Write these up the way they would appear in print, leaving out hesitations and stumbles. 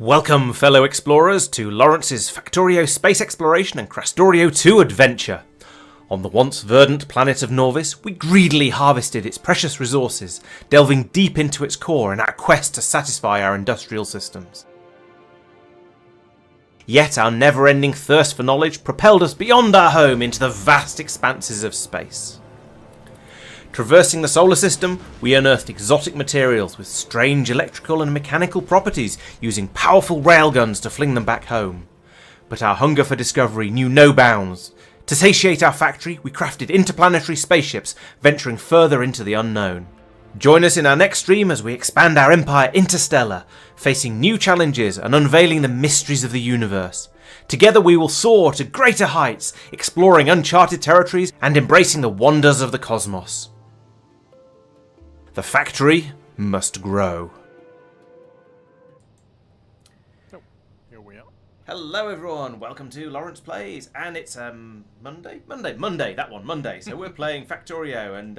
Welcome, fellow explorers, to Laurence's Factorio space exploration and Krastorio² adventure. On the once verdant planet of Norvis, we greedily harvested its precious resources, delving deep into its core in our quest to satisfy our industrial systems. Yet our never-ending thirst for knowledge propelled us beyond our home into the vast expanses of space. Traversing the solar system, we unearthed exotic materials with strange electrical and mechanical properties, using powerful railguns to fling them back home. But our hunger for discovery knew no bounds. To satiate our factory, we crafted interplanetary spaceships, venturing further into the unknown. Join us in our next stream as we expand our empire interstellar, facing new challenges and unveiling the mysteries of the universe. Together we will soar to greater heights, exploring uncharted territories and embracing the wonders of the cosmos. The factory must grow. Oh, here we are. Hello everyone, welcome to Laurence Plays, and it's Monday. So we're playing Factorio, and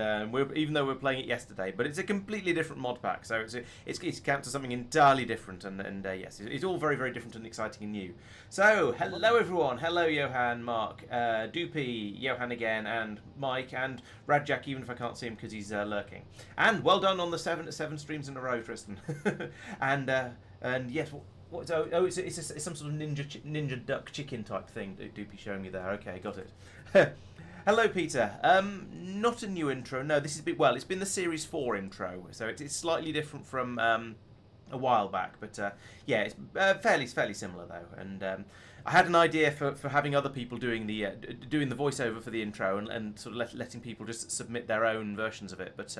even though we're playing it yesterday, but it's a completely different mod pack, so it's counts as something entirely different, and yes, it's all very, very different and exciting and new. So hello everyone, hello Johan, Marc, Doopy, Johan again, and Mike, and Radjack, even if I can't see him because he's lurking. And well done on the seven streams in a row, Tristan. and yes. It's some sort of ninja duck chicken type thing. Doopy showing me there. Okay, got it. Hello, Peter. Not a new intro. No, this is it's been the Series 4 intro, so it's slightly different from a while back. But yeah, it's fairly similar though. And I had an idea for having other people doing the voiceover for the intro and sort of letting people just submit their own versions of it. But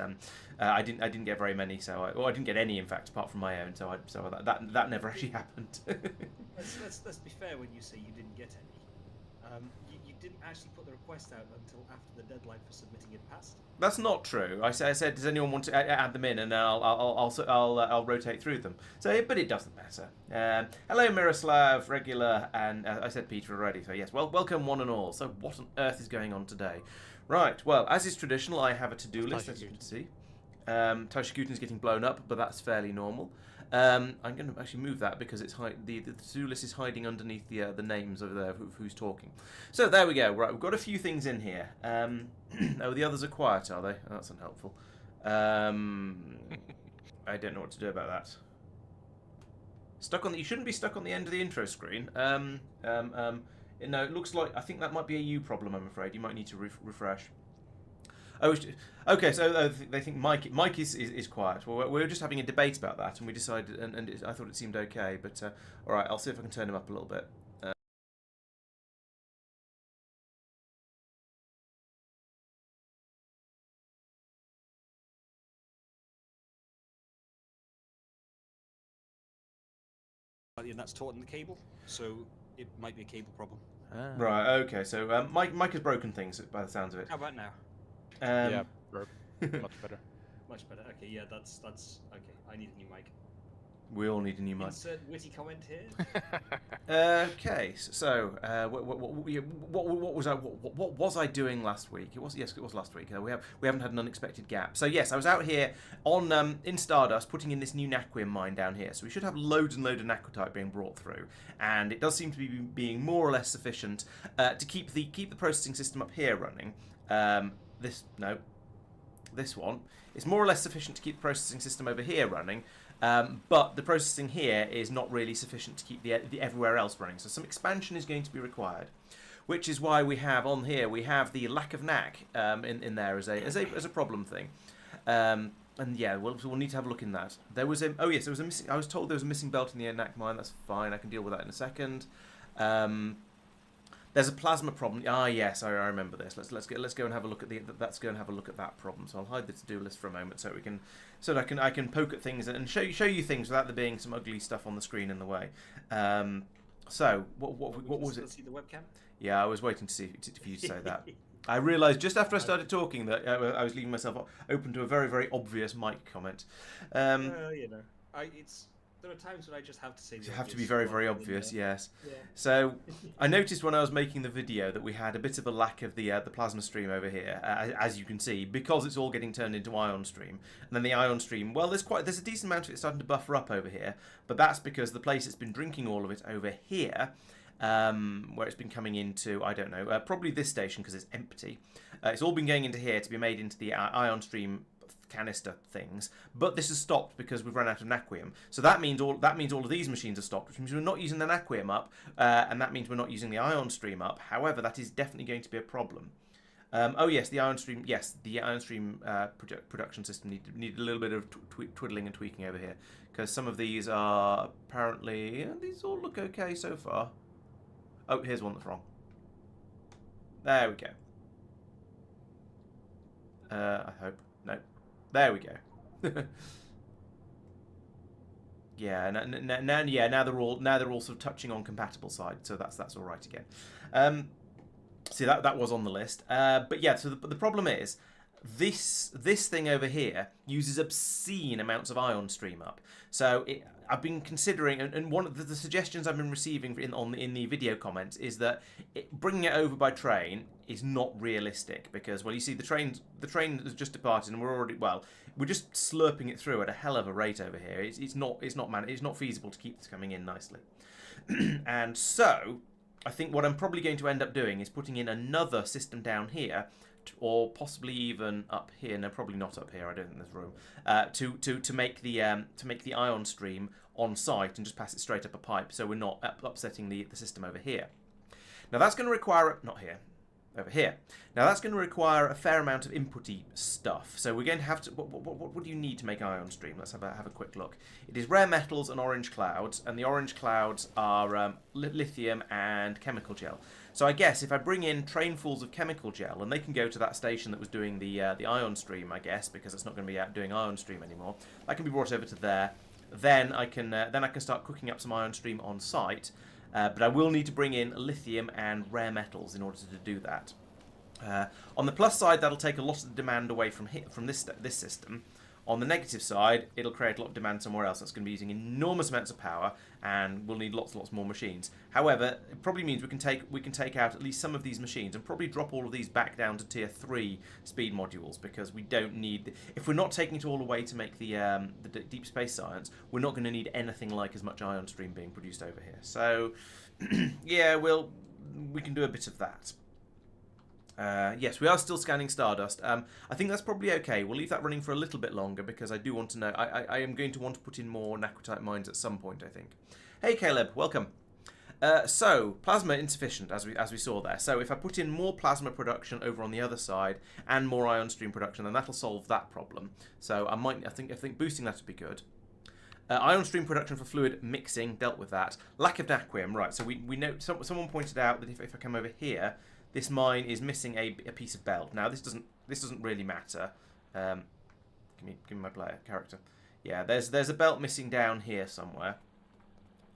I didn't get very many, so I didn't get any in fact apart from my own. So that never actually happened. let's be fair when you say you didn't get any. You didn't actually put the request out until after the deadline for submitting it passed. That's not true. I said, does anyone want to add them in, and I'll rotate through them. So, but it doesn't matter. Hello, Miroslav, regular, and I said Peter already. So yes, well, welcome one and all. So what on earth is going on today? Right. Well, as is traditional, I have a to-do list, as you can see. Toshagutin's getting blown up, but that's fairly normal. I'm going to actually move that because it's the to-do list is hiding underneath the names over there of who's talking. So there we go. Right, we've got a few things in here. Oh, the others are quiet, are they? Oh, that's unhelpful. I don't know what to do about that. You shouldn't be stuck on the end of the intro screen. No, it looks like I think that might be a you problem. I'm afraid you might need to refresh. Oh, okay. So they think Mike is quiet. Well, we were just having a debate about that, and we decided, and I thought it seemed okay. But all right, I'll see if I can turn him up a little bit. And that's taut in the cable, so it might be a cable problem. Right. Okay. So Mike has broken things by the sounds of it. How about now? Yeah, much better. Much better. Okay, yeah, that's okay. I need a new mic. We all need a new mic. Insert witty comment here. Okay, so what was I doing last week? It was last week. We haven't had an unexpected gap. So yes, I was out here on in Stardust putting in this new naquium mine down here. So we should have loads and loads of naquitite being brought through, and it does seem to be being more or less sufficient to keep the processing system up here running. This one is more or less sufficient to keep the processing system over here running. But the processing here is not really sufficient to keep the everywhere else running. So some expansion is going to be required, which is why we have on here the lack of knack in there as a problem thing. And yeah, we'll need to have a look in that. There was missing. I was told there was a missing belt in the knack mine. That's fine. I can deal with that in a second. There's a plasma problem. Ah, yes, I remember this. Let's go and have a look at that problem. So I'll hide the to-do list for a moment so that I can poke at things and show you things without there being some ugly stuff on the screen in the way. So what was it? See the webcam? Yeah, I was waiting to see for you to say that. I realised just after I started talking that I was leaving myself open to a very, very obvious mic comment. There are times when I just have to say. You have to be very, very obvious, yes. Yeah. So I noticed when I was making the video that we had a bit of a lack of the plasma stream over here, as you can see, because it's all getting turned into ion stream. And then the ion stream, well, there's a decent amount of it starting to buffer up over here, but that's because the place that's been drinking all of it over here, where it's been coming into, I don't know, probably this station because it's empty. It's all been going into here to be made into the ion stream canister things, but this has stopped because we've run out of naquium. So that means all of these machines are stopped, which means we're not using the naquium up, and that means we're not using the ion stream up. However, that is definitely going to be a problem. Oh yes, the ion stream. Yes, the ion stream production system need a little bit of twiddling and tweaking over here, because some of these are apparently these all look okay so far. Oh, here's one that's wrong. There we go. I hope no. There we go. Yeah, now they're all sort of touching on compatible side, so that's all right again. See, that was on the list, but yeah. So the problem is this thing over here uses obscene amounts of ion stream up. So I've been considering, and one of the suggestions I've been receiving in the video comments is that bringing it over by train is not realistic because, well, you see, the train has just departed, and we're just slurping it through at a hell of a rate over here. It's not feasible to keep this coming in nicely, and so I think what I'm probably going to end up doing is putting in another system down here, or possibly even up here. No, probably not up here. I don't think there's room to make the ion stream on site and just pass it straight up a pipe, so we're not upsetting the system over here. Now that's going to require over here. Now that's going to require a fair amount of inputty stuff. So we're going to have to. What do you need to make ion stream? Let's have a quick look. It is rare metals and orange clouds, and the orange clouds are lithium and chemical gel. So I guess if I bring in trainfuls of chemical gel, and they can go to that station that was doing the ion stream, I guess, because it's not going to be out doing ion stream anymore. That can be brought over to there. Then I can start cooking up some ion stream on site. But I will need to bring in lithium and rare metals in order to do that. On the plus side, that'll take a lot of the demand away from this system. On the negative side, it'll create a lot of demand somewhere else. That's going to be using enormous amounts of power, and we'll need lots and lots more machines. However, it probably means we can take out at least some of these machines and probably drop all of these back down to tier 3 speed modules, because we don't need. If we're not taking it all away to make the deep space science, we're not going to need anything like as much ion stream being produced over here. So, yeah, we can do a bit of that. Yes, we are still scanning Stardust. I think that's probably okay. We'll leave that running for a little bit longer because I do want to know. I am going to want to put in more naquitite mines at some point, I think. Hey, Caleb, welcome. So, plasma insufficient, as we saw there. So, if I put in more plasma production over on the other side and more ion stream production, then that'll solve that problem. So, I think boosting that would be good. Ion stream production for fluid mixing dealt with that. Lack of naquium, right? So we know someone pointed out that if I come over here, this mine is missing a piece of belt. Now this doesn't really matter. Give me my player character. Yeah, there's a belt missing down here somewhere.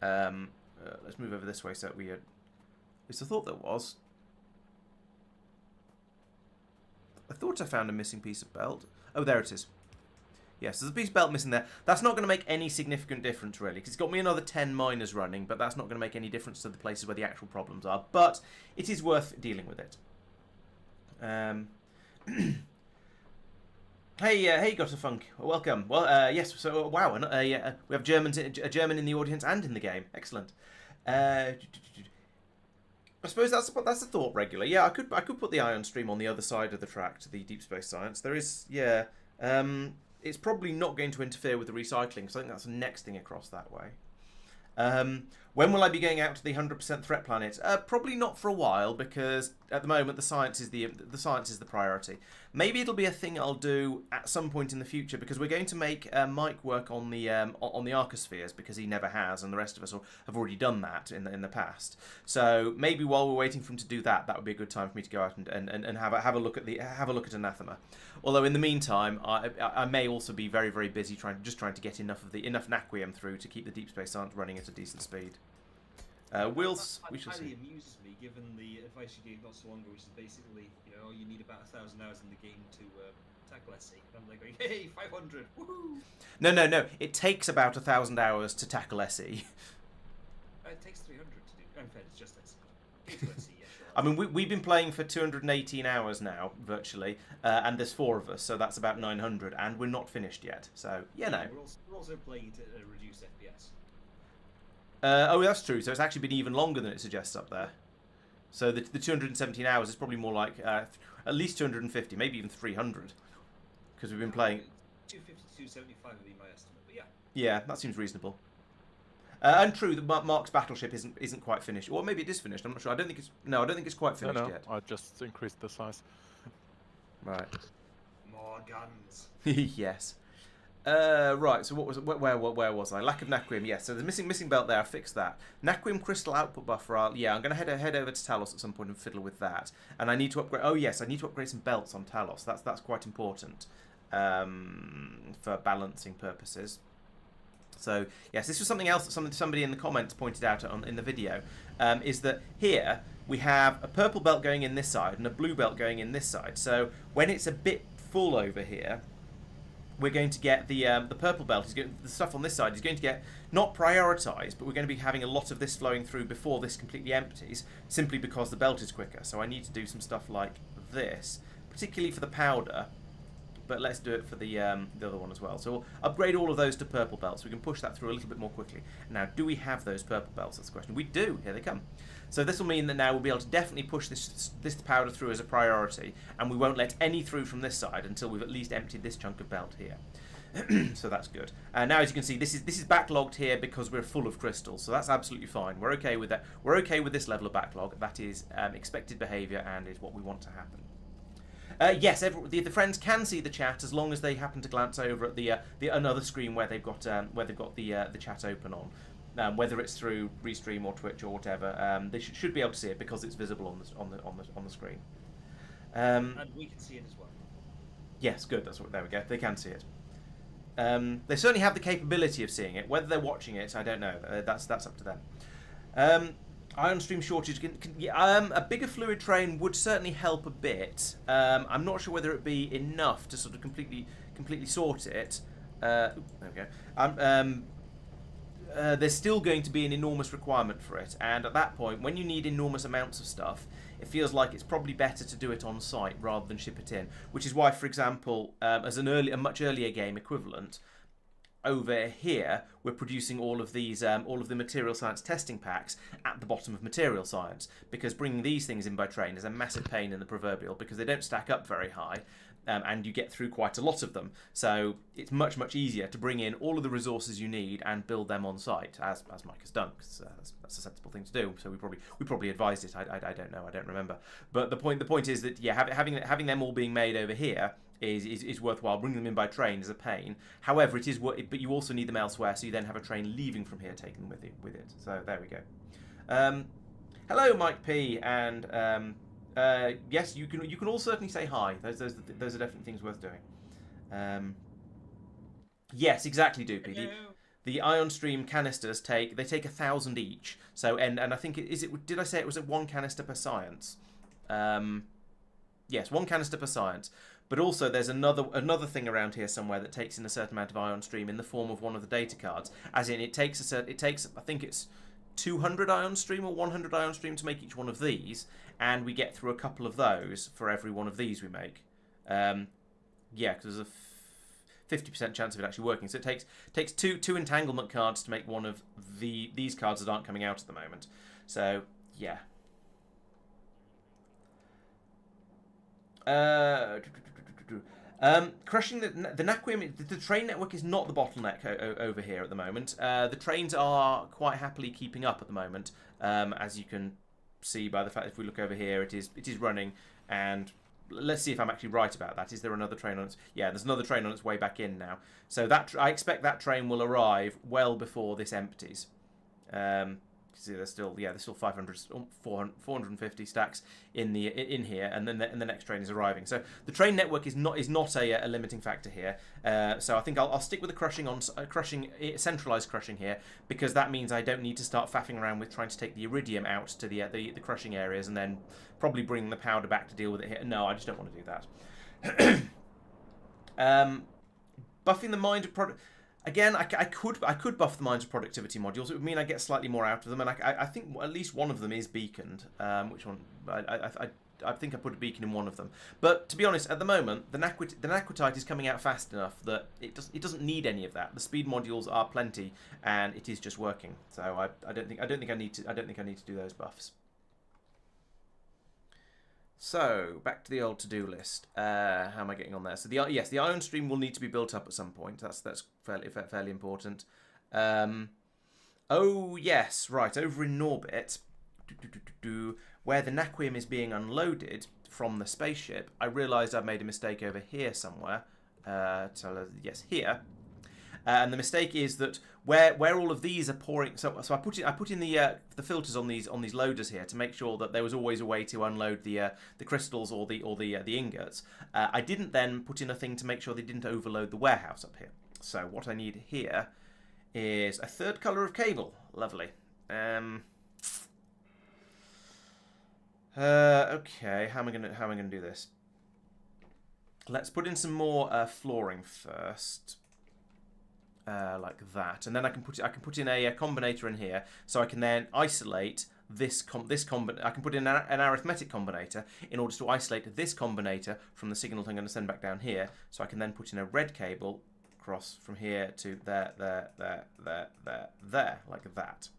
Let's move over this way so that we. At least I thought there was. I thought I found a missing piece of belt. Oh, there it is. Yes, there's a piece of belt missing there. That's not going to make any significant difference, really, because it's got me another 10 miners running, but that's not going to make any difference to the places where the actual problems are. But it is worth dealing with it. Hey, Got a Funk. Welcome. Well, yes, so, wow, we have a German in the audience and in the game. Excellent. I suppose that's a thought regular. Yeah, I could put the ion stream on the other side of the track to the deep space science. There is, yeah... it's probably not going to interfere with the recycling, so I think that's the next thing across that way. When will I be going out to the 100% threat planet? Probably not for a while, because at the moment the science is the priority. Maybe it'll be a thing I'll do at some point in the future, because we're going to make Mike work on the arcospheres, because he never has, and the rest of us have already done that in the past. So maybe while we're waiting for him to do that, that would be a good time for me to go out and have a look at Anathema. Although in the meantime, I may also be very, very busy trying to get enough naquium through to keep the deep space science running at a decent speed. We shall see. Highly amuses me, given the advice you gave not so long ago, which is basically, you need about 1,000 hours in the game to tackle SC. And I'm like going, hey, 500, woohoo! No. It takes about 1,000 hours to tackle SE. It takes 300 to do. In fact, it's just SE. It's SE, yeah, sure. I mean, we've been playing for 218 hours now, virtually, and there's 4 of us, so that's about 900, and we're not finished yet. So, no. We're also playing it at a reduced FPS. Oh, that's true. So it's actually been even longer than it suggests up there. So the 217 hours is probably more like at least 250, maybe even 300, because we've been playing. 250 to 275 would be my estimate, but yeah. Yeah, that seems reasonable. And true that Marc's battleship isn't quite finished. Or maybe it is finished. I'm not sure. I don't think it's quite finished yet. I just increased the size. Right. More guns. Yes. Right, so what was where was I? Lack of naquium, yes. So the missing belt there, I fixed that. Naquium crystal output buffer, yeah, I'm going to head over to Talos at some point and fiddle with that. And I need to upgrade, oh yes, I need to upgrade some belts on Talos. That's quite important for balancing purposes. So, yes, this was something else that somebody in the comments pointed out in the video, is that here we have a purple belt going in this side and a blue belt going in this side. So when it's a bit full over here, we're going to get the purple belt, the stuff on this side is going to get not prioritised, but we're going to be having a lot of this flowing through before this completely empties, simply because the belt is quicker. So I need to do some stuff like this, particularly for the powder, but let's do it for the other one as well. So we'll upgrade all of those to purple belts. We can push that through a little bit more quickly. Now, do we have those purple belts? That's the question. We do. Here they come. So this will mean that now we'll be able to definitely push this powder through as a priority, and we won't let any through from this side until we've at least emptied this chunk of belt here. So that's good. Now, as you can see, this is backlogged here because we're full of crystals, so that's absolutely fine. We're okay with that. We're okay with this level of backlog. That is expected behaviour and is what we want to happen. Yes, the friends can see the chat as long as they happen to glance over at the another screen where they've got the chat open on. Whether it's through Restream or Twitch or whatever, they should be able to see it because it's visible on the screen. And we can see it as well. Yes, good. There we go. They can see it. They certainly have the capability of seeing it. Whether they're watching it, I don't know. That's up to them. Ion stream shortage. A bigger fluid train would certainly help a bit. I'm not sure whether it be enough to sort of completely sort it. There we go. There's still going to be an enormous requirement for it, and at that point, when you need enormous amounts of stuff, it feels like it's probably better to do it on site rather than ship it in. Which is why, for example, as a much earlier game equivalent, over here we're producing all of these, all of the material science testing packs at the bottom of material science, because bringing these things in by train is a massive pain in the proverbial because they don't stack up very high. And you get through quite a lot of them. So it's much easier to bring in all of the resources you need and build them on site, as Mike has done, because that's a sensible thing to do. So we probably advised it. I don't know. I don't remember. But the point is that yeah, having them all being made over here is worthwhile. Bringing them in by train is a pain. However, it is but you also need them elsewhere. So you then have a train leaving from here taking them with it. So there we go. Hello, Mike P and. Yes, you can all certainly say hi. Those are definitely things worth doing. Yes, exactly, Doopy. The ion stream canisters take 1,000 each. So and I think did I say it was 1 canister per science? Yes, 1 canister per science. But also there's another thing around here somewhere that takes in a certain amount of ion stream in the form of one of the data cards. As in it takes I think it's 200 ion stream or 100 ion stream to make each one of these, and we get through a couple of those for every one of these we make. Yeah, because there's a 50% chance of it actually working. So it takes two entanglement cards to make one of these cards that aren't coming out at the moment. So yeah. Crushing the naquium, the train network is not the bottleneck over here at the moment. The trains are quite happily keeping up at the moment, as you can see by the fact if we look over here, it is running. And let's see if I'm actually right about that. Is there another train on its? Yeah, there's another train on its way back in now. So that I expect that train will arrive well before this empties. See, there's still 450 stacks in here, and then the next train is arriving. So the train network is not a limiting factor here. So I think I'll stick with the crushing centralized crushing here, because that means I don't need to start faffing around with trying to take the iridium out to the crushing areas and then probably bring the powder back to deal with it here. No, I just don't want to do that. Buffing the mind of product. Again, I could buff the Minds of Productivity modules. It would mean I get slightly more out of them, and I think at least one of them is beaconed. Which one? I think I put a beacon in one of them. But to be honest, at the moment, the naquitite is coming out fast enough that it doesn't need any of that. The speed modules are plenty, and it is just working. So I don't think I need to do those buffs. So back to the old to-do list. How am I getting on there? So the ion stream will need to be built up at some point. That's fairly important. Oh yes, right over in Norbit, where the naquium is being unloaded from the spaceship, I realised I'd made a mistake over here somewhere. Yes, here. And the mistake is that where all of these are pouring. So I put in the filters on these loaders here to make sure that there was always a way to unload the crystals or the ingots. I didn't then put in a thing to make sure they didn't overload the warehouse up here. So what I need here is a third colour of cable. Lovely. Okay, how am I gonna do this? Let's put in some more flooring first. Like that, and then I can put in a combinator in here, so I can then isolate this I can put in an arithmetic combinator in order to isolate this combinator from the signal I'm going to send back down here. So I can then put in a red cable across from here to there, like that.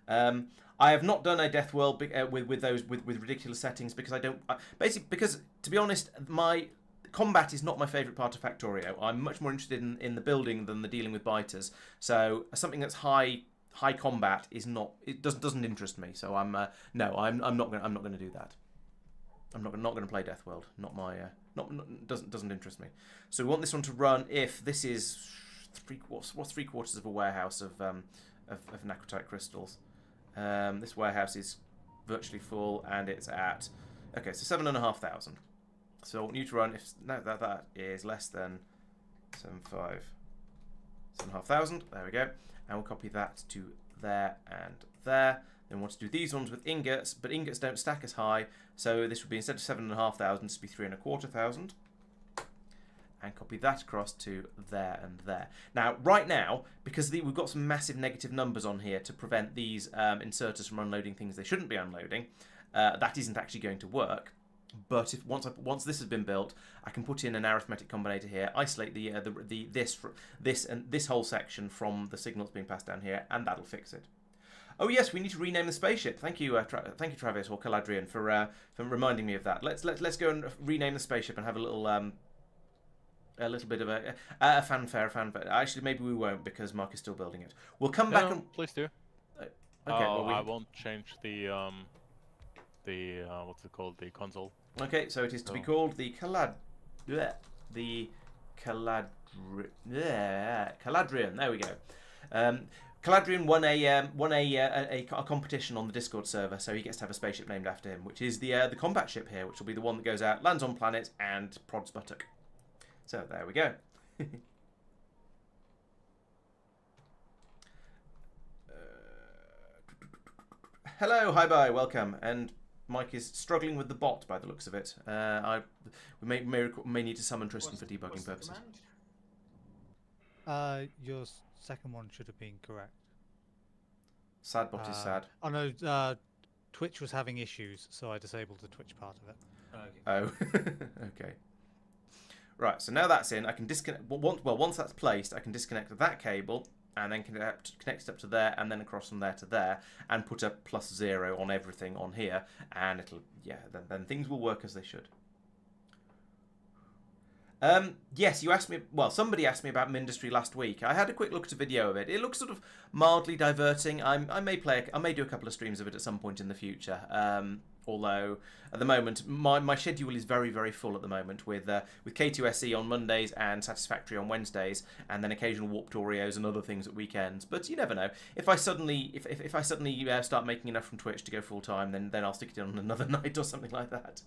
I have not done a death world with ridiculous settings because I don't basically because, to be honest, my combat is not my favourite part of Factorio. I'm much more interested in the building than the dealing with biters. So something that's high combat is not. It doesn't interest me. So I'm not going to do that. I'm not going to play Death World. Not my doesn't interest me. So we want this one to run if this is what's 3/4 of a warehouse of naquitite crystals. This warehouse is virtually full and it's at so 7,500. So I want you to run if that is less than 7,500. There we go. And we'll copy that to there and there. Then we want to do these ones with ingots, but ingots don't stack as high. So this would be, instead of 7,500, this would be 3,250. And copy that across to there and there. Now, right now, because we've got some massive negative numbers on here to prevent these inserters from unloading things they shouldn't be unloading, that isn't actually going to work. But if once this has been built, I can put in an arithmetic combinator here, isolate this whole section from the signal that's being passed down here, and that'll fix it. Oh yes, we need to rename the spaceship. Thank you, thank you, Travis or Caladrian, for reminding me of that. Let's go and rename the spaceship and have a little bit of a fanfare. Actually, maybe we won't because Marc is still building it. We'll come back and please do. Okay. Well, I won't change the what's it called, the console. Okay, so it is to be called the Caladrian. There we go. Caladrian won a competition on the Discord server, so he gets to have a spaceship named after him, which is the combat ship here, which will be the one that goes out, lands on planets, and prods buttock. So there we go. Hello, hi, bye, welcome, and Mike is struggling with the bot by the looks of it. We may need to summon Tristan for debugging purposes. Your second one should have been correct. Sad bot is sad. Oh no, Twitch was having issues, so I disabled the Twitch part of it. Oh, okay. Right, so now that's in, I can disconnect. Once that's placed, I can disconnect that cable and then connect it up to there, and then across from there to there, and put a +0 on everything on here, and it'll, yeah, then things will work as they should. Yes, you asked me, well, somebody asked me about Mindustry last week. I had a quick look at a video of it. It looks sort of mildly diverting. I may do a couple of streams of it at some point in the future. Although at the moment my schedule is very, very full at the moment with K2SE on Mondays and Satisfactory on Wednesdays, and then occasional warped Oreos and other things at weekends. But you never know. If I suddenly start making enough from Twitch to go full time, then I'll stick it on another night or something like that.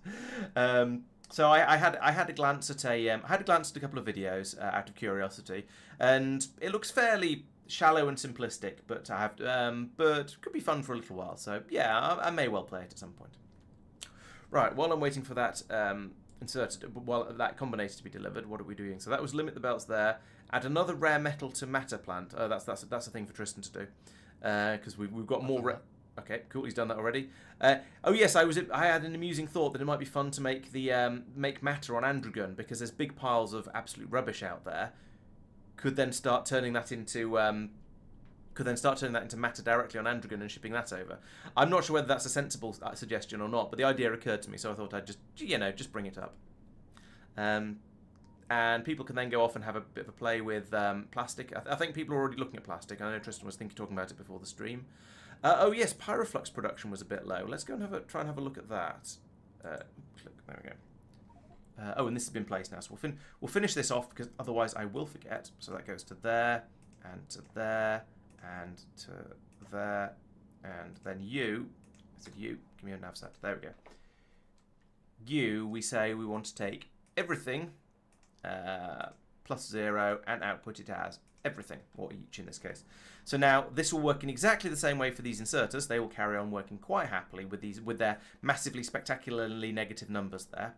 So I had a glance at a couple of videos out of curiosity, and it looks fairly shallow and simplistic, but but could be fun for a little while. So yeah, I may well play it at some point. Right, while I'm waiting for that that combinator to be delivered, what are we doing? So that was limit the belts there. Add another rare metal to matter plant. Oh, that's a thing for Tristan to do, because we've got more. Okay, cool. He's done that already. Oh yes, I had an amusing thought that it might be fun to make make matter on Androgun, because there's big piles of absolute rubbish out there. Could then start turning that into matter directly on Androgun and shipping that over. I'm not sure whether that's a sensible suggestion or not, but the idea occurred to me, so I thought I'd just bring it up. And people can then go off and have a bit of a play with plastic. I think people are already looking at plastic. I know Tristan was talking about it before the stream. Oh yes, Pyroflux production was a bit low. Let's go and try and have a look at that. There we go. Oh, and this has been placed now, so we'll finish this off because otherwise I will forget. So that goes to there, and to there, and to there, and then you. I said you. Give me a nav set. There we go. You. We say we want to take everything plus 0 and output it as everything, or each in this case. So now this will work in exactly the same way for these inserters. They will carry on working quite happily with their massively spectacularly negative numbers there.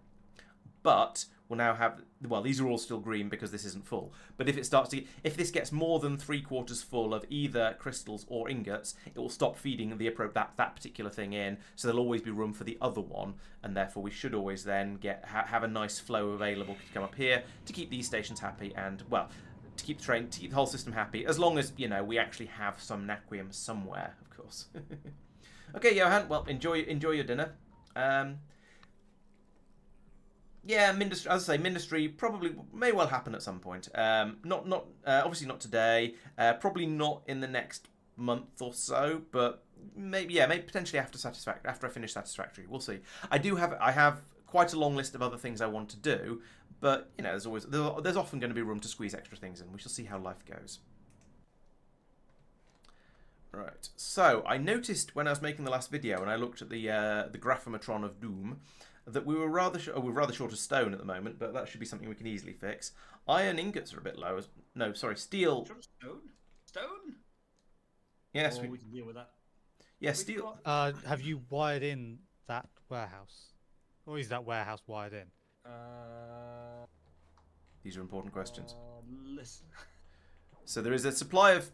But we'll now have, well, these are all still green because this isn't full. But if if this gets more than 3/4 full of either crystals or ingots, it will stop feeding that particular thing in. So there'll always be room for the other one, and therefore we should always then have a nice flow available to come up here to keep these stations happy and, well, to keep the whole system happy, as long as, you know, we actually have some naquium somewhere, of course. Okay, Johan, well, enjoy your dinner. Yeah, Ministry, as I say, Ministry probably may well happen at some point. Obviously not today. Probably not in the next month or so, but maybe potentially after I finish Satisfactory. We'll see. I have quite a long list of other things I want to do, but you know, there's often going to be room to squeeze extra things in. We shall see how life goes. Right. So I noticed when I was making the last video and I looked at the graphometron of doom, that we were rather short of stone at the moment, but that should be something we can easily fix. Iron ingots are a bit low. No, sorry, steel. Stone? Yes, we can deal with that. Yeah, steel. Have you wired in that warehouse, or is that warehouse wired in? These are important questions. Listen. So there is a supply of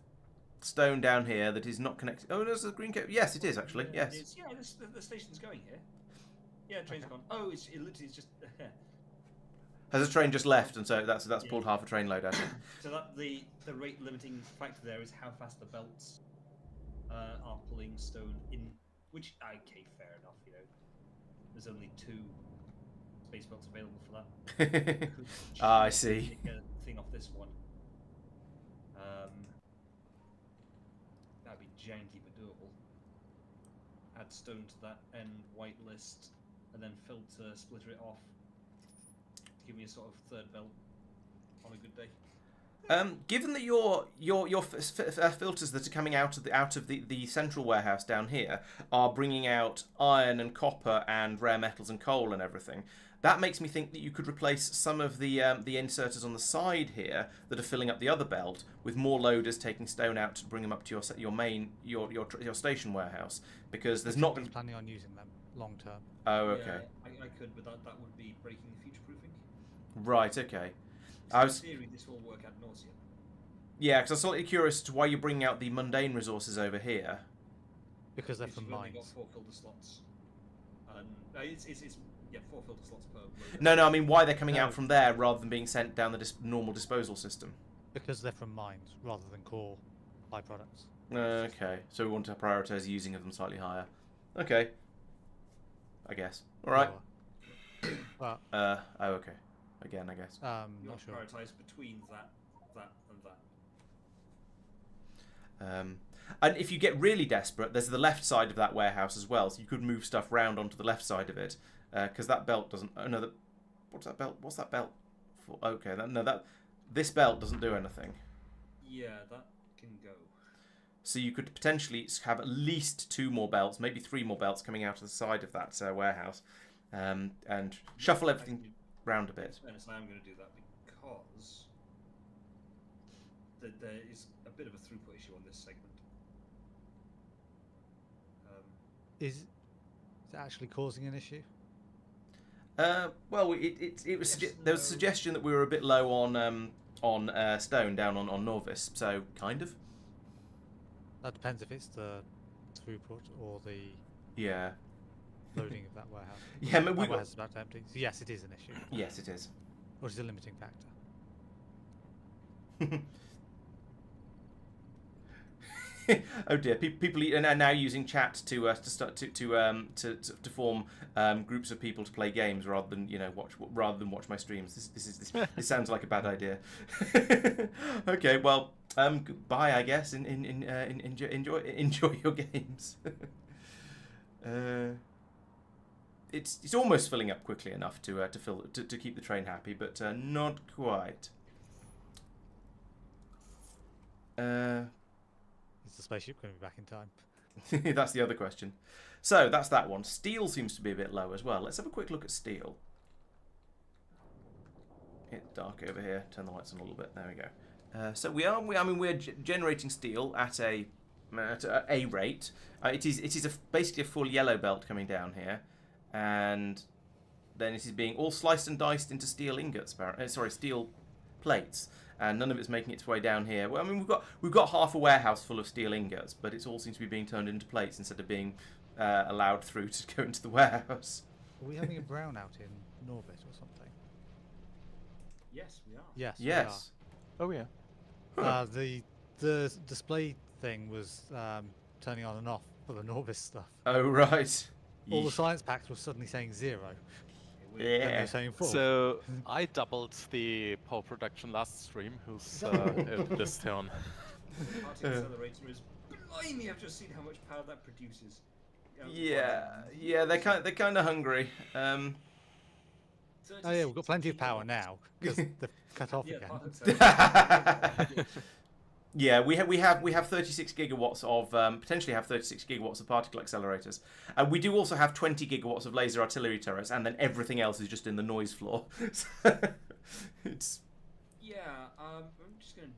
stone down here that is not connected. Oh, there's a green cable. Yes, it is actually. Yes. Yeah, the station's going here. Yeah, train's gone. Oh, it literally is just. Has a train just left, and so that's pulled half a train load out. So that the rate limiting factor there is how fast the belts are pulling stone in. Which, okay, fair enough. You know, there's only 2 space belts available for that. I see. Take a thing off this one. That'd be janky but doable. Add stone to that end whitelist, and then filter, splitter it off to give me a sort of third belt on a good day. Given that your filters that are coming out of the central warehouse down here are bringing out iron and copper and rare metals and coal and everything, that makes me think that you could replace some of the inserters on the side here that are filling up the other belt with more loaders taking stone out to bring them up to your station warehouse, because there's not been planning on using them long term. Oh, okay. Yeah, I could, but that would be breaking the future proofing. Right. Okay. So in theory, this will work ad nauseam. Yeah, because I was slightly curious as to why you're bringing out the mundane resources over here. Because they're from you've only mines. got 4 filter slots. And it's 4 filter slots per loader. No, I mean why they're coming out from there rather than being sent down the normal disposal system. Because they're from mines rather than core byproducts. Okay, so we want to prioritise using them slightly higher. Okay. I guess. All right. But, oh, okay. Again, I guess. You not sure. prioritise between that, and that. And if you get really desperate, there's the left side of that warehouse as well, so you could move stuff round onto the left side of it, because that belt doesn't. Oh no, what's that belt? What's that belt for? Okay, this belt doesn't do anything. Yeah, that can go. So you could potentially have at least 2 more belts, maybe 3 more belts coming out of the side of that warehouse, and shuffle everything round a bit. Honest, I am going to do that because there is a bit of a throughput issue on this segment. Is it actually causing an issue? Well, it was there was a suggestion that we were a bit low on stone down on Norvis, so kind of. That depends if it's the throughput or the loading of that warehouse. Yeah, but that warehouse is about to empty. So yes, it is an issue. Yes, it is. Or is it a limiting factor? Oh dear, people are now using chat to form groups of people to play games rather than watch my streams. This sounds like a bad idea. Okay, well, goodbye, I guess. Enjoy your games. it's almost filling up quickly enough to keep the train happy, but not quite. Is the spaceship going to be back in time? That's the other question. So that's that one. Steel seems to be a bit low as well. Let's have a quick look at steel. It's dark over here. Turn the lights on a little bit. There we go. So we're generating steel at a rate. It is basically a full yellow belt coming down here, and then it is being all sliced and diced into steel ingots. Steel plates, and none of it's making its way down here. Well, I mean, we've got half a warehouse full of steel ingots, but it all seems to be being turned into plates instead of being allowed through to go into the warehouse. Are we having a brownout in Norbit or something? Yes, we are. Yes. Yes. Oh yeah. The display thing was turning on and off for the Norbis stuff. Oh right. All the science packs were suddenly saying 0. And they Yeah. were saying 4. So I doubled the power production last stream. Who's at this town? Particle accelerator is. Blimey! I've just seen how much power that produces. Yeah. They're kind of hungry. Oh yeah, we've got plenty of power now because they've cut off Yeah, again. Yeah, we have 36 gigawatts of potentially have 36 gigawatts of particle accelerators, and we do also have 20 gigawatts of laser artillery turrets, and then everything else is just in the noise floor. It's Yeah, I'm just going to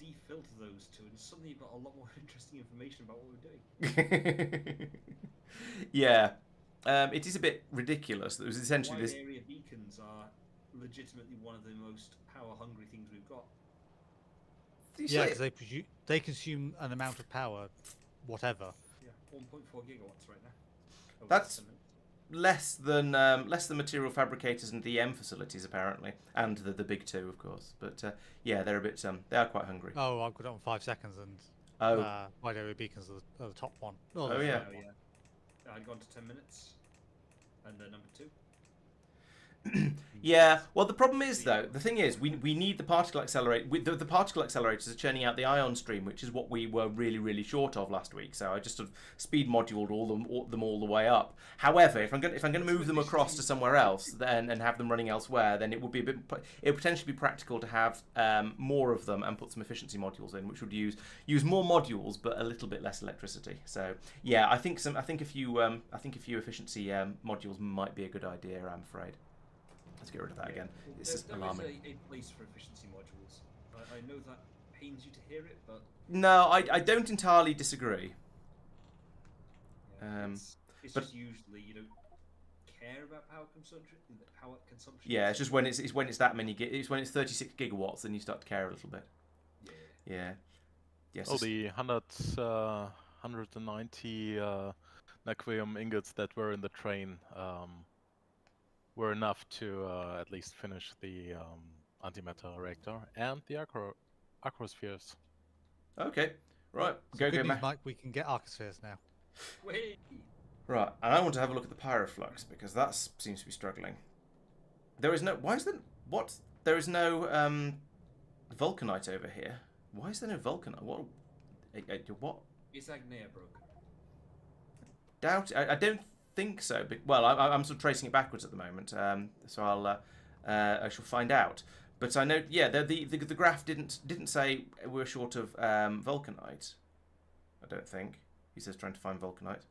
defilter those two, and suddenly you've got a lot more interesting information about what we're doing. yeah, it is a bit ridiculous. It was essentially Wide this. area beacons are legitimately one of the most power-hungry things we've got. Yeah, because they consume an amount of power, whatever. Yeah, 1.4 gigawatts right now. Over That's 10 minutes. less than material fabricators and DM facilities apparently, and the big two of course. But yeah, they're a bit they are quite hungry. Oh, I've got it on 5 seconds, and wide area beacons are the top one. Oh, the yeah. third one. I'd gone to 10 minutes, and then number 2. Yeah, well the problem is though, the thing is we need the particle accelerator. The particle accelerators are churning out the ion stream, which is what we were really short of last week. So I just sort of speed moduled them all the way up. However, if I'm going to move them across to somewhere else then and have them running elsewhere, then it would potentially be practical to have more of them and put some efficiency modules in, which would use more modules but a little bit less electricity. So yeah, I think a few efficiency modules might be a good idea. I'm afraid. Let's get rid of that again. It's just alarming. There is a place for efficiency modules. I know that pains you to hear it, but No, I don't entirely disagree. yeah, it's but- just usually you don't care about power consumption. Yeah, it's just when it's that many. It's when it's 36 gigawatts, then you start to care a little bit. Yeah. Yeah. Yes. Oh, the 190 naquium ingots that were in the train were enough to at least finish the antimatter reactor and the acrospheres. Okay. Right. So Go good news, Mac. Mike, we can get Arcospheres now. Wait. Right, and I want to have a look at the pyroflux because that seems to be struggling. There is no. Why is there what? There is no vulcanite over here. Why is there no vulcanite? What? What? It's Agnea broke. Doubt. I don't think so. Well, I'm sort of tracing it backwards at the moment. So I shall find out. But I know, yeah, the graph didn't say we're short of vulcanite. I don't think. He says trying to find vulcanite.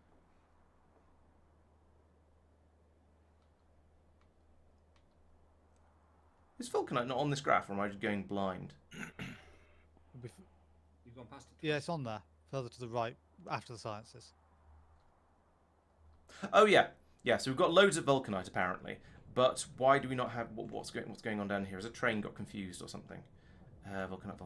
Is vulcanite not on this graph, or am I just going blind? You've gone past it. Yeah, it's on there, further to the right, after the sciences. Oh yeah, yeah. So we've got loads of vulcanite apparently, but why do we not have what's going on down here? Has a train got confused or something? Vulcanite.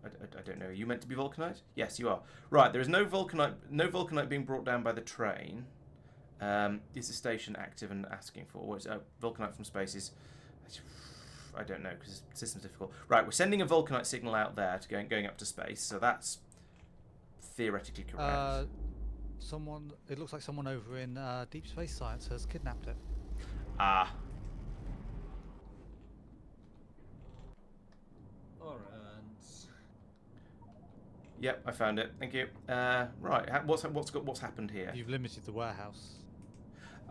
I don't know. Are you meant to be vulcanite? Yes, you are. Right. There is no vulcanite being brought down by the train. Is the station active and asking for what's vulcanite from space is? I don't know because the system's difficult. Right. We're sending a vulcanite signal out there to going up to space, so that's theoretically correct. It looks like someone over in Deep Space Science has kidnapped it. Ah. Laurence. Yep, I found it. Thank you. Right, what's happened here? You've limited the warehouse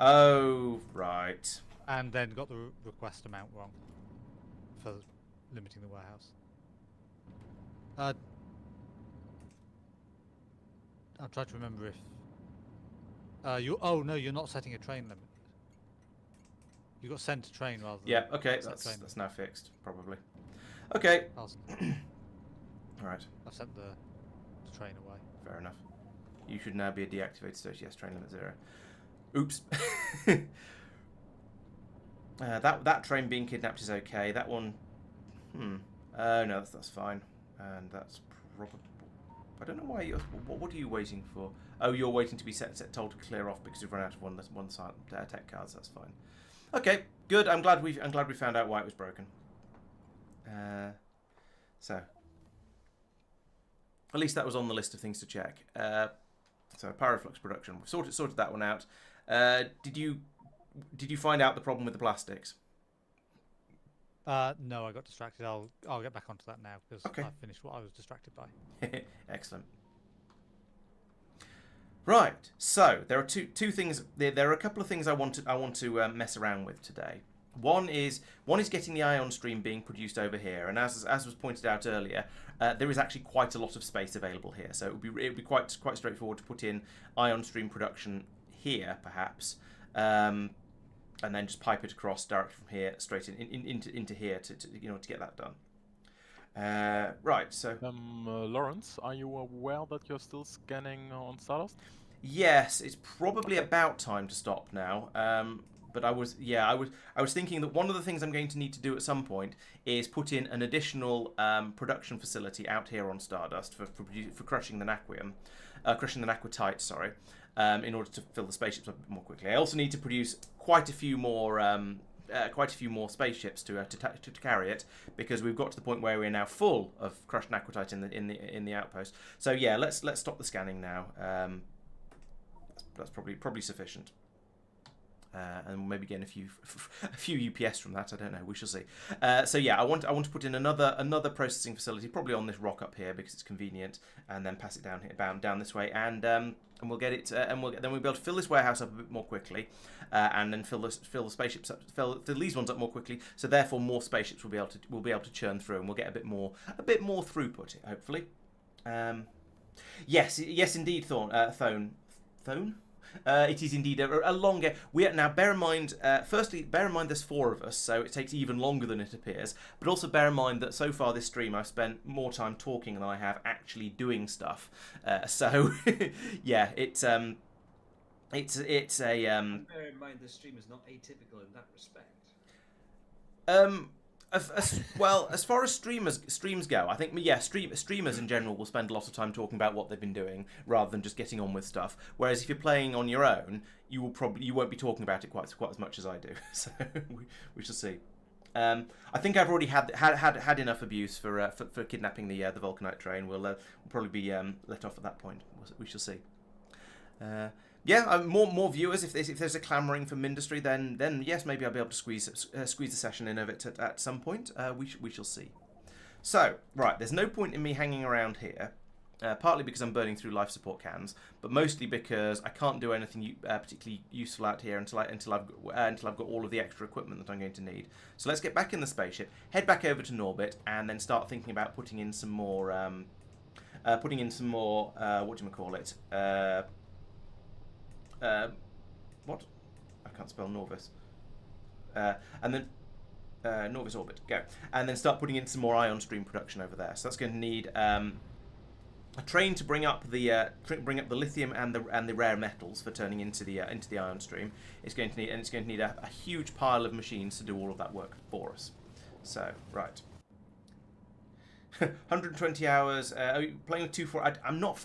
Oh, right. and then got the request amount wrong for limiting the warehouse. I'm trying to remember if you. Oh no, you're not setting a train limit. You got sent a train rather than. Yeah, okay, set train that's limit. now fixed, probably. Okay. I'll, Alright, I've sent the train away. fair enough. You should now be a deactivated stage. Yes, train limit 0. Oops. That train being kidnapped is okay. That one... no, that's fine. And that's probably... I don't know why you're... What are you waiting for? Oh, you're waiting to be told to clear off because you've run out of one tech cards. That's fine. Okay, good. I'm glad we found out why it was broken. So... At least that was on the list of things to check. So Pyroflux production, we've sorted that one out. Did you find out the problem with the plastics? No, I got distracted. I'll get back onto that now because Okay. I finished what I was distracted by. Excellent. Right. So there are two things. There are a couple of things I want to mess around with today. One is getting the ion stream being produced over here, and as was pointed out earlier, there is actually quite a lot of space available here. So it would be quite straightforward to put in ion stream production here, perhaps, and then just pipe it across directly from here straight into here to get that done. Right. So Laurence, are you aware that you're still scanning on Stardust? yes, it's probably about time to stop now. But I was thinking that one of the things I'm going to need to do at some point is put in an additional production facility out here on Stardust for crushing the naquium, crushing the naquitite, sorry, in order to fill the spaceships up a bit more quickly. I also need to produce quite a few more spaceships to carry it, because we've got to the point where we're now full of crushed naquitite in the outpost. So yeah, let's stop the scanning now. That's probably sufficient. And maybe getting a few UPS from that. I don't know. We shall see. So yeah, I want to put in another processing facility, probably on this rock up here because it's convenient, and then pass it down here, down this way, and we'll get it, and then we'll be able to fill this warehouse up a bit more quickly, and then fill the spaceships up, fill these ones up more quickly. So therefore, more spaceships will be able to churn through, and we'll get a bit more throughput, hopefully. Yes, indeed, Thone. It is indeed a longer. Now, bear in mind. Firstly, bear in mind there's 4 of us, so it takes even longer than it appears. But also bear in mind that so far this stream I've spent more time talking than I have actually doing stuff. So yeah, it's a. Bear in mind the stream is not atypical in that respect. Well, as far as streams go, I think streamers in general will spend a lot of time talking about what they've been doing rather than just getting on with stuff. Whereas if you're playing on your own, you won't be talking about it quite as much as I do. So we shall see. I think I've already had enough abuse for kidnapping the Vulcanite train. We'll probably be let off at that point. We shall see. Yeah, more viewers. If there's a clamouring from industry, then yes, maybe I'll be able to squeeze a session in of it at some point. We shall see. So right, there's no point in me hanging around here. Partly because I'm burning through life support cans, but mostly because I can't do anything particularly useful out here until I've got all of the extra equipment that I'm going to need. So let's get back in the spaceship, head back over to Norbit, and then start thinking about putting in some more. What do you call it? What? I can't spell Norvis. And then Norvis orbit, go. And then start putting in some more ion stream production over there. So that's going to need a train to bring up the lithium and the rare metals for turning into the ion stream. It's going to need a huge pile of machines to do all of that work for us. So right. 120 hours. Are you playing with 248?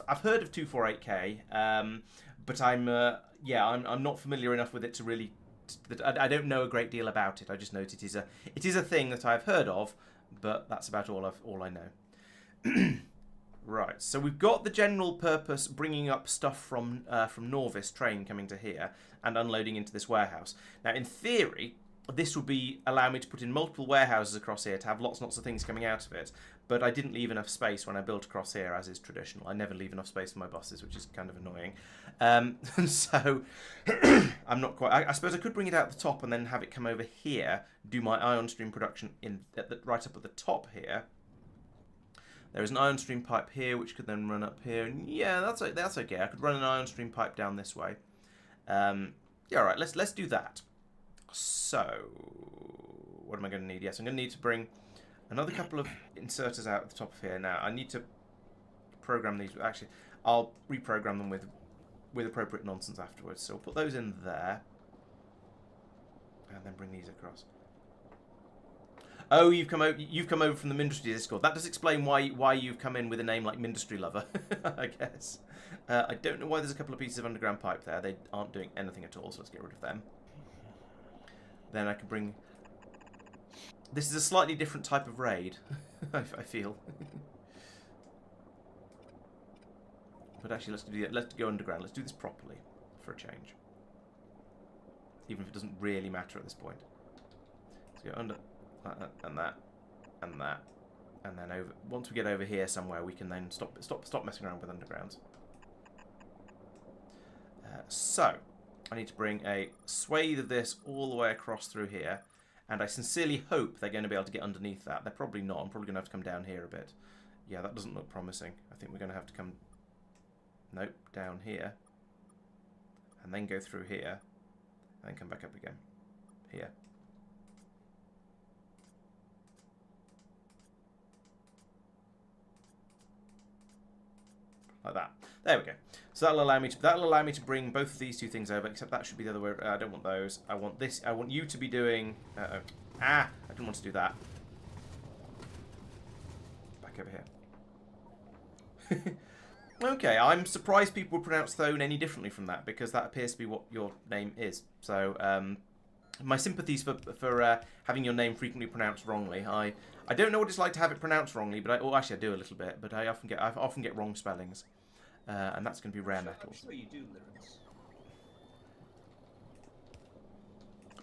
I've heard of 248K, but I'm not familiar enough with it to really. I don't know a great deal about it. I just know it is a thing that I've heard of, but that's about all I know. Right. So we've got the general purpose bringing up stuff from Norvis train coming to here and unloading into this warehouse. Now, in theory, this would be allow me to put in multiple warehouses across here to have lots and lots of things coming out of it. But I didn't leave enough space when I built across here, as is traditional. I never leave enough space for my buses, which is kind of annoying. And so I'm not quite... I suppose I could bring it out the top and then have it come over here, do my ion stream production right up at the top here. There is an ion stream pipe here, which could then run up here. And yeah, that's okay. I could run an ion stream pipe down this way. Yeah, all right, let's do that. So, what am I going to need? Yes, I'm going to need to bring another couple of inserters out at the top of here. Now, I need to program these. Actually, I'll reprogram them with appropriate nonsense afterwards. So, I'll put those in there. And then bring these across. Oh, you've come over from the Mindustry Discord. That does explain why you've come in with a name like Mindustry Lover, I guess. I don't know why there's a couple of pieces of underground pipe there. They aren't doing anything at all, so let's get rid of them. Then I can bring... This is a slightly different type of raid, I feel. But actually, let's go underground. Let's do this properly, for a change. Even if it doesn't really matter at this point. Let's go under... and that, and that, and then over. Once we get over here somewhere, we can then stop messing around with undergrounds. So, I need to bring a swathe of this all the way across through here, and I sincerely hope they're going to be able to get underneath that. They're probably not. I'm probably going to have to come down here a bit. Yeah, that doesn't look promising. I think we're going to have to come, nope, down here, and then go through here, and then come back up again, here. Like that. There we go. So that'll allow me to bring both of these two things over. Except that should be the other way. I don't want those. I want this. I want you to be doing. I didn't want to do that. Back over here. Okay, I'm surprised people would pronounce Thone any differently from that, because that appears to be what your name is. So my sympathies for having your name frequently pronounced wrongly. I don't know what it's like to have it pronounced wrongly, but actually I do a little bit. But I often get wrong spellings, and that's going to be rare metals. I'm sure you do, Laurence.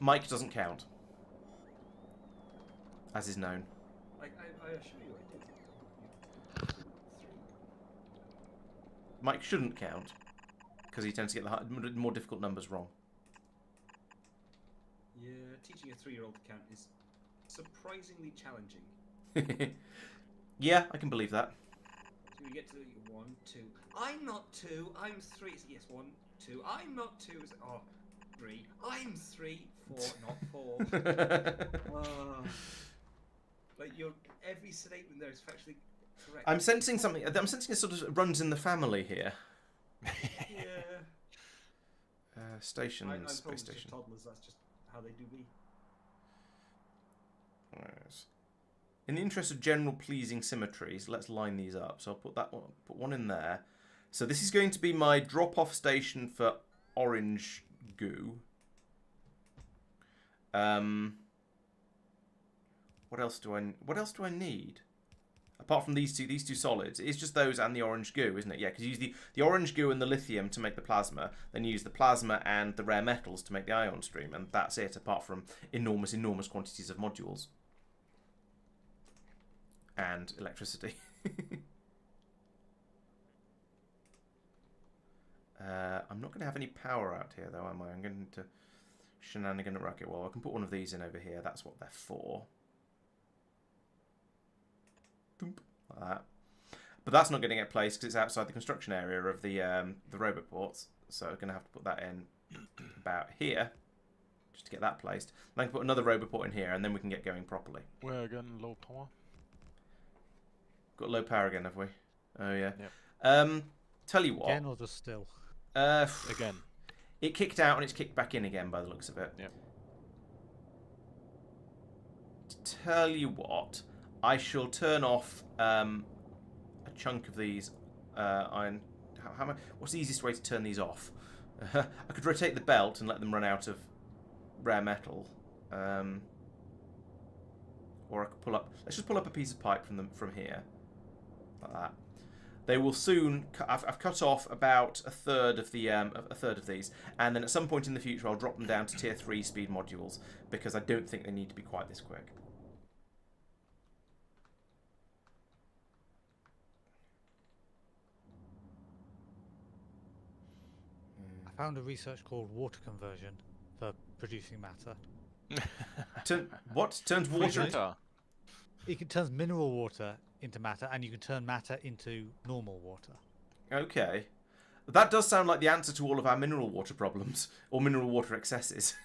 Mike doesn't count, as is known. I assure you I did. Mike shouldn't count, because he tends to get the more difficult numbers wrong. Yeah, teaching a 3-year-old to count is surprisingly challenging. Yeah, I can believe that. So we get to 1, 2. I'm not 2. I'm 3. Yes, 1, 2. I'm not 2. Oh, 3. I'm 3. 4, not 4. Like every statement there is factually correct. I'm sensing something. I'm sensing a sort of runs in the family here. Yeah. Station, I'm space told station. Just toddlers. That's just how they do be. Yes. In the interest of general pleasing symmetries, let's line these up. So I'll put that one, put one in there. So this is going to be my drop-off station for orange goo. What else do I need? Apart from these two solids, it's just those and the orange goo, isn't it? Yeah, because you use the orange goo and the lithium to make the plasma, then you use the plasma and the rare metals to make the ion stream, and that's it, apart from enormous quantities of modules. And electricity. I'm not going to have any power out here, though, am I? I'm going to shenanigan a rocket. Well, I can put one of these in over here. That's what they're for. Boop, like that. But that's not going to get placed because it's outside the construction area of the robot ports. So I'm going to have to put that in about here, just to get that placed. Then I can put another robot port in here, and then we can get going properly. We're again low power. Got low power again, have we? Oh yeah. Yep. Tell you what. Again or just still? Again. It kicked out and it's kicked back in again by the looks of it. Yep. Tell you what. I shall turn off a chunk of these iron. What's the easiest way to turn these off? I could rotate the belt and let them run out of rare metal, or I could pull up. Let's just pull up a piece of pipe from here, like that. They will soon. I've cut off about a third of these, and then at some point in the future, I'll drop them down to tier 3 speed modules because I don't think they need to be quite this quick. I found a research called water conversion for producing matter. What turns water? Water. It turns mineral water into matter, and you can turn matter into normal water. Okay. That does sound like the answer to all of our mineral water problems, or mineral water excesses.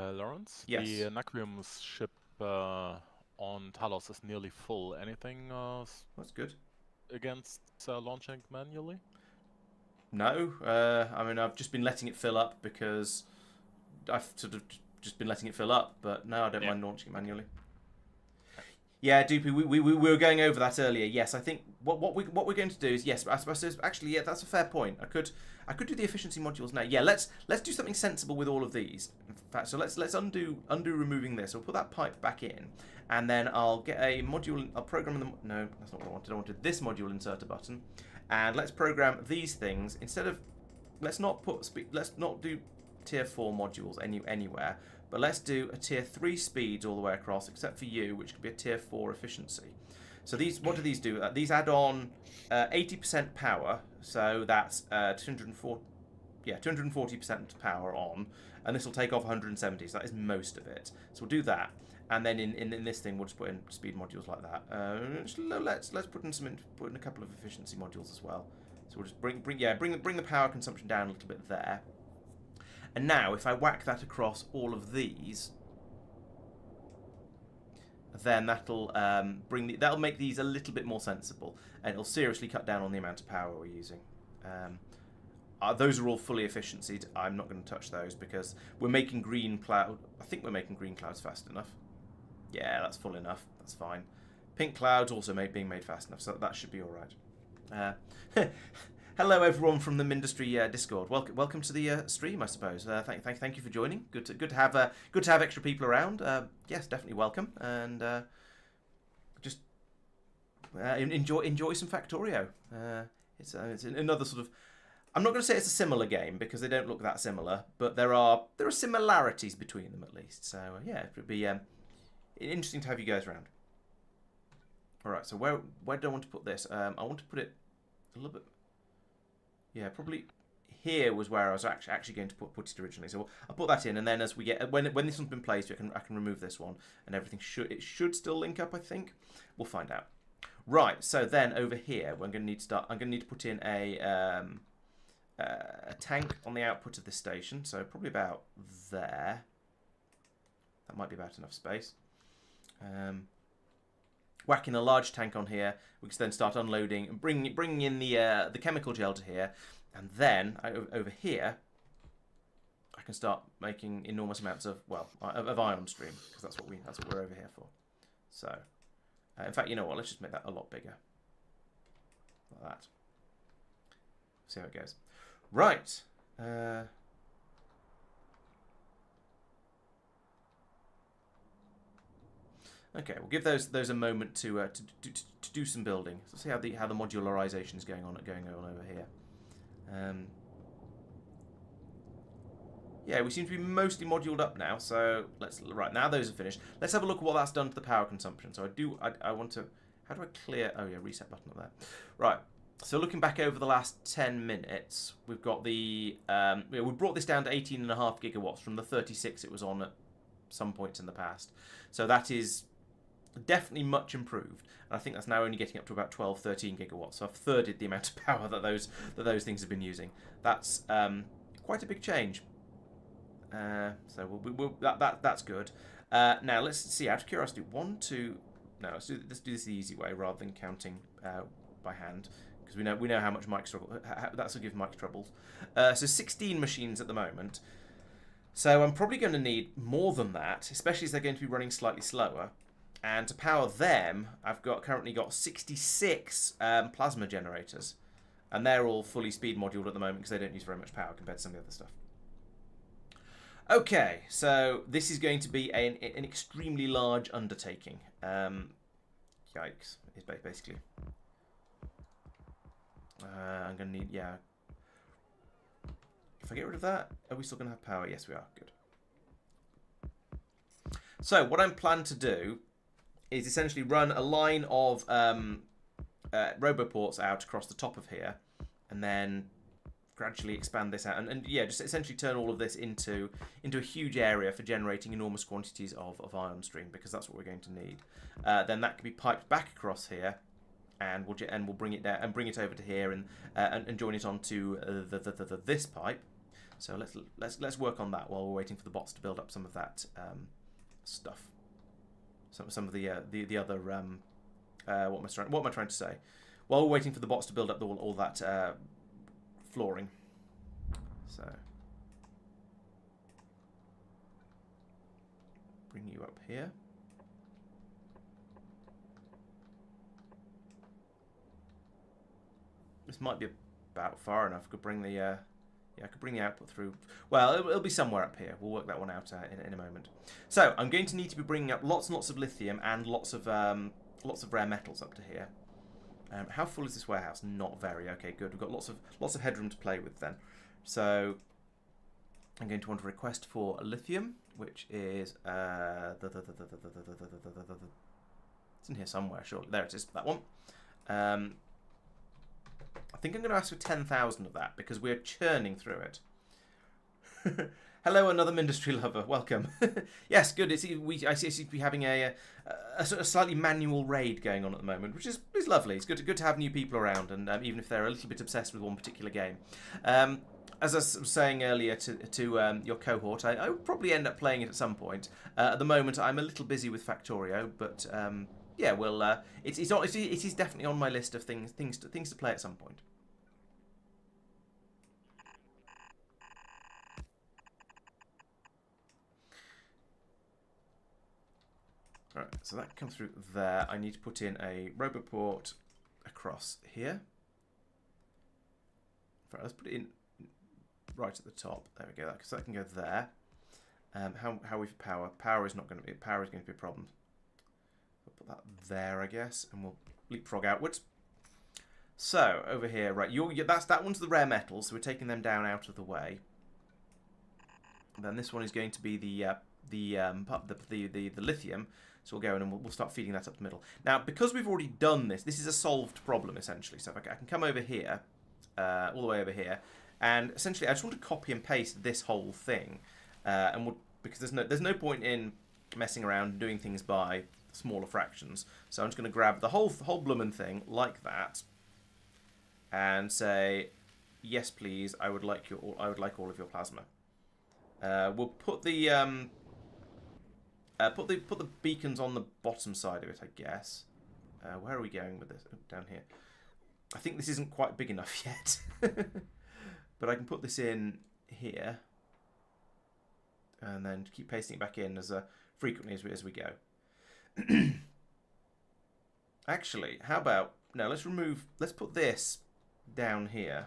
Laurence? Yes. The naquium ship on Talos is nearly full. Anything That's good. against launching manually? No, I mean, I've just been letting it fill up because I've sort of just been letting it fill up, but no, I don't mind launching it manually. Yeah, Doopy, we were going over that earlier. Yes, I think what we're going to do is, yes, I suppose actually, yeah, that's a fair point. I could do the efficiency modules now. Yeah, let's do something sensible with all of these. In fact, so let's undo removing this. I'll put that pipe back in, and then I'll get a module. I'll program them. No, that's not what I wanted. I wanted this module inserter button, and let's program these things instead of. Let's not do tier 4 modules anywhere. But let's do a tier 3 speeds all the way across, except for you, which could be a tier 4 efficiency. So these, what do these do? These add on 80% power, so that's 240% power on, and this will take off 170. So that is most of it. So we'll do that, and then in this thing we'll just put in speed modules like that. Let's put in a couple of efficiency modules as well. So we'll just bring the power consumption down a little bit there. And now, if I whack that across all of these, then that'll that'll make these a little bit more sensible, and it'll seriously cut down on the amount of power we're using. Those are all fully efficiencyed. I'm not going to touch those because we're making green cloud. I think we're making green clouds fast enough. Yeah, that's full enough. That's fine. Pink clouds also being made fast enough, so that should be all right. Hello, everyone from the Mindustry Discord. Welcome to the stream, I suppose. Thank you for joining. Good to have extra people around. Yes, definitely welcome, and just enjoy some Factorio. It's another sort of. I'm not going to say it's a similar game because they don't look that similar, but there are similarities between them at least. So yeah, it would be interesting to have you guys around. All right, so where do I want to put this? I want to put it a little bit. Yeah, probably here was where I was actually going to put it originally. So I'll put that in, and then as we get when this one's been placed, I can remove this one, and everything should still link up. I think we'll find out. Right. So then over here, I'm going to need to put in a tank on the output of this station. So probably about there. That might be about enough space. Whacking a large tank on here, we can then start unloading and bringing in the chemical gel to here, and then over here, I can start making enormous amounts of ion stream because that's what we're over here for. So, in fact, you know what? Let's just make that a lot bigger, like that. See how it goes. Right. Okay, we'll give those a moment to do some building. So see how the modularization is going on over here. Yeah, we seem to be mostly moduled up now. So right now those are finished. Let's have a look at what that's done to the power consumption. So I want to. How do I clear? Oh yeah, reset button up there. Right. So looking back over the last 10 minutes, we've got we brought this down to 18.5 gigawatts from the 36 it was on at some points in the past. So that is definitely much improved, and I think that's now only getting up to about 12-13 gigawatts. So I've thirded the amount of power that those things have been using. That's quite a big change. So that's good. Now let's see. Out of curiosity, 1, 2. No, let's do this the easy way rather than counting by hand, because we know how much Mike's struggle. That's will give Mike troubles. So 16 machines at the moment. So I'm probably going to need more than that, especially as they're going to be running slightly slower. And to power them, I've currently got 66 plasma generators, and they're all fully speed moduled at the moment because they don't use very much power compared to some of the other stuff. Okay, so this is going to be an extremely large undertaking. Yikes, is basically. I'm going to need, yeah. If I get rid of that, are we still going to have power? Yes, we are. Good. So what I'm planning to do is essentially run a line of roboports out across the top of here, and then gradually expand this out, and yeah, just essentially turn all of this into a huge area for generating enormous quantities of ion stream, because that's what we're going to need. Then that can be piped back across here, and we'll bring it down and bring it over to here, and join it onto this pipe. So let's work on that while we're waiting for the bots to build up some of that stuff. Some of the other what am I trying to say? While we're waiting for the bots to build up all that flooring. So bring you up here. This might be about far enough. I could bring the yeah, I could bring the output through. Well, it'll be somewhere up here. We'll work that one out in a moment. So I'm going to need to be bringing up lots and lots of lithium and lots of rare metals up to here. How full is this warehouse? Not very. Okay, good. We've got lots of headroom to play with then. So I'm going to want to request for lithium, which is it's in here somewhere. Sure, there it is. That one. I think I'm going to ask for 10,000 of that because we're churning through it. Hello, another Mindustry lover. Welcome. Yes, good. I seem to be having a sort of slightly manual raid going on at the moment, which is lovely. It's good to have new people around, and even if they're a little bit obsessed with one particular game. As I was saying earlier to your cohort, I would probably end up playing it at some point. At the moment, I'm a little busy with Factorio, but yeah, well, it is definitely on my list of things to play at some point. Alright, so that comes through there. I need to put in a roboport across here. Right, let's put it in right at the top. There we go. So that can go there. How are we for power? Power is going to be a problem. I'll put that there, I guess, and we'll leapfrog outwards. So over here, right? That one's the rare metals, so we're taking them down out of the way. And then this one is going to be the lithium. So we'll go in and we'll start feeding that up the middle. Now, because we've already done this, this is a solved problem, essentially. So if I can come over here, all the way over here, and essentially I just want to copy and paste this whole thing. Because there's no point in messing around and doing things by smaller fractions. So I'm just going to grab the whole bloomin' thing like that, and say, yes, please, I would like all of your plasma. We'll put the put the beacons on the bottom side of it, I guess. Where are we going with this? Oh, down here. I think this isn't quite big enough yet. But I can put this in here. And then keep pasting it back in as frequently as we go. Actually, how about... No, let's put this down here.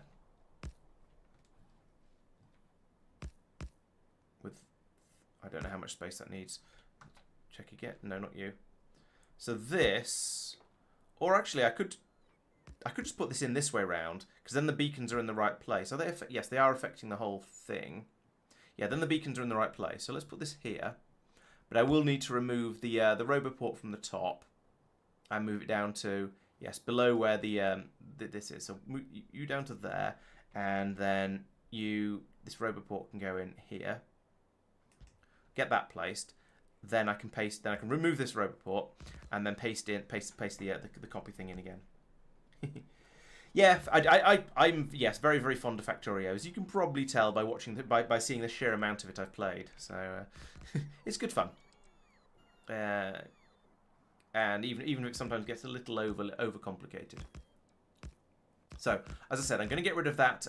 With... I don't know how much space that needs. Check again. No, not you. So this... Or actually, I could just put this in this way round, because then the beacons are in the right place. Are they? Yes, they are affecting the whole thing. Yeah, then the beacons are in the right place. So let's put this here. But I will need to remove the roboport from the top and move it down to, yes, below where this is. So move you down to there, and then this roboport can go in here. Get that placed. Then I can paste. Then I can remove this roboport and then paste the copy thing in again. Yeah, I'm yes, very, very fond of Factorio, as you can probably tell by watching by seeing the sheer amount of it I've played. So it's good fun, and even if it sometimes gets a little overcomplicated. So as I said, I'm going to get rid of that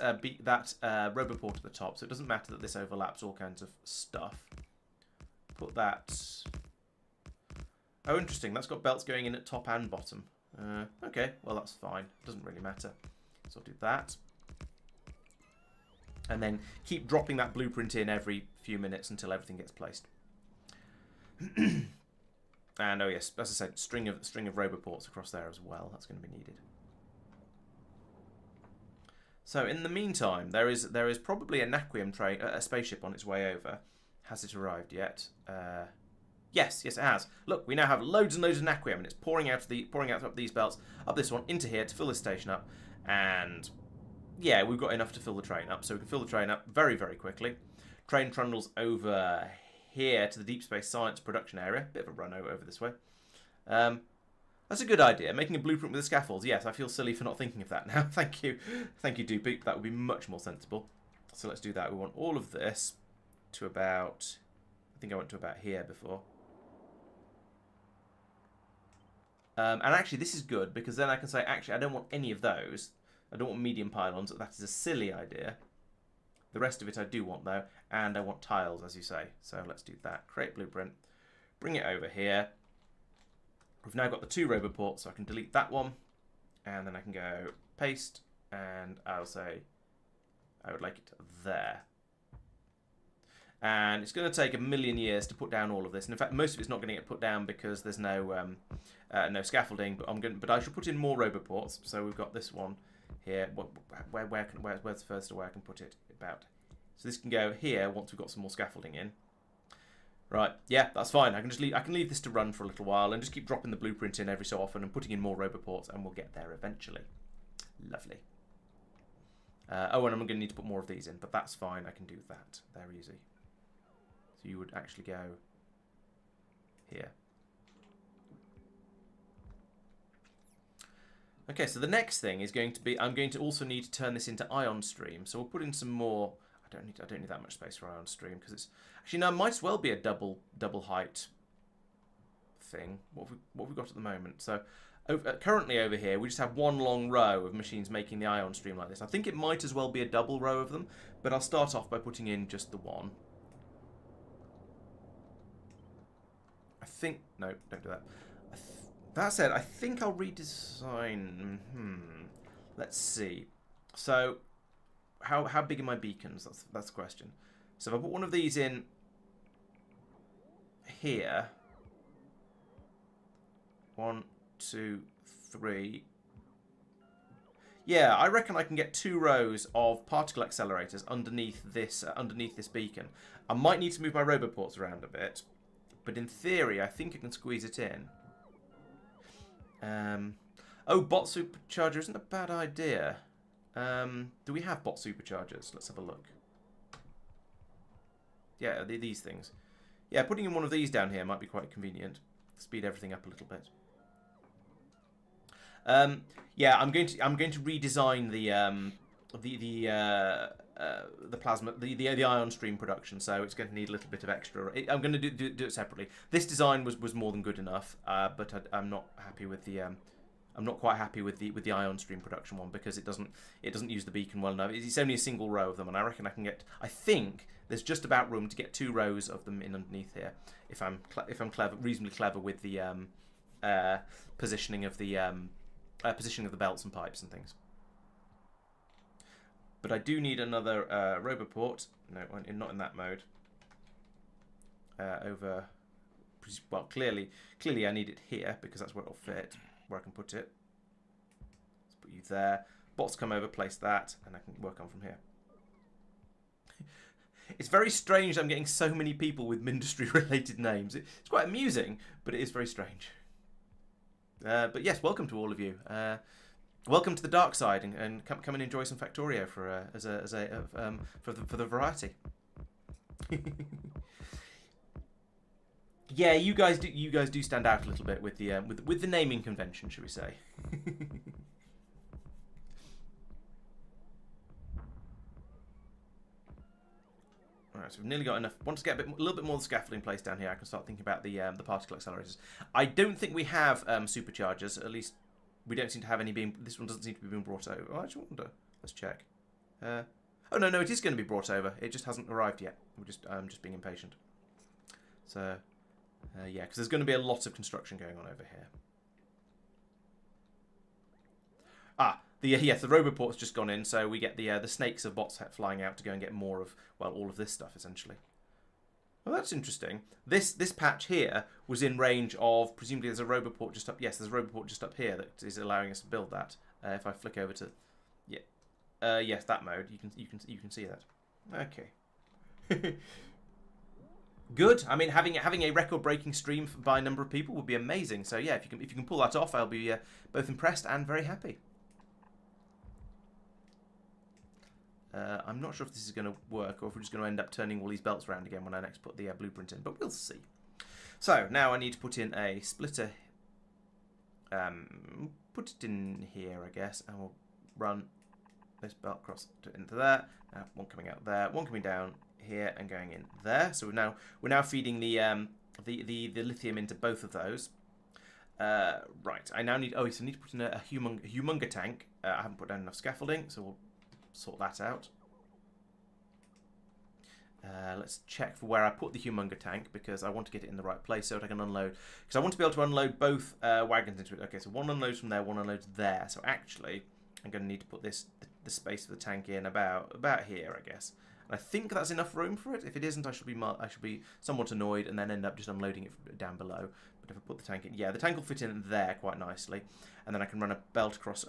roboport at the top, so it doesn't matter that this overlaps all kinds of stuff. Put that. Oh, interesting. That's got belts going in at top and bottom. Okay, well that's fine. Doesn't really matter. So I'll do that. And then keep dropping that blueprint in every few minutes until everything gets placed. And oh yes, as I said, string of roboports across there as well. That's going to be needed. So in the meantime, there is probably a naquium train, a spaceship on its way over. Has it arrived yet? Yes, it has. Look, we now have loads and loads of naquium, and it's pouring out up these belts, up this one, into here to fill this station up, and yeah, we've got enough to fill the train up, so we can fill the train up very, very quickly. Train trundles over here to the Deep Space Science production area. Bit of a run over this way. That's a good idea. Making a blueprint with the scaffolds. Yes, I feel silly for not thinking of that now. Thank you, Doopy. That would be much more sensible. So let's do that. We want all of this to about. I think I went to about here before. And actually, this is good because then I can say, actually, I don't want any of those. I don't want medium pylons. That is a silly idea. The rest of it I do want, though. And I want tiles, as you say. So let's do that. Create blueprint. Bring it over here. We've now got the 2 roboports, so I can delete that one. And then I can go paste. And I'll say I would like it there. And it's going to take a million years to put down all of this. And in fact, most of it's not going to get put down because there's no no scaffolding. But I should put in more roboports. So we've got this one here. Where's the first where I can put it? About. So this can go here once we've got some more scaffolding in. Right. Yeah, that's fine. I can leave this to run for a little while and just keep dropping the blueprint in every so often and putting in more roboports, and we'll get there eventually. Lovely. Oh, and I'm going to need to put more of these in, but that's fine. I can do that. They're easy. So you would actually go here. Okay, so the next thing is going to be, I'm going to also need to turn this into ion stream. So we'll put in some more. I don't need that much space for ion stream because it's actually now it might as well be a double height thing. What have we got at the moment? So currently over here we just have one long row of machines making the ion stream like this. I think it might as well be a double row of them, but I'll start off by putting in just the one. I think no, don't do that. That said, I think I'll redesign. Let's see. So, how big are my beacons? That's the question. So if I put one of these in here, 1, 2, 3. Yeah, I reckon I can get 2 rows of particle accelerators underneath this beacon. I might need to move my roboports around a bit, but in theory, I think I can squeeze it in. Oh, bot supercharger isn't a bad idea. Do we have bot superchargers? Let's have a look. Yeah, these things. Yeah, putting in one of these down here might be quite convenient. Speed everything up a little bit. Yeah, I'm going to redesign the plasma, the ion stream production. So it's going to need a little bit of extra. I'm going to do it separately. This design was more than good enough, but I'm not happy with the. I'm not quite happy with the ion stream production one because it doesn't use the beacon well enough. It's only a single row of them, and I reckon I can get. I think there's just about room to get 2 rows of them in underneath here if I'm clever, reasonably clever with the positioning of the belts and pipes and things. But I do need another roboport. No, not in that mode. Over. Well, clearly I need it here because that's where it'll fit. Where I can put it. Let's put you there. Bots come over, place that, and I can work on from here. It's very strange I'm getting so many people with Mindustry-related names. It's quite amusing, but it is very strange. But yes, welcome to all of you. Welcome to the dark side, and come and enjoy some Factorio for the variety. Yeah, you guys do stand out a little bit with the naming convention, shall we say? Alright, so we've nearly got enough. Want to get a little bit more of the scaffolding placed down here. I can start thinking about the particle accelerators. I don't think we have superchargers. At least we don't seem to have any being. This one doesn't seem to be being brought over. Oh, I actually wonder. Let's check. Oh no, it is going to be brought over. It just hasn't arrived yet. I'm just being impatient. So. Yeah, because there's going to be a lot of construction going on over here. the roboport's just gone in, so we get the snakes of bots flying out to go and get more of, well, all of this stuff essentially. Well, that's interesting. This patch here was in range of, presumably there's a roboport just up. Yes, there's a roboport just up here that is allowing us to build that. If I flick over to, yes, that mode, you can see that. Okay. Good. I mean, having a record-breaking stream by a number of people would be amazing. So yeah, if you can pull that off, I'll be both impressed and very happy. I'm not sure if this is going to work or if we're just going to end up turning all these belts around again when I next put the blueprint in, but we'll see. So now I need to put in a splitter. Put it in here, I guess, and we'll run this belt across into there. Now one coming out there, one coming down here and going in there. So we're now feeding the lithium into both of those. Right. I now need. Oh, so I need to put in a humunga tank. I haven't put down enough scaffolding, so we'll sort that out. Let's check for where I put the humunga tank because I want to get it in the right place so that I can unload. Because I want to be able to unload both wagons into it. Okay, so one unloads from there, one unloads there. So actually, I'm going to need to put the space for the tank in about here, I guess. And I think that's enough room for it. If it isn't, I should be somewhat annoyed and then end up just unloading it down below. But if I put the tank in, yeah, the tank will fit in there quite nicely. And then I can run a pipe across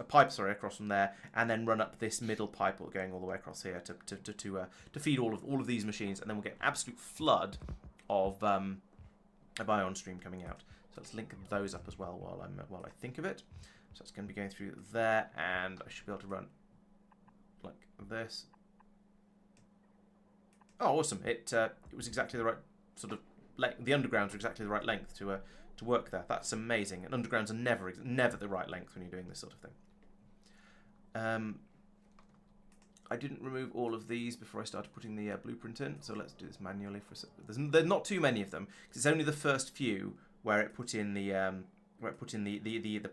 from there, and then run up this middle pipe going all the way across here to feed all of these machines, and then we'll get an absolute flood of ion stream coming out. So let's link those up as well while I think of it. So it's going to be going through there, and I should be able to run like this. Oh, awesome! It was exactly the right sort of the undergrounds are exactly the right length to work there. That's amazing. And undergrounds are never the right length when you're doing this sort of thing. I didn't remove all of these before I started putting the blueprint in, so let's do this manually for a second. There's not too many of them because it's only the first few where it put in the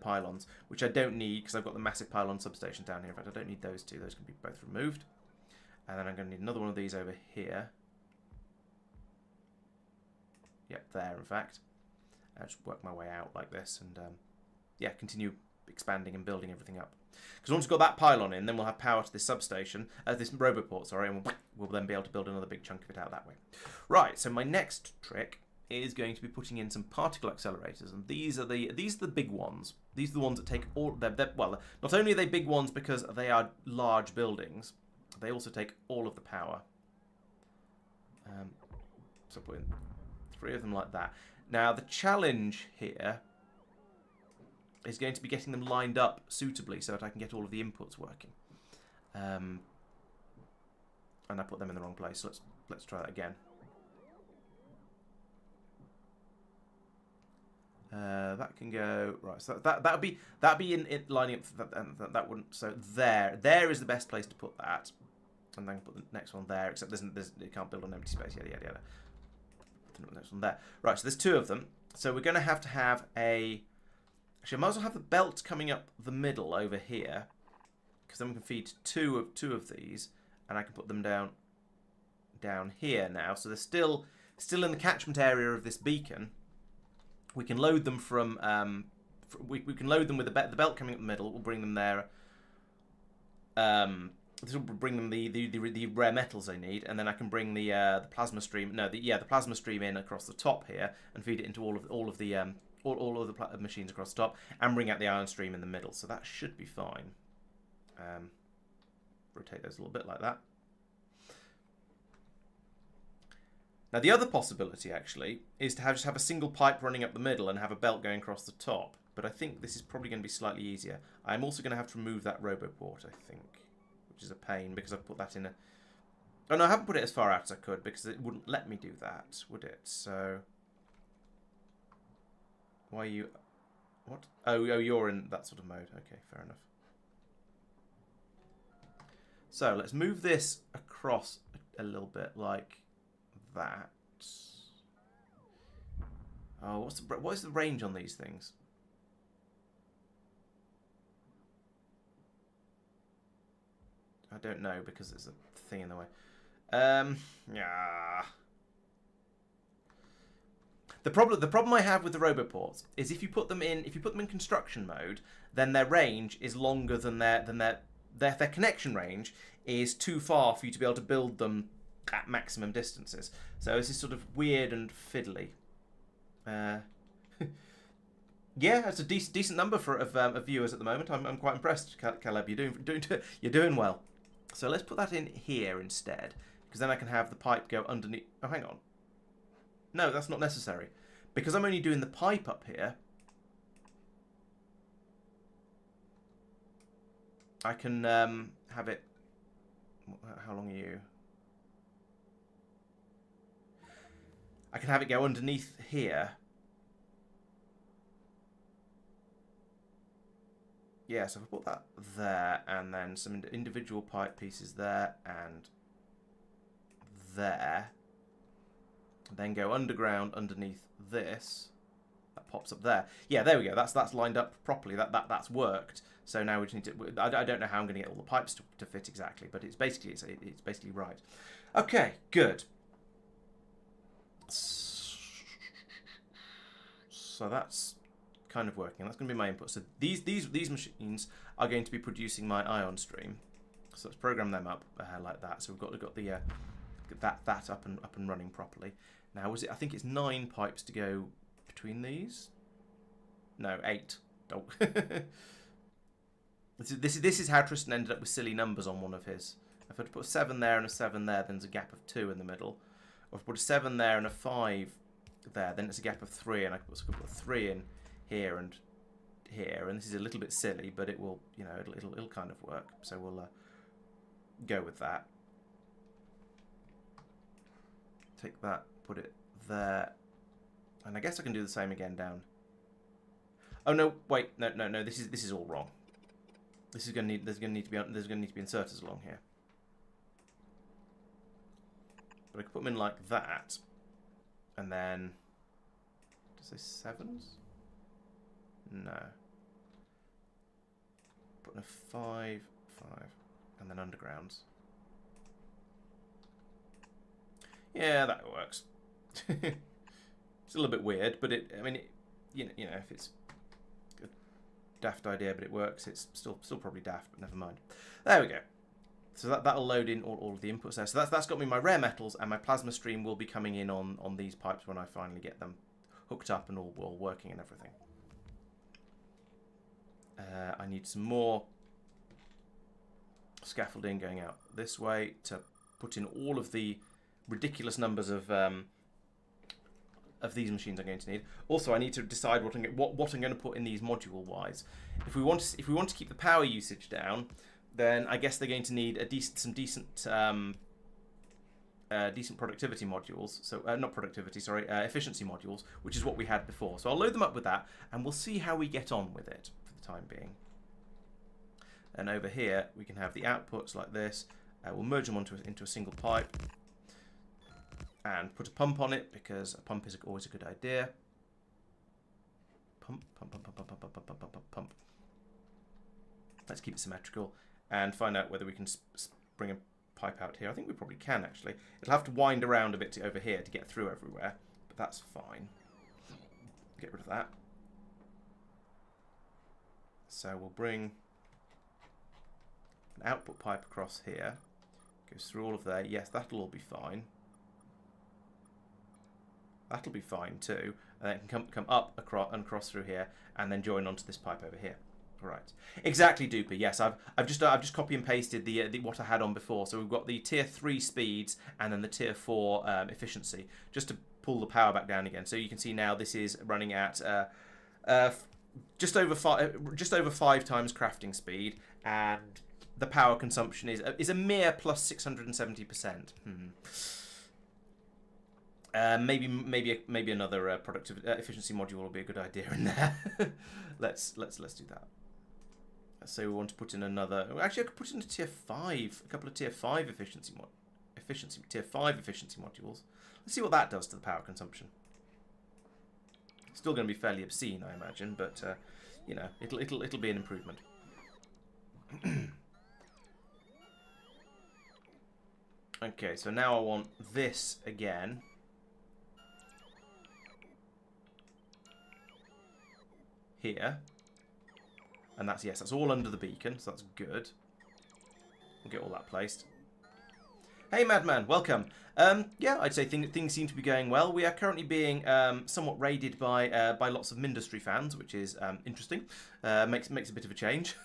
pylons, which I don't need because I've got the massive pylon substation down here. In fact, I don't need those two. Those can be both removed. And then I'm going to need another one of these over here. Yep, there, in fact. I'll just work my way out like this and, yeah, continue expanding and building everything up. Because once we've got that pylon in, then we'll have power to this substation, this roboport, sorry, and we'll then be able to build another big chunk of it out that way. Right, so my next trick is going to be putting in some particle accelerators, and these are the big ones. These are the ones that take all, well, not only are they big ones because they are large buildings, they also take all of the power. So put in 3 of them like that. Now the challenge here is going to be getting them lined up suitably so that I can get all of the inputs working. And I put them in the wrong place. So let's try that again. That can go right. So that'd be in lining up. That wouldn't. So there is the best place to put that, and then put the next one there. Except it can't build on empty space. Yada yada yada. Put the next one there. Right. So there's 2 of them. So we're going to have a. Actually, I might as well have the belt coming up the middle over here, because then we can feed two of these, and I can put them down here now. So they're still in the catchment area of this beacon. We can load them from. We can load them with the belt coming up the middle. We'll bring them there. This will bring them the rare metals they need, and then I can bring the plasma stream. No, the plasma stream in across the top here and feed it into all of the machines across the top, and bring out the ion stream in the middle. So that should be fine. Rotate those a little bit like that. Now the other possibility actually is to just have a single pipe running up the middle and have a belt going across the top. But I think this is probably going to be slightly easier. I'm also going to have to remove that roboport, I think, which is a pain because I've put that in a. Oh no, I haven't put it as far out as I could because it wouldn't let me do that, would it? So. Why are you... What? Oh, you're in that sort of mode. Okay, fair enough. So, let's move this across a little bit like that. Oh, what is the range on these things? I don't know because there's a thing in the way. Yeah. The problem I have with the roboports is if you put them in construction mode, then their range is longer than their connection range is too far for you to be able to build them at maximum distances. So this is sort of weird and fiddly. Yeah, it's a decent number of viewers at the moment. I'm quite impressed, Caleb. You're doing well. So let's put that in here instead, because then I can have the pipe go underneath. Oh, hang on. No, that's not necessary, because I'm only doing the pipe up here. I can have it. How long are you? I can have it go underneath here. Yeah, so if I put that there, and then some individual pipe pieces there and there, then go underground underneath this, that pops up there. Yeah, there we go. That's lined up properly. That's worked. So now we just need to. I don't know how I'm going to get all the pipes to fit exactly, but it's basically right. Okay, good. So that's kind of working. That's going to be my input. So these machines are going to be producing my ion stream. So let's program them up like that. So we've got the that up and running properly. Now was it? I think it's 9 pipes to go between these. No, 8. Oh. This is how Tristan ended up with silly numbers on one of his. If I put a 7 there and a 7 there, then there's a gap of 2 in the middle. Or if I put a 7 there and a 5 there, then it's a gap of 3, and I could put 3 in here and here. And this is a little bit silly, but it will, you know, it'll kind of work. So we'll go with that. Take that, put it there, and I guess I can do the same again down. Oh no, wait, no. This is all wrong. This is there's gonna need to be inserters along here. But I could put them in like that, and then does it say 7s? No. Put in a 5, and then undergrounds. Yeah, that works. It's a little bit weird, but you know, if it's a daft idea, but it works, it's still probably daft, but never mind. There we go. So that'll load in all of the inputs there. So that's got me my rare metals, and my plasma stream will be coming in on these pipes when I finally get them hooked up and all working and everything. I need some more scaffolding going out this way to put in all of the ridiculous numbers of these machines I'm going to need. Also, I need to decide what I'm going to put in these module-wise. If we want to keep the power usage down, then I guess they're going to need some decent productivity modules. So not productivity, sorry, efficiency modules, which is what we had before. So I'll load them up with that, and we'll see how we get on with it for the time being. And over here, we can have the outputs like this. We'll merge them into a single pipe. And put a pump on it, because a pump is always a good idea. Pump. Let's keep it symmetrical and find out whether we can bring a pipe out here. I think we probably can, actually. It'll have to wind around a bit over here to get through everywhere, but that's fine. Get rid of that. So we'll bring an output pipe across here. Goes through all of there. Yes, that'll all be fine. That'll be fine too, and then it can come up across through here, and then join onto this pipe over here. Right, exactly, Duper. Yes, I've just copy and pasted the what I had on before. So we've got the tier 3 speeds and then the tier 4 efficiency, just to pull the power back down again. So you can see now this is running at just over 5 times crafting speed, and the power consumption is a mere plus 670%. Maybe another efficiency module will be a good idea in there. let's do that. So we want to put in another. Actually, I could put in a tier 5, a couple of tier 5 efficiency modules. Let's see what that does to the power consumption. It's still going to be fairly obscene, I imagine, but you know, it'll be an improvement. Okay, so now I want this again. here. And that's, yes, that's all under the beacon, so that's good. We'll get all that placed. Hey, Madman, welcome. Yeah, I'd say things seem to be going well. We are currently being somewhat raided by lots of Mindustry fans, which is interesting. Makes a bit of a change.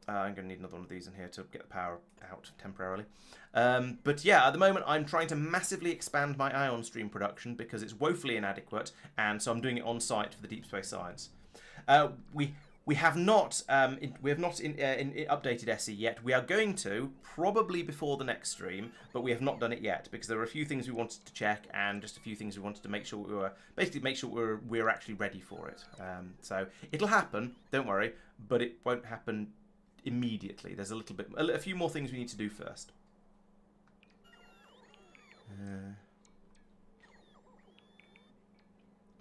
I'm going to need another one of these in here to get the power out temporarily. But yeah, at the moment I'm trying to massively expand my ion stream production because it's woefully inadequate, and so I'm doing it on site for the Deep Space Science. We have not updated SE yet. We are going to probably before the next stream, but we have not done it yet because there were a few things we wanted to check and just a few things we wanted to make sure we're actually ready for it. So it'll happen, don't worry, but it won't happen immediately. There's a few more things we need to do first.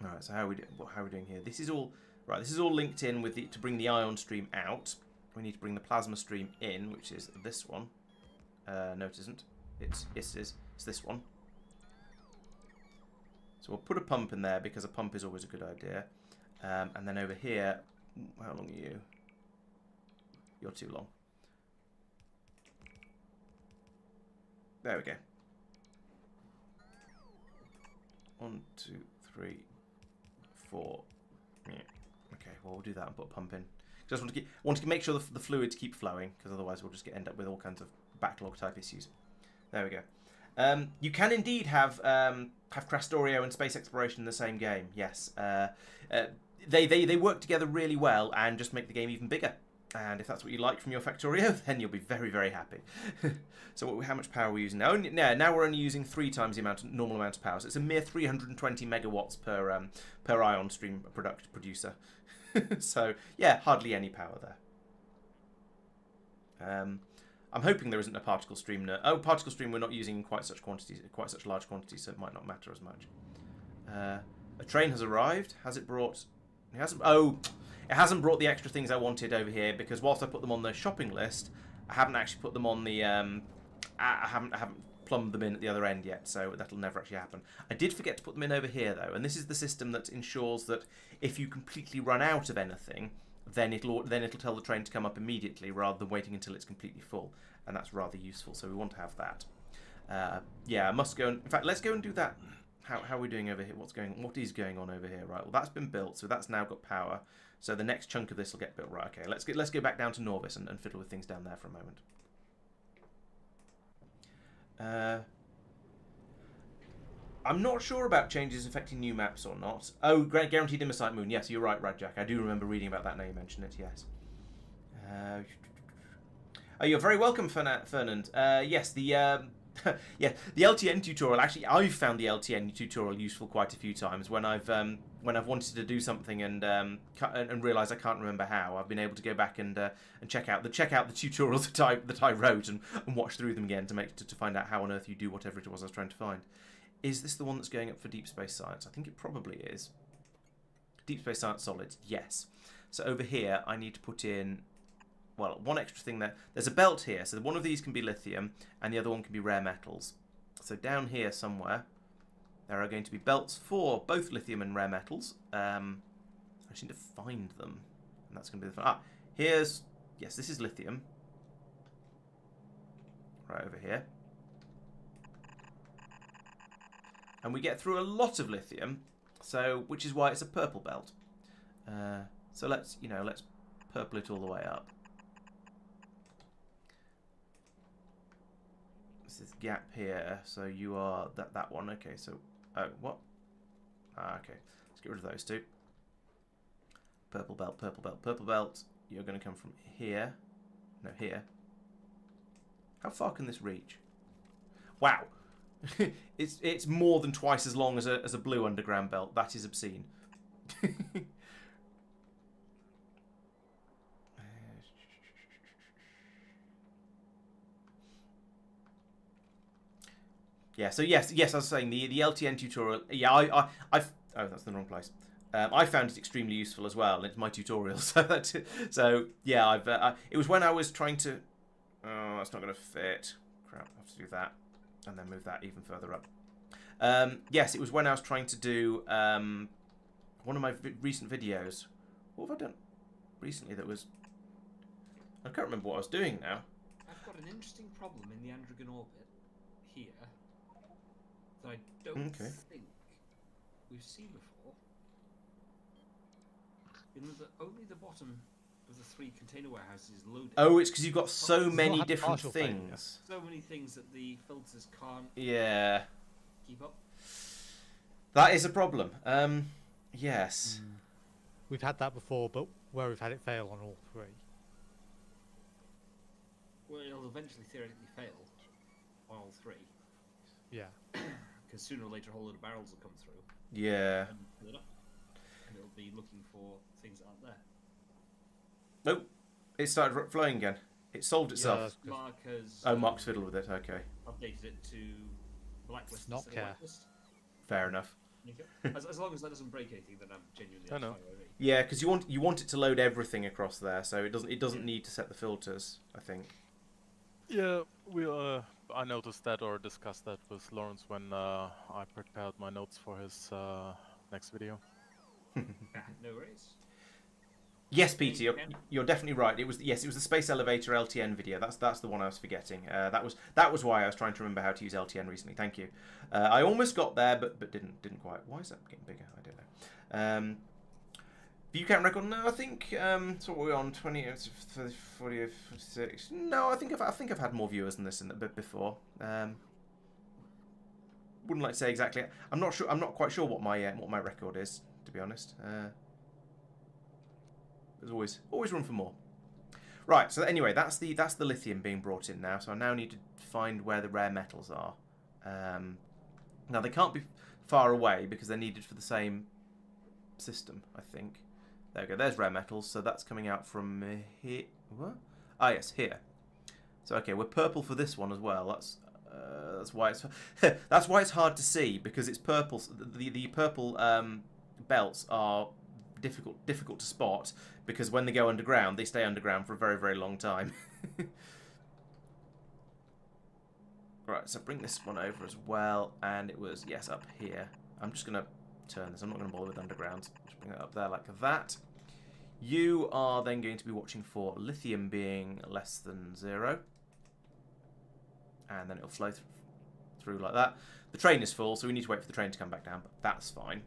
Alright, so how are we doing here? This is all right. This is all linked in with to bring the ion stream out. We need to bring the plasma stream in, which is this one. No, it isn't. It's this one. So we'll put a pump in there because a pump is always a good idea. And then over here, how long are you? You're too long. There we go. 1, 2, 3, 4. Yeah. Okay, well we'll do that and put a pump in. Just want to make sure the fluids keep flowing, because otherwise we'll just end up with all kinds of backlog type issues. There we go. You can indeed have Krastorio and space exploration in the same game. Yes, they work together really well and just make the game even bigger. And if that's what you like from your Factorio, then you'll be very, very happy. So how much power are we using now? Now we're only using 3 times the normal amount of power. So it's a mere 320 megawatts per ion stream producer. So yeah, hardly any power there. I'm hoping there isn't a particle stream. Particle stream we're not using in quite such large quantities, so it might not matter as much. A train has arrived. Has it brought? It hasn't. Oh. It hasn't brought the extra things I wanted over here because whilst I put them on the shopping list, I haven't actually put them on the. I haven't plumbed them in at the other end yet, so that'll never actually happen. I did forget to put them in over here though, and this is the system that ensures that if you completely run out of anything, then it'll tell the train to come up immediately rather than waiting until it's completely full, and that's rather useful. So we want to have that. Yeah, I must go. In fact, let's go and do that. How are we doing over here? What is going on over here? Right. Well, that's been built, so that's now got power. So the next chunk of this will get built. Right, okay, let's go back down to Norvis and fiddle with things down there for a moment. I'm not sure about changes affecting new maps or not. Oh, guaranteed Immosite Moon. Yes, you're right, Radjack. I do remember reading about that now you mention it, yes. Oh, you're very welcome, Fernand. Yes, the... yeah, the LTN tutorial. Actually, I've found the LTN tutorial useful quite a few times when I've wanted to do something and realise I can't remember how. I've been able to go back and check out the tutorials that I wrote and watch through them again to find out how on earth you do whatever it was I was trying to find. Is this the one that's going up for Deep Space Science? I think it probably is. Deep Space Science Solids, yes. So over here, I need to put in. Well, one extra thing there. There's a belt here, so one of these can be lithium, and the other one can be rare metals. So down here somewhere, there are going to be belts for both lithium and rare metals. I just need to find them, and that's going to be the fun. Here's... Yes, this is lithium. Right over here. And we get through a lot of lithium, which is why it's a purple belt. So let's purple it all the way up. This gap here, so you are that one. Okay, so what? Okay, let's get rid of those two. Purple belt, purple belt, purple belt. You're going to come from here. No, here. How far can this reach? Wow, it's more than twice as long as a blue underground belt. That is obscene. Yeah, so yes, I was saying the LTN tutorial. Yeah, I've oh, that's the wrong place. I found it extremely useful as well. It's my tutorial, so yeah, it was when I was trying to. Oh, that's not going to fit. Crap, I have to do that, and then move that even further up. Yes, it was when I was trying to do one of my recent videos What have I done recently that was... I can't remember what I was doing now. I've got an interesting problem in the Androgen orbit here that I don't think we've seen before. You know that only the bottom of the 3 container warehouses is loaded. Oh, it's because you've got so It's many not had different partial failure. things. So many things that the filters can't Yeah. keep up. That is a problem. Yes. We've had that before, but where we've had it fail on all 3. Well, it'll eventually theoretically fail on all 3. Yeah. Because sooner or later a whole load of barrels will come through Yeah. and fill it up. And it'll be looking for things that aren't there. Oh, it started flowing again. It solved itself. that's good. Marc has Oh, Mark's fiddled with it. Okay. updated it to blacklist Not instead of care. whitelist. Fair enough. Okay. As long as that doesn't break anything, then I'm genuinely I know. fine with it. Yeah, because you want it to load everything across there, so it doesn't need to set the filters, I think. Yeah, I noticed that or discussed that with Laurence when I prepared my notes for his next video. No worries. Yes, Peter, you're definitely right. It was the Space Elevator LTN video. That's the one I was forgetting. That was why I was trying to remember how to use LTN recently. Thank you. I almost got there, but didn't quite. Why is that getting bigger? I don't know. View count record? No, I think so. What are we on? 20, 30, 40, 46. No, I think I've had more viewers than this before. Wouldn't like to say exactly. I'm not sure. I'm not quite sure what my record is, to be honest. There's always room for more. Right, so anyway, that's the lithium being brought in now. So I now need to find where the rare metals are. Now they can't be far away because they're needed for the same system, I think. There we go. There's rare metals. So that's coming out from here. What? Ah, yes, here. So okay, we're purple for this one as well. That's why it's that's why it's hard to see because it's purple. The purple belts are difficult to spot because when they go underground, they stay underground for a very, very long time. Right, so bring this one over as well, and it was, yes, up here. I'm just going to turn this. I'm not going to bother with underground. Just bring it up there like that. You are then going to be watching for lithium being less than 0. And then it'll flow through like that. The train is full, so we need to wait for the train to come back down, but that's fine.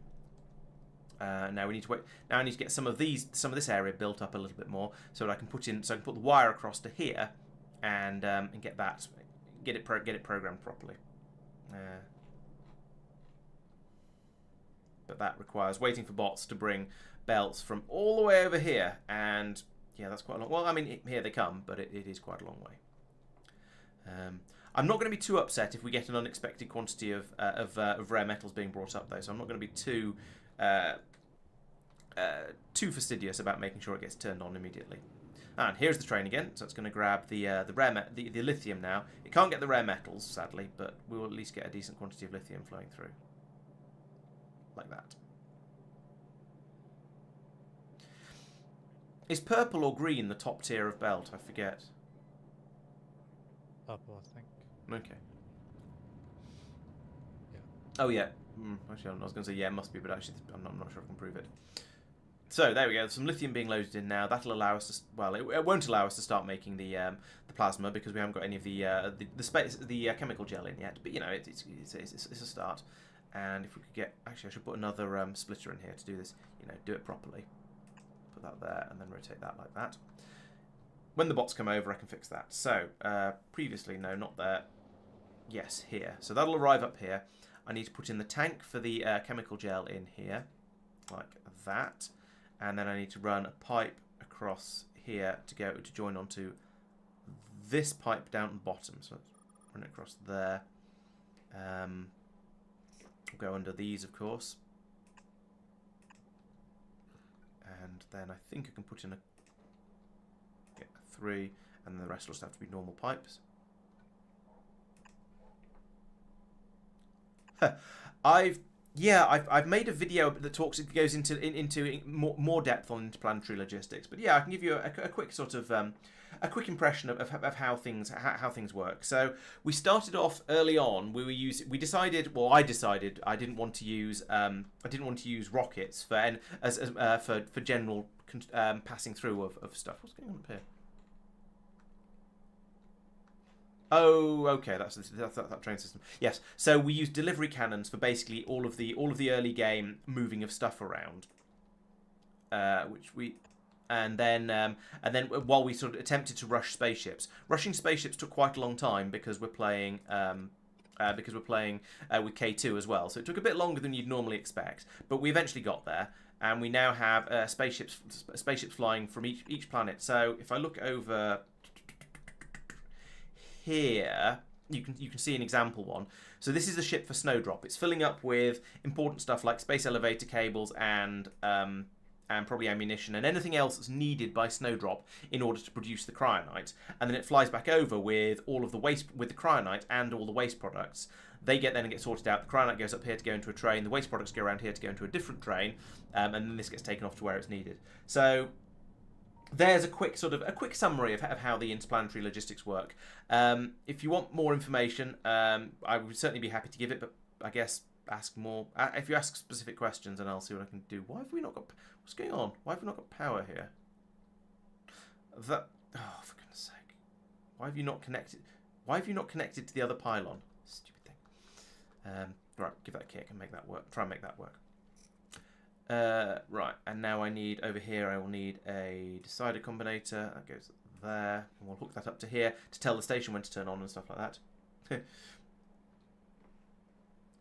Now we need to wait. Now I need to get some of this area built up a little bit more, so that I can put the wire across to here, and get it programmed properly. But that requires waiting for bots to bring belts from all the way over here, and yeah, that's quite a long. Well, I mean, here they come, but it is quite a long way. I'm not going to be too upset if we get an unexpected quantity of rare metals being brought up, though. So I'm not going to be too fastidious about making sure it gets turned on immediately. And here's the train again, so it's going to grab the lithium now. It can't get the rare metals, sadly, but we'll at least get a decent quantity of lithium flowing through, like that. Is purple or green the top tier of belt? I forget. Purple, I think. Okay. Yeah. Oh yeah. Actually, I was going to say yeah, it must be, but actually, I'm not sure I can prove it. So there we go. Some lithium being loaded in now. That'll allow us to. Well, it won't allow us to start making the plasma because we haven't got any of the chemical gel in yet. But you know, it's a start. And if we could get, actually, I should put another splitter in here to do this. You know, do it properly. Put that there, and then rotate that like that. When the bots come over, I can fix that. So previously, no, not there. Yes, here. So that'll arrive up here. I need to put in the tank for the chemical gel in here, like that. And then I need to run a pipe across here to join onto this pipe down at the bottom. So let's run it across there. We'll go under these, of course. And then I think I can put in a 3, and the rest will just have to be normal pipes. I've made a video that goes into more depth on interplanetary logistics, but yeah, I can give you a quick sort of a quick impression of how things work. So we started off early on. We decided. Well, I decided I didn't want to use rockets for general passing through of stuff. What's going on up here? Oh, okay, that's that train system. Yes, so we use delivery cannons for basically all of the early game moving of stuff around, and then while we sort of attempted to rush spaceships, rushing spaceships took quite a long time because we're playing with K2 as well, so it took a bit longer than you'd normally expect, but we eventually got there, and we now have spaceships flying from each planet. So if I look over here, you can see an example one. So this is the ship for Snowdrop. It's filling up with important stuff like space elevator cables and probably ammunition and anything else that's needed by Snowdrop in order to produce the cryonite. And then it flies back over with all of the waste, with the cryonite and all the waste products. They get sorted out. The cryonite goes up here to go into a train. The waste products go around here to go into a different train, and then this gets taken off to where it's needed. So there's a quick summary of how the interplanetary logistics work. If you want more information, I would certainly be happy to give it, but I guess ask more. If you ask specific questions, and I'll see what I can do. Why have we not got? What's going on? Why have we not got power here? Oh, for goodness sake! Why have you not connected? Why have you not connected to the other pylon? Stupid thing. Right, give that a kick and make that work. Try and make that work. Right, and now I need, over here, I will need a decider combinator. That goes there. And we'll hook that up to here to tell the station when to turn on and stuff like that.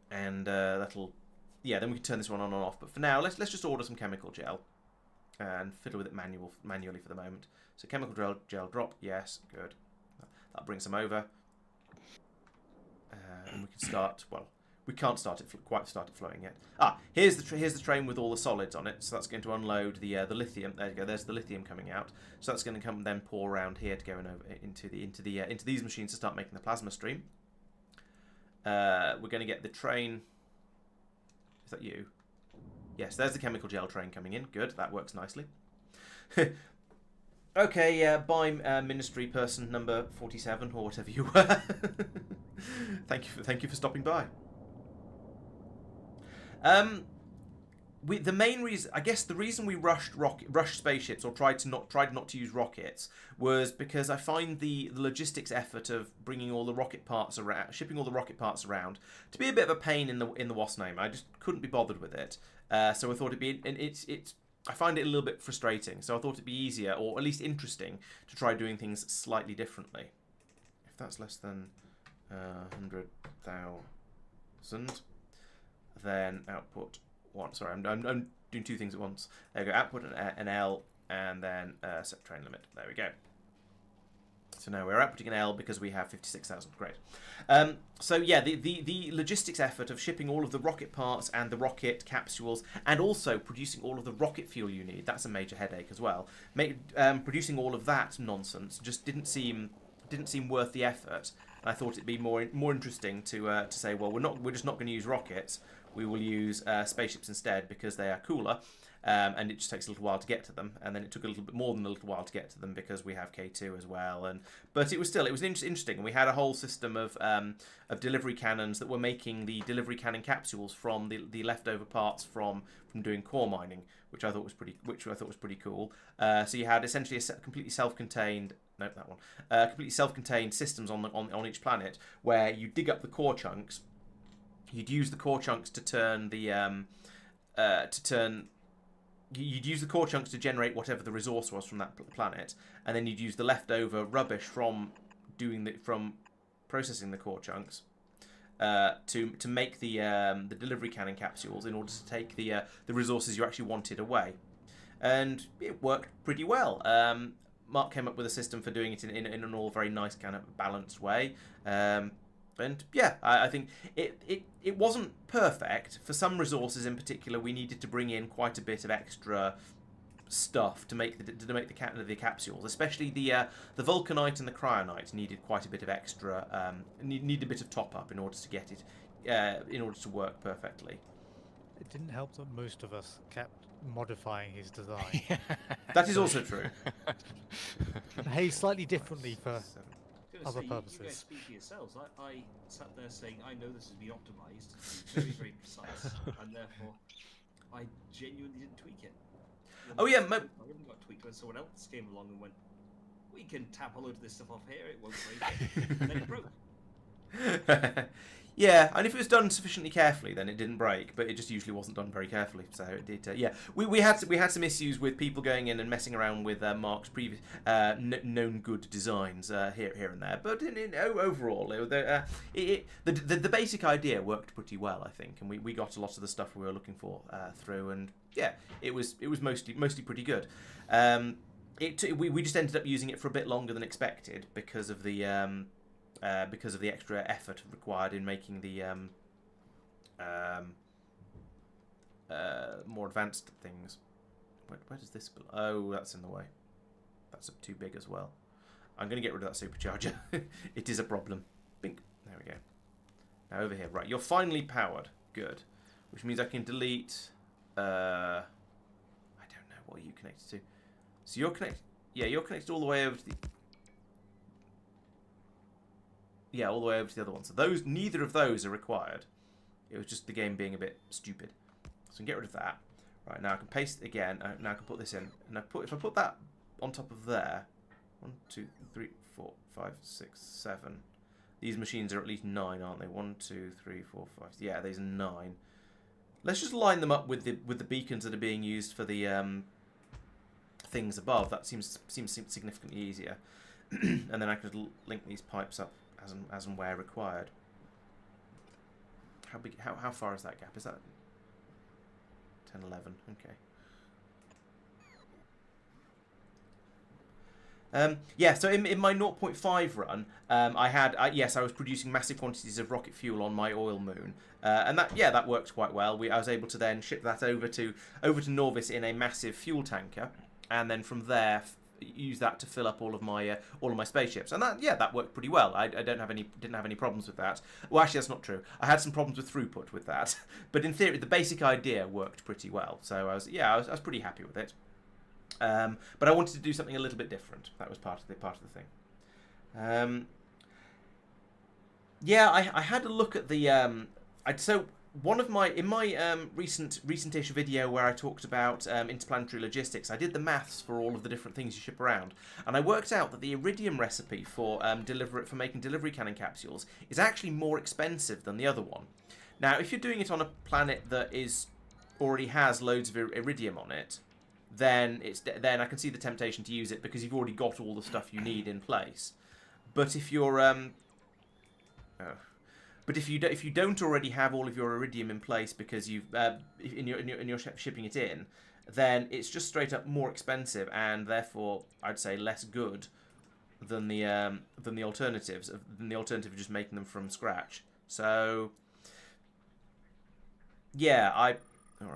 And that'll, yeah, then we can turn this one on and off. But for now, let's just order some chemical gel and fiddle with it manually for the moment. So chemical gel drop, yes, good. That'll bring some over. And we can start, well, we can't quite start it flowing yet. Here's the train with all the solids on it. So that's going to unload the lithium. There you go. There's the lithium coming out. So that's going to come then pour around here to go into these machines to start making the plasma stream. We're going to get the train. Is that you? Yes. There's the chemical gel train coming in. Good. That works nicely. Okay. Bye, ministry person number 47 or whatever you were. Thank you for stopping by. The main reason, I guess, the reason we rushed spaceships or tried not to use rockets was because I find the logistics effort of bringing all the rocket parts around, shipping all the rocket parts around, to be a bit of a pain in the wasp name. I just couldn't be bothered with it. So I thought it'd be, and I find it a little bit frustrating. So I thought it'd be easier, or at least interesting, to try doing things slightly differently. If that's less than 100,000. Then output 1. Sorry, I'm doing two things at once. There we go. Output an L, and then set train limit. There we go. So now we're outputting an L because we have 56,000. Great. So yeah, the logistics effort of shipping all of the rocket parts and the rocket capsules, and also producing all of the rocket fuel you need, that's a major headache as well. Producing all of that nonsense just didn't seem worth the effort. And I thought it'd be more interesting to say, well, we're just not going to use rockets. We will use spaceships instead because they are cooler, and it just takes a little while to get to them. And then it took a little bit more than a little while to get to them because we have K2 as well. But it was interesting, and we had a whole system of delivery cannons that were making the delivery cannon capsules from the leftover parts from doing core mining, which I thought was pretty cool. So you had essentially a completely self-contained. No, that one. Completely self-contained systems on each planet where you dig up the core chunks. You'd use the core chunks to turn You'd use the core chunks to generate whatever the resource was from that planet, and then you'd use the leftover rubbish from processing the core chunks to make the delivery cannon capsules in order to take the resources you actually wanted away, and it worked pretty well. Marc came up with a system for doing it in an all very nice kind of balanced way. And yeah, I think it wasn't perfect. For some resources in particular, we needed to bring in quite a bit of extra stuff to make the capsules. Especially the Vulcanite and the cryonite needed quite a bit of extra, needed a bit of top up in order to get it, in order to work perfectly. it didn't help that most of us kept modifying his design. That is also true. Behaved slightly differently for Seven. I was other gonna say, you purposes. guys speak for yourselves. I sat there saying I know this has been optimized to be very, very precise, and therefore I genuinely didn't tweak it. Oh, yeah, I wouldn't got tweaked when someone else came along and went, "We can tap a load of this stuff off here; it won't break it." And then it broke. Yeah, and if it was done sufficiently carefully, then it didn't break. But it just usually wasn't done very carefully, so it did. Yeah, we had some issues with people going in and messing around with Marc's previous known good designs here and there. But overall, the basic idea worked pretty well, I think, and we got a lot of the stuff we were looking for through, and yeah, it was mostly pretty good. We just ended up using it for a bit longer than expected because of the extra effort required in making the more advanced things. Where does this belong? Oh, that's in the way. That's too big as well. I'm going to get rid of that supercharger. It is a problem. Bink. There we go. Now over here. Right, you're finally powered. Good. Which means I can delete... I don't know. What are you connected to? So you're connected... Yeah, you're connected all the way over to the... Yeah, all the way over to the other one. So neither of those are required. It was just the game being a bit stupid. So I can get rid of that. Right, now I can paste it again. Now I can put this in. And if I put that on top of there... 1, 2, 3, 4, 5, 6, 7. These machines are at least 9, aren't they? 1, 2, 3, 4, 5. Yeah, these are 9. Let's just line them up with the beacons that are being used for the things above. That seems significantly easier. And then I could link these pipes up as and where required. How far is that gap? Is that 10, 11? Okay. Yeah, so in my 0.5 run, I was producing massive quantities of rocket fuel on my oil moon, and that worked quite well. I was able to then ship that over to Norvis in a massive fuel tanker, and then from there use that to fill up all of my spaceships, and that worked pretty well. I didn't have any problems with that. Well, actually, that's not true. I had some problems with throughput with that, but in theory, the basic idea worked pretty well. So I was pretty happy with it. But I wanted to do something a little bit different. That was part of the thing. I had a look at the. So one of my recent-ish video where I talked about interplanetary logistics, I did the maths for all of the different things you ship around, and I worked out that the iridium recipe for making delivery cannon capsules is actually more expensive than the other one. Now, if you're doing it on a planet that already has loads of iridium on it, then I can see the temptation to use it because you've already got all the stuff you need in place. But if you're if you don't already have all of your iridium in place because you're shipping it in, then it's just straight up more expensive and therefore I'd say less good than the alternatives of just making them from scratch. So yeah, I'll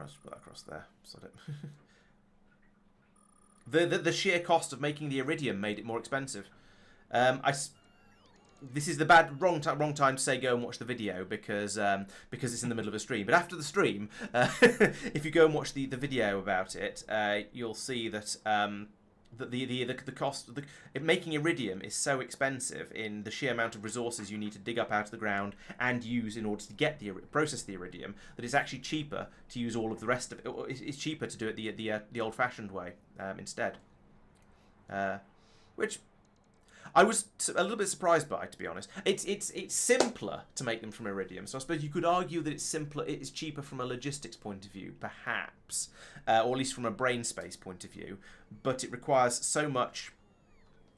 just put that across there. Sod it. The sheer cost of making the iridium made it more expensive. This is the wrong time to say go and watch the video because it's in the middle of a stream. But after the stream, if you go and watch the video about it, you'll see that the cost of making iridium is so expensive in the sheer amount of resources you need to dig up out of the ground and use in order to process the iridium that it's actually cheaper to use all of the rest of it. It's cheaper to do it the old-fashioned way instead, which I was a little bit surprised by, to be honest. It's simpler to make them from iridium, so I suppose you could argue that it's simpler. It's cheaper from a logistics point of view, perhaps, or at least from a brain space point of view. But it requires so much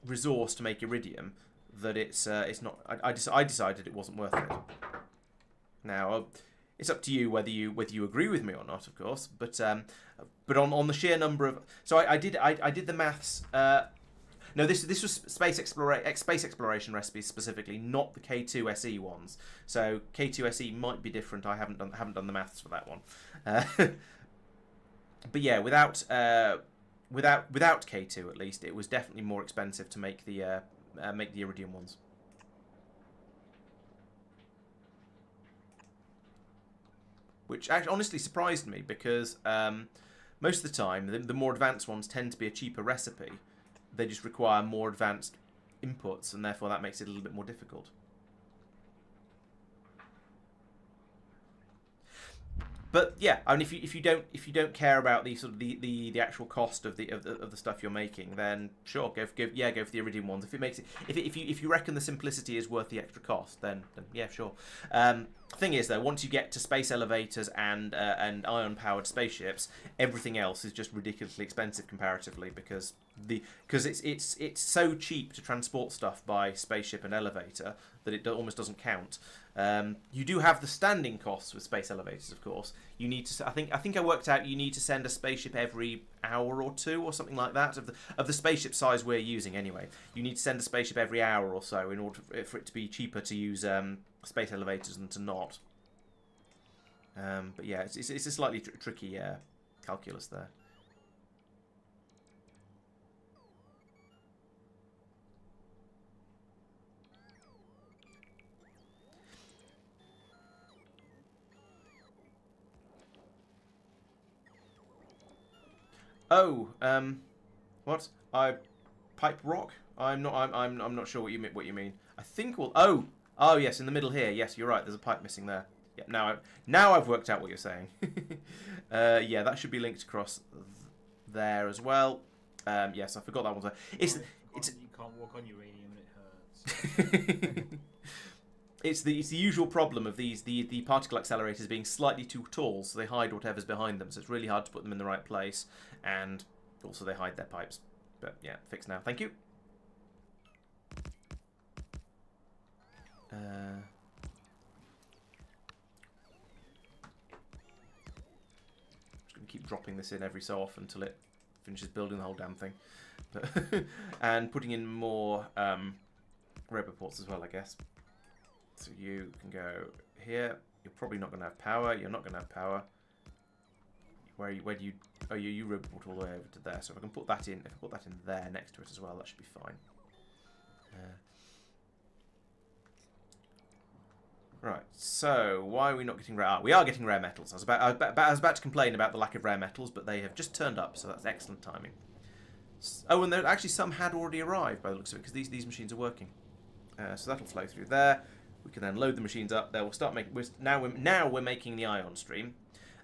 resource to make iridium that it's not. I decided it wasn't worth it. Now it's up to you whether you agree with me or not, of course. But on the sheer number of I did the maths. No, this was space exploration recipes specifically, not the K2 SE ones. So K2 SE might be different. I haven't done the maths for that one. But yeah, without K2 at least, it was definitely more expensive to make the iridium ones. which actually honestly surprised me because most of the time the more advanced ones tend to be a cheaper recipe. They just require more advanced inputs, and therefore that makes it a little bit more difficult. But yeah, I mean, if you don't care about the sort of the actual cost of the stuff you're making, then sure, go for the iridium ones. If it makes it, if you reckon the simplicity is worth the extra cost, then yeah, sure. Thing is though, once you get to space elevators and ion powered spaceships, everything else is just ridiculously expensive comparatively because it's so cheap to transport stuff by spaceship and elevator that it almost doesn't count. You do have the standing costs with space elevators, of course. You need to. I think I worked out you need to send a spaceship every hour or two, or something like that. Of the spaceship size we're using, anyway, you need to send a spaceship every hour or so in order for it to be cheaper to use space elevators than to not. But yeah, it's a slightly tricky calculus there. Oh, what? Pipe rock? I'm not sure what you mean. I think we'll. Oh yes, in the middle here. Yes, you're right. There's a pipe missing there. Yeah, now I've worked out what you're saying. Yeah, that should be linked across there as well. Yes, I forgot that one. You can't walk on uranium and it hurts. It's the usual problem of the particle accelerators being slightly too tall, so they hide whatever's behind them. So it's really hard to put them in the right place, and also they hide their pipes. But yeah, fixed now. Thank you. Just gonna keep dropping this in every so often until it finishes building the whole damn thing, and putting in more roboports as well, I guess. So you can go here. You're probably not going to have power. You're not going to have power. Where do you? Oh, you roboport all the way over to there. So if I can put that in, if I put that in there next to it as well, that should be fine. Right. So why are we not getting rare? We are getting rare metals. I was about to complain about the lack of rare metals, but they have just turned up. So that's excellent timing. Oh, and there actually some had already arrived by the looks of it because these machines are working. So that'll flow through there. We can then load the machines up. They will start making. Now we're making the ion stream.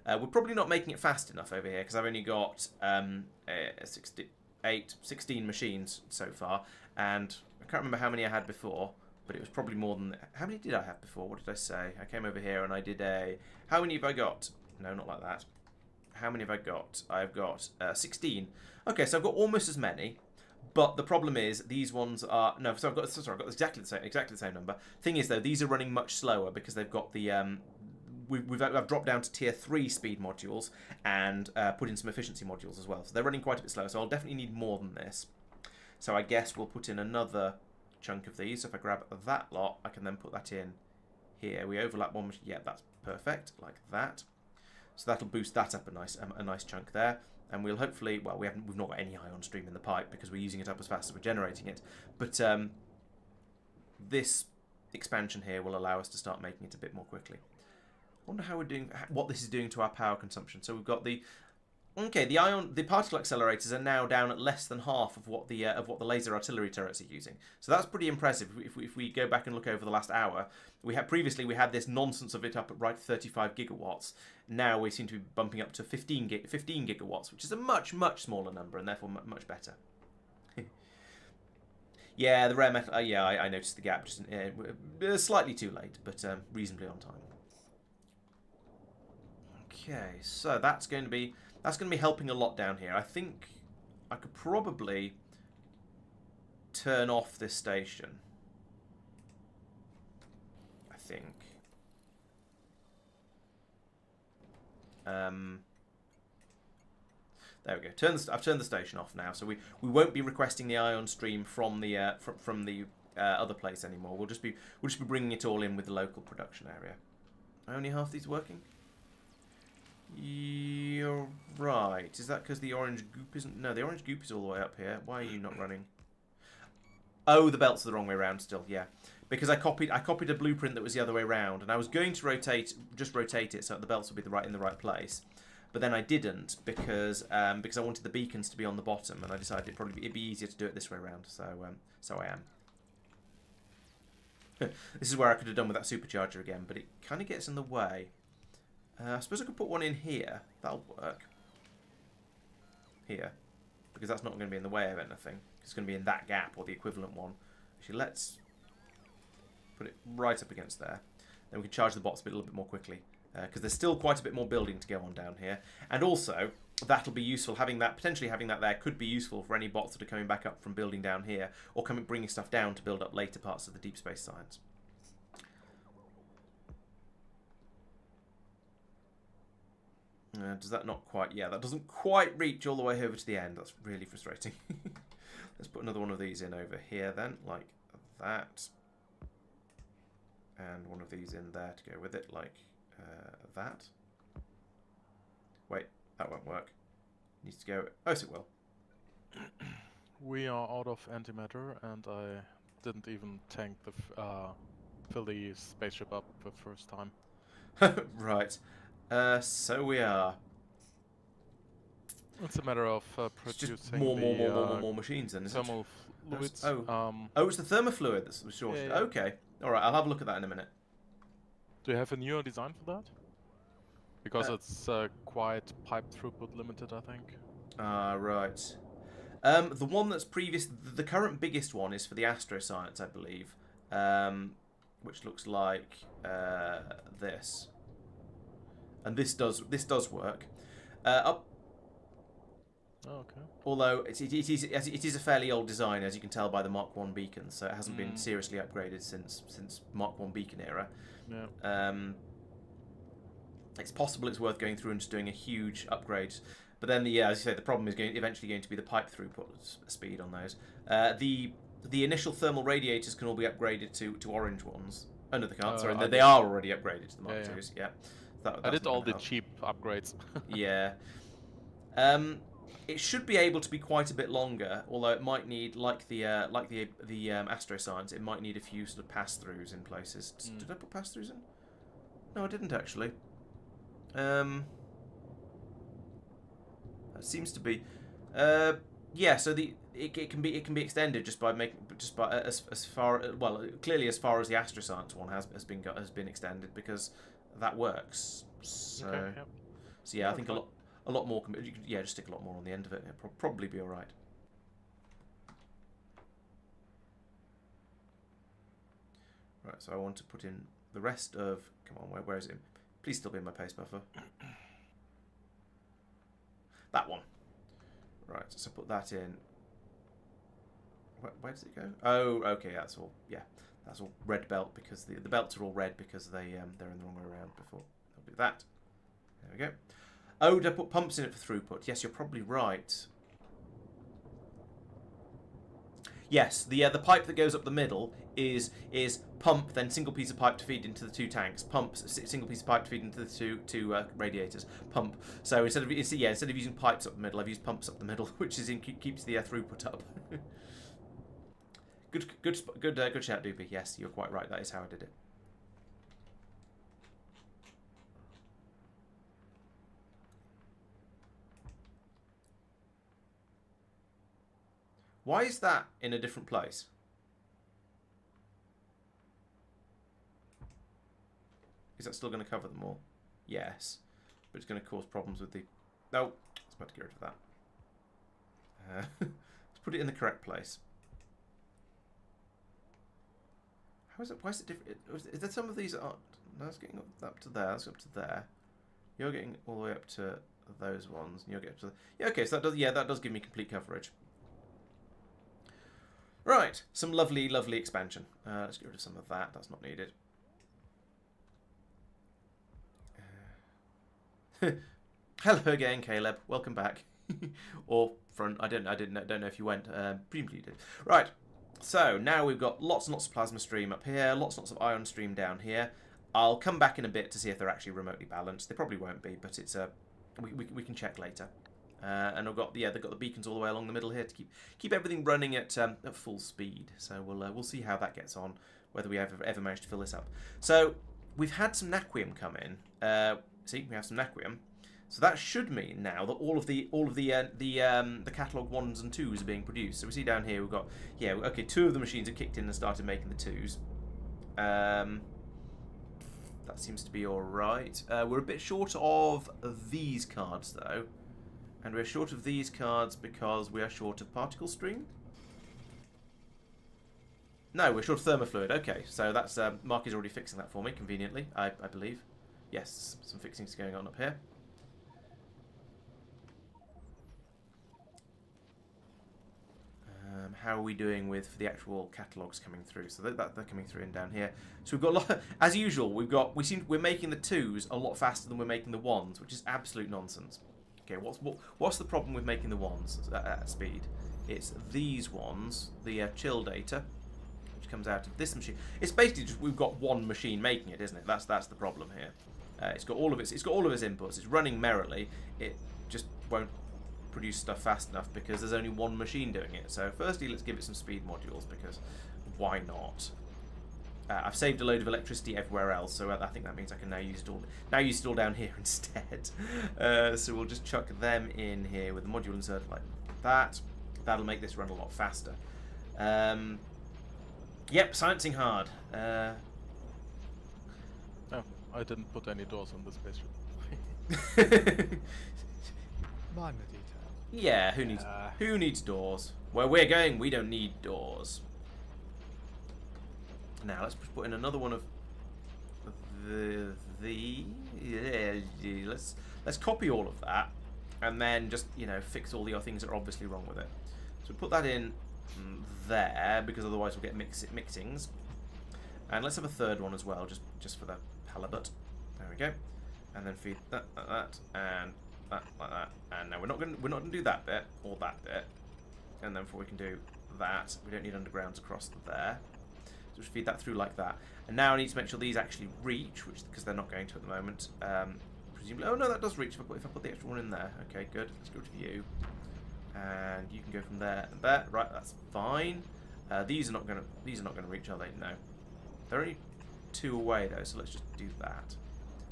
We're probably not making it fast enough over here because I've only got 16 machines so far, and I can't remember how many I had before, but it was probably more than. How many did I have before? What did I say? I came over here and I did a. How many have I got? No, not like that. How many have I got? I've got 16. Okay, so I've got almost as many. But the problem is these ones are no. So I've got exactly the same number. Thing is though, these are running much slower because they've got the I've dropped down to tier 3 speed modules and put in some efficiency modules as well. So they're running quite a bit slower. So I'll definitely need more than this. So I guess we'll put in another chunk of these. So if I grab that lot, I can then put that in here. We overlap one. Yeah, that's perfect, like that. So that'll boost that up a nice chunk there. And we'll hopefully, well, we've not got any ion stream in the pipe because we're using it up as fast as we're generating it. But this expansion here will allow us to start making it a bit more quickly. I wonder how we're doing, what this is doing to our power consumption. So we've got the particle accelerators are now down at less than half of what the laser artillery turrets are using. So that's pretty impressive. If we go back and look over the last hour, previously we had this nonsense of it up at right 35 gigawatts. Now we seem to be bumping up to 15 gigawatts, which is a much smaller number and therefore much better. Yeah, the rare metal. Yeah, I noticed the gap just slightly too late, but reasonably on time. Okay, so that's going to be helping a lot down here. I think I could probably turn off this station. I think. There we go. I've turned the station off now, so we won't be requesting the ion stream from the other place anymore. We'll just be bringing it all in with the local production area. Are only half these working? You're right. Is that because the orange goop isn't? No, the orange goop is all the way up here. Why are you not running? Oh, the belts are the wrong way around still. Yeah, because I copied a blueprint that was the other way around, and I was going to rotate it so that the belts would be in the right place, but then I didn't because I wanted the beacons to be on the bottom, and I decided it'd be easier to do it this way around. So I am. This is where I could have done with that supercharger again, but it kind of gets in the way. I suppose I could put one in here. That'll work. Here, because that's not going to be in the way of anything. It's going to be in that gap or the equivalent one. Actually, let's put it right up against there. Then we can charge the bots a little bit more quickly, because there's still quite a bit more building to go on down here. And also, that'll be useful. Potentially having that there could be useful for any bots that are coming back up from building down here, or bringing stuff down to build up later parts of the deep space science. Does that not quite... Yeah, that doesn't quite reach all the way over to the end. That's really frustrating. Let's put another one of these in over here then, like that. And one of these in there to go with it, like that. Wait, that won't work. Needs to go... Oh, yes, it will. We are out of antimatter, and I didn't even tank the fill the spaceship up the first time. Right. So we are. It's a matter of producing just more machines then, isn't it? thermal fluids. Oh, it's the thermofluid that's shorted. Yeah. Okay. Alright, I'll have a look at that in a minute. Do you have a newer design for that? Because it's quite pipe throughput limited, I think. Right. The one that's the current biggest one is for the astroscience, I believe. Which looks like this. And this does work. Up. Oh, okay. Although it is a fairly old design, as you can tell by the Mark 1 beacons, so it hasn't been seriously upgraded since Mark 1 beacon era. Yeah. It's possible it's worth going through and just doing a huge upgrade, but then as you say, the problem is eventually going to be the pipe throughput speed on those. The initial thermal radiators can all be upgraded to orange ones. Oh no, they can't. Sorry, they are already upgraded to the Mark 2s. Yeah. I did all the cheap upgrades. Yeah. It should be able to be quite a bit longer, although it might need, like the astroscience, it might need a few sort of pass-throughs in places. Did I put pass-throughs in? No, I didn't actually. That seems to be. Yeah. So it can be extended just by as far clearly as far as the astroscience one has been extended, because that works. So, Okay, yep. So yeah, I think a lot more. Yeah, just stick a lot more on the end of it. It'll probably be all right. Right. So I want to put in the rest of. Come on, where is it? Please still be in my paste buffer. That one. Right. So put that in. Where does it go? Oh, okay. That's all. Yeah. That's all red belt, because the belts are all red because they're in the wrong way around before. I'll do that. There we go. Oh, did I put pumps in it for throughput? Yes, you're probably right. Yes, the pipe that goes up the middle is pump, then single piece of pipe to feed into the two tanks. Pump, single piece of pipe to feed into the two radiators. Pump. So instead of using pipes up the middle, I've used pumps up the middle, which keeps the throughput up. Good shout, Doopy. Yes, you're quite right. That is how I did it. Why is that in a different place? Is that still going to cover them all? Yes. But it's going to cause problems with the... No, it's about to get rid of that. Let's put it in the correct place. How is it? Why is it different? Is there some of these... No, it's getting up to there. That's up to there. You're getting all the way up to those ones. And you're getting up to... Yeah, okay, so that does give me complete coverage. Right, some lovely, lovely expansion. Let's get rid of some of that. That's not needed. Hello again, Caleb. Welcome back. Or front. I don't know if you went. Presumably you did. Right. So now we've got lots and lots of plasma stream up here. Lots and lots of ion stream down here. I'll come back in a bit to see if they're actually remotely balanced. They probably won't be, but it's we can check later. And they've got the beacons all the way along the middle here to keep everything running at full speed. So we'll see how that gets on. whether we ever managed to fill this up. So we've had some naquium come in. See, we have some naquium. So that should mean now that all of the catalog 1s and 2s are being produced. So we see down here we've got, yeah, okay, 2 of the machines have kicked in and started making the 2s. That seems to be alright. We're a bit short of these cards though. And we're short of these cards because we are short of particle string. No, we're short of thermofluid. Okay, so that's Marc is already fixing that for me, conveniently, I believe. Yes, some fixings going on up here. How are we doing with the actual catalogues coming through? So they're coming through in down here. So we've got a lot, as usual. We're making the 2s a lot faster than we're making the 1s, which is absolute nonsense. Okay, what's the problem with making the 1s at speed? It's these ones, the chill data, which comes out of this machine. It's basically just we've got one machine making it, isn't it? That's the problem here. It's got all of its inputs. It's running merrily. It just won't produce stuff fast enough because there's only one machine doing it. So firstly, let's give it some speed modules because why not? I've saved a load of electricity everywhere else, so I think that means I can now use it all down here instead. So we'll just chuck them in here with the module inserted like that. That'll make this run a lot faster. Yep, sciencing hard. Oh, I didn't put any doors on the spaceship. Minor detail. Yeah, who needs doors? Where we're going, we don't need doors. Now let's put in another one of let's copy all of that and then just fix all the things that are obviously wrong with it. So put that in there because otherwise we'll get mixings. And let's have a third one as well, just for the halibut. There we go. And then feed that and that like that. And now we're not gonna do that bit or that bit. And then before we can do that, we don't need undergrounds across there. So just feed that through like that. And now I need to make sure these actually reach, because they're not going to at the moment. Presumably, oh no, that does reach if I put the extra one in there. Okay, good. Let's go to you, and you can go from there and there. Right, that's fine. These are not gonna reach, are they? No, they're only 2 away though. So let's just do that.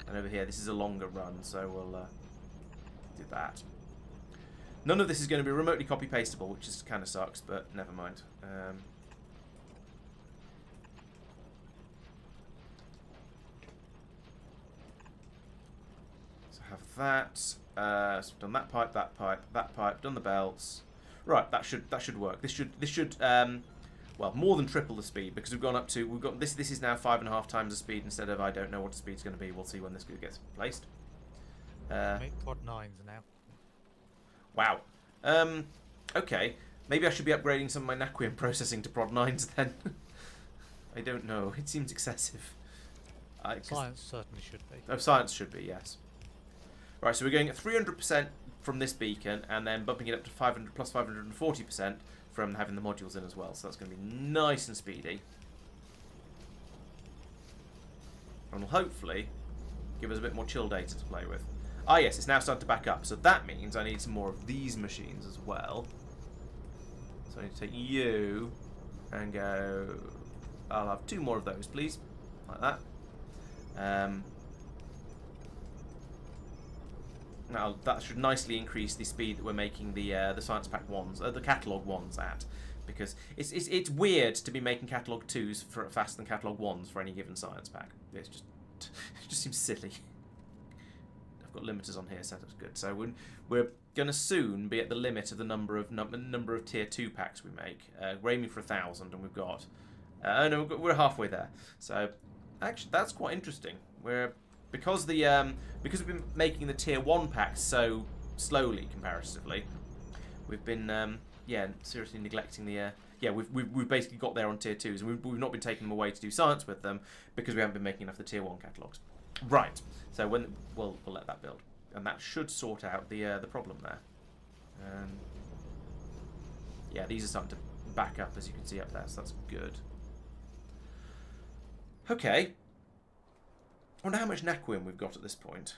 And over here, this is a longer run, so we'll do that. None of this is going to be remotely copy pastable, which is kind of sucks, but never mind. Have that. So we've done that pipe, that pipe, done the belts. Right, that should work. This should well, more than triple the speed because we've got this is now 5.5 times the speed instead of I don't know what the speed's going to be. We'll see when this gets placed. Make quad 9s now. Wow. Okay. Maybe I should be upgrading some of my naquium processing to prod 9s then. I don't know. It seems excessive. Science certainly should be. Oh, science should be, yes. Right, so we're going at 300% from this beacon, and then bumping it up to 500 plus 540% from having the modules in as well. So that's going to be nice and speedy, and will hopefully give us a bit more chill data to play with. Ah, yes, it's now starting to back up. So that means I need some more of these machines as well. So I need to take you and go. I'll have 2 more of those, please, like that. Now that should nicely increase the speed that we're making the science pack 1s, the catalog 1s at, because it's weird to be making catalog 2s for faster than catalog 1s for any given science pack. It just seems silly. I've got limiters on here set up good, so we're going to soon be at the limit of the number of tier 2 packs we make. We're aiming for 1,000, and we've got no, we're halfway there. So actually, that's quite interesting. Because we've been making the tier 1 packs so slowly comparatively, we've been seriously neglecting the we've basically got there on tier 2s, and we've not been taking them away to do science with them because we haven't been making enough of the tier 1 catalogs. Right. So we'll let that build, and that should sort out the problem there. Yeah, these are starting to back up, as you can see up there, so that's good. Okay. I wonder how much naquium we've got at this point.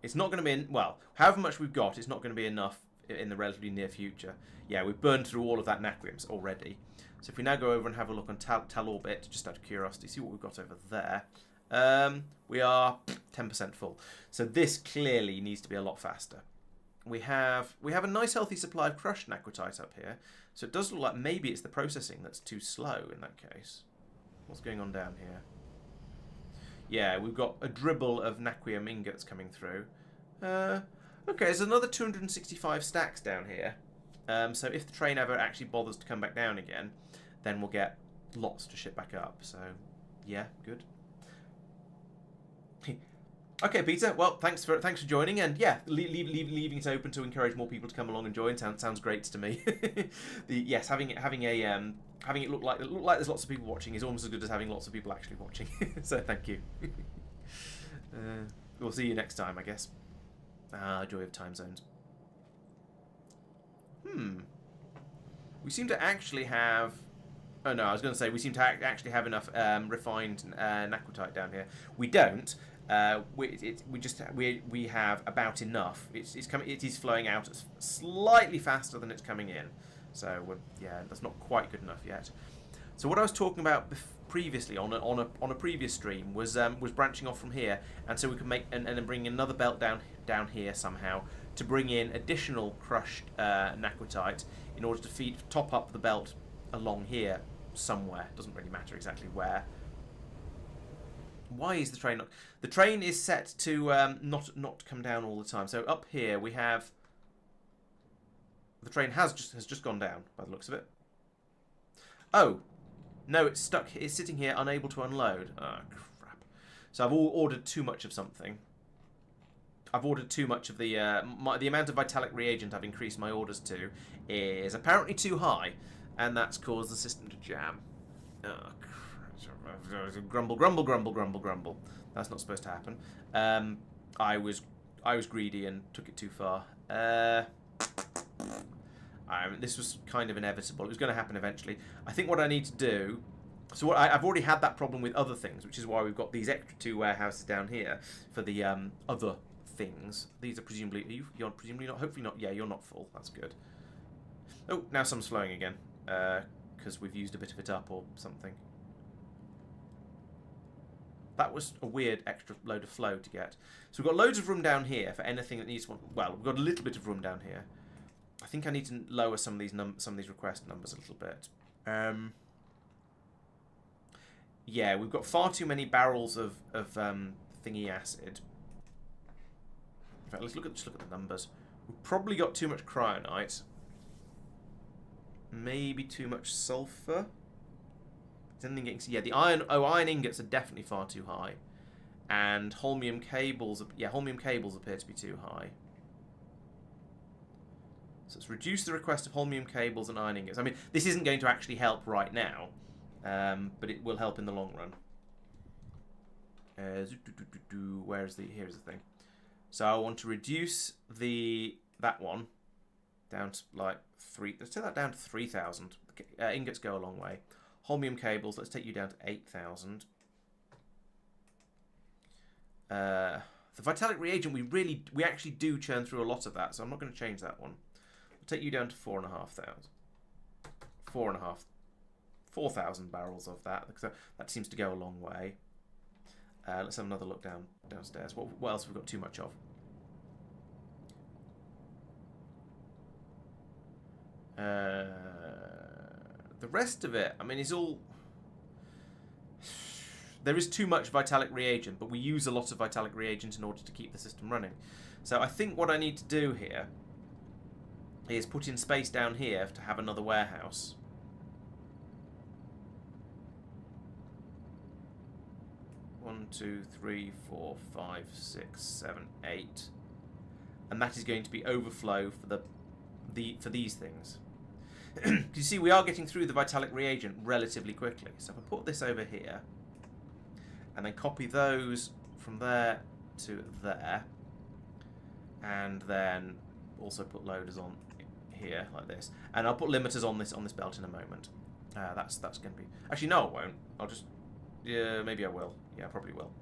It's not going to be however much we've got, it's not going to be enough in the relatively near future. Yeah, we've burned through all of that naquium already. So if we now go over and have a look on Tal Orbit, just out of curiosity, see what we've got over there. We are 10% full. So this clearly needs to be a lot faster. We have a nice healthy supply of crushed naquitite up here. So it does look like maybe it's the processing that's too slow in that case. What's going on down here? Yeah, we've got a dribble of naquium ingots coming through. Okay, there's another 265 stacks down here. So if the train ever actually bothers to come back down again, then we'll get lots to ship back up. So, yeah, good. Okay, Peter. Well, thanks for joining, and yeah, leaving it open to encourage more people to come along and join sounds great to me. Yes, having it look like there's lots of people watching is almost as good as having lots of people actually watching. So thank you. We'll see you next time, I guess. Joy of time zones. We seem to actually have. Oh no, I was going to say we seem to actually have enough refined naquitite down here. We don't. We have about enough. It is flowing out slightly faster than it's coming in. So yeah, that's not quite good enough yet. So what I was talking about previously on a previous stream was branching off from here, and so we can make and then bring another belt down here somehow to bring in additional crushed naquitite in order to top up the belt along here somewhere. Doesn't really matter exactly where. Why is the train not? The train is set to not come down all the time. So up here we have the train has just gone down by the looks of it. Oh no, it's stuck. It's sitting here unable to unload. Oh crap! So I've ordered too much of something. I've ordered too much of the the amount of vitalic reagent I've increased my orders to is apparently too high, and that's caused the system to jam. Oh crap. Grumble, grumble, grumble, grumble, grumble. That's not supposed to happen. I was greedy and took it too far. This was kind of inevitable. It was going to happen eventually. I think what I need to do. So I've already had that problem with other things, which is why we've got these extra 2 warehouses down here for the other things. These are presumably. You're presumably not. Hopefully not. Yeah, you're not full. That's good. Oh, now some's flowing again because we've used a bit of it up or something. That was a weird extra load of flow to get. So we've got loads of room down here for anything that needs one. Well, we've got a little bit of room down here. I think I need to lower some of these request numbers a little bit. Yeah, we've got far too many barrels of thingy acid. In fact, let's look at the numbers. We've probably got too much cryonite. Maybe too much sulfur. Yeah, the iron ingots are definitely far too high, and holmium cables. Yeah, holmium cables appear to be too high. So let's reduce the request of holmium cables and iron ingots. I mean, this isn't going to actually help right now, but it will help in the long run. Here's the thing. So I want to reduce that one down to like 3. Let's take that down to 3,000. Ingots go a long way. Holmium cables, let's take you down to 8,000. The vitalic reagent, we actually do churn through a lot of that, so I'm not going to change that one. I'll take you down to 4,500. 4,000 barrels of that, because that seems to go a long way. Let's have another look downstairs. What else have we got too much of? The rest of it, I mean, is all. There is too much vitalic reagent, but we use a lot of vitalic reagent in order to keep the system running. So I think what I need to do here is put in space down here to have another warehouse. One, 2, 3, 4, 5, 6, 7, 8, and that is going to be overflow for these things. You see, we are getting through the vitalic reagent relatively quickly. So if I put this over here, and then copy those from there to there, and then also put loaders on here like this, and I'll put limiters on this belt in a moment. That's going to be. Actually, no, I won't. I'll just. Yeah, maybe I will. Yeah, I probably will.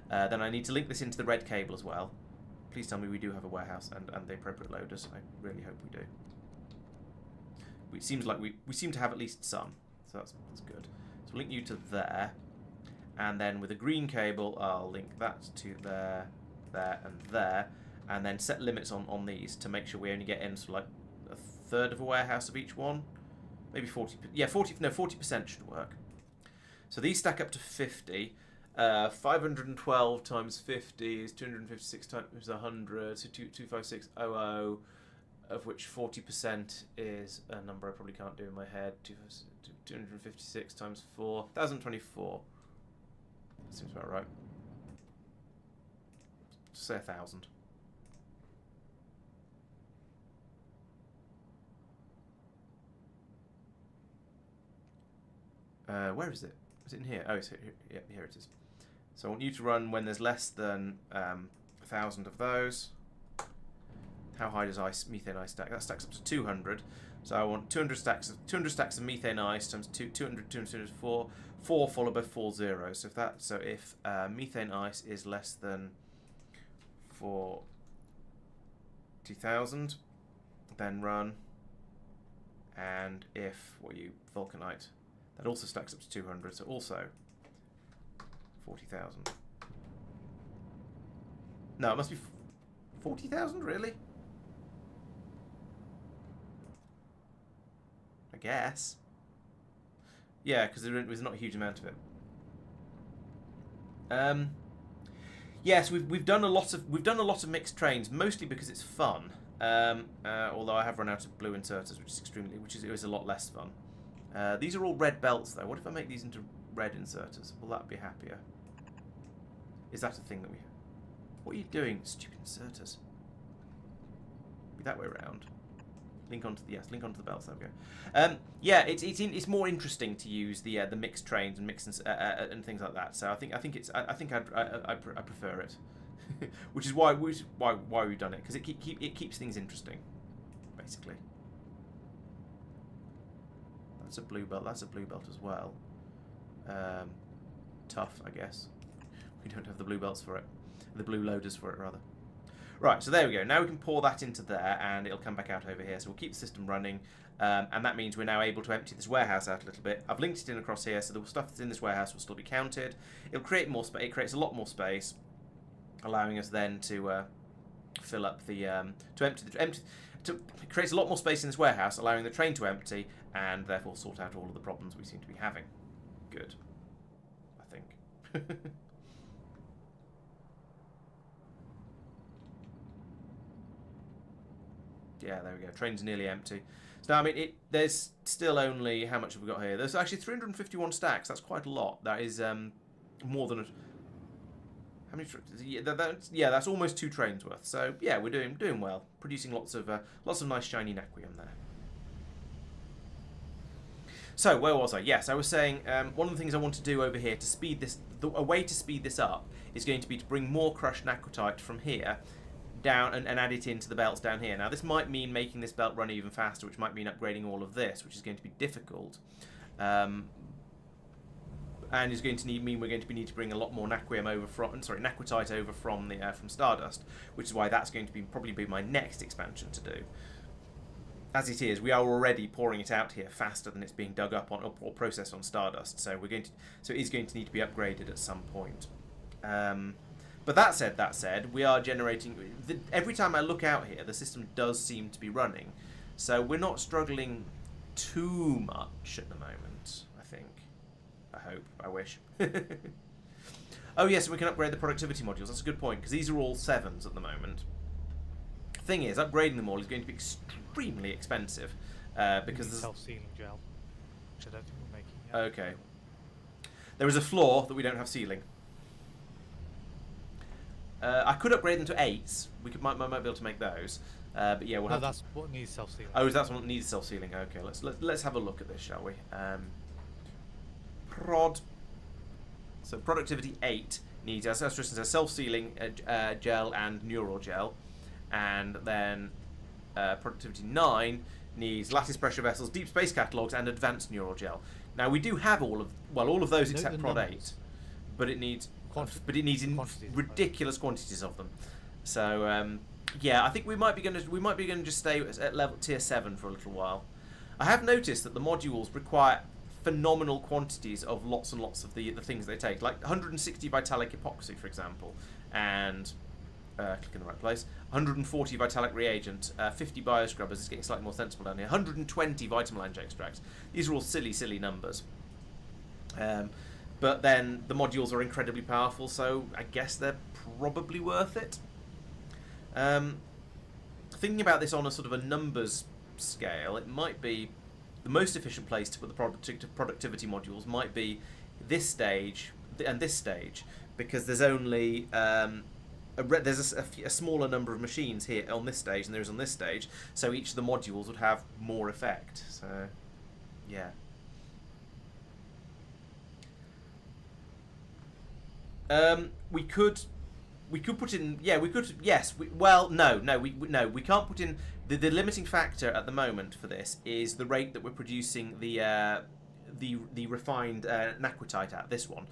Then I need to link this into the red cable as well. Please tell me we do have a warehouse and the appropriate loaders. I really hope we do. It seems like we seem to have at least some. So that's good. So link you to there. And then with a green cable, I'll link that to there, there, and there. And then set limits on these to make sure we only get in sort of like a third of a warehouse of each one. Maybe 40, yeah, 40% should work. So these stack up to 50. 512 times 50 is 256 times 100, so 25600, of which 40% is a number I probably can't do in my head. 256 times 4, 1024. Seems about right. Say 1,000. Where is it? Is it in here? Oh, it's here. Yeah, here it is. So I want you to run when there's less than 1,000 of those. How high does methane ice stack? That stacks up to 200. So I want 200 stacks of methane ice times 200 is 4 followed by 4 zeros. So if methane ice is less than 40,000, then run. And if Vulcanite, that also stacks up to 200. So also 40,000. No, it must be 40,000, really? I guess. Yeah, because there's not a huge amount of it. Yes, we've done a lot of mixed trains, mostly because it's fun. Although I have run out of blue inserters, which is a lot less fun. These are all red belts, though. What if I make these into red inserters? Will that be happier? Is that a thing that we... What are you doing, stupid inserters? Be that way around. Link onto the belts. There we go. Yeah, it's more interesting to use the mixed trains and and things like that. So I think I prefer it, which is why we've done it, because it keeps things interesting, basically. That's a blue belt. That's a blue belt as well. Tough, I guess. We don't have the blue belts for it. The blue loaders for it, rather. Right, so there we go. Now we can pour that into there, and it'll come back out over here. So we'll keep the system running, and that means we're now able to empty this warehouse out a little bit. I've linked it in across here, so the stuff that's in this warehouse will still be counted. It'll create more space. It creates a lot more space, allowing us then to fill up the it creates a lot more space in this warehouse, allowing the train to empty, and therefore sort out all of the problems we seem to be having. Good, I think. Yeah, there we go. Train's nearly empty. So now, I mean, there's still only... How much have we got here? There's actually 351 stacks. That's quite a lot. That is more than... How many... Yeah, that's almost 2 trains worth. So, yeah, we're doing well. Producing lots of nice shiny naquium there. So, where was I? Yes, I was saying one of the things I want to do over here to speed this... A way to speed this up is going to be to bring more crushed naquitite from here down and add it into the belts down here. Now this might mean making this belt run even faster, which might mean upgrading all of this, which is going to be difficult, and is going to mean we're going to need to bring a lot more naquium over from naquitite over from Stardust, which is why that's going to probably be my next expansion to do. As it is, we are already pouring it out here faster than it's being dug up on or processed on Stardust, so it is going to need to be upgraded at some point. But that said, we are generating... Every time I look out here, the system does seem to be running. So we're not struggling too much at the moment, I think. I hope. I wish. Oh, yes, we can upgrade the productivity modules. That's a good point, because these are all 7s at the moment. Thing is, upgrading them all is going to be extremely expensive. Because there's... self-sealing gel, which I don't think we're making yet. Okay. There is a flaw that we don't have sealing. I could upgrade them to 8s. We might be able to make those. But yeah, we'll have. That's what needs self-sealing. Oh, that's what needs self-sealing. Okay, let's have a look at this, shall we? So productivity 8 needs, as Tristan says, self-sealing gel and neural gel, and then productivity 9 needs lattice pressure vessels, deep space catalogs, and advanced neural gel. Now we do have all of those except prod 8, but it needs. But it needs ridiculous quantities of them. So yeah, I think we might be going to just stay at level tier 7 for a little while. I have noticed that the modules require phenomenal quantities of lots and lots of the things they take, like 160 vitalic epoxy, for example, and click in the right place. 140 vitalic reagent, 50 bioscrubbers. It's getting slightly more sensible down here. 120 vitamelange extracts. These are all silly numbers. But then the modules are incredibly powerful, so I guess they're probably worth it. Thinking about this on a sort of a numbers scale, it might be the most efficient place to put the productivity modules might be this stage and this stage, because there's only there's a smaller number of machines here on this stage than there is on this stage, so each of the modules would have more effect. So, yeah. We could put in, yeah, we could, yes, we can't put in, the limiting factor at the moment for this is the rate that we're producing the refined naquitite at, this one.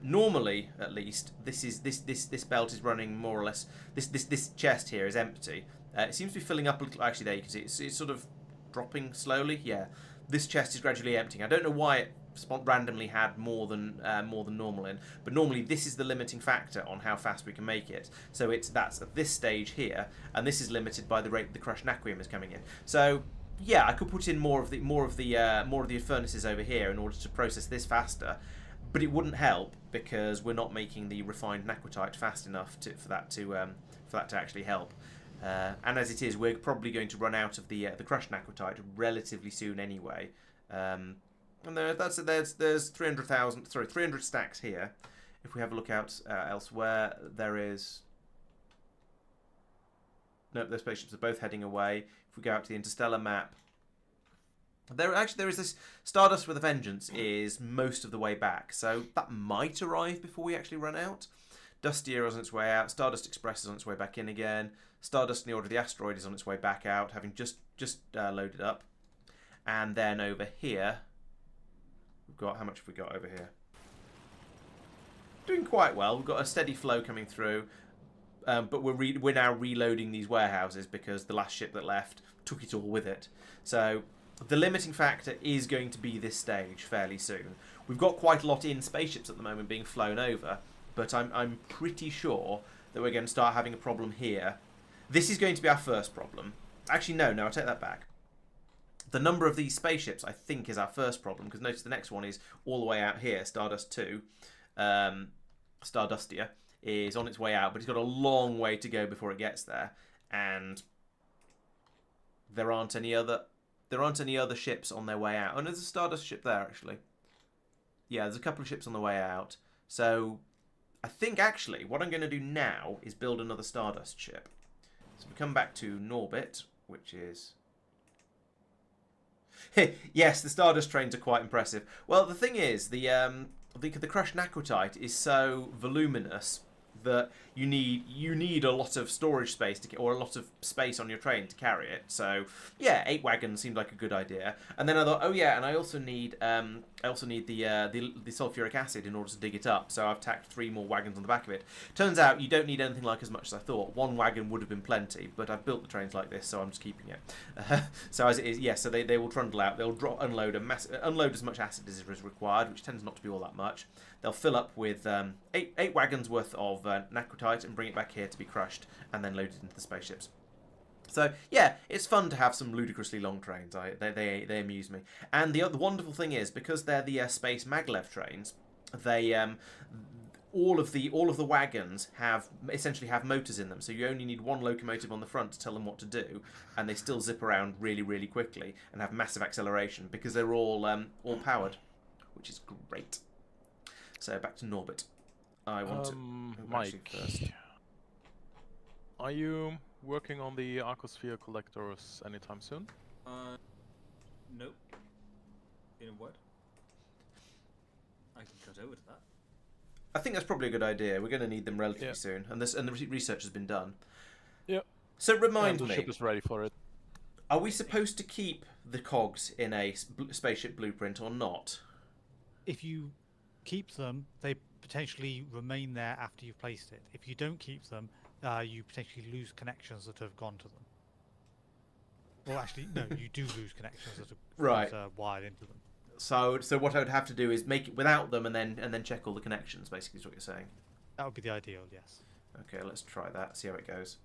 Normally, at least, this belt is running more or less, this chest here is empty. It seems to be filling up a little, actually there you can see, it's sort of dropping slowly, yeah. This chest is gradually emptying. I don't know why it randomly had more than normal in, but normally this is the limiting factor on how fast we can make it. So that's at this stage here, and this is limited by the rate the crushed naquium is coming in. So yeah, I could put in more of the furnaces over here in order to process this faster, but it wouldn't help because we're not making the refined naquitite fast enough for that to actually help. And as it is, we're probably going to run out of the crushed naquitite relatively soon anyway. And there's 300 stacks here. If we have a look out elsewhere, there is. Nope, those spaceships are both heading away. If we go out to the Interstellar map, there is this Stardust with a Vengeance is most of the way back, so that might arrive before we actually run out. Dustier is on its way out. Stardust Express is on its way back in again. Stardust in the Order of the Asteroid is on its way back out, having just loaded up. And then over here, we've got, how much have we got over here? Doing quite well. We've got a steady flow coming through, but we're now reloading these warehouses because the last ship that left took it all with it. So the limiting factor is going to be this stage fairly soon. We've got quite a lot in spaceships at the moment being flown over, but I'm pretty sure that we're going to start having a problem here. This is going to be our first problem. Actually, no, I take that back. The number of these spaceships, I think, is our first problem, because notice the next one is all the way out here, Stardust 2. Stardustier is on its way out, but it's got a long way to go before it gets there, and there aren't any other ships on their way out. Oh, no, there's a Stardust ship there, actually. Yeah, there's a couple of ships on the way out. So I think, actually, what I'm going to do now is build another Stardust ship. So we come back to Norbit, which is... Yes, the Stardust trains are quite impressive. Well, the thing is, the crushed naquitite is so voluminous that you need a lot of storage space or a lot of space on your train to carry it. So yeah, 8 wagons seemed like a good idea. And then I thought, oh yeah, and I also need the sulfuric acid in order to dig it up. So I've tacked 3 more wagons on the back of it. Turns out you don't need anything like as much as I thought. 1 wagon would have been plenty, but I've built the trains like this, so I'm just keeping it. So as it is, yes, so they will trundle out. They'll unload as much acid as is required, which tends not to be all that much. They'll fill up with 8 wagons worth of naquitite and bring it back here to be crushed and then loaded into the spaceships. So yeah, it's fun to have some ludicrously long trains. They amuse me. And the wonderful thing is, because they're the space maglev trains, they all of the wagons essentially have motors in them. So you only need 1 locomotive on the front to tell them what to do, and they still zip around really quickly and have massive acceleration because they're all powered, which is great. So back to Norbit. I want to Mike, first. Are you working on the Arcosphere collectors anytime soon? Nope. In a word. I can cut over to that. I think that's probably a good idea. We're going to need them relatively soon, and the research has been done. Yep. So remind the me, ship is ready for it. are we supposed to keep the cogs in a spaceship blueprint or not? If you keep them, they potentially remain there after you've placed it. If you don't keep them, you potentially lose connections that have gone to them. Well, actually, no, you do lose connections that are Right. wired into them. So what I would have to do is make it without them, and then check all the connections. Basically, is what you're saying. That would be the ideal, yes. Okay, let's try that. See how it goes.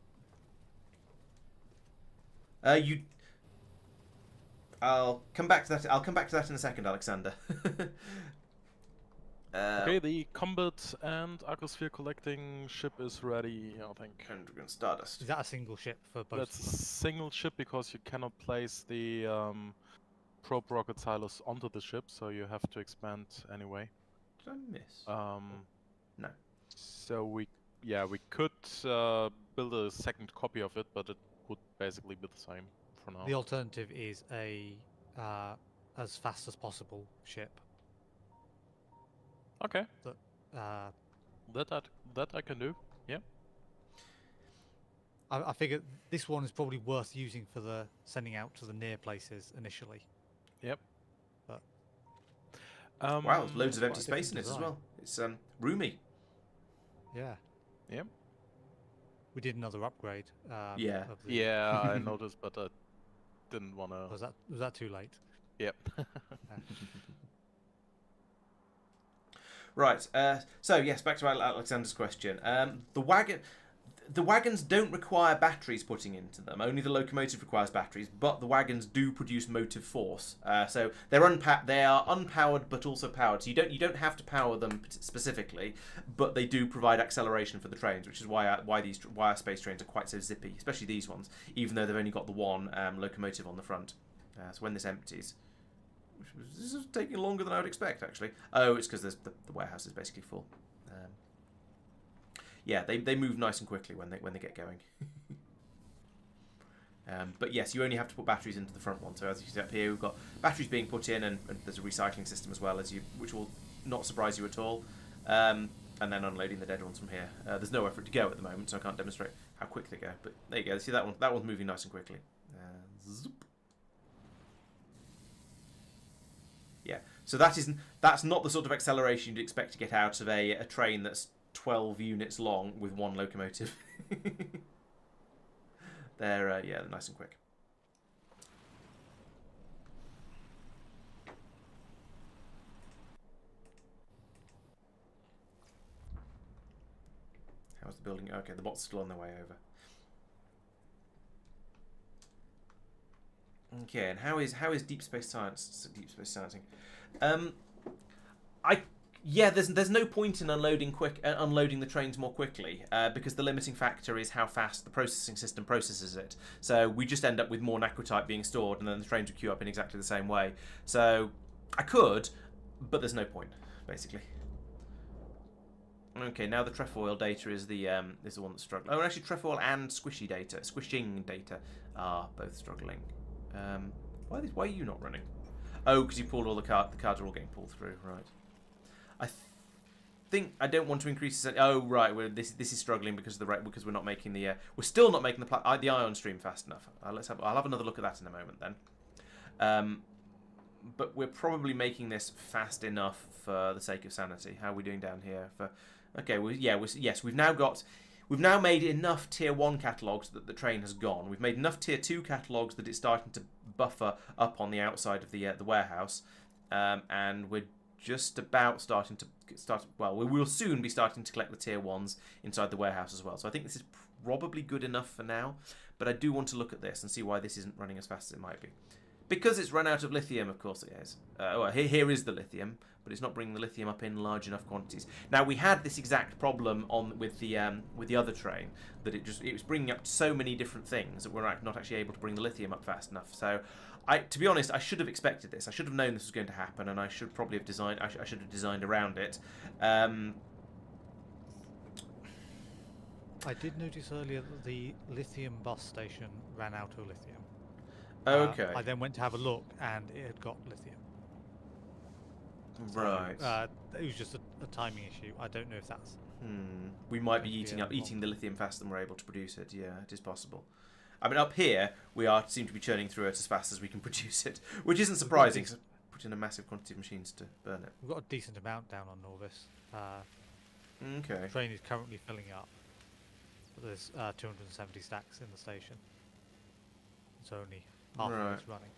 I'll come back to that. I'll come back to that in a second, Alexander. Okay, the combat and Arcosphere collecting ship is ready, I think. And we're going Stardust. Is that a single ship for both That's of a them? single ship because you cannot place the probe rocket silos onto the ship, so you have to expand anyway. Did I miss? No. So we could build a second copy of it, but it would basically be the same for now. The alternative is a as fast as possible ship. Okay, That that I can do. Yeah. I figure this one is probably worth using for the sending out to the near places initially. Yep. But Wow, there's loads of quite empty a space in different it as design. well. It's roomy. yeah, Yep. we did another upgrade. Yeah. Of the, Yeah, I noticed, but I didn't want to. Was that too late? Yep. Right. So yes, back to Alexander's question. The wagons don't require batteries putting into them. Only the locomotive requires batteries, but the wagons do produce motive force. So they are unpowered, but also powered. So you don't have to power them specifically, but they do provide acceleration for the trains, which is why our space trains are quite so zippy, especially these ones, even though they've only got the one locomotive on the front. So when this empties. This is taking longer than I would expect, actually. Oh, it's because the warehouse is basically full. Yeah, they move nice and quickly when they get going. But yes, you only have to put batteries into the front one. So as you see up here, we've got batteries being put in, and there's a recycling system as well, which will not surprise you at all. And then unloading the dead ones from here. There's nowhere for it to go at the moment, so I can't demonstrate how quick they go. But there you go. See that one? That one's moving nice and quickly. Zoop. Yeah, so that's not the sort of acceleration you'd expect to get out of a train that's 12 units long with one locomotive. They're nice and quick. How's the building? Okay, the bot's still on their way over. Okay, and how is deep space sciencing? There's no point in unloading the trains more quickly because the limiting factor is how fast the processing system processes it. So we just end up with more naquitite being stored, and then the trains will queue up in exactly the same way. So I could, but there's no point basically. Okay, now the trefoil data is the one that's struggling. Oh, and actually trefoil and squishing data are both struggling. Why are you not running? Oh, because you pulled all the cards. The cards are all getting pulled through, right? I think I don't want to increase this. Oh, right. This is struggling because we're not making the we're still not making the ion stream fast enough. I'll have another look at that in a moment then. But we're probably making this fast enough for the sake of sanity. How are we doing down here? Okay. We've now made enough Tier 1 catalogues that the train has gone. We've made enough Tier 2 catalogues that it's starting to buffer up on the outside of the warehouse. And we're just about we will soon be starting to collect the Tier 1s inside the warehouse as well. So I think this is probably good enough for now. But I do want to look at this and see why this isn't running as fast as it might be. Because it's run out of lithium, of course it is. Here is the lithium, but it's not bringing the lithium up in large enough quantities. Now we had this exact problem with the other train, that it was bringing up so many different things that we're not actually able to bring the lithium up fast enough. So, to be honest, I should have expected this. I should have known this was going to happen, and I should probably have designed. I should have designed around it. I did notice earlier that the lithium bus station ran out of lithium. Okay. I then went to have a look, and it had got lithium. Right. So, it was just a timing issue. I don't know if that's. We might be eating the lithium faster than we're able to produce it. Yeah, it is possible. I mean, up here we seem to be churning through it as fast as we can produce it, which isn't surprising. Cause I put in a massive quantity of machines to burn it. We've got a decent amount down on Norvis. Okay. The train is currently filling up. But there's 270 stacks in the station. It's only half of it's running.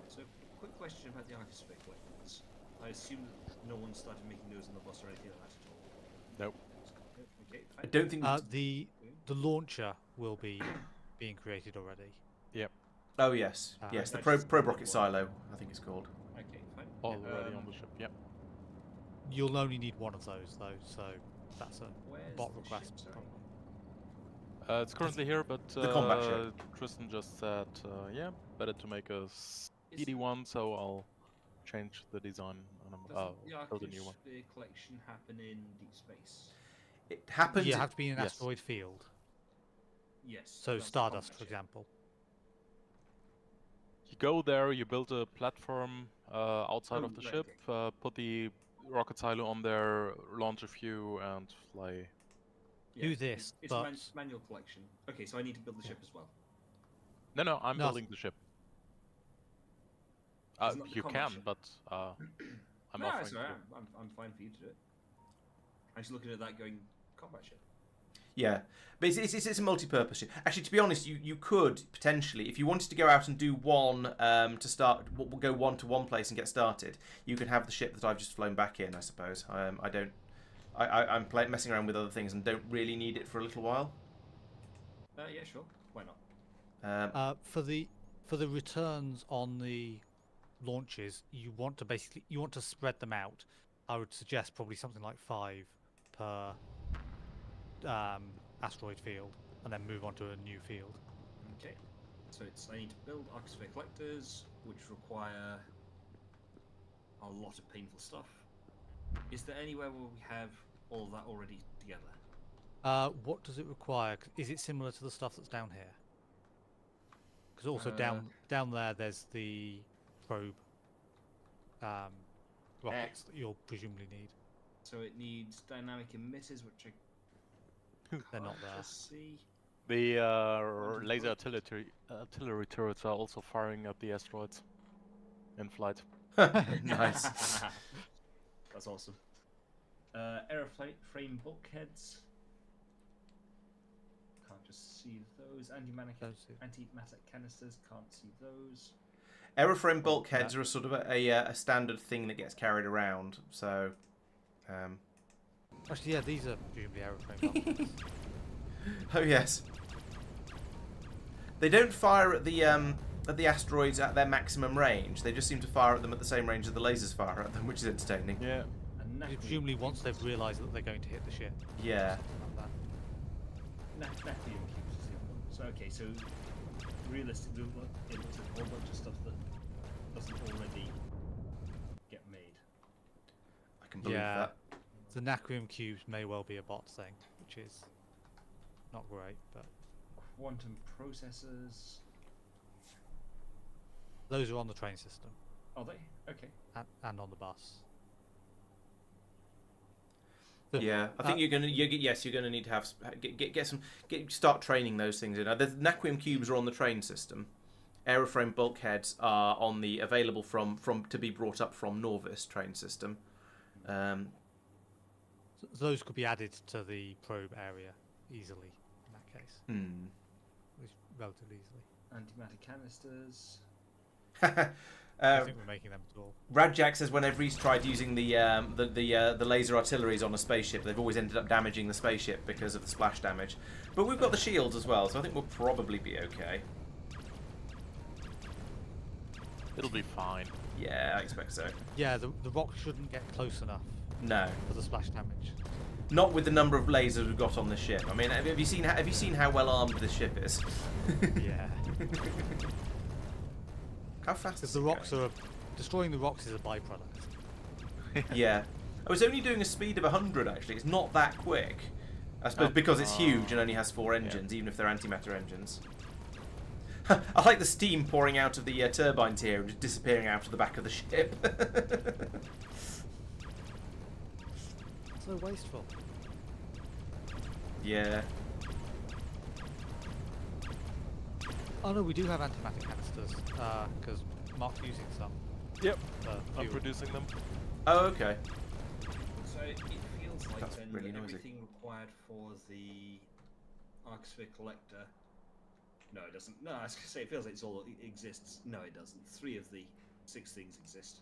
So quick question about the Archosphere collectors. I assume that no one started making those on the bus or anything like that at all. Nope. Okay, I fine. don't think. The launcher will be being created already. Yep. Oh yes, yes. The probe rocket silo, I think it's called. Okay, fine. Already on the ship. Yep. You'll only need one of those though, so that's a Where's bot the request. ship, sorry? Probably. It's currently here, but The combat ship. Tristan just said, yeah, better to make a speedy one, so I'll change the design and Doesn't the build a new one. Archosphere collection happen in deep space? It happens. You have to be in an Yes. asteroid field. Yes. So that's the Stardust, combat for ship. example. You go there, you build a platform outside Oh, of the right, ship, put the rocket silo on there, launch a few, and fly. Yeah, Do this, it's but manual collection. Okay, so I need to build the ship as well. No, I'm No, building the ship. It's not the You combat can, ship. but I'm no, offering. it's alright. to. I'm fine for you to do it. I'm just looking at that going combat ship. Yeah, but it's a multi-purpose ship. Actually, to be honest, you could potentially, if you wanted to go out and do one to start, we'll go one to one place and get started. You can have the ship that I've just flown back in, I suppose. I'm messing around with other things and don't really need it for a little while. Yeah, sure. Why not? for the returns on the launches, you want to spread them out. I would suggest probably something like 5 per asteroid field, and then move on to a new field. Okay. So I need to build Archosphere collectors, which require a lot of painful stuff. Is there anywhere where we have all of that already together? What does it require? Is it similar to the stuff that's down here? Because also down there, there's the probe rockets that you'll presumably need. So it needs dynamic emitters, which I They're not can't there. just see. The laser artillery turrets are also firing at the asteroids in flight. Nice. That's awesome. Aeroframe bulkheads. Can't just see those. Antimatter canisters. Can't see those. Aeroframe bulkheads are a sort of a standard thing that gets carried around. So, Actually, yeah, these are presumably aeroplane bulkheads. oh yes, they don't fire at the asteroids at their maximum range. They just seem to fire at them at the same range that the lasers fire at them, which is entertaining. Yeah. And Presumably, once they've realised that they're going to hit the ship. Yeah. Something like that. naquium cubes is the other one. So okay, so realistically, it looks like a whole bunch of stuff that doesn't already get made. I can believe Yeah. that. The naquium cubes may well be a bot thing, which is not great, but Quantum processors. those are on the train system Are they? Okay. and on the bus. Yeah, I think you're gonna need to have start training those things in. The naquium cubes are on the train system. Aeroframe bulkheads are on the available from to be brought up from Norvis train system. Those could be added to the probe area easily in that case, relatively easily. Antimatter canisters. I think we're making them at all. Radjack says whenever he's tried using the laser artilleries on a spaceship, they've always ended up damaging the spaceship because of the splash damage. But we've got the shields as well, so I think we'll probably be okay. It'll be fine. Yeah, I expect so. Yeah, the rock shouldn't get close enough No, for the splash damage. not with the number of lasers we've got on this ship. I mean, have you seen how well armed this ship is? Yeah. How fast Because is the it rocks going? are destroying the rocks is a byproduct. Yeah. I was only doing a speed of 100 actually. It's not that quick. I suppose because it's huge and only has 4 engines, even if they're antimatter engines. I like the steam pouring out of the turbines here and just disappearing out of the back of the ship. So wasteful. Yeah. Oh no, we do have antimatter canisters because Mark's using some. Yep. For I'm fuel. producing them. Oh, okay. So it feels like That's then really that noisy. everything required for the Archosphere collector. No, it doesn't. No, I was going to say it feels like it exists. No, it doesn't. 3 of the 6 things exist.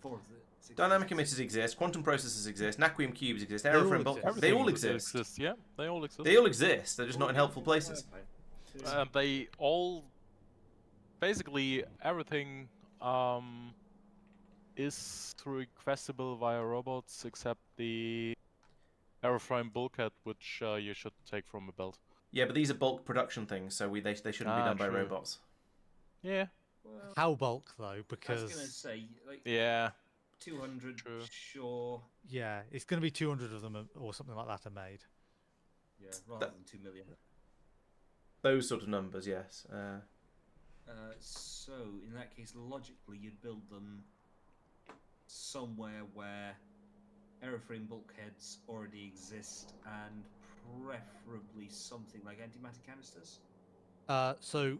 4 of the 6 Dynamic things emitters exist, quantum processors exist, naquium cubes exist, They all aerofoam bulk. exist. They all Everything exist. Yeah, they all exist. They all exist. They're just not in helpful exist. places. Okay. They all, basically everything is requestable via robots except the airframe bulkhead, which you should take from a belt. Yeah, but these are bulk production things, so they shouldn't be done by True. robots. Yeah. Well, How bulk though? I was Because gonna say like Yeah. 200. True. Sure. yeah, it's going to be 200 of them or something like that are made. Yeah, rather than 2 million. Those sort of numbers, yes. So in that case, logically, you'd build them somewhere where aeroframe bulkheads already exist, and preferably something like antimatter canisters. So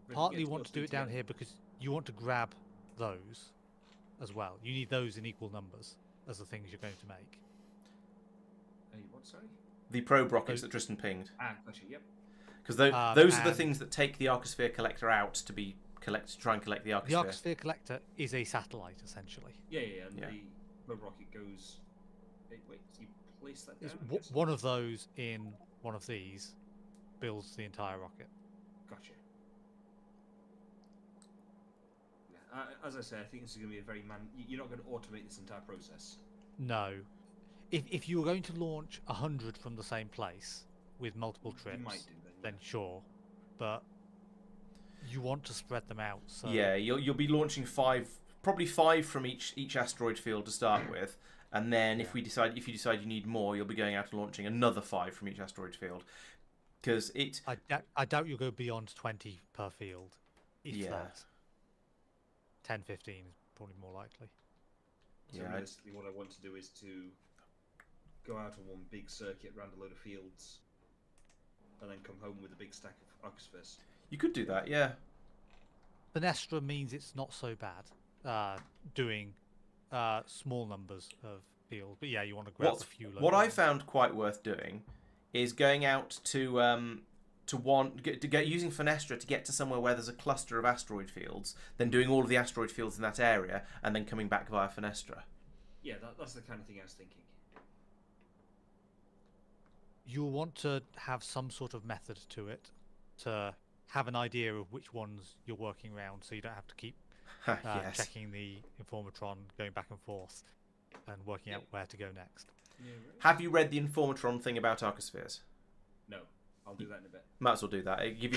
But partly get you want both to do it together. down here because you want to grab those as well. You need those in equal numbers as the things you're going to make. Hey, what? Sorry. The probe rockets that Tristan pinged. Gotcha. Yep. Because those are the and- things that take the Arcosphere collector out to try and collect the Arcosphere. The Arcosphere collector is a satellite essentially. Yeah. And Yeah. the probe rocket goes. Wait. So you place that It's down? I guess? one of those in one of these builds the entire rocket. Gotcha. Yeah. As I say, I think this is going to be a very You're not going to automate this entire process. No. If you were going to launch 100 from the same place with multiple trips, You might do then. then sure. But you want to spread them out. So Yeah, you'll be launching probably five from each asteroid field to start with, and then if you decide you need more, you'll be going out and launching another 5 from each asteroid field. Because I doubt you'll go beyond 20 per field. If Yeah. that. 10, 15 is probably more likely. So Yeah, realistically, what I want to do is to go out on one big circuit around a load of fields, and then come home with a big stack of Arcospheres. you could do that. Yeah. Fenestra means it's not so bad doing small numbers of fields. But yeah, you want to grab a few. What I local found quite worth doing is going out to get using Fenestra to get to somewhere where there's a cluster of asteroid fields, then doing all of the asteroid fields in that area, and then coming back via Fenestra. Yeah, that's the kind of thing I was thinking. You'll want to have some sort of method to it to have an idea of which ones you're working around, so you don't have to keep Yes. checking the informatron, going back and forth, and working out where to go next. Yeah, right. Have you read the Informatron thing about Arcospheres? No, I'll do that in a bit. Might as well do that. It give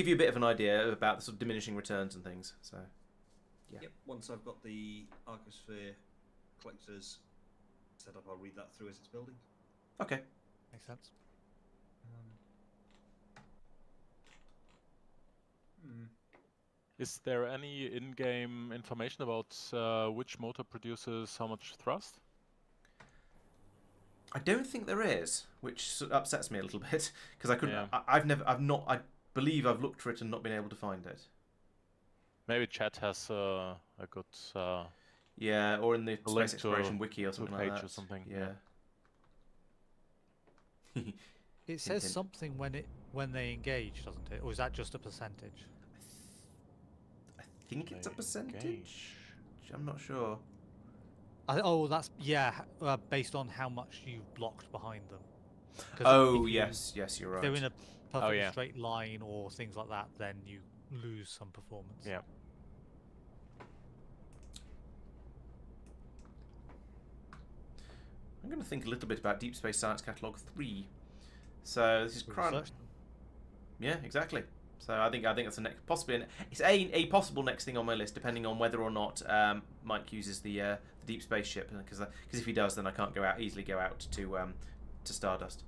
you a bit of an idea about the sort of diminishing returns and things. So, yeah. Yep. Once I've got the Arcosphere collectors set up, I'll read that through as it's building. Okay. Makes sense. Is there any in-game information about which motor produces how much thrust? I don't think there is, which upsets me a little bit because I couldn't. Yeah. I believe I've looked for it and not been able to find it. Maybe chat has a good Yeah, or in the A link Space to Exploration Wiki or something page like that. or something, Yeah. It says Hint. something when they engage, doesn't it? Or is that just a percentage? I think it's a They percentage. engage. I'm not sure. That's based on how much you've blocked behind them. 'Cause Oh if you- yes, you're If right. they're in a perfectly yeah. straight line or things like that, then you lose some performance. Yeah. I'm going to think a little bit about Deep Space Science Catalog 3. So this is Research them. Yeah, exactly. So I think that's it's a possible next thing on my list, depending on whether or not Mike uses the deep spaceship, because if he does, then I can't easily go out to Stardust.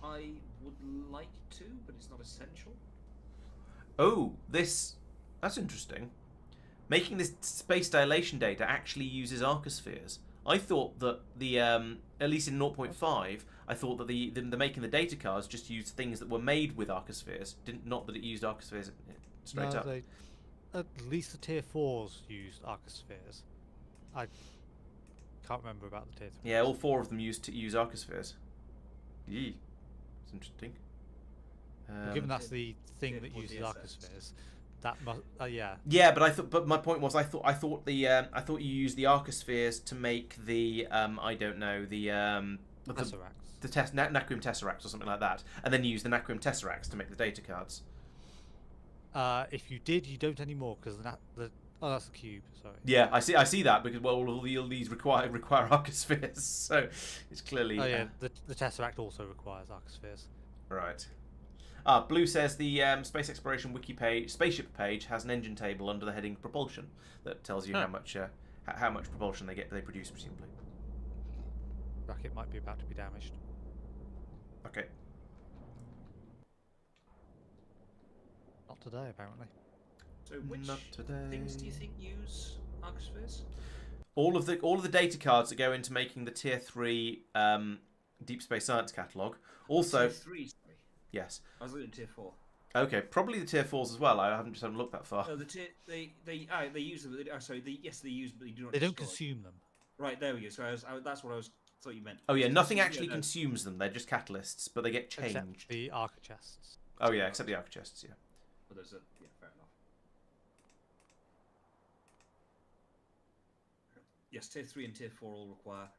I would like to, but it's not essential. Oh, that's interesting. Making this space dilation data actually uses arcospheres. I thought that the at least in 0.5, I thought that the making the data cards just used things that were made with arcospheres. Not that it used arcospheres straight No, up. at least the tier 4s used arcospheres. I can't remember about the tier 3s. Yeah, all 4 of them use arcospheres. Yee, it's interesting. Given that's the thing tier that 4 uses DSS. arcospheres, That must, yeah. Yeah, but my point was, I thought you used the arcospheres to make the I don't know, the Tesseracts. the naquium tesseracts or something like that, and then you use the naquium tesseracts to make the data cards. If you did, you don't anymore because oh, that's the cube. Sorry. Yeah, I see that because all these require arcospheres, so it's clearly. Oh yeah, the Tesseract also requires arcospheres. Right. Blue says the space exploration wiki page, spaceship page, has an engine table under the heading propulsion that tells you how much propulsion they produce, presumably. Rocket might be about to be damaged. Okay. Not today, apparently. So which Not today. things do you think use arcospheres? All of the data cards that go into making the Tier 3 Deep Space Science catalogue. Also, Tier 3, sorry. yes. I was looking at Tier 4. Okay, probably the Tier 4s as well. I haven't looked that far. No, they use them. Sorry, yes, they use, but they do not. They don't destroy. consume them. Right, there we go. So that's what I thought you meant. Oh yeah, nothing Yeah, actually no. consumes them. They're just catalysts, but they get changed. Except the arca chests. Oh yeah, except the arc chests. Yeah. But there's yeah, fair enough. Yes, Tier 3 and Tier 4 all require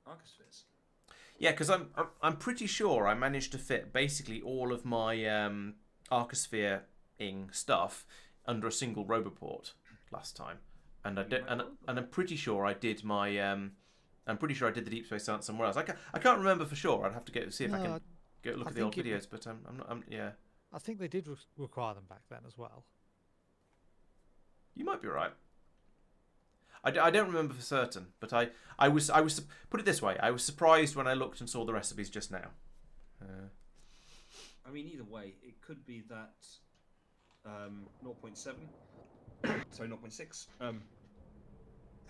arcospheres. Yeah, because I'm pretty sure I managed to fit basically all of my arcosphere-ing stuff under a single roboport last time, and I'm pretty sure I did my I'm pretty sure I did the Deep Space Science somewhere else. I can't remember for sure. I'd have to see if I can go look at the old videos, but yeah. I think they did require them back then as well. You might be right. I don't remember for certain, but I was put it this way, I was surprised when I looked and saw the recipes just now. I mean, either way, it could be that 0.7, sorry, 0.6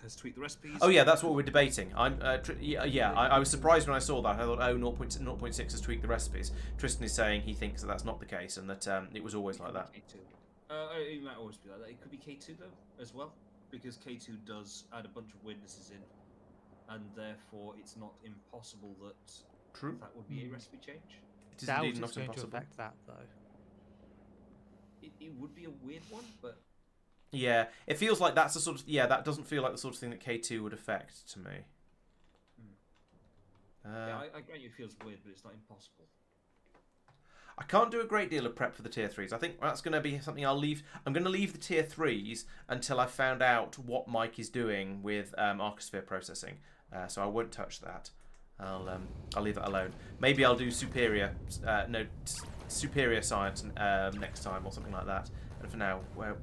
has tweaked the recipes. Oh yeah, that's what we're debating. I was surprised when I saw that. I thought, oh, 0.6 has tweaked the recipes. Tristan is saying he thinks that that's not the case and that it was always like that. K2. It might always be like that. It could be K2 though, as well, because K2 does add a bunch of weirdnesses in, and therefore it's not impossible that True. that would be a recipe change. It is Doubt indeed it's not going to impossible. affect that though. It would be a weird one, but Yeah, it feels like that's the sort of that doesn't feel like the sort of thing that K2 would affect to me. yeah, I grant you it feels weird, but it's not impossible. I can't do a great deal of prep for the Tier 3s. I think that's going to be something I'll leave. I'm going to leave the Tier 3s until I found out what Mike is doing with arcosphere processing. So I won't touch that. I'll leave that alone. Maybe I'll do superior science next time or something like that. And for now, Well,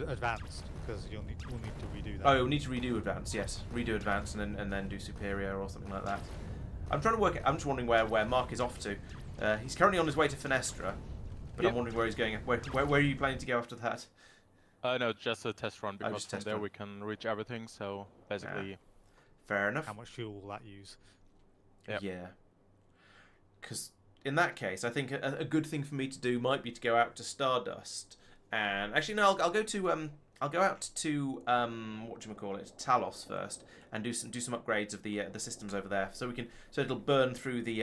advanced because we'll need to redo that. oh, we'll need to redo advanced. Yes, redo advanced and then do superior or something like that. I'm trying to work. I'm just wondering where Marc is off to. He's currently on his way to Fenestra, but I'm wondering where he's going. Where are you planning to go after that? No, just a test run because just from test there run. we can reach everything. So basically, Fair enough. How much fuel will that use? Yep. Yeah. Because in that case, I think a good thing for me to do might be to go out to Stardust, and actually no, I'll go to I'll go out to whatchamacallit, Talos first, and do some upgrades of the systems over there, so it'll burn through the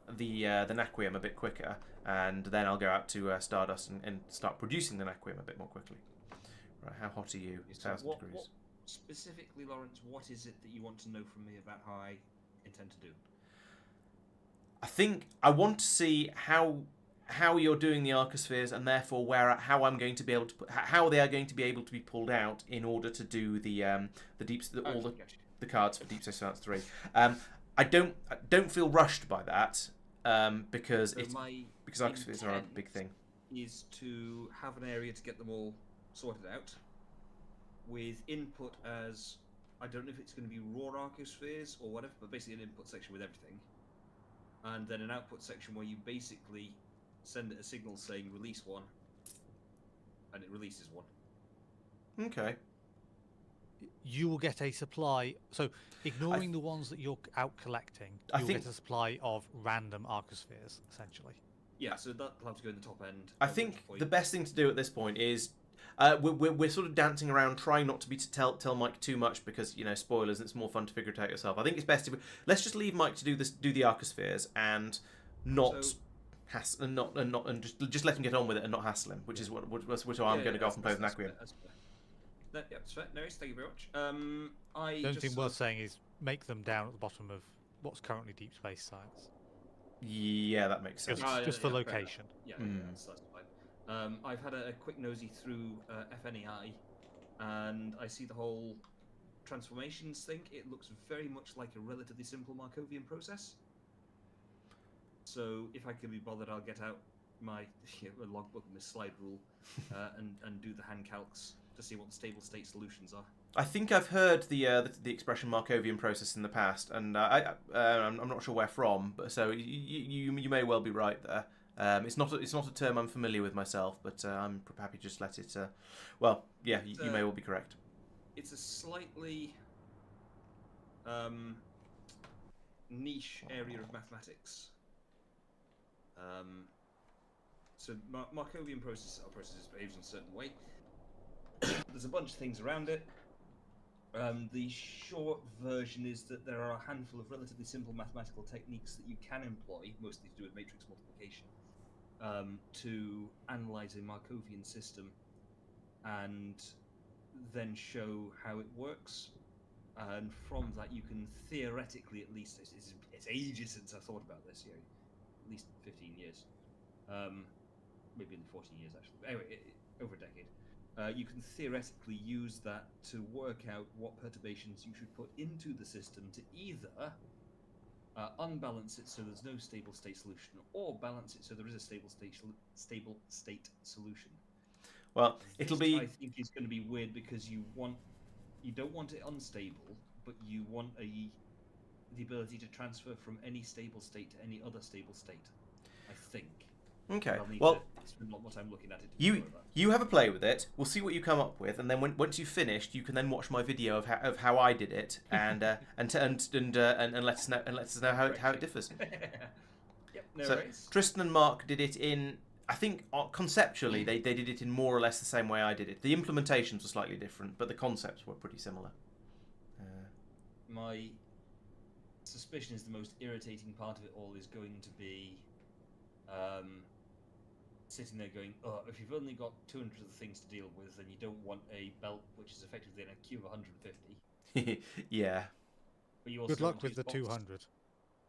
naquium a bit quicker, and then I'll go out to Stardust and start producing the naquium a bit more quickly. Right, how hot are you? It's 1,000 degrees. What specifically, Laurence, what is it that you want to know from me about how I intend to do? I think I want to see how you're doing the arcospheres, and therefore how I'm going to be able to how they are going to be able to be pulled out in order to do the cards for Deep Space Science 3. I don't feel rushed by that because So my arcospheres are a intent big thing. Is to have an area to get them all sorted out with input as, I don't know if it's going to be raw arcospheres or whatever, but basically an input section with everything, and then an output section where you basically send it a signal saying release one, and it releases one. Okay. You will get a supply. So, ignoring the ones that you're out collecting, you'll get a supply of random arcospheres, essentially. Yeah, so that'll have to go in the top end. I think the best thing to do at this point is we're sort of dancing around, trying not to tell Mike too much because spoilers. And it's more fun to figure it out yourself. I think it's best if let's just leave Mike to do the arcospheres and not. and just let him get on with it and not hassle him, which is what I'm going to go off and play with Naquium. That's fair. No, thank you very much. The only thing worth saying is make them down at the bottom of what's currently deep space science. Yeah, that makes sense. Just for location. Yeah, that's fine. I've had a quick nosy through FNEI, and I see the whole transformations thing. It looks very much like a relatively simple Markovian process. So if I can be bothered, I'll get out my logbook and my slide rule and do the hand calcs to see what the stable state solutions are. I think I've heard the expression Markovian process in the past, and I'm not sure where from, but so you may well be right there. It's not a term I'm familiar with myself, but I'm happy to just let it. You may well be correct. It's a slightly niche area of mathematics. So Markovian processes behaves in a certain way. There's a bunch of things around it. The short version is that there are a handful of relatively simple mathematical techniques that you can employ, mostly to do with matrix multiplication, to analyze a Markovian system and then show how it works. And from that, you can theoretically, at least, it's ages since I thought about this, at least 15 years, maybe 14 years actually. Anyway, over a decade. You can theoretically use that to work out what perturbations you should put into the system to either unbalance it so there's no stable state solution, or balance it so there is a stable state solution. Well, it'll be. I think it's going to be weird because you don't want it unstable, but you want the ability to transfer from any stable state to any other stable state. I think. Okay. I'll need well, to spend a lot more time looking at it. You have a play with it. We'll see what you come up with, and then once you've finished, you can then watch my video of how I did it, and let us know how it differs. Yep. No so worries. Tristan and Marc did it in. I think conceptually they did it in more or less the same way I did it. The implementations were slightly different, but the concepts were pretty similar. My suspicion is the most irritating part of it all is going to be sitting there going, oh, if you've only got 200 of the things to deal with, then you don't want a belt which is effectively in a queue of 150. Yeah. But you also Good luck with the 200.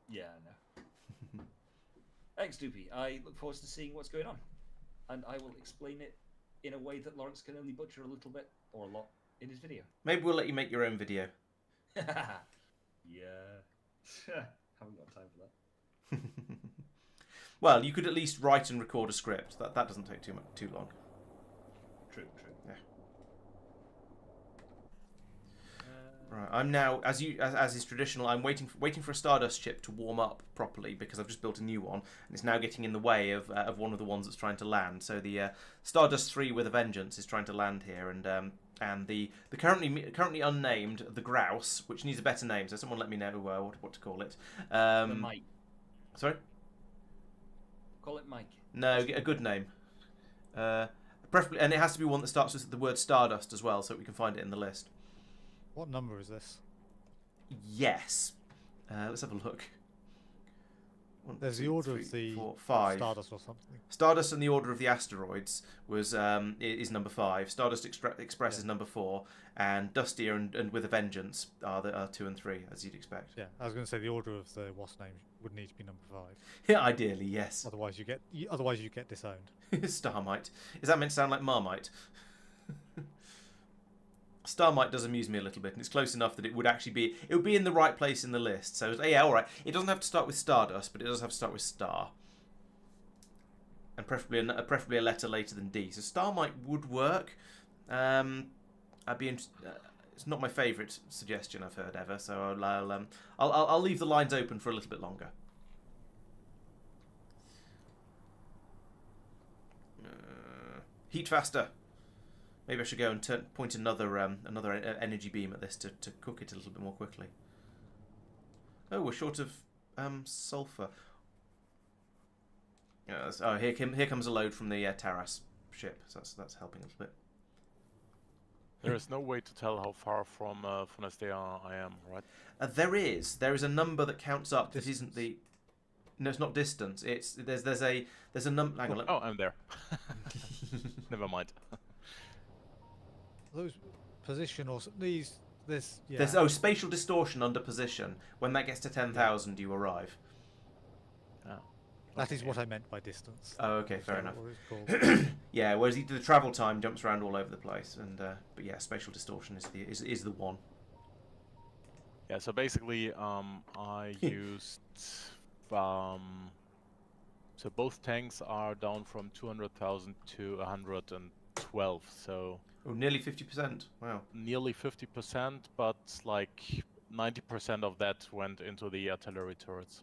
Yeah, I know. Thanks, Doopy. I look forward to seeing what's going on, and I will explain it in a way that Laurence can only butcher a little bit or a lot in his video. Maybe we'll let you make your own video. Yeah. Haven't got time for that. Well, you could at least write and record a script. That doesn't take too long. True. Yeah. Right. I'm now, as is traditional, I'm waiting for a Stardust ship to warm up properly because I've just built a new one, and it's now getting in the way of one of the ones that's trying to land. So the Stardust 3 with a Vengeance is trying to land here, and the currently unnamed the Grouse, which needs a better name. So someone let me know what to call it. The Mike. Sorry. Call it Mike. No, get a good name. Preferably, and it has to be one that starts with the word Stardust as well, so we can find it in the list. What number is this? Yes. Let's have a look. There's the order of the 5. Stardust or something. Stardust and the Order of the Asteroids is number 5. Stardust Express is number 4, and Dustier and With a Vengeance are 2 and 3, as you'd expect. Yeah, I was going to say the order of the WASP name would need to be number 5. Yeah, ideally, yes. Otherwise, you get disowned. Starmite. Is that meant to sound like Marmite? Starmite does amuse me a little bit, and it's close enough that it would be in the right place in the list. So yeah, all right. It doesn't have to start with Stardust, but it does have to start with Star, and preferably a letter later than D. So Starmite would work. I'd be interested. It's not my favourite suggestion I've heard ever, so I'll leave the lines open for a little bit longer. Heat faster. Maybe I should go and point another energy beam at this to cook it a little bit more quickly. Oh, we're short of sulfur. Oh, here comes a load from the Taras ship. So that's helping a little bit. There is no way to tell how far from Funastea I am, right? There is a number that counts up that isn't the. No, it's not distance. It's there's a number. Hang on. Oh, I'm there. Never mind. Those position or these this yeah. There's spatial distortion under position. When that gets to 10,000, you arrive. Oh. That is what I meant by distance. Oh, okay, fair Sorry, enough. what it's called. Yeah, whereas the travel time jumps around all over the place, and but yeah, spatial distortion is the one. Yeah, so basically, I used, so both tanks are down from 200,000 to 112, so Oh, nearly 50%. Wow. nearly 50%, but like 90% of that went into the artillery turrets.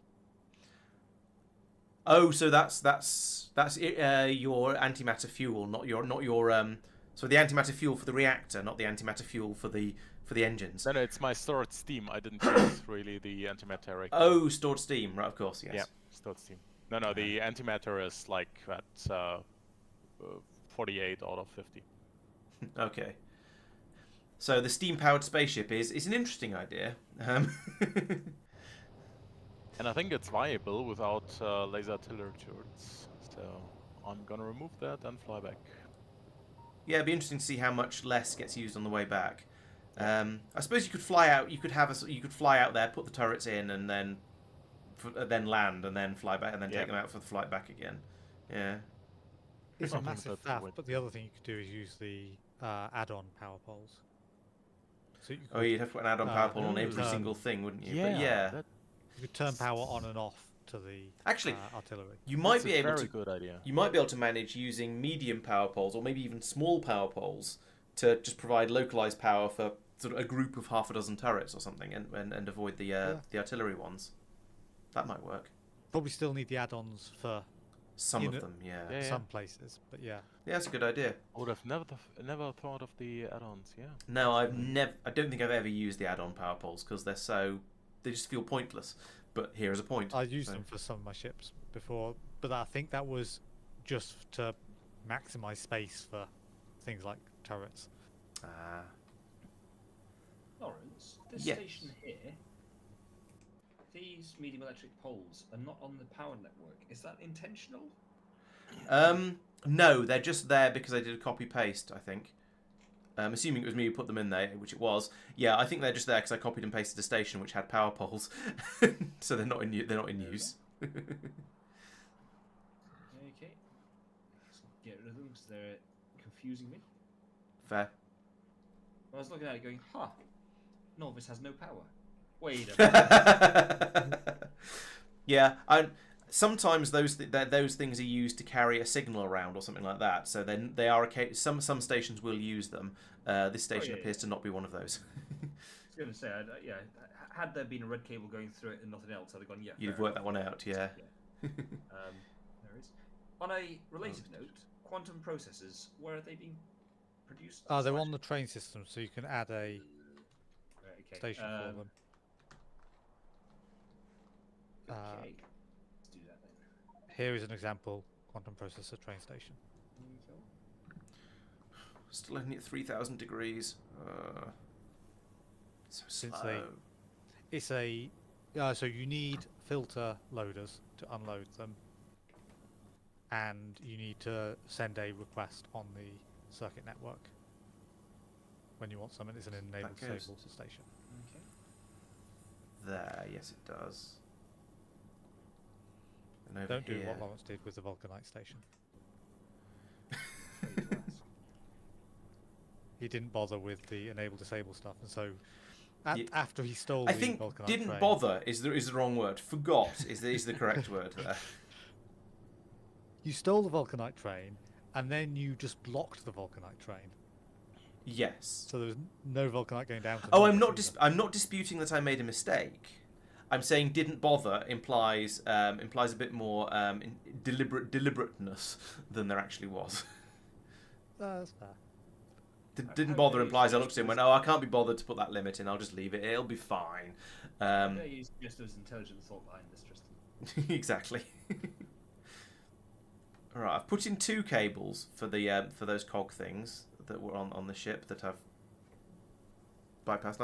Oh, so that's your antimatter fuel, not your so the antimatter fuel for the reactor, not the antimatter fuel for the engines. No, it's my stored steam. I didn't use really the antimatter. Oh, stored steam, right? Of course, yes. Yeah, stored steam. No, the antimatter is like at 48 out of 50. Okay. So the steam-powered spaceship is an interesting idea. And I think it's viable without laser artillery turrets. So I'm gonna remove that and fly back. Yeah, it'd be interesting to see how much less gets used on the way back. I suppose you could fly out. You could fly out there, put the turrets in, and then land, and then fly back, and then take them out for the flight back again. Yeah. It's I a think massive that's the faff, way. but the other thing you could do is use the add-on power poles. So you Oh, could, you'd have to put an add-on power pole on every um, single thing, wouldn't you? But yeah. you could turn power on and off to the Actually, artillery. you might That's be a able very to. good idea. You might be able to manage using medium power poles, or maybe even small power poles, to just provide localized power for sort of a group of half a dozen turrets or something, and avoid the artillery ones. That might work. Probably still need the add-ons for Some of them, yeah. Yeah. some places, but yeah. Yeah, that's a good idea. I would have never thought of the add-ons. Yeah. No, I don't think I've ever used the add-on power poles because they just feel pointless. But here is a point. I used them for some of my ships before, but I think that was just to maximize space for things like turrets. Lawrence, this Yes. station here, these medium electric poles are not on the power network. Is that intentional? No, they're just there because I did a copy paste. I think. Assuming it was me who put them in there, which it was. Yeah, I think they're just there because I copied and pasted a station which had power poles, so they're not in use. Okay. Let's get rid of them because they're confusing me. Fair. I was looking at it going, huh, Norvis has no power. Wait a minute. Yeah, sometimes those things are used to carry a signal around or something like that. So then they are some stations will use them. This station appears to not be one of those. I was going to say, had there been a red cable going through it and nothing else, I'd have gone, yeah. You'd have fair worked that enough. one out, yeah. There is. On a related note, quantum processors, where are they being produced? They're on the train system, so you can add a Okay. station for them. Okay. Let's do that then. Here is an example quantum processor train station. Still only at 3,000 degrees. So Since slow. It's a so you need filter loaders to unload them, and you need to send a request on the circuit network when you want something. It's an enabled goes. disabled station. Okay. There, yes it does. And over Don't do here. what Laurence did with the Vulcanite station. He didn't bother with the enable disable stuff, and so after he stole I the think Vulcanite didn't train, bother is the wrong word. Forgot is the correct word there. you stole the Vulcanite train, and then you just blocked the Vulcanite train, Yes. so there was no Vulcanite going down to Oh, Norvis either. I'm not disputing that I made a mistake. I'm saying didn't bother implies a bit more deliberateness than there actually was. That's fair. Didn't I bother think implies I it's looked at him and just- went, oh, I can't be bothered to put that limit in. I'll just leave it. It'll be fine. He's just as intelligent thought behind this, Tristan. Exactly. All right, I've put in 2 cables for the for those cog things that were on the ship that I've bypassed.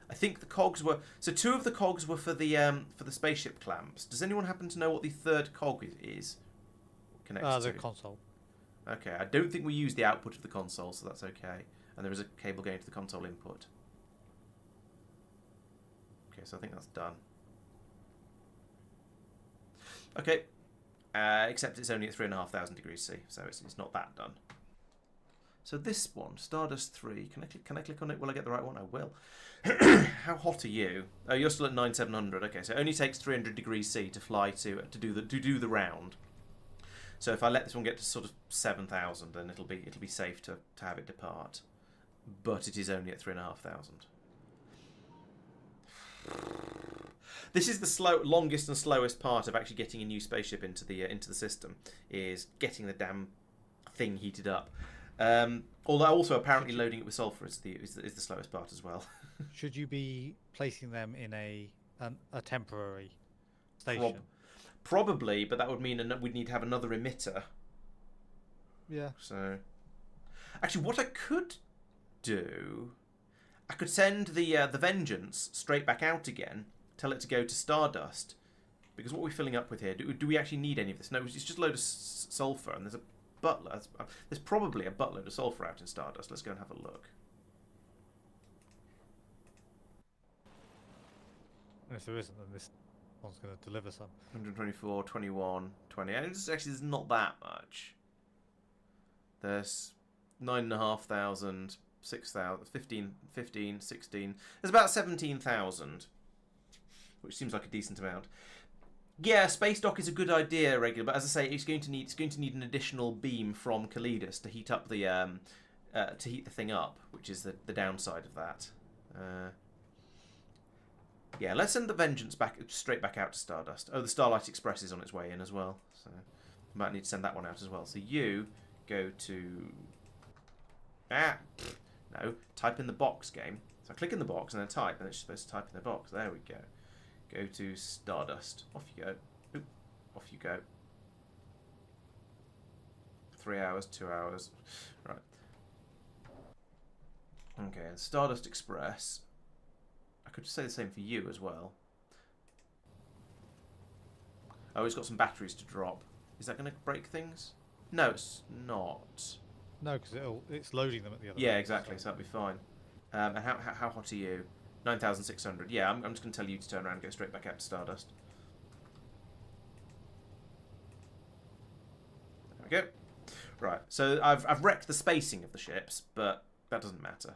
I I think the cogs were... So 2 of the cogs were for the spaceship clamps. Does anyone happen to know what the 3rd cog is connected The to? console. Okay, I don't think we use the output of the console, so that's okay. And there is a cable going to the console input. Okay, so I think that's done. Okay, except it's only at 3,500 degrees C, so it's not that done. So this one, Stardust 3, can I click on it? Will I get the right one? I will. How hot are you? Oh, you're still at 9,700. Okay, so it only takes 300 degrees C to fly to do the round. So if I let this one get to sort of 7,000, then it'll be safe to have it depart. But it is only at 3,500. This is the longest and slowest part of actually getting a new spaceship into the system, is getting the damn thing heated up. Although also apparently loading it with sulfur is the slowest part as well. Should you be placing them in a temporary station? Probably, but that would mean we'd need to have another emitter. Yeah. So, actually, what I could do, I could send the Vengeance straight back out again. Tell it to go to Stardust, because what are we filling up with here? Do we actually need any of this? No, it's just a load of sulfur, and there's a buttload. There's probably a buttload of sulfur out in Stardust. Let's go and have a look. And if there isn't, then this one's going to deliver some. 124, 21, 20. And there's not that much. There's 9,500, 6,000, 15, 16. There's about 17,000, which seems like a decent amount. Yeah, space dock is a good idea, regular, but as I say, it's going to need an additional beam from Kalidus to heat up the thing up, which is the downside of that. Yeah, let's send the Vengeance straight back out to Stardust. Oh, the Starlight Express is on its way in as well, so we might need to send that one out as well. So you go to no, type in the box game. So I click in the box and then type, and it's supposed to type in the box. There we go. Go to Stardust. Off you go. Oop. Off you go. 3 hours, 2 hours. Right. Okay, and Stardust Express. I could say the same for you as well. Oh, it's got some batteries to drop. Is that going to break things? No, it's not. No, because it's loading them at the other Yeah, end, exactly, so that'll be fine. And how hot are you? 9,600. Yeah, I'm just going to tell you to turn around and go straight back out to Stardust. There we go. Right, so I've wrecked the spacing of the ships, but that doesn't matter.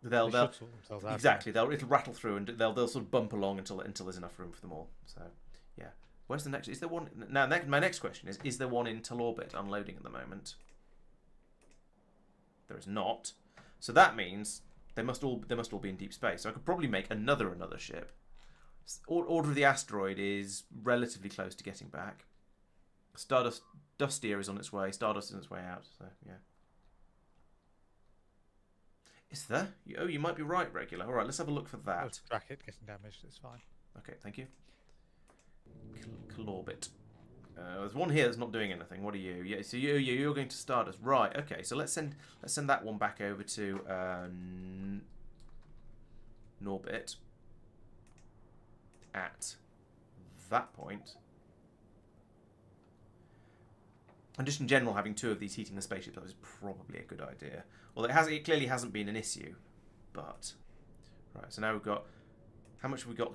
They'll They should sort themselves out. exactly. It'll rattle through and they'll sort of bump along until there's enough room for them all. So yeah. Where's the next? Is there one now? My next question is there one in Orbit unloading at the moment? There is not. So that means they must all be in deep space. So I could probably make another ship. Order of the Asteroid is relatively close to getting back. Dustier is on its way. Stardust is on its way out. So yeah. Is there? Oh, you might be right, regular. All right, let's have a look for that. Track it getting damaged. It's fine. Okay, thank you. Orbit. There's one here that's not doing anything. What are you? Yeah, so you're going to Stardust, right? Okay, so let's send that one back over to Norbit. At that point, and just in general, having 2 of these heating the spaceship is probably a good idea. Well, it clearly hasn't been an issue, but right. So now we've got. How much have we got?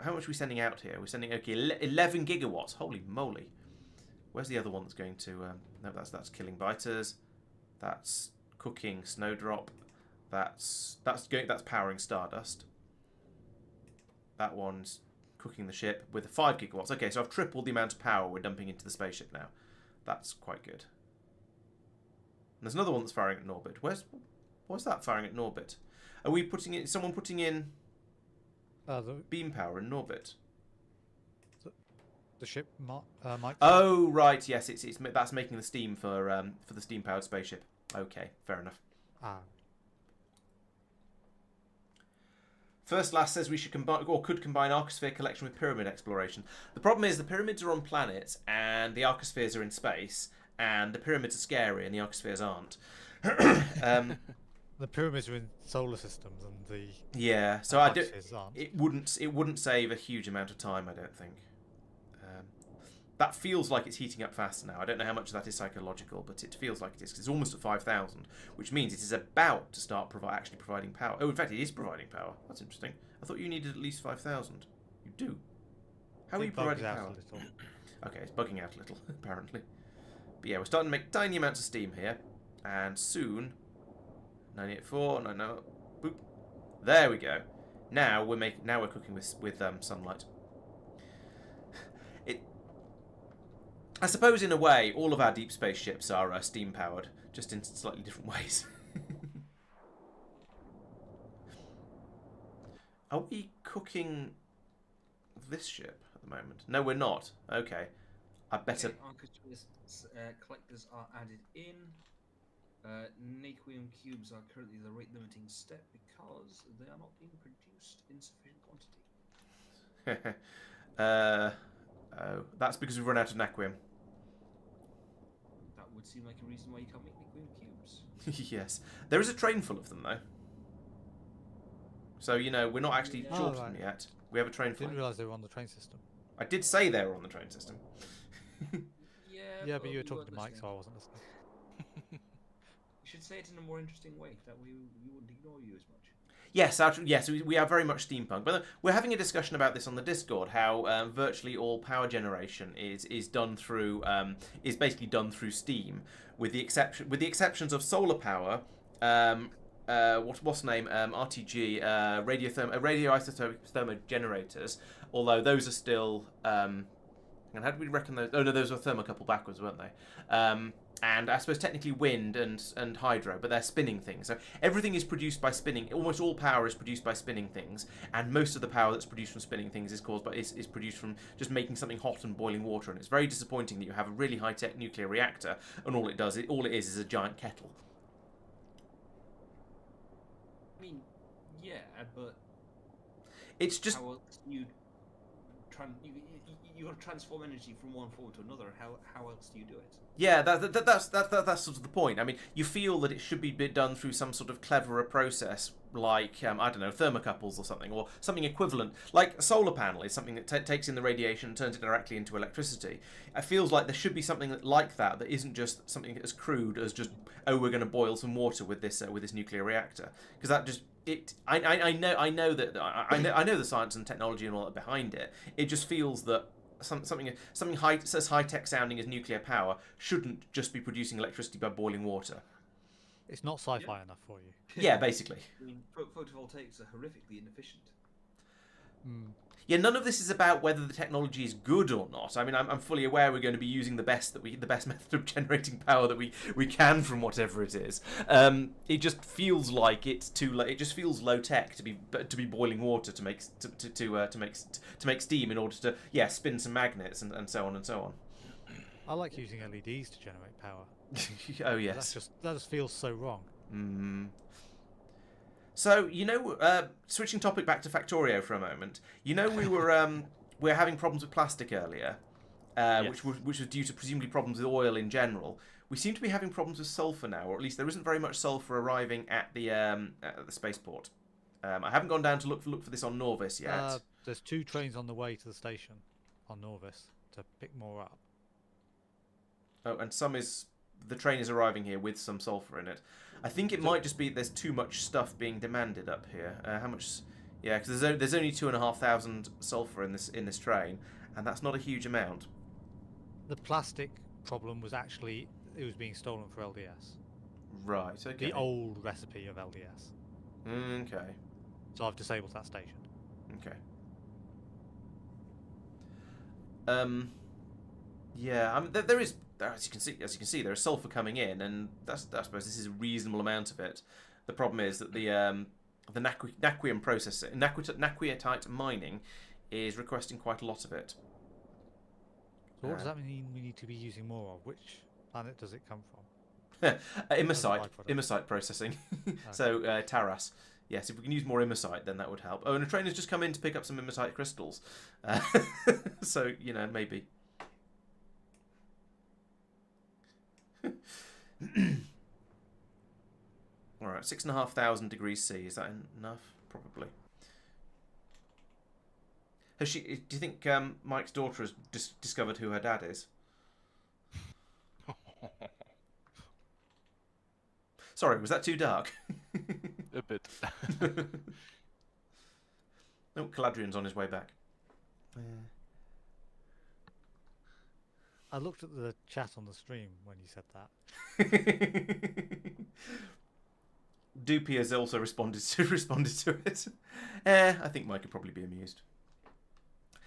How much are we sending out here? We're sending 11 gigawatts. Holy moly! Where's the other one that's going to? No, that's killing biters. That's cooking Snowdrop. That's powering Stardust. That one's cooking the ship with 5 gigawatts. Okay, so I've tripled the amount of power we're dumping into the spaceship now. That's quite good. And there's another one that's firing at Norbit. Where's that firing at Norbit? Are we putting in? Someone putting in? Beam power in Norbit. The ship might. Oh right, yes, that's making the steam for the steam powered spaceship. Okay, fair enough. First Last says we should combine or could combine Arcosphere collection with pyramid exploration. The problem is the pyramids are on planets and the Arcospheres are in space, and the pyramids are scary and the Arcospheres aren't. The The pyramids are in solar systems, and the Yeah, so I do. Atlases aren't. It wouldn't save a huge amount of time, I don't think. That feels like it's heating up faster now. I don't know how much of that is psychological, but it feels like it is, because it's almost at 5,000, which means it is about to start actually providing power. Oh, in fact, it is providing power. That's interesting. I thought you needed at least 5,000. You do. How are you providing out power? a little. Okay, it's bugging out a little, apparently. But yeah, we're starting to make tiny amounts of steam here, and soon... 984, no, boop. There we go. Now we're cooking with sunlight. I suppose in a way, all of our deep space ships are steam powered, just in slightly different ways. Are we cooking this ship at the moment? No, we're not. Okay. I better... Okay, collectors are added in. Naquium cubes are currently the rate limiting step because they are not being produced in sufficient quantity. Oh, that's because we've run out of naquium. That would seem like a reason why you can't make Naquium cubes. Yes. There is a train full of them, though. So, you know, we're not actually Oh, short of right. them yet. We have a train full. Didn't realise they were on the train system. I did say they were on the train system. Yeah, but you were talking weren't to Mike, listening. so I wasn't listening. You should say it in a more interesting way. That way we wouldn't ignore you as much. Yes, we are very much steampunk. But we're having a discussion about this on the Discord. How virtually all power generation is done through is basically done through steam, with the exceptions of solar power. What's the name? RTG, radioisotope thermogenerators. Although those are still. And how did we reckon those? Oh no, those were thermocouple backwards, weren't they? And I suppose technically wind and hydro, but they're spinning things. So everything is produced by spinning. Almost all power is produced by spinning things, and most of the power that's produced from spinning things is produced from just making something hot and boiling water. And it's very disappointing that you have a really high-tech nuclear reactor, and all it is a giant kettle. I mean, yeah, but It's just how else you got to transform energy from one form to another. How else do you do it? yeah, that's sort of the point. I mean, you feel that it should be done through some sort of cleverer process, like I don't know, thermocouples or something equivalent. Like a solar panel is something that takes in the radiation and turns it directly into electricity. It feels like there should be something like that isn't just something as crude as just, oh, we're going to boil some water with this nuclear reactor, because that just I know the science and technology and all that behind it. It just feels that something as high-tech sounding as nuclear power shouldn't just be producing electricity by boiling water. It's not sci-fi enough for you. Yeah, basically. I mean, photovoltaics are horrifically inefficient. Yeah, none of this is about whether the technology is good or not. I mean, I'm fully aware we're going to be using the best method of generating power that we can from whatever it is. It just feels like it's too it just feels low tech to be boiling water to make steam in order to spin some magnets and so on and so on. I like using LEDs to generate power. Oh yes. That just feels so wrong. So, switching topic back to Factorio for a moment. We were having problems with plastic earlier, Yes. which was due to presumably problems with oil in general. We seem to be having problems with sulfur now, or at least there isn't very much sulfur arriving at the spaceport. I haven't gone down to look for this on Norvis yet. There's 2 trains on the way to the station on Norvis to pick more up. Oh, and the train is arriving here with some sulfur in it. I think it might just be there's too much stuff being demanded up here. How much? Yeah, because there's only 2,500 sulfur in this train, and that's not a huge amount. The plastic problem was actually it was being stolen for LDS. Right. Okay. The old recipe of LDS. Okay. So I've disabled that station. Okay. Yeah. I mean, there is. As you can see, there is sulfur coming in, and I suppose this is a reasonable amount of it. The problem is that the naquium processing, naquium mining, is requesting quite a lot of it. So what does that mean we need to be using more of? Which planet does it come from? Immersite processing. So Taras. Yes, if we can use more immersite, then that would help. Oh, and a train has just come in to pick up some immersite crystals. So maybe. Alright, about 6,500 degrees C. Is that enough? Probably. Has she? Do you think Mike's daughter has discovered who her dad is? Sorry, was that too dark? A bit. Oh, Caladrian's on his way back. I looked at the chat on the stream when you said that. Doopy has also responded to it. I think Mike could probably be amused.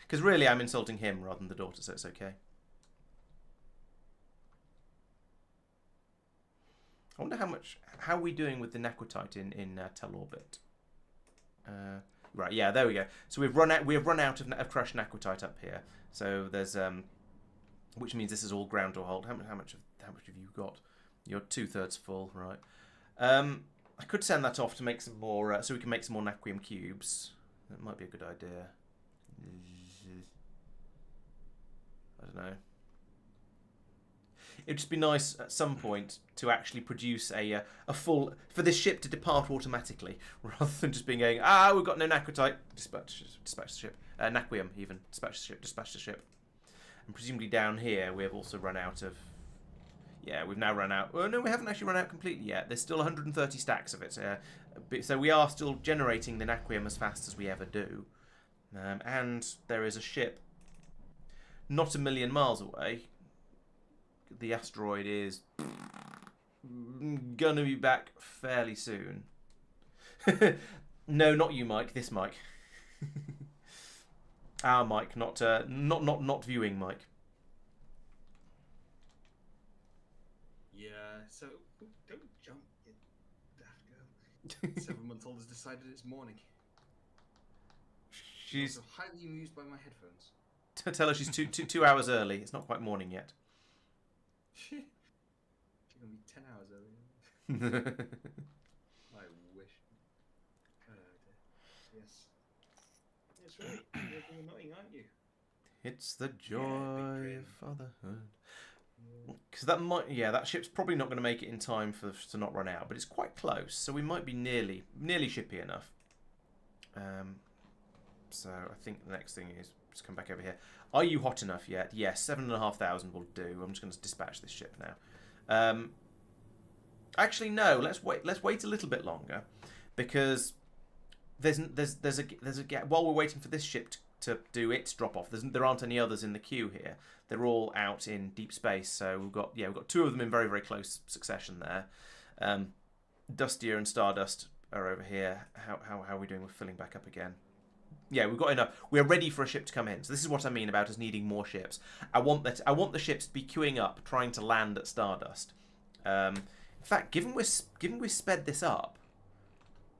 Because really, I'm insulting him rather than the daughter, so it's okay. I wonder how are we doing with the naquitite in Telorbit? Right, yeah, there we go. So we've run out of crushed naquitite up here. So there's which means this is all ground to a halt. How much have you got? You're 2/3 full, right? I could send that off to make some more, so we can make some more naquium cubes. That might be a good idea. I don't know. It'd just be nice at some point to actually produce a full, for this ship to depart automatically, rather than just being going, we've got no naquitite, dispatch the ship, naquium even, dispatch the ship. And presumably down here we have also run out of, yeah, we've now run out, well no, we haven't actually run out completely yet, there's still 130 stacks of it, so we are still generating the naquium as fast as we ever do. And there is a ship not a million miles away. The asteroid is gonna be back fairly soon. No, not you, Mike. This Mike. Our Mike, not viewing Mike. Yeah. So don't jump, you daft girl. 7-month-old has decided it's morning. She's also highly amused by my headphones. Tell her she's 2 hours early. It's not quite morning yet. She's gonna be 10 hours early. I wish. Yes. That's right. You're being annoying, aren't you? It's the joy of fatherhood. Because that ship's probably not going to make it in time to not run out, but it's quite close, so we might be nearly shippy enough. So I think the next thing is just come back over here. Are you hot enough yet? Yes, 7,500 will do. I'm just going to dispatch this ship now. Actually, no. Let's wait a little bit longer, because there's a gap while we're waiting for this ship to do its drop off. There aren't any others in the queue here. They're all out in deep space. So we've got 2 of them in very, very close succession there. Dustier and Stardust are over here. How are we doing with filling back up again? Yeah, we've got enough. We're ready for a ship to come in. So this is what I mean about us needing more ships. I want the ships to be queuing up, trying to land at Stardust. In fact, given we sped this up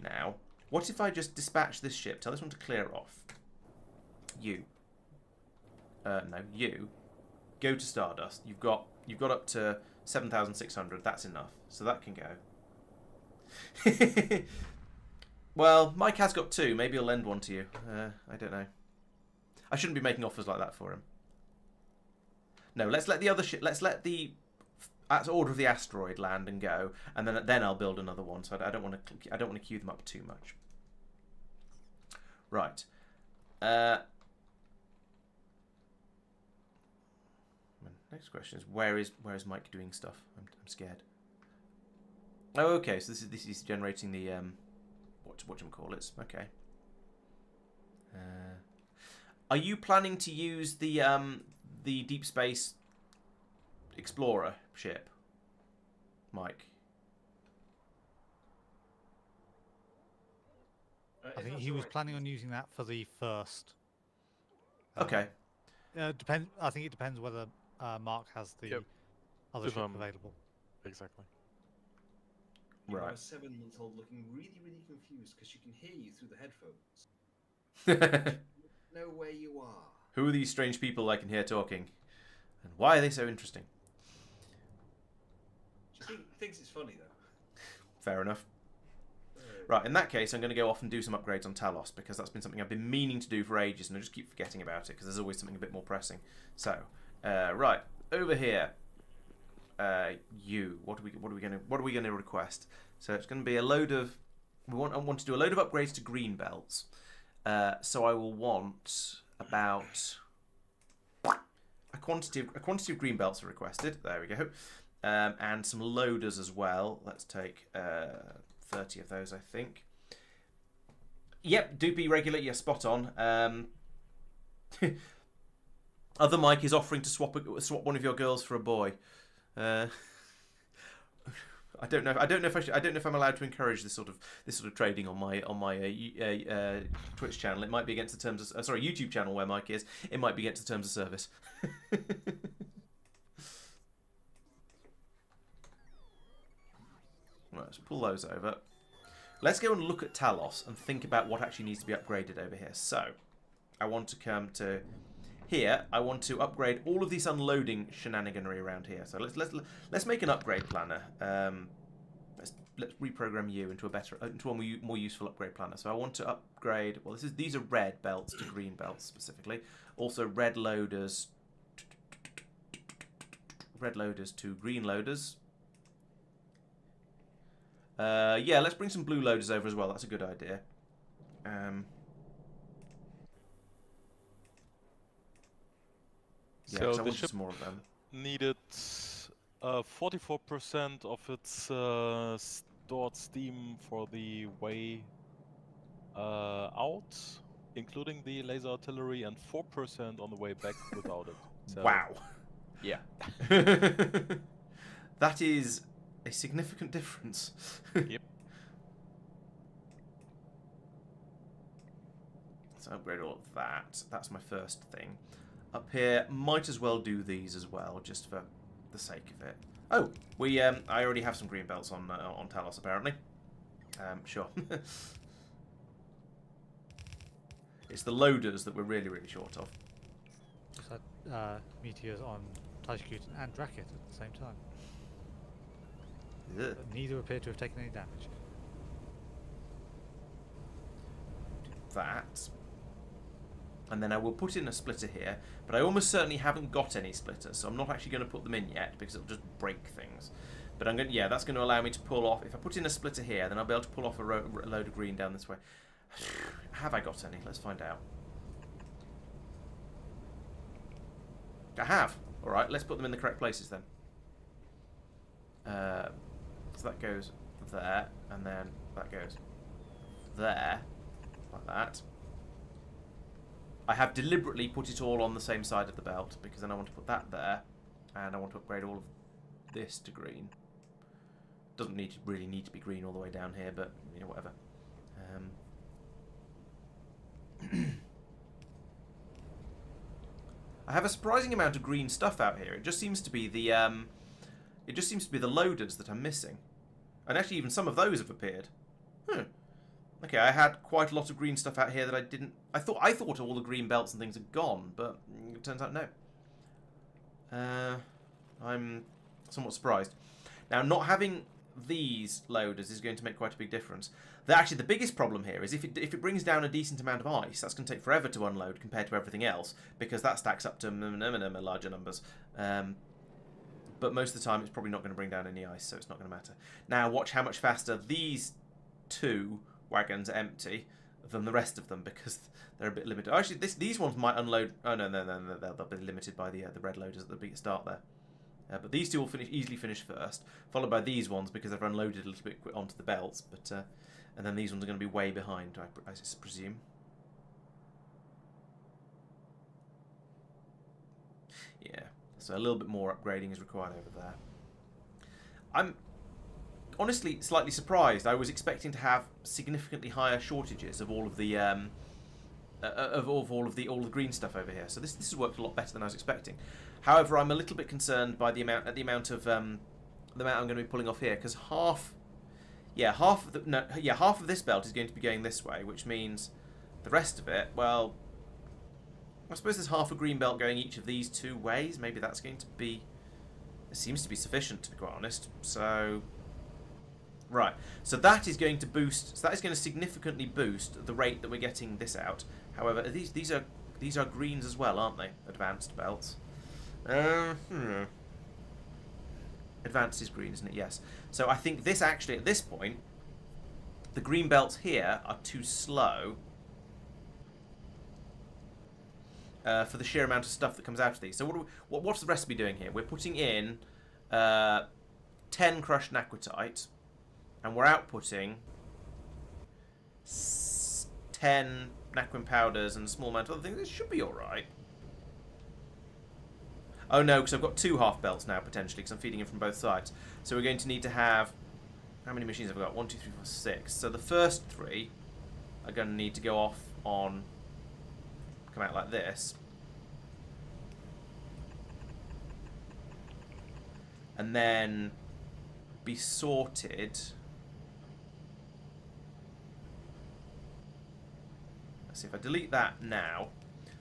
now, what if I just dispatch this ship? Tell this one to clear off. You. No, you. Go to Stardust. You've got up to 7,600. That's enough. So that can go. Well, Mike has got 2. Maybe he'll lend one to you. I don't know. I shouldn't be making offers like that for him. No, let's let the other ship. Let's let the Order of the Asteroid land and go, and then I'll build another one. So I don't want to queue them up too much. Right. Next question is where is Mike doing stuff? I'm scared. Oh, okay. So this is generating the whatchamacallits. Okay. Are you planning to use the Deep Space Explorer ship, Mike? I think he was planning on using that for the first. Okay. Depend. I think it depends whether Mark has the other ship available. Exactly. You Right. have a 7-month-old looking really, really confused because she can hear you through the headphones. Know where you are. Who are these strange people I can hear talking? And why are they so interesting? She thinks it's funny, though. Fair enough. Right, in that case, I'm going to go off and do some upgrades on Talos, because that's been something I've been meaning to do for ages, and I just keep forgetting about it, because there's always something a bit more pressing. So, right, over here. What are we going to request? So it's going to be a load of... I want to do a load of upgrades to green belts. So I will want about... A quantity of green belts are requested. There we go. And some loaders as well. Let's take 30 of those, I think. Yep, Doopy regular. Yeah, spot on. Other Mike is offering to swap one of your girls for a boy. I don't know if I'm allowed to encourage this sort of trading on my Twitch channel. It might be against the terms of YouTube channel where Mike is. It might be against the terms of service. Right, let's pull those over. Let's go and look at Talos and think about what actually needs to be upgraded over here. So, I want to come to here. I want to upgrade all of this unloading shenaniganry around here. So let's make an upgrade planner. Let's reprogram you into a more useful upgrade planner. So I want to upgrade. Well, these are red belts to green belts specifically. Also red loaders. Red loaders to green loaders. Yeah, let's bring some blue loaders over as well. That's a good idea. Yeah, So I the want ship some more of them. needed 44% of its stored steam for the way out, including the laser artillery, and 4% on the way back without it. So, Wow. Yeah. That is a significant difference. Yep. So upgrade all of that. That's my first thing. Up here, might as well do these as well, just for the sake of it. Oh, I already have some green belts on Talos apparently. Sure. It's the loaders that we're really, really short of. Just had meteors on Tajikut and Drakkit at the same time. Ugh. But neither appear to have taken any damage. That. And then I will put in a splitter here, but I almost certainly haven't got any splitters, so I'm not actually going to put them in yet because it'll just break things. But I'm going, yeah, that's going to allow me to pull off. If I put in a splitter here, then I'll be able to pull off a load of green down this way. Have I got any? Let's find out. I have. All right, let's put them in the correct places then. So that goes there, and then that goes there, like that. I have deliberately put it all on the same side of the belt because then I want to put that there, and I want to upgrade all of this to green. Doesn't really need to be green all the way down here, but you know, whatever. I have a surprising amount of green stuff out here. It just seems to be the loaders that I'm missing, and actually even some of those have appeared. Okay, I had quite a lot of green stuff out here that I didn't... I thought all the green belts and things had gone, but it turns out no. I'm somewhat surprised. Now, not having these loaders is going to make quite a big difference. Actually, the biggest problem here is if it brings down a decent amount of ice, that's going to take forever to unload compared to everything else, because that stacks up to larger numbers. But most of the time, it's probably not going to bring down any ice, so it's not going to matter. Now, watch how much faster these two wagons empty than the rest of them, because they're a bit limited. Actually, these ones might unload. Oh no, they'll be limited by the red loaders at the start there. But these two will easily finish first, followed by these ones because they've unloaded a little bit onto the belts. But and then these ones are going to be way behind, I presume. Yeah, so a little bit more upgrading is required over there. I'm honestly slightly surprised. I was expecting to have significantly higher shortages of all of the all the green stuff over here. So this has worked a lot better than I was expecting. However, I'm a little bit concerned by the amount of I'm going to be pulling off here, because half of this belt is going to be going this way, which means the rest of it, well, I suppose there's half a green belt going each of these two ways. Maybe that's going to be... It seems to be sufficient, to be quite honest. So, right. So that is going to boost... So that is going to significantly boost the rate that we're getting this out. However, these are greens as well, aren't they? Advanced belts. Advanced is green, isn't it? Yes. So I think this actually, at this point, the green belts here are too slow for the sheer amount of stuff that comes out of these. So what's the recipe doing here? We're putting in 10 crushed naquitite, and we're outputting 10 naquium powders and a small amount of other things. This should be alright. Oh no, because I've got 2 half belts now, potentially, because I'm feeding in from both sides. So we're going to need to have... How many machines have I got? 1, 2, 3, 4, 6. So the first 3 are going to need to go off on... Come out like this. And then be sorted... Let's see, if I delete that now...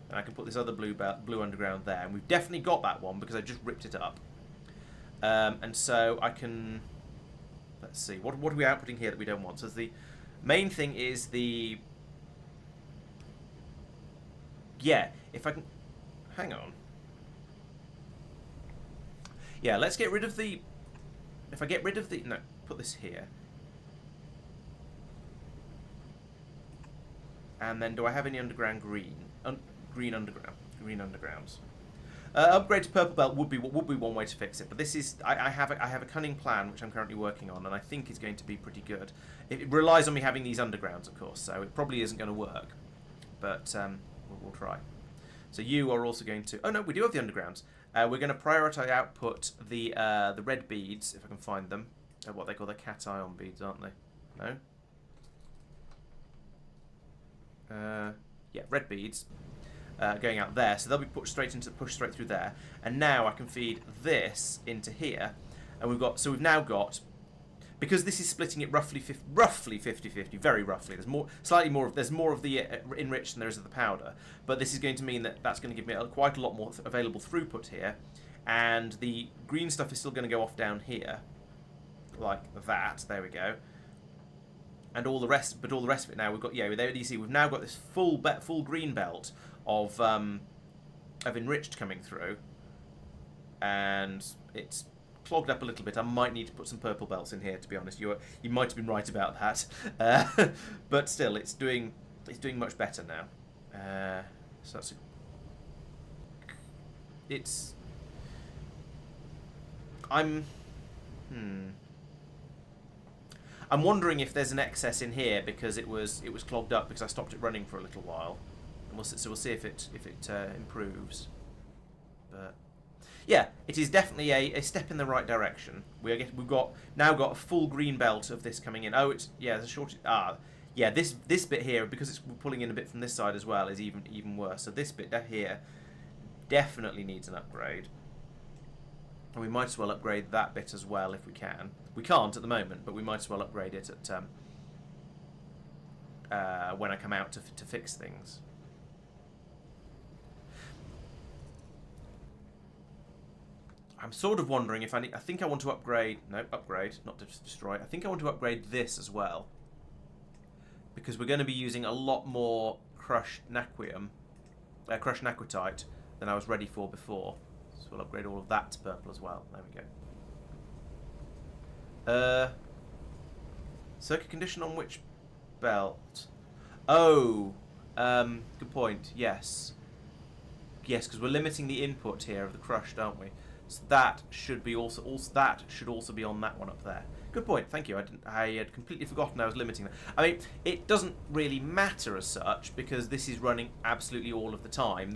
And I can put this other blue underground there. And we've definitely got that one because I just ripped it up. And so I can... Let's see. What are we outputting here that we don't want? So the main thing is the... Yeah, if I can... Hang on. Yeah, let's get rid of the... If I get rid of the... No, put this here. And then do I have any underground green? Green undergrounds. Upgrade to purple belt would be one way to fix it, but this is I have a cunning plan which I'm currently working on, and I think is going to be pretty good. It relies on me having these undergrounds, of course, so it probably isn't going to work, but we'll try. So you are also going to. Oh no, we do have the undergrounds. We're going to prioritize output the red beads if I can find them. What they call the cation beads, aren't they? No. Yeah, red beads. Going out there, so they'll be pushed straight through there. And now I can feed this into here, and we've now got, because this is splitting it roughly 50-50, very roughly. There's more of the enriched than there is of the powder, but this is going to mean that that's going to give me quite a lot more available throughput here, and the green stuff is still going to go off down here, like that. There we go. And all the rest of it now we've got. Yeah, there you see we've now got this full green belt of enriched coming through, and it's clogged up a little bit. I might need to put some purple belts in here, to be honest. You might have been right about that, but still, it's doing much better now. So that's I'm wondering if there's an excess in here because it was clogged up because I stopped it running for a little while. And we'll see if it improves. But yeah, it is definitely a step in the right direction. We've now got a full green belt of this coming in. Oh, there's a shortage. Yeah, this bit here, because it's pulling in a bit from this side as well, is even worse. So this bit here definitely needs an upgrade. And we might as well upgrade that bit as well if we can. We can't at the moment, but we might as well upgrade it at when I come out to fix things. I'm sort of wondering if I think I want to upgrade... No, upgrade, not to destroy. I think I want to upgrade this as well. Because we're going to be using a lot more crushed naquium, crushed naquitite than I was ready for before. So we'll upgrade all of that to purple as well. There we go. Circuit condition on which belt? Oh, good point. Yes. Yes, because we're limiting the input here of the crushed, aren't we? So that should be also that should also be on that one up there. Good point. Thank you. I had completely forgotten I was limiting that. I mean, it doesn't really matter as such because this is running absolutely all of the time.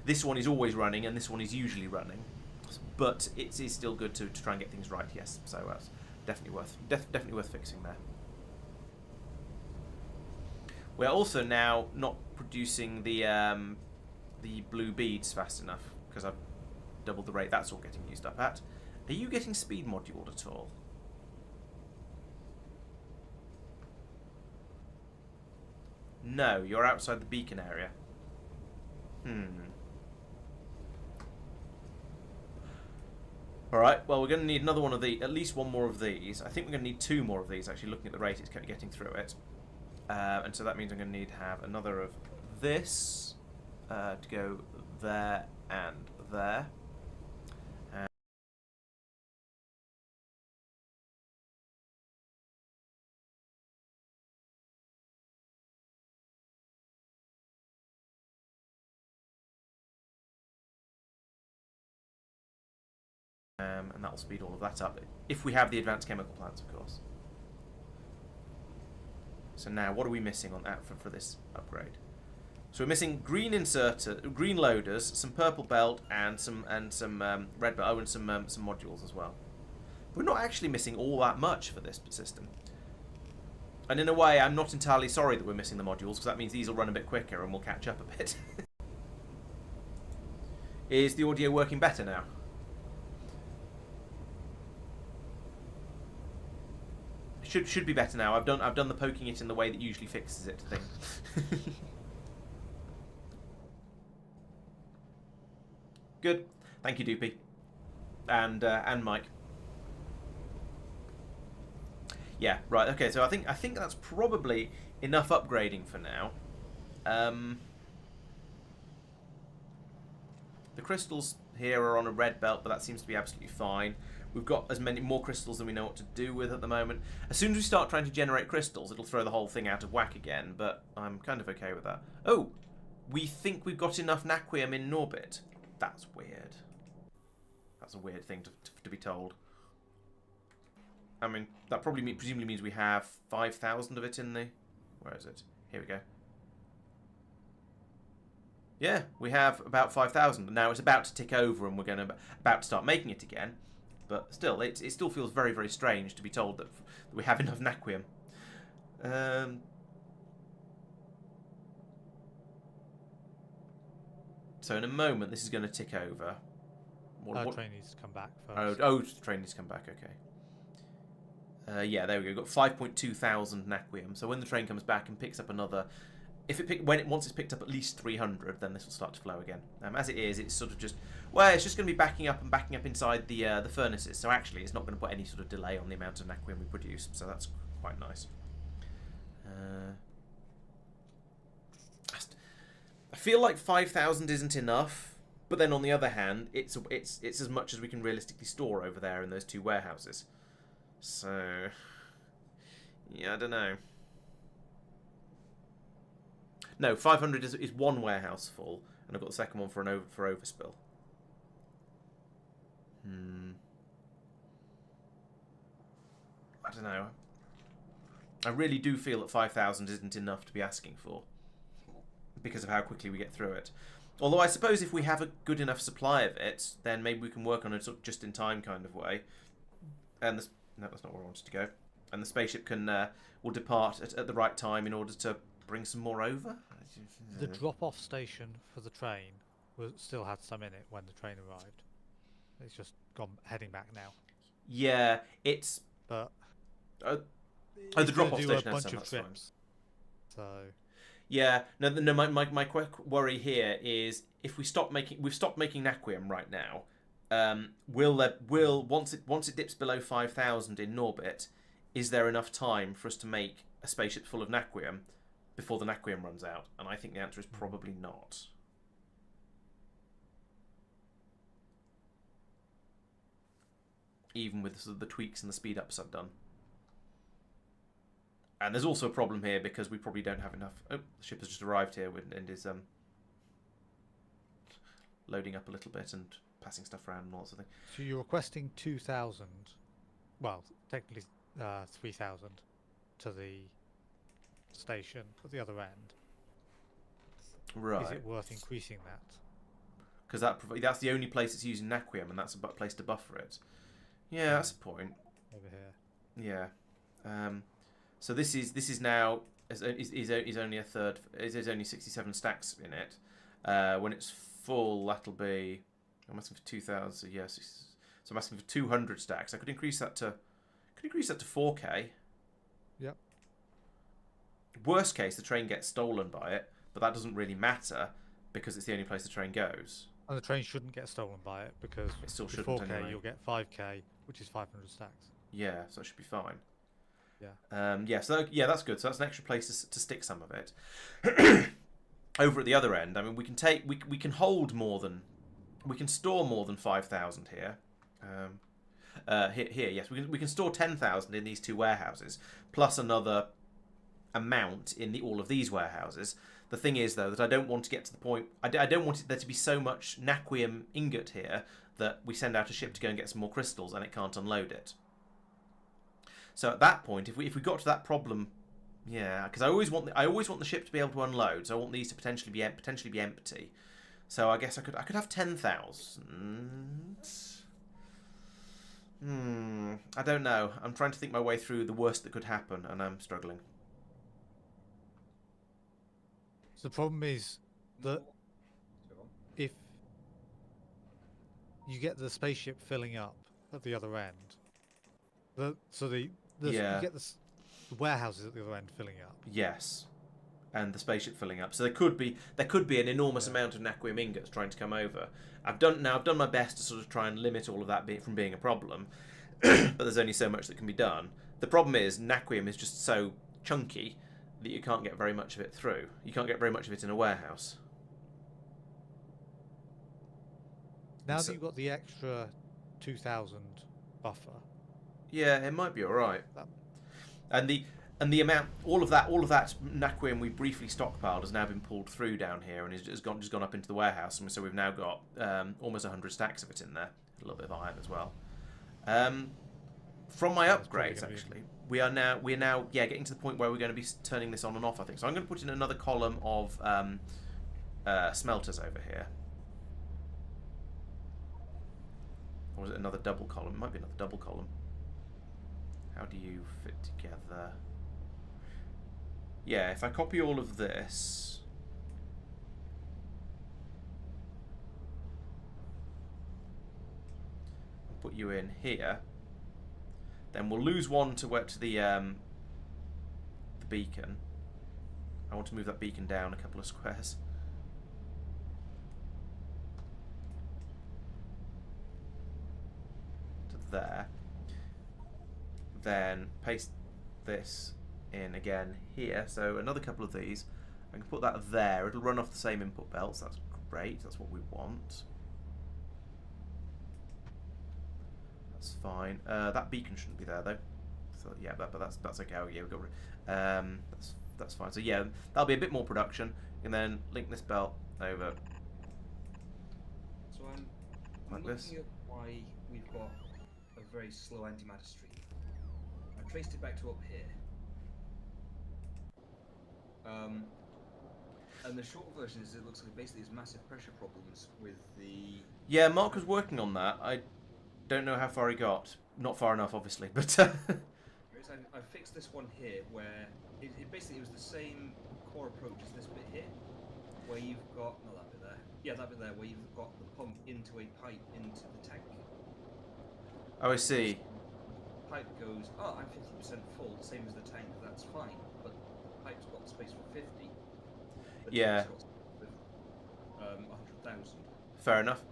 This one is always running and this one is usually running, but it is still good to try and get things right. Yes. So that's definitely worth fixing there. We're also now not producing the blue beads fast enough because I've doubled the rate that's all getting used up at. Are you getting speed moduled at all? No, you're outside the beacon area. Alright, well we're going to need another one of the, at least one more of these. I think we're going to need 2 more of these, actually, looking at the rate it's getting through it. And so that means I'm going to need to have another of this to go there and there. And that'll speed all of that up. If we have the advanced chemical plants, of course. So now, what are we missing on that for this upgrade? So we're missing green loaders, some purple belt, and some red belt. Oh, and some modules as well. We're not actually missing all that much for this system. And in a way, I'm not entirely sorry that we're missing the modules, because that means these will run a bit quicker and we'll catch up a bit. Is the audio working better now? Should be better now. I've done the poking it in the way that usually fixes it thing. Good. Thank you, Doopy. And Mike. Yeah, right, okay, so I think that's probably enough upgrading for now. The crystals here are on a red belt, but that seems to be absolutely fine. We've got as many more crystals than we know what to do with at the moment. As soon as we start trying to generate crystals, it'll throw the whole thing out of whack again, but I'm kind of okay with that. Oh, we think we've got enough naquium in orbit. That's weird. That's a weird thing to be told. I mean, that presumably means we have 5,000 of it in the... Where is it? Here we go. Yeah, we have about 5,000. Now it's about to tick over and we're about to start making it again. But still, it still feels very, very strange to be told that we have enough naquium. So in a moment, this is going to tick over. Train needs to come back first. Oh, the train needs to come back, okay. Yeah, there we go. Got 5.2 thousand naquium. So when the train comes back and picks up another... Once it's picked up at least 300, then this will start to flow again. As it is, it's sort of just... Well, it's just going to be backing up inside the furnaces. So actually, it's not going to put any sort of delay on the amount of naquium we produce. So that's quite nice. I feel like 5,000 isn't enough, but then on the other hand, it's as much as we can realistically store over there in those two warehouses. So, yeah, I don't know. No, 500 is one warehouse full, and I've got the second one for overspill. I don't know. I really do feel that 5,000 isn't enough to be asking for, because of how quickly we get through it. Although I suppose if we have a good enough supply of it, then maybe we can work on a sort of just-in-time kind of way. And no, that's not where I wanted to go. And the spaceship will depart at the right time in order to bring some more over. The drop-off station for the train still had some in it when the train arrived. It's just heading back now. Yeah, it's... But... the drop-off station has some, that's fine. So... Yeah, no. My quick worry here is if we've stopped making naquium right now. Once it dips below 5,000 in orbit, is there enough time for us to make a spaceship full of naquium before the naquium runs out? And I think the answer is probably not. Even with the tweaks and the speed ups I've done. And there's also a problem here because we probably don't have enough... Oh, the ship has just arrived here and is loading up a little bit and passing stuff around and all sorts of things. So you're requesting 2,000, well, technically 3,000 to the station at the other end. Right. Is it worth increasing that? Because that's the only place it's using naquium, and that's a place to buffer it. Yeah, that's a point. Over here. Yeah. So this is now is only a third. There's only 67 stacks in it. When it's full, that'll be. I'm asking for 2,000. So yes. So I'm asking for 200 stacks. I could increase that to 4K. Yep. Worst case, the train gets stolen by it, but that doesn't really matter because it's the only place the train goes. And the train shouldn't get stolen by it because it still with shouldn't 4K anyway. You'll get 5K, which is 500 stacks. Yeah, so it should be fine. Yeah. Yeah. So yeah, that's good. So that's an extra place to stick some of it. Over at the other end, I mean, we can hold more than, we can store more than 5,000 here. Here, yes, we can store 10,000 in these two warehouses, plus another amount in all of these warehouses. The thing is, though, that I don't want to get to the point. I don't want there to be so much naquium ingot here that we send out a ship to go and get some more crystals and it can't unload it. So at that point, if we got to that problem, yeah, because I always want the ship to be able to unload, so I want these to potentially be empty. So I guess I could have 10,000. I don't know. I'm trying to think my way through the worst that could happen, and I'm struggling. So the problem is that if you get the spaceship filling up at the other end, you get the warehouses at the other end filling up. Yes, and the spaceship filling up. So there could be an enormous amount of naquium ingots trying to come over. I've done my best to sort of try and limit all of that from being a problem, but there's only so much that can be done. The problem is naquium is just so chunky that you can't get very much of it through. You can't get very much of it in a warehouse. Now that you've got the extra 2,000 buffer. Yeah, it might be all right. That... And the amount, all of that naquium we briefly stockpiled has now been pulled through down here and has just gone up into the warehouse, and so we've now got almost 100 stacks of it in there. A little bit of iron as well. From my upgrades, actually, we're now getting to the point where we're going to be turning this on and off, I think. So I'm going to put in another column of smelters over here. Or was it another double column? It might be another double column. How do you fit together? Yeah, if I copy all of this... and put you in here, then we'll lose one to the beacon. I want to move that beacon down a couple of squares. To there. Then paste this in again here, so another couple of these. I can put that there. It'll run off the same input belts. That's great. That's what we want. That's fine. That beacon shouldn't be there though. So yeah, but that's okay. Oh, yeah, we got. That's fine. So yeah, that'll be a bit more production, and then link this belt over. So I'm like looking this. at why we've got a very slow antimatter stream. I traced it back to up here. And the short version is it looks like basically there's massive pressure problems with the... Yeah, Marc was working on that. I don't know how far he got. Not far enough, obviously, but... I fixed this one here where it basically was the same core approach as this bit here, where you've got... No, that bit there. Yeah, that bit there, where you've got the pump into a pipe into the tank. Oh, I see. Pipe goes, oh, I'm 50% full, same as the tank, that's fine. But the pipe's got space for 50. The Yeah. tank's got 100,000. Fair enough.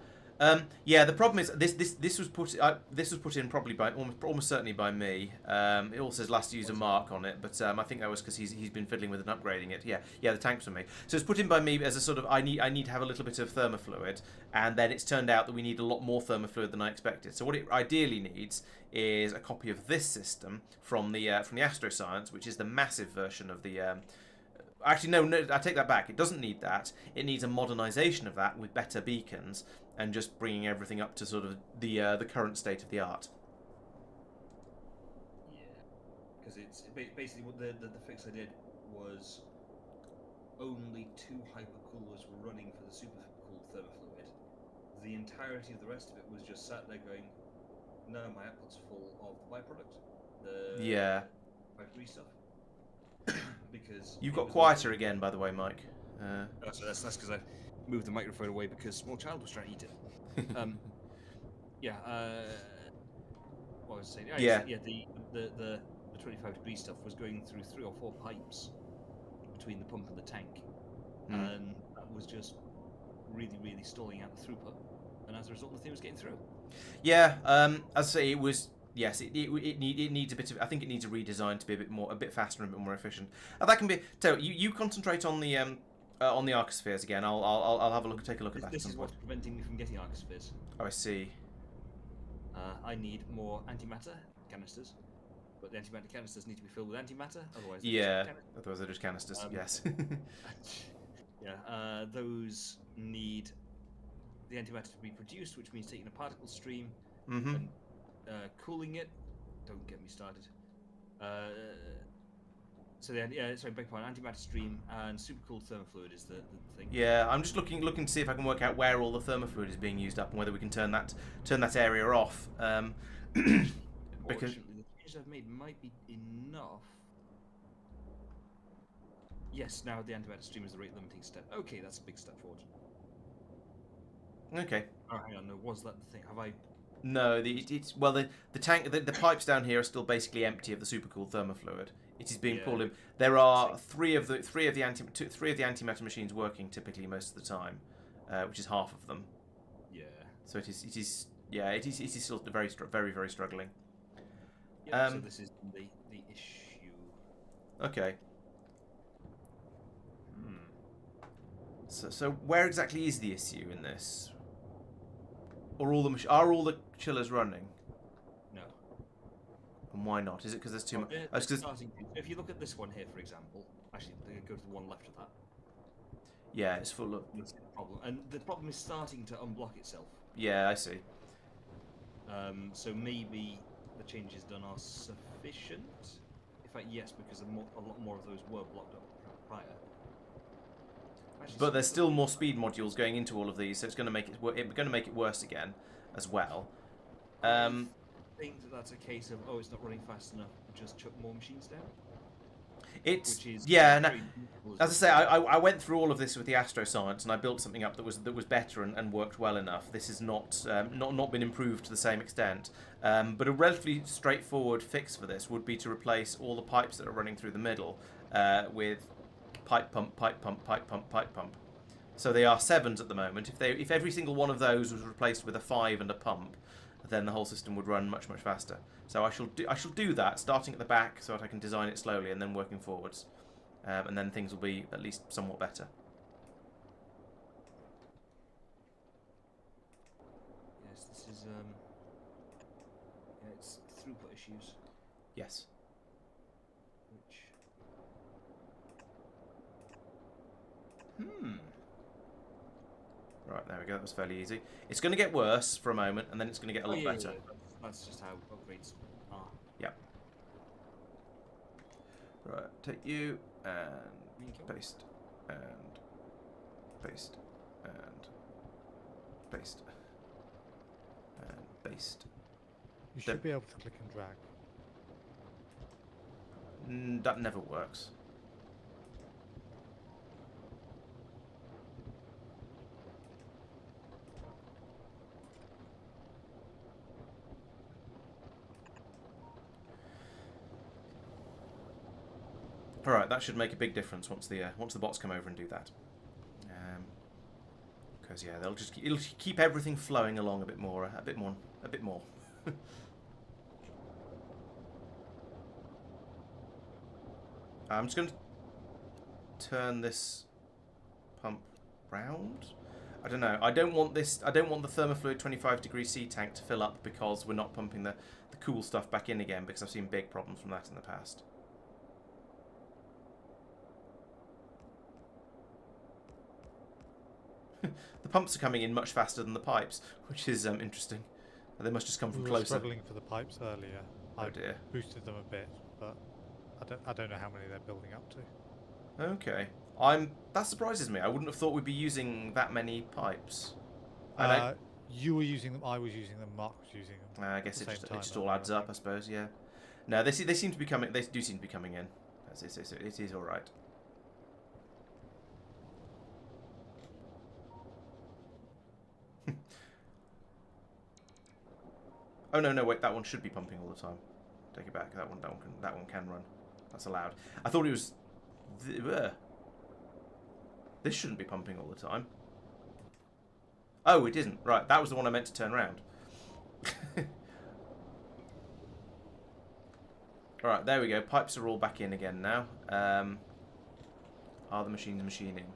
Yeah, the problem is this was put in probably by almost certainly by me. It all says last user Marc on it, but I think that was because he's been fiddling with and upgrading it. Yeah, the tanks for me. So it's put in by me as a sort of I need to have a little bit of thermofluid, and then it's turned out that we need a lot more thermofluid than I expected. So what it ideally needs is a copy of this system from the Astroscience, which is the massive version of the. Actually, no, I take that back. It doesn't need that. It needs a modernisation of that with better beacons and just bringing everything up to sort of the current state of the art. Yeah, because it's basically what the fix I did was only 2 hypercoolers were running for the supercooled thermofluid. The entirety of the rest of it was just sat there going, no, my output's full of the byproduct. The Yeah. factory stuff. Because You've got quieter again, by the way, Mike. So that's because I moved the microphone away because a small child was trying to eat it. Yeah. What was I saying? Yeah. Yeah. The 25-degree stuff was going through 3 or 4 pipes between the pump and the tank, and that was just really stalling out the throughput. And as a result, nothing was getting through. Yeah. As I say, it was. Yes, it needs a bit of. I think it needs a redesign to be a bit faster and a bit more efficient. And that can be. So you concentrate on the arcospheres again. I'll have a look. Take a look at that. This is what's preventing me from getting arcospheres. Oh, I see. I need more antimatter canisters, but the antimatter canisters need to be filled with antimatter. Otherwise, Yeah. Otherwise, they're just canisters. Yes. Yeah. Those need the antimatter to be produced, which means taking a particle stream Mm-hmm. and cooling it. Don't get me started. So the sorry, beg pardon, antimatter stream and supercooled thermofluid is the thing. Yeah, I'm just looking to see if I can work out where all the thermofluid is being used up and whether we can turn that area off. Because Fortunately, the changes I've made might be enough. Yes, now the antimatter stream is the rate limiting step. Okay, that's a big step forward. okay. Oh, hang on, no, was that the thing? Have I? No, the tank, the pipes down here are still basically empty of the supercooled thermofluid. It is being Yeah. pulled in. There are three of the antimatter machines working typically most of the time, which is half of them. Yeah. So it is still very struggling. Yeah. So this is the issue. Okay. So where exactly is the issue in this? Are all the chillers running? No. And why not? Is it because there's too much? If you look at this one here, for example, actually, go to the one left of that. Yeah, it's full of. That's the problem, and the problem is starting to unblock itself. Yeah, I see. So maybe the changes done are sufficient. In fact, yes, because a lot more of those were blocked up prior. Actually, But there's still more speed modules going into all of these, so it's going to make it worse again, as well. I think that's a case of it's not running fast enough. Just chuck more machines down. It's Which is yeah. No, very useful as I say, I went through all of this with the astro science, and I built something up that was better and worked well enough. This has not been improved to the same extent. But a relatively straightforward fix for this would be to replace all the pipes that are running through the middle with pipe pump, pipe pump, pipe pump, pipe pump. So they are 7s at the moment. If every single one of those was replaced with a 5 and a pump, then the whole system would run much faster. So I shall do that, starting at the back so that I can design it slowly and then working forwards, and then things will be at least somewhat better. Yes, this is it's throughput issues. Yes. Right, there we go. That was fairly easy. It's going to get worse for a moment, and then it's going to get a lot better. Yeah. That's just how upgrades are. Yep. Right, take you and paste and paste and paste and paste. You should be able to click and drag. That never works. All right, that should make a big difference once the bots come over and do that. Because yeah, it'll keep everything flowing along a bit more. I'm just going to turn this pump round. I don't know. I don't want the thermofluid 25° C tank to fill up because we're not pumping the cool stuff back in again, because I've seen big problems from that in the past. The pumps are coming in much faster than the pipes, which is interesting. They must just come from We were closer. struggling for the pipes earlier. Oh I dear. boosted them a bit, but I don't know how many they're building up to. Okay. That surprises me. I wouldn't have thought we'd be using that many pipes. You were using them. I was using them. Marc was using them. I guess it same just time, all adds up, I suppose. Yeah. No, they seem to be coming. They do seem to be coming in. It is all right. Oh no, wait, that one should be pumping all the time. Take it back. That one can run. That's allowed. I thought it was. This shouldn't be pumping all the time. Oh, it isn't. Right, that was the one I meant to turn around. Alright, there we go. Pipes are all back in again now. Are the machines machining?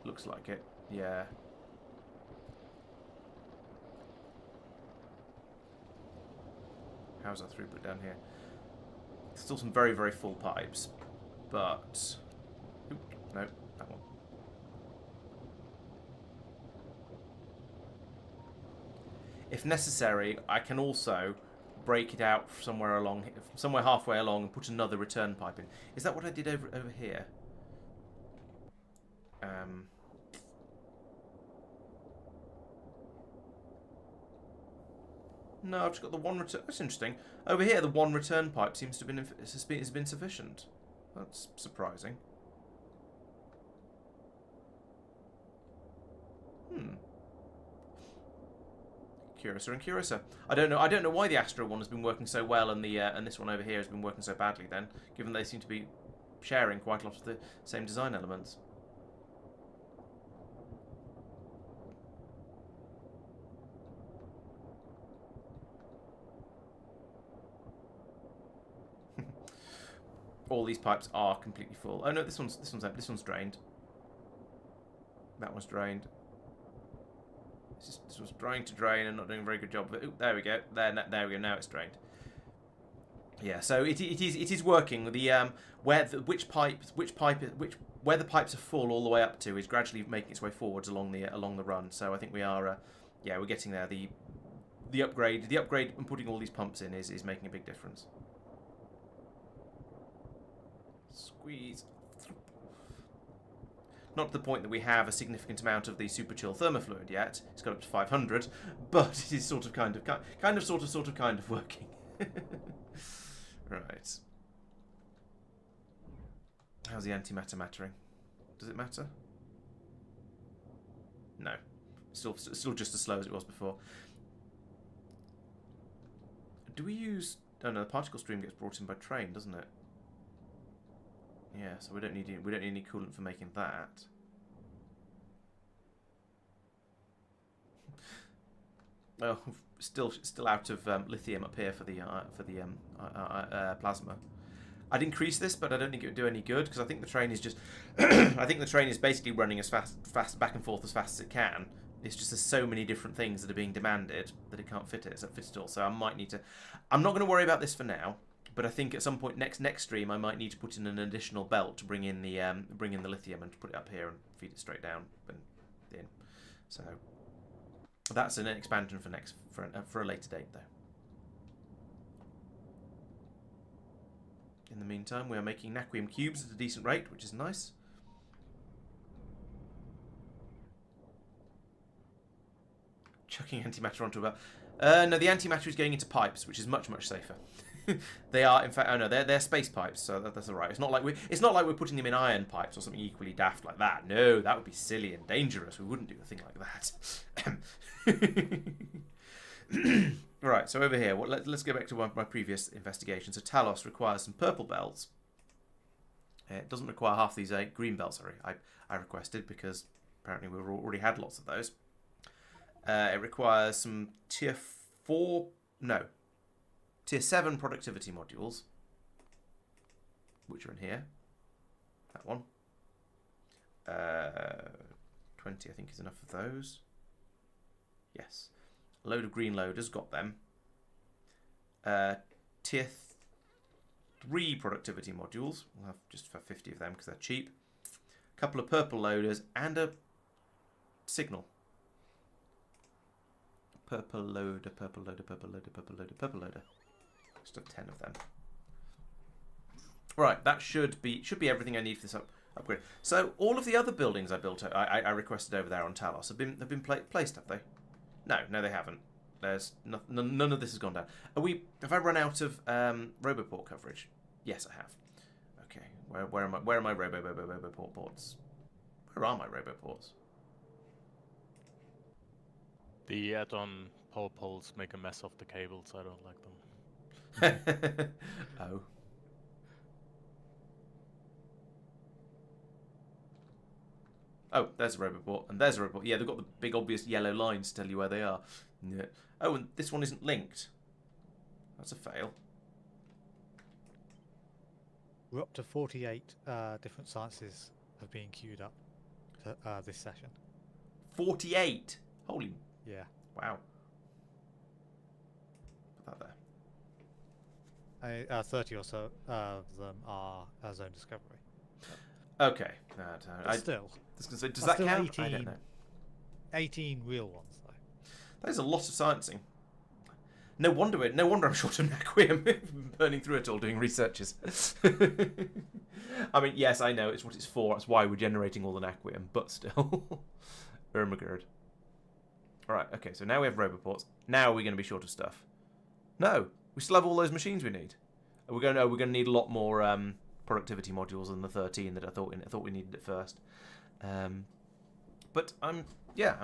Looks like it. Yeah. How's our throughput down here? Still some very, very full pipes. But... Oop, no, that one. if necessary, I can also break it out somewhere halfway along, and put another return pipe in. Is that what I did over here? No, I've just got the one return. That's interesting. Over here, the one return pipe seems to has been sufficient. That's surprising. Curiouser and curiouser. I don't know why the Astro one has been working so well and this one over here has been working so badly then, given they seem to be sharing quite a lot of the same design elements. All these pipes are completely full. Oh no, this one's drained. That one's drained. This was trying to drain and not doing a very good job of it. Ooh, there we go. There we go. Now it's drained. Yeah, so it is working. The where the where the pipes are full all the way up to is gradually making its way forwards along the run. So I think we are yeah, we're getting there. The upgrade and putting all these pumps in is making a big difference. Squeeze. Not to the point that we have a significant amount of the super chill thermofluid yet. It's got up to 500, but it is sort of kind of working. Right. How's the antimatter mattering? Does it matter? No. Still just as slow as it was before. Do we use... Oh no, the particle stream gets brought in by train, doesn't it? Yeah, so we don't need any coolant for making that. Oh, still out of lithium up here for the plasma. I'd increase this, but I don't think it would do any good because I think the train is just. I think the train is basically running as fast back and forth as fast as it can. It's just there's so many different things that are being demanded that it can't fit it all. So I might need to. I'm not going to worry about this for now. But I think at some point next stream I might need to put in an additional belt to bring in the lithium and to put it up here and feed it straight down and in. So that's an expansion for a later date though. In the meantime, we are making naquium cubes at a decent rate, which is nice. Chucking antimatter onto a belt. No, the antimatter is going into pipes, which is much safer. They are, in fact, oh no, they're space pipes, so that's all right. It's not like we're putting them in iron pipes or something equally daft like that. No, that would be silly and dangerous. We wouldn't do a thing like that. Right, so over here, let's go back to one of my previous investigations. So Talos requires some purple belts. It doesn't require half these green belts. Sorry, I requested because apparently we already had lots of those. It requires some tier 7 productivity modules, which are in here. That one. 20, I think, is enough of those. Yes. A load of green loaders, got them. Tier 3 productivity modules. We'll have just for 50 of them because they're cheap. A couple of purple loaders and a signal. Purple loader, purple loader, purple loader, purple loader, purple loader. Just have 10 of them. Right, that should be everything I need for this upgrade. So all of the other buildings I built, I requested over there on Talos have been placed, have they? No, they haven't. There's none of this has gone down. Have I run out of Roboport coverage? Yes, I have. Okay, where are my Roboport ports? Where are my Roboports? The add-on power poles make a mess of the cables. I don't like them. Oh. Oh, there's a Roboport, and there's a Roboport. Yeah, they've got the big obvious yellow lines to tell you where they are. Yeah. Oh, and this one isn't linked. That's a fail. We're up to 48 different sciences have been queued up this session. 48? Holy... Yeah. Wow. Put that there. 30 or so of them are zone discovery. Okay. But still. Does that count? 18, I don't know. 18 real ones, though. There's a lot of sciencing. No wonder I'm short of naquium, burning through it all, doing researches. I mean, yes, I know it's what it's for. That's why we're generating all the naquium, but still. Ermagerd. Alright, okay, so now we have roboports. Now we're going to be short of stuff. No, we still have all those machines we need. We're going to need a lot more productivity modules than the 13 that I thought we needed at first. But I'm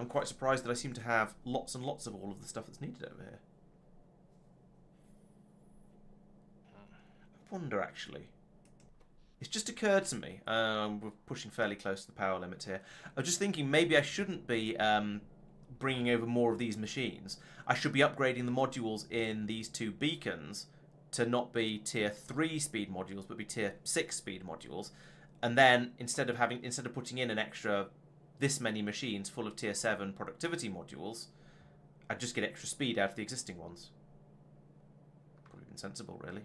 quite surprised that I seem to have lots and lots of all of the stuff that's needed over here. I wonder, actually. It's just occurred to me. We're pushing fairly close to the power limit here. I was just thinking maybe I shouldn't be bringing over more of these machines. I should be upgrading the modules in these 2 beacons to not be tier 3 speed modules, but be tier 6 speed modules. And then instead of putting in an extra this many machines full of tier 7 productivity modules, I'd just get extra speed out of the existing ones. Probably been sensible, really.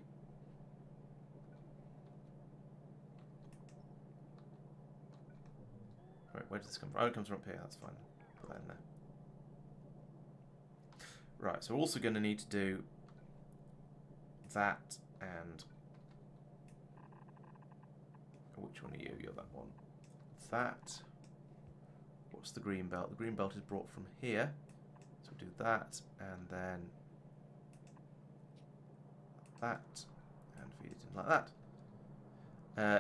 Right, where does this come from? Oh, it comes from up here. That's fine. Put that in there. Right, so we're also going to need to do that and... Which one are you? You're that one. That. What's the green belt? The green belt is brought from here. So we'll do that and then that and feed it in like that.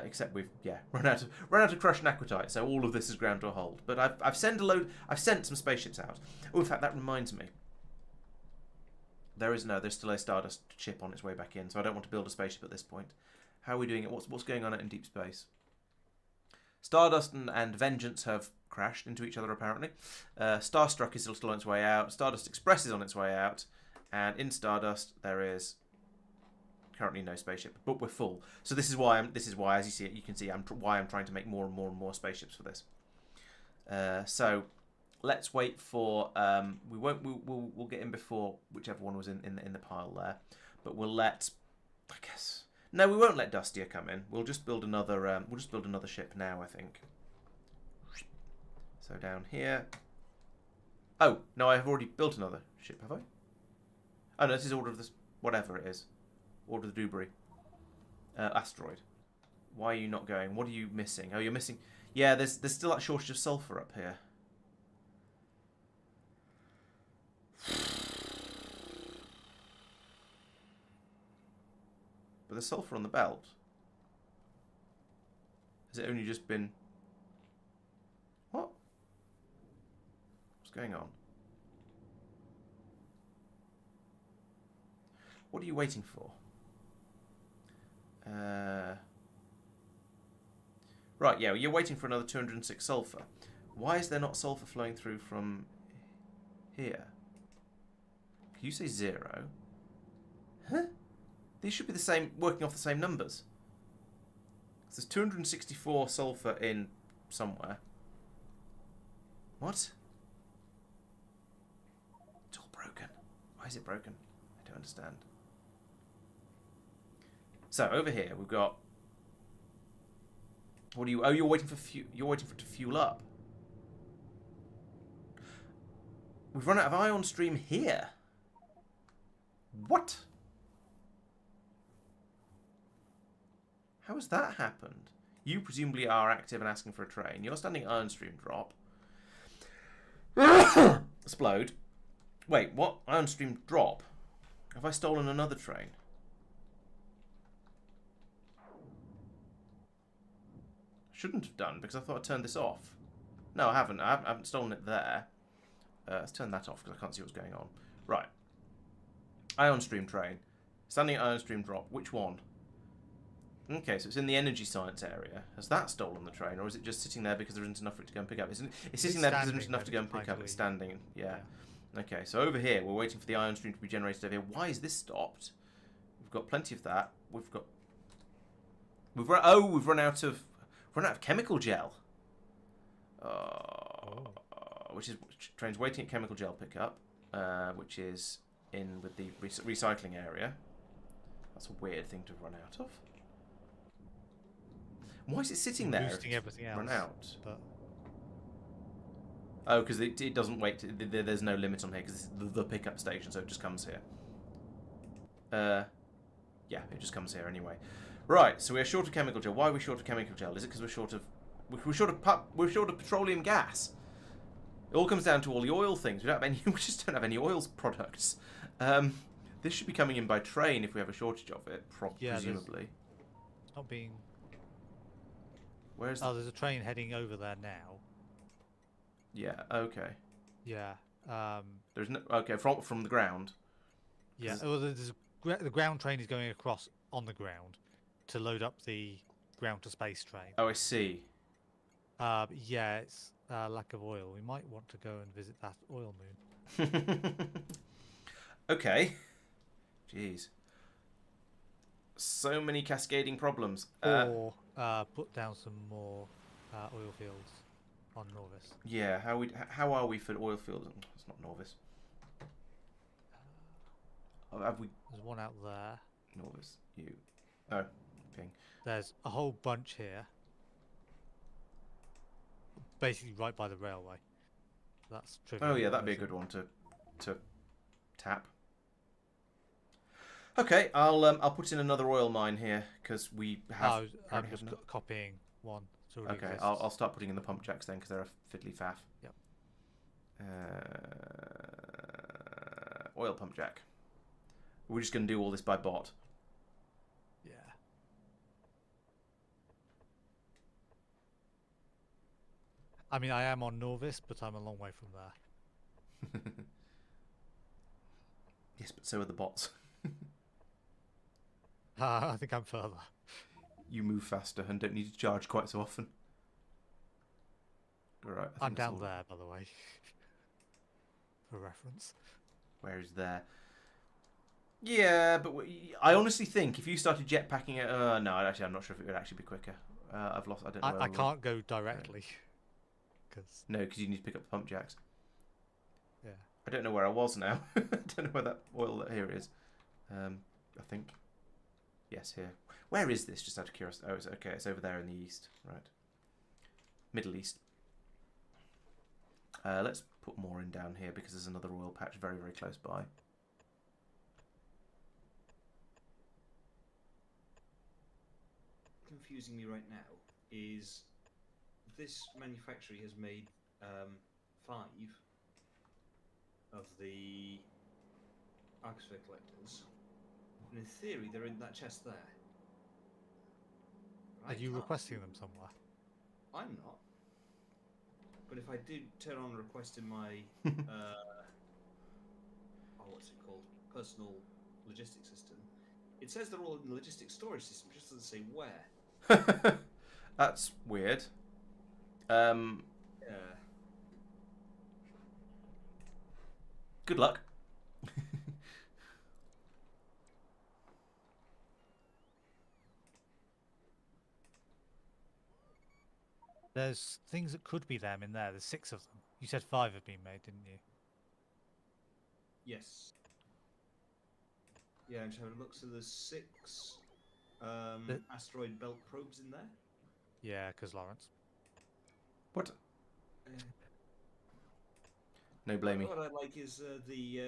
Except we've run out of crushed naquitite, so all of this is ground to a halt. But I've sent some spaceships out. Oh, in fact, that reminds me. There's still a Stardust ship on its way back in, so I don't want to build a spaceship at this point. How are we doing it? What's going on out in deep space? Stardust and Vengeance have crashed into each other apparently. Starstruck is still on its way out. Stardust Express is on its way out, and in Stardust there is currently no spaceship, but we're full. So this is why as you can see, I'm trying to make more and more spaceships for this. So let's wait for we'll get in before whichever one was in the pile there, but we'll let, I guess, no, we won't let Dustier come in. We'll just build another ship now, I think. So down here. Oh no, I have already built another ship, have I? Oh no, this is Order of this, whatever it is. Order of the Dewberry. Asteroid. Why are you not going? What are you missing? Oh, you're missing... Yeah, there's still that shortage of sulfur up here. But there's sulfur on the belt. Has it only just been... What? What's going on? What are you waiting for? Right, yeah, you're waiting for another 206 sulfur. Why is there not sulfur flowing through from here? Can you say 0? Huh? These should be the same, working off the same numbers. There's 264 sulfur in somewhere. What? It's all broken. Why is it broken? I don't understand. So over here we've got. What are you? Oh, you're waiting for you're waiting for it to fuel up. We've run out of ion stream here. What? How has that happened? You presumably are active and asking for a train. You're standing ion stream drop. Explode. Wait, what? Ion stream drop? Have I stolen another train? Shouldn't have done, because I thought I turned this off. No, I haven't. I haven't stolen it there. Let's turn that off, because I can't see what's going on. Right. Ion stream train. Standing at ion stream drop. Which one? Okay, so it's in the energy science area. Has that stolen the train, or is it just sitting there because there isn't enough for it to go and pick up? It's sitting there because there isn't enough to go and pick up. It's standing. Yeah. Okay, so over here, we're waiting for the ion stream to be generated over here. Why is this stopped? We've got plenty of that. We've run out of chemical gel. Which train's waiting at chemical gel pickup, which is in with the recycling area. That's a weird thing to run out of. Why is it sitting there? Boosting everything else. Run out. But Oh, because it doesn't wait. There's no limit on here because it's the pickup station, so it just comes here. Yeah, it just comes here anyway. Right, so we're short of chemical gel. Why are we short of chemical gel? Is it because we're short of petroleum gas? It all comes down to all the oil things. We don't have any. We just don't have any oil products. This should be coming in by train if we have a shortage of it, presumably. It's not being. Where's? Oh, there's a train heading over there now. Yeah. Okay. Yeah. There's no. Okay, from the ground. Yeah. Well, the ground train is going across on the ground to load up the ground to space train. Oh, I see. Yeah, it's lack of oil. We might want to go and visit that oil moon. Okay. Jeez. So many cascading problems. Or put down some more oil fields on Norvis. Yeah, how are we for oil fields? It's not Norvis. Have we? There's one out there. Norvis, you. Oh, ping. There's a whole bunch here. Basically right by the railway. That's trivial. Oh yeah, that'd be a good one to tap. Okay, I'll put in another oil mine here because we have. I'm just copying one. Okay, I'll start putting in the pump jacks then because they're a fiddly faff. Yep. Oil pump jack. We're just going to do all this by bot. Yeah. I mean, I am on Norvis, but I'm a long way from there. Yes, but so are the bots. I think I'm further. You move faster and don't need to charge quite so often. Alright. I'm down there, by the way. For reference. Where is there? Yeah, but I honestly think if you started jetpacking it... no, actually, I'm not sure if it would actually be quicker. I've lost... I don't know. I can't go directly. No, because you need to pick up the pump jacks. Yeah. I don't know where I was now. I don't know where that oil... Here it is. I think... Yes, here. Where is this? Just out of curiosity. Oh, it's okay. It's over there in the east. Right. Middle East. Let's put more in down here because there's another oil patch very, very close by. Confusing me right now is this manufacturer has made 5 of the Arcosphere collectors. And in theory, they're in that chest there. Are you requesting them somewhere? I'm not. But if I do turn on request in my, what's it called? Personal logistics system, it says they're all in the logistics storage system, just doesn't say where. That's weird. Yeah. Good luck. There's things that could be them in there. There's 6 of them. You said 5 have been made, didn't you? Yes. Yeah, I'm just having a look. So there's 6 asteroid belt probes in there. Yeah, because Laurence. What? No blamey. What I like is the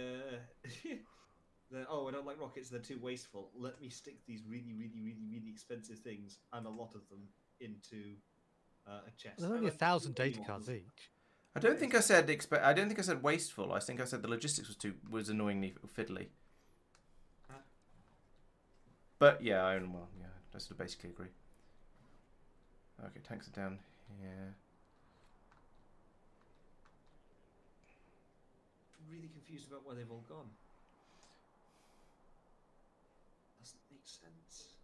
I don't like rockets. They're too wasteful. Let me stick these really, really, really, really expensive things and a lot of them into a chest. There's only 1,000 data cards each. I don't think I said I don't think I said wasteful. I think I said the logistics was annoyingly fiddly. Huh? But yeah, I sort of basically agree. Okay, tanks are down here. Really confused about where they've all gone. Doesn't make sense.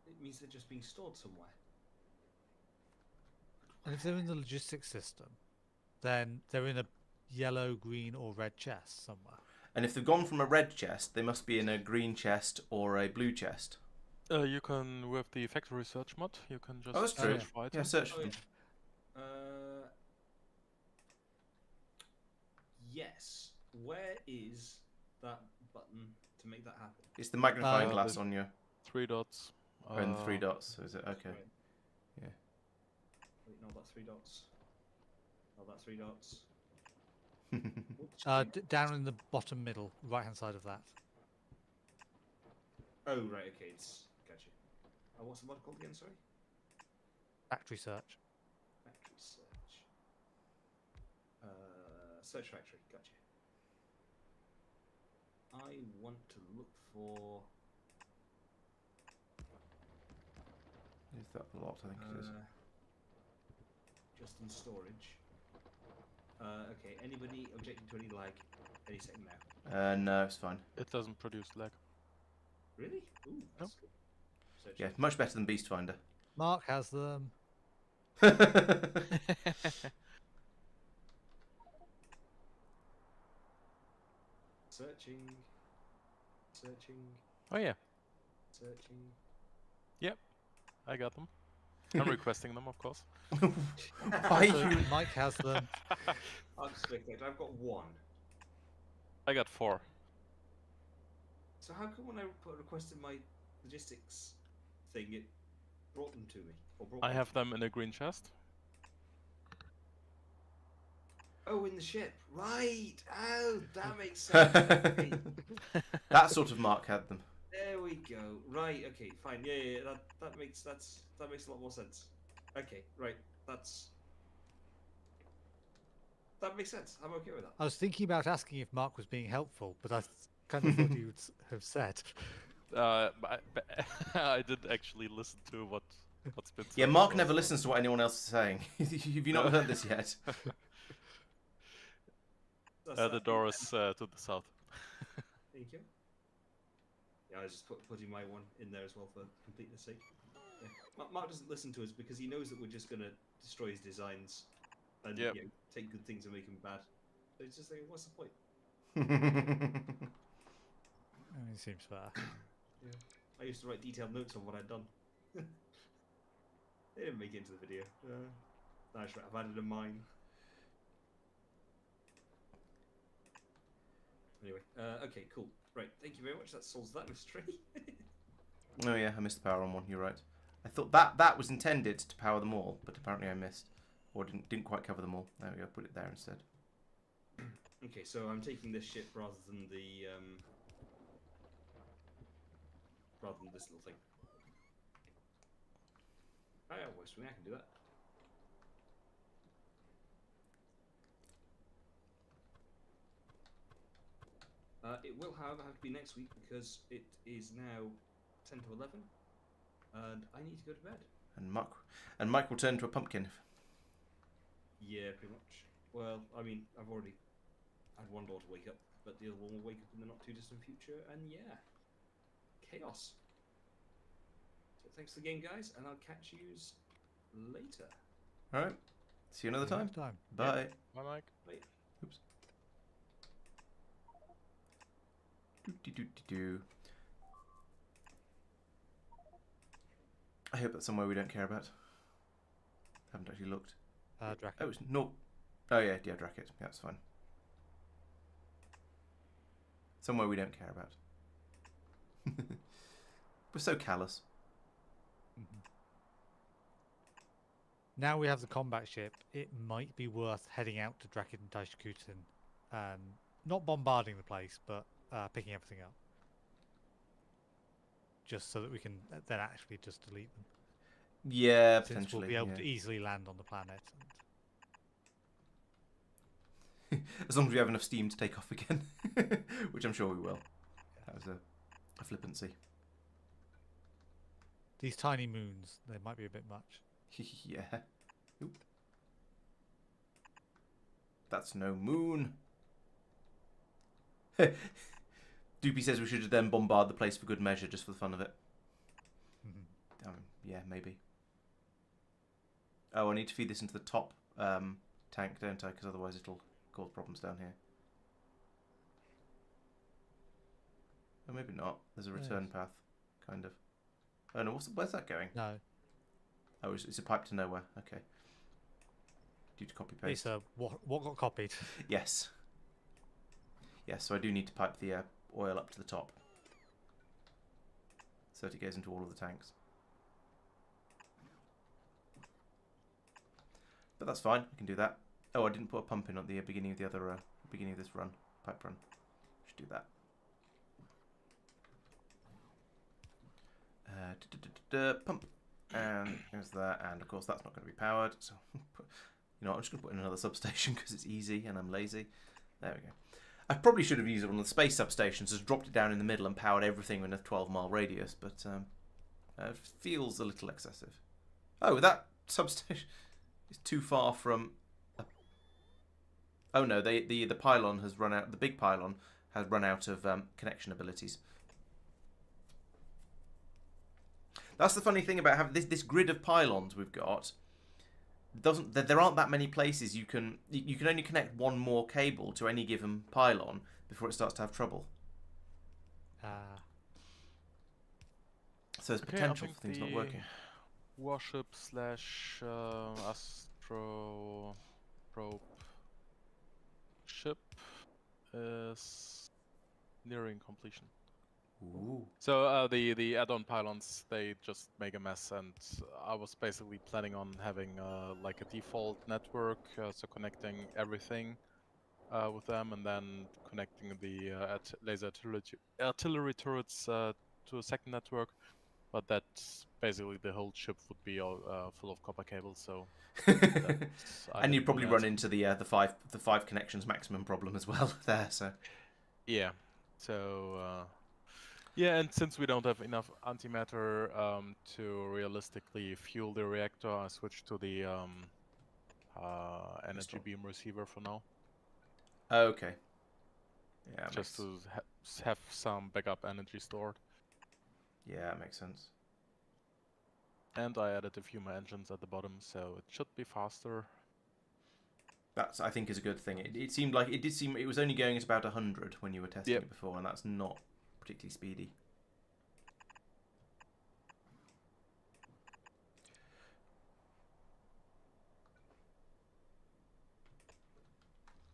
It means they're just being stored somewhere. And if they're in the logistics system, then they're in a yellow, green, or red chest somewhere. And if they've gone from a red chest, they must be in a green chest or a blue chest. You can, with the factory search mod, you can just that's true. search for Yeah, items. search for them. Yes. Where is that button to make that happen? It's the magnifying glass on your... 3 dots. Or in the 3 dots, is it? Okay. Right. Yeah. Wait, no, that's 3 dots. No, that's 3 dots. Down in the bottom middle, right-hand side of that. Oh, right, okay, it's... Gotcha. What's the mod called again, sorry? Factory search. Factory search. Search factory, gotcha. I want to look for... Is that a lot? I think it is. Just in storage. Okay, anybody objecting to any lag? Any second now. No, it's fine. It doesn't produce lag. Really? Ooh, that's good. Search Yeah, much better than Beast Finder. Mark has them. Searching. Searching. Oh yeah, Searching. I got them. I'm requesting them, of course. Why So you? Mike has them. I'm spectator. I've got 1. I got 4. So how come when I requested my logistics thing, it brought them to me? Or brought I them have to me? them in a green chest. Oh, in the ship. Right. Oh, that makes sense. Okay. That sort of Mark had them. There we go. Right. Okay. Fine. Yeah. That makes a lot more sense. Okay. Right. That makes sense. I'm okay with that. I was thinking about asking if Mark was being helpful, but I kind of thought you'd have said. I didn't actually listen to what's been said. Yeah, Mark as well, never so- listens to what anyone else is saying. Have you not heard this yet? That's The that. door is to the south. Thank you. Yeah, I was just putting my one in there as well for completeness sake. Yeah. Mark doesn't listen to us because he knows that we're just going to destroy his designs and Yep. you know, take good things and make them bad. So he's just like, what's the point? It seems fair. Yeah. I used to write detailed notes on what I'd done. They didn't make it into the video. Nice, right, I've added a mine. Anyway, okay, cool. Right, thank you very much. That solves that mystery. Oh yeah, I missed the power on one. You're right. I thought that was intended to power them all, but apparently I missed, or didn't quite cover them all. There we go. Put it there instead. Okay, so I'm taking this ship rather than the this little thing. Oh yeah, works for me. I can do that. It will, however, have to be next week because it is now 10 to 11, and I need to go to bed. And Mike will turn into a pumpkin. Yeah, pretty much. Well, I mean, I've already had one daughter wake up, but the other one will wake up in the not too distant future, and yeah, chaos. So thanks for the game, guys, and I'll catch yous later. All right. See you another time. Next time. Bye. Bye, Mike. Bye. Oops. Do. I hope that's somewhere we don't care about. Haven't actually looked. Drac. Oh, it's no. Oh yeah, Dracket. Yeah, that's fine. Somewhere we don't care about. We're so callous. Now we have the combat ship, it might be worth heading out to Dracket and Taishkutin and not bombarding the place, but picking everything up. Just so that we can then actually just delete them. Yeah, Since potentially. we'll be able yeah. to easily land on the planet. As long as we have enough steam to take off again, which I'm sure we will. That was a flippancy. These tiny moons, they might be a bit much. Yeah. Oop. That's no moon. Doopy says we should then bombard the place for good measure, just for the fun of it. Yeah, maybe. Oh, I need to feed this into the top tank, don't I? Because otherwise it'll cause problems down here. Oh, maybe not. There's a return path, kind of. Oh no, where's that going? No, Oh, it's a pipe to nowhere. Okay. Due to copy paste. it's what got copied. Yes. Yes, so I do need to pipe the oil up to the top, so that it goes into all of the tanks. But that's fine. I can do that. Oh, I didn't put a pump in at the beginning of the other beginning of this run, pipe run. Should do that. Pump, and there's that, and of course that's not going to be powered. So, you know, I'm just going to put in another substation because it's easy and I'm lazy. There we go. I probably should have used one of the space substations, just dropped it down in the middle and powered everything in a 12-mile radius, but it feels a little excessive. Oh, that substation is too far from. Oh no, the pylon has run out. The big pylon has run out of connection abilities. That's the funny thing about having this grid of pylons we've got. There aren't that many places you can only connect one more cable to any given pylon before it starts to have trouble. So there's potential for things not working. Warship / Astro probe ship is nearing completion. Ooh. So the add-on pylons, they just make a mess, and I was basically planning on having like a default network, so connecting everything with them, and then connecting the laser artillery turrets to a second network. But that basically the whole ship would be all full of copper cables, so. And you'd probably run into the five connections maximum problem as well there. So. Yeah. So. Yeah, and since we don't have enough antimatter to realistically fuel the reactor, I switched to the energy beam receiver for now. Okay. Yeah. Just to have some backup energy stored. Yeah, that makes sense. And I added a few more engines at the bottom, so it should be faster. That's, I think, is a good thing. It seemed like it was only going at about 100 when you were testing it before, and that's not particularly speedy.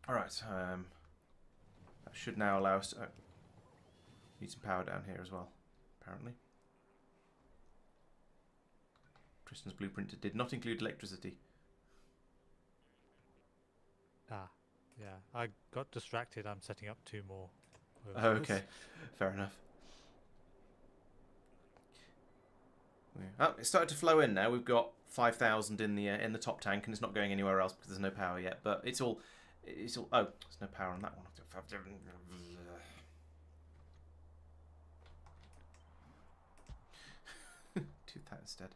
All right, that should now allow us to need some power down here as well, apparently. Tristan's blueprint did not include electricity. Yeah, I got distracted. I'm setting up 2 more. Oh, okay, fair enough. Oh, it started to flow in now. We've got 5,000 in the top tank, and it's not going anywhere else because there's no power yet. But it's all. Oh, there's no power on that one. 2,000 instead.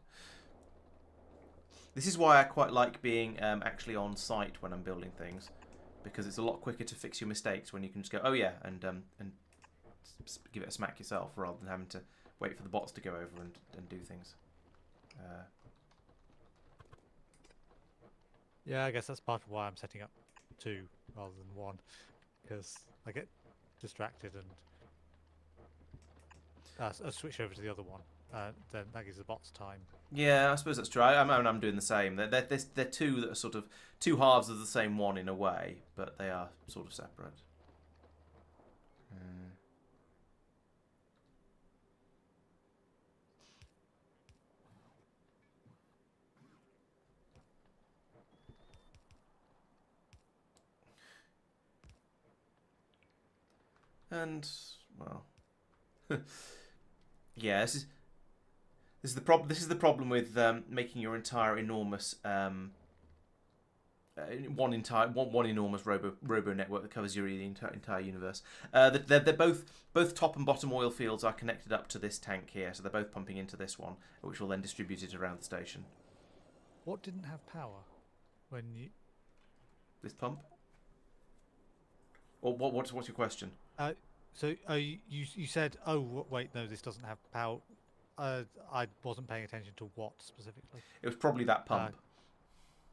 This is why I quite like being actually on site when I'm building things, because it's a lot quicker to fix your mistakes when you can just go, oh yeah, and give it a smack yourself rather than having to wait for the bots to go over and do things. Yeah, I guess that's part of why I'm setting up 2 rather than 1, because I get distracted and I switch over to the other one. Then that gives the bots time. Yeah, I suppose that's true. I'm doing the same. They're 2 that are sort of 2 halves of the same one in a way, but they are sort of separate. And well, yeah, this is the problem. This is the problem with making your entire enormous one enormous robo network that covers your entire universe. They're both top and bottom oil fields are connected up to this tank here, so they're both pumping into this one, which will then distribute it around the station. What didn't have power when you? This pump? Or what's your question? So you said, oh wait, no, this doesn't have power. I wasn't paying attention to what specifically. It was probably that pump.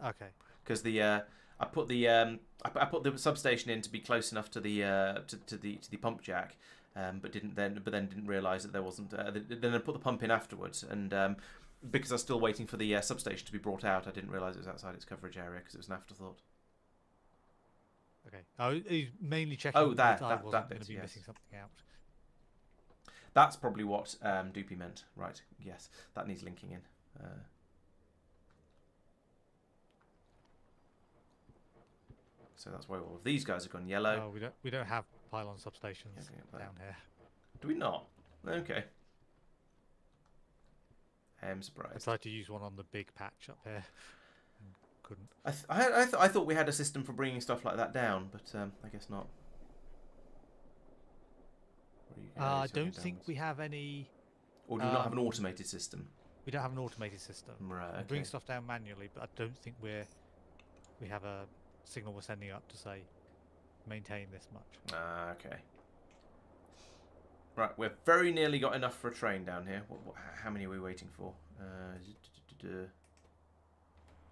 Okay. Because I put the substation in to be close enough to the pump jack, but then didn't realise that there wasn't. Then I put the pump in afterwards, and because I was still waiting for the substation to be brought out, I didn't realise it was outside its coverage area because it was an afterthought. Okay. I was mainly checking. Oh, that I wasn't bit, going to be yes. missing something out. That's probably what Doopy meant. Right, yes. That needs linking in. So that's why all of these guys have gone yellow. Oh, we don't have pylon substations Yeah, down here. Do we not? Okay. I'm I surprised. tried to use one on the big patch up here, and couldn't. I thought we had a system for bringing stuff like that down, but I guess not. I don't think we have any. Or do we not have an automated system? We don't have an automated system. Right. We Okay. bring stuff down manually, but I don't think we have a signal we're sending up to say maintain this much. Okay. Right, we've very nearly got enough for a train down here. How many are we waiting for?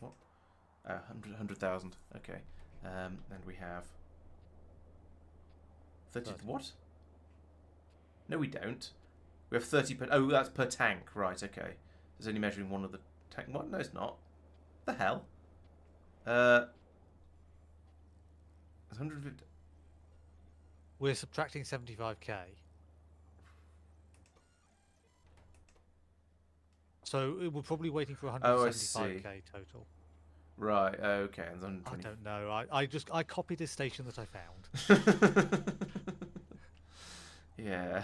What? 100,000. Okay. And we have 30. 30. What? No, we don't. We have 30 per. Oh, that's per tank. Right. Okay. It's only measuring one of the tank. What? No, it's not. The hell? It's 150. We're subtracting 75k. So we're probably waiting for 175k total. Right. Okay. And I 120. don't know. I copied a station that I found. Yeah.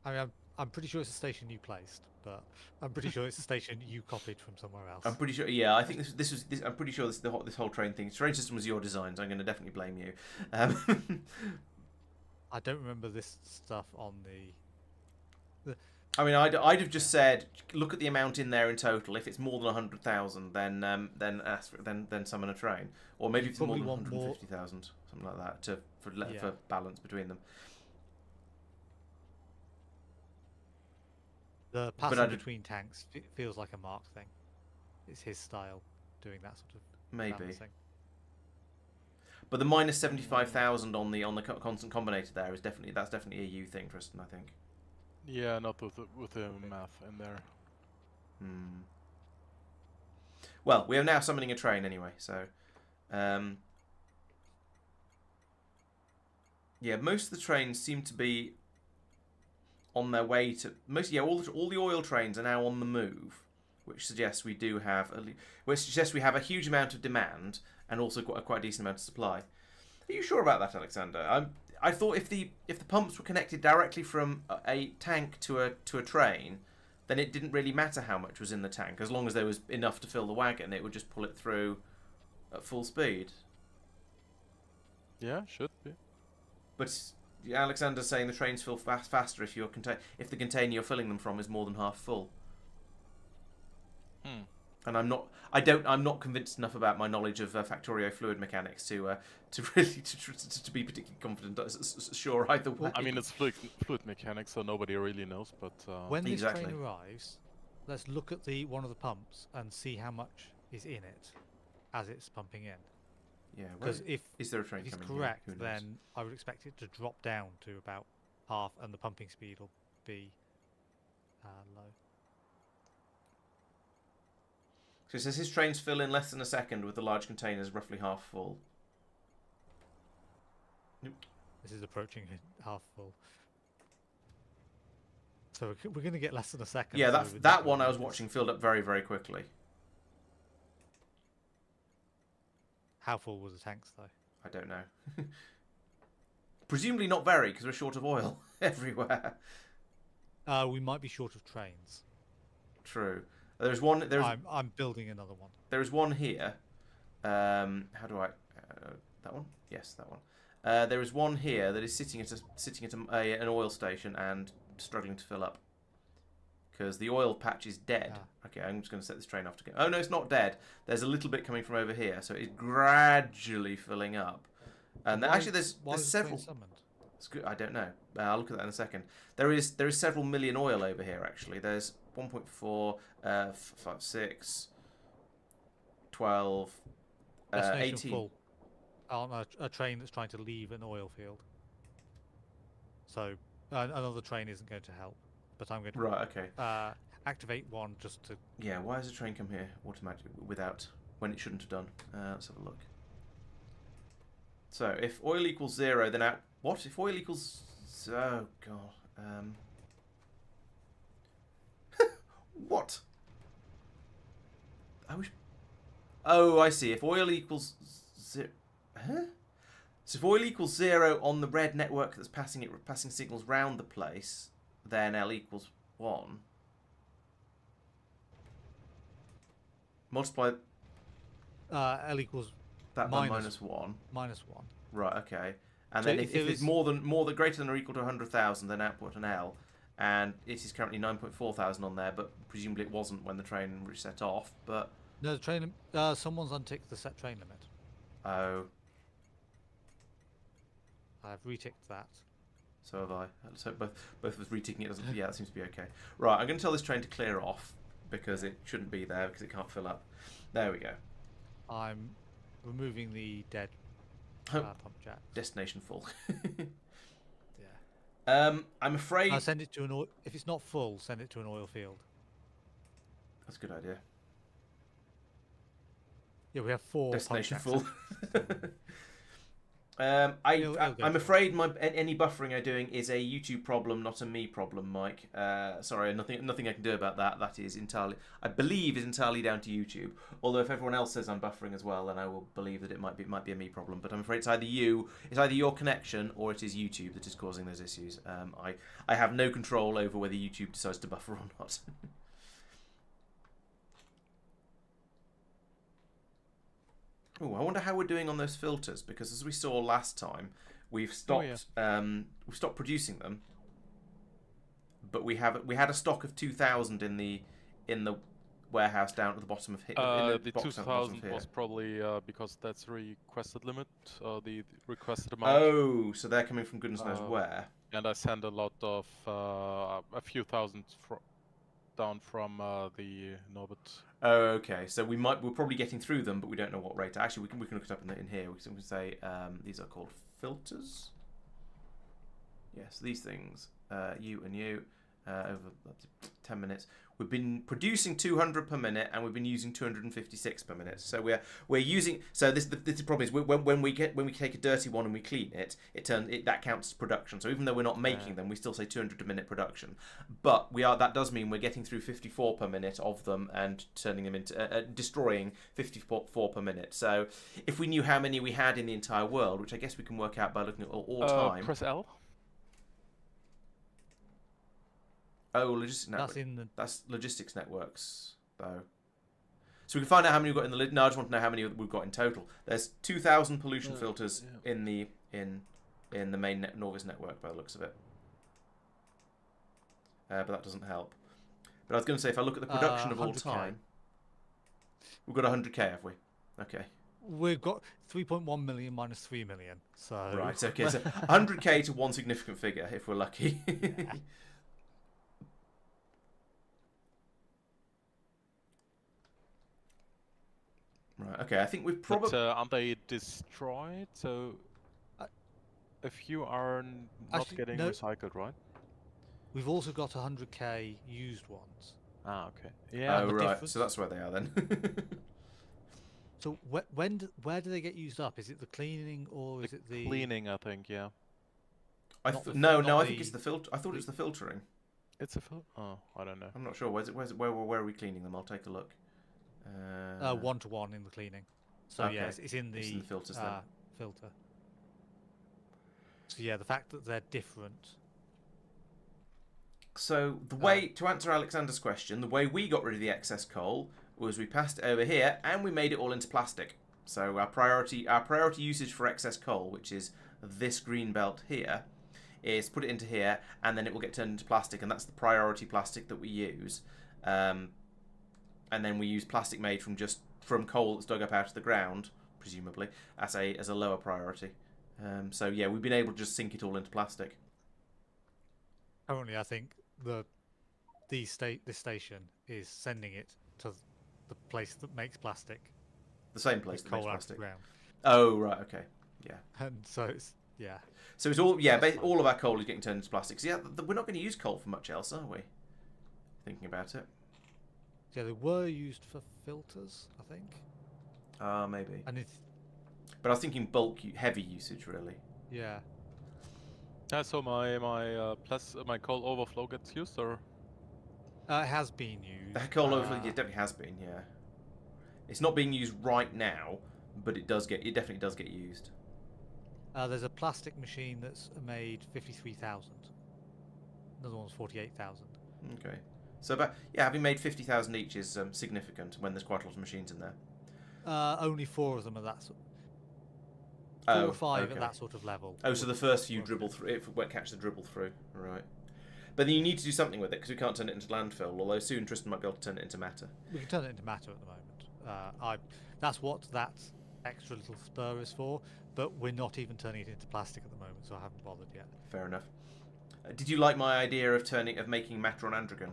I mean, I'm pretty sure it's a station you placed, but I'm pretty sure it's a station you copied from somewhere else. I'm pretty sure. Yeah, I think this was. I'm pretty sure this whole train thing. Train system was your design, so I'm going to definitely blame you. I don't remember this stuff on the. I mean, I'd have just said, look at the amount in there in total. If it's more than 100,000, then summon a train, or maybe if it's more probably than want more- 150,000, something like that, for Yeah. balance between them. The But passing I'd- between tanks feels like a Marc thing. It's his style doing that sort of Maybe. balancing. But the minus 75,000 on the constant combinator there is definitely a U thing, Tristan. I think. Yeah, not with the math in there. Hmm. Well, we are now summoning a train anyway, so. Yeah, most of the trains seem to be on their way to all the oil trains are now on the move, which suggests we do have we have a huge amount of demand and also quite a decent amount of supply. Are you sure about that, Alexander? I thought if the pumps were connected directly from a tank to a train, then it didn't really matter how much was in the tank, as long as there was enough to fill the wagon. It would just pull it through at full speed. Yeah, should be. But Alexander's saying the trains fill faster if if the container you're filling them from is more than half full. And I'm not convinced enough about my knowledge of Factorio fluid mechanics to really to be particularly confident. Sure, either way. I mean, it's fluid mechanics, so nobody really knows. But When this Exactly. train arrives, let's look at one of the pumps and see how much is in it as it's pumping in. Yeah, Because if is there a train it's coming here? correct, Who knows? then I would expect it to drop down to about half, and the pumping speed will be low. So it says his trains fill in less than a second with the large containers roughly half full. This is approaching half full. So we're going to get less than a second. Yeah, so that one I was watching filled up very, very quickly. How full was the tanks, though? I don't know. Presumably not very, because we're short of oil everywhere. We might be short of trains. True. There's one. I'm building another one. There is one here. How do I? That one? Yes, that one. There is one here that is sitting at an oil station and struggling to fill up because the oil patch is dead. Ah. Okay, I'm just going to set this train off to go. Oh no, it's not dead. There's a little bit coming from over here, so it's gradually filling up. And actually, there's Why was the several. train summoned? I don't know. I'll look at that in a second. There is several million oil over here, actually. There's 1.4, 5, 6, 12, Destination 18. full. On a train that's trying to leave an oil field. So another train isn't going to help. But I'm going to Right, okay. activate one just to. Yeah, why has a train come here automatically when it shouldn't have done? Let's have a look. So, if oil equals 0, then what? If oil equals... Oh, God. What? I wish... Oh, I see. If oil equals zero. Huh? So if oil equals 0 on the red network that's passing signals round the place, then L equals 1. Multiply L equals that by minus 1. -1. Right, okay. And So then if if there it's is- more than greater than or equal to 100,000, then output an L. And it is currently 9.4 thousand on there, but presumably it wasn't when the train set off. But No, the train. Someone's unticked the set train limit. oh, I've reticked that. so have I. So both of us reticking it doesn't. Yeah, that seems to be okay. Right, I'm going to tell this train to clear off because it shouldn't be there because it can't fill up. There we go. I'm removing the dead pump jacks. Destination full. Yeah. I'm afraid. I'll send it to an oil. If it's not full, send it to an oil field. That's a good idea. Yeah, we have 4 Destination pump full. jacks. I'm It'll go afraid any buffering I'm doing is a YouTube problem, not a me problem, Mike. Sorry, nothing I can do about that. That is entirely, I believe, is entirely down to YouTube. Although if everyone else says I'm buffering as well, then I will believe that it might be a me problem. But I'm afraid it's either your connection or it is YouTube that is causing those issues. I have no control over whether YouTube decides to buffer or not. Oh, I wonder how we're doing on those filters, because as we saw last time, we've stopped we've stopped producing them. But we had a stock of 2,000 in the warehouse down at the bottom of here. The 2,000 was probably because that's requested limit, the requested amount. Oh, so they're coming from goodness knows where. And I sent a lot of a few thousand down from the Norbit. Oh, okay. So we're probably getting through them, but we don't know what rate. Actually, we can look it up in here. We can say these are called filters. Yes, these things. You and you over 10 minutes. We've been producing 200 per minute, and we've been using 256 per minute. So we're using. So this the problem is when we take a dirty one and we clean it, that counts as production. So even though we're not making them, we still say 200 a minute production. But that does mean we're getting through 54 per minute of them and turning them into destroying 54 per minute. So if we knew how many we had in the entire world, which I guess we can work out by looking at all time. Press L. Oh, logistics network. That's in the. Logistics networks, though. So we can find out how many we've got in the. No, I just want to know how many we've got in total. There's 2,000 pollution filters in the main Norvis network, by the looks of it. But that doesn't help. But I was going to say, if I look at the production of all 100K. time, we've got 100k, have we? Okay. We've got 3.1 million minus 3 million. So Right. Okay. So 100k to one significant figure, if we're lucky. Yeah. Right. Okay. I think we've probably. But aren't they destroyed? So if you are not Actually, getting no. recycled, right? We've also got 100k used ones. Ah, okay. Yeah. Oh the right. difference- So that's where they are then. So where do they get used up? Is it the cleaning or is it the Cleaning, I think. Yeah. No. not I think it's the filter. I thought it was the filtering. It's a Oh, I don't know. I'm not sure. Where are we cleaning them? I'll take a look. 1-to-1 in the cleaning? So okay. yes, it's in the filters then. filter. So yeah, the fact that they're different. So the way to answer Alexander's question, the way we got rid of the excess coal was we passed it over here and we made it all into plastic. So our priority usage for excess coal, which is this green belt here, is put it into here and then it will get turned into plastic, and that's the priority plastic that we use. And then we use plastic made from coal that's dug up out of the ground, presumably, as a lower priority. So yeah, we've been able to just sink it all into plastic. Currently, I think this station is sending it to the place that makes plastic. The same place that makes Coal out of the plastic. ground. Oh right, okay, yeah. And so it's So it's all all of our coal is getting turned into plastic. So yeah, we're not going to use coal for much else, are we? Thinking about it. Yeah, they were used for filters, I think. Maybe. And it's But I was thinking bulk, heavy usage, really. yeah. So my coal overflow gets used, or It has been used. The coal overflow, it definitely has been, yeah. It's not being used right now, but it definitely does get used. There's a plastic machine that's made 53,000. Another one's 48,000. Okay. So, having made 50,000 each is significant when there's quite a lot of machines in there. Only 4 of them are that sort. 4 or 5 at that sort of level. Oh, so the first few dribble through, it won't catch the dribble through, right? But then you need to do something with it because we can't turn it into landfill. Although soon Tristan might be able to turn it into matter. We can turn it into matter at the moment. That's what that extra little spur is for. But we're not even turning it into plastic at the moment, so I haven't bothered yet. Fair enough. Did you like my idea of making matter on Androgen?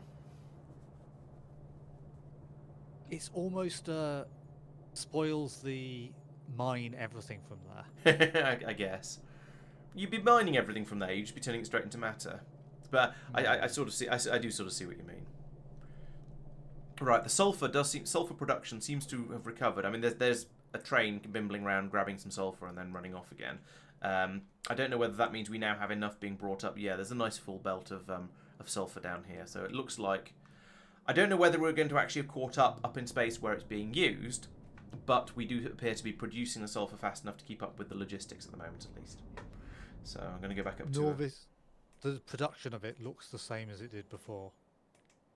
It's almost spoils the mine everything from there. I guess. You'd be mining everything from there. You'd just be turning it straight into matter. But I sort of see. I do sort of see what you mean. Right. The sulfur production seems to have recovered. I mean, there's a train bimbling around, grabbing some sulfur, and then running off again. I don't know whether that means we now have enough being brought up. Yeah, there's a nice full belt of sulfur down here. So it looks like. I don't know whether we're going to actually have caught up in space where it's being used, but we do appear to be producing the sulfur fast enough to keep up with the logistics at the moment, at least. So I'm going to go back up to Norvis. The production of it looks the same as it did before.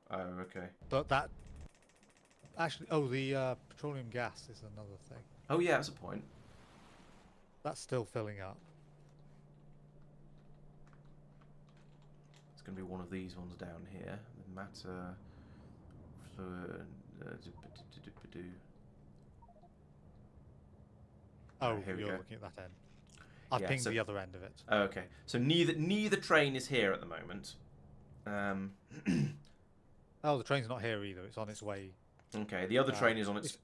Oh, okay. But that actually, the petroleum gas is another thing. Oh yeah, that's a point. That's still filling up. It's going to be one of these ones down here. The matter fluid. Oh, here we you're go. looking at that end. I Yeah, pinged so- the other end of it. Oh, okay. So neither train is here at the moment. Oh, the train's not here either. It's on its way. Okay, the other train is on its. It's-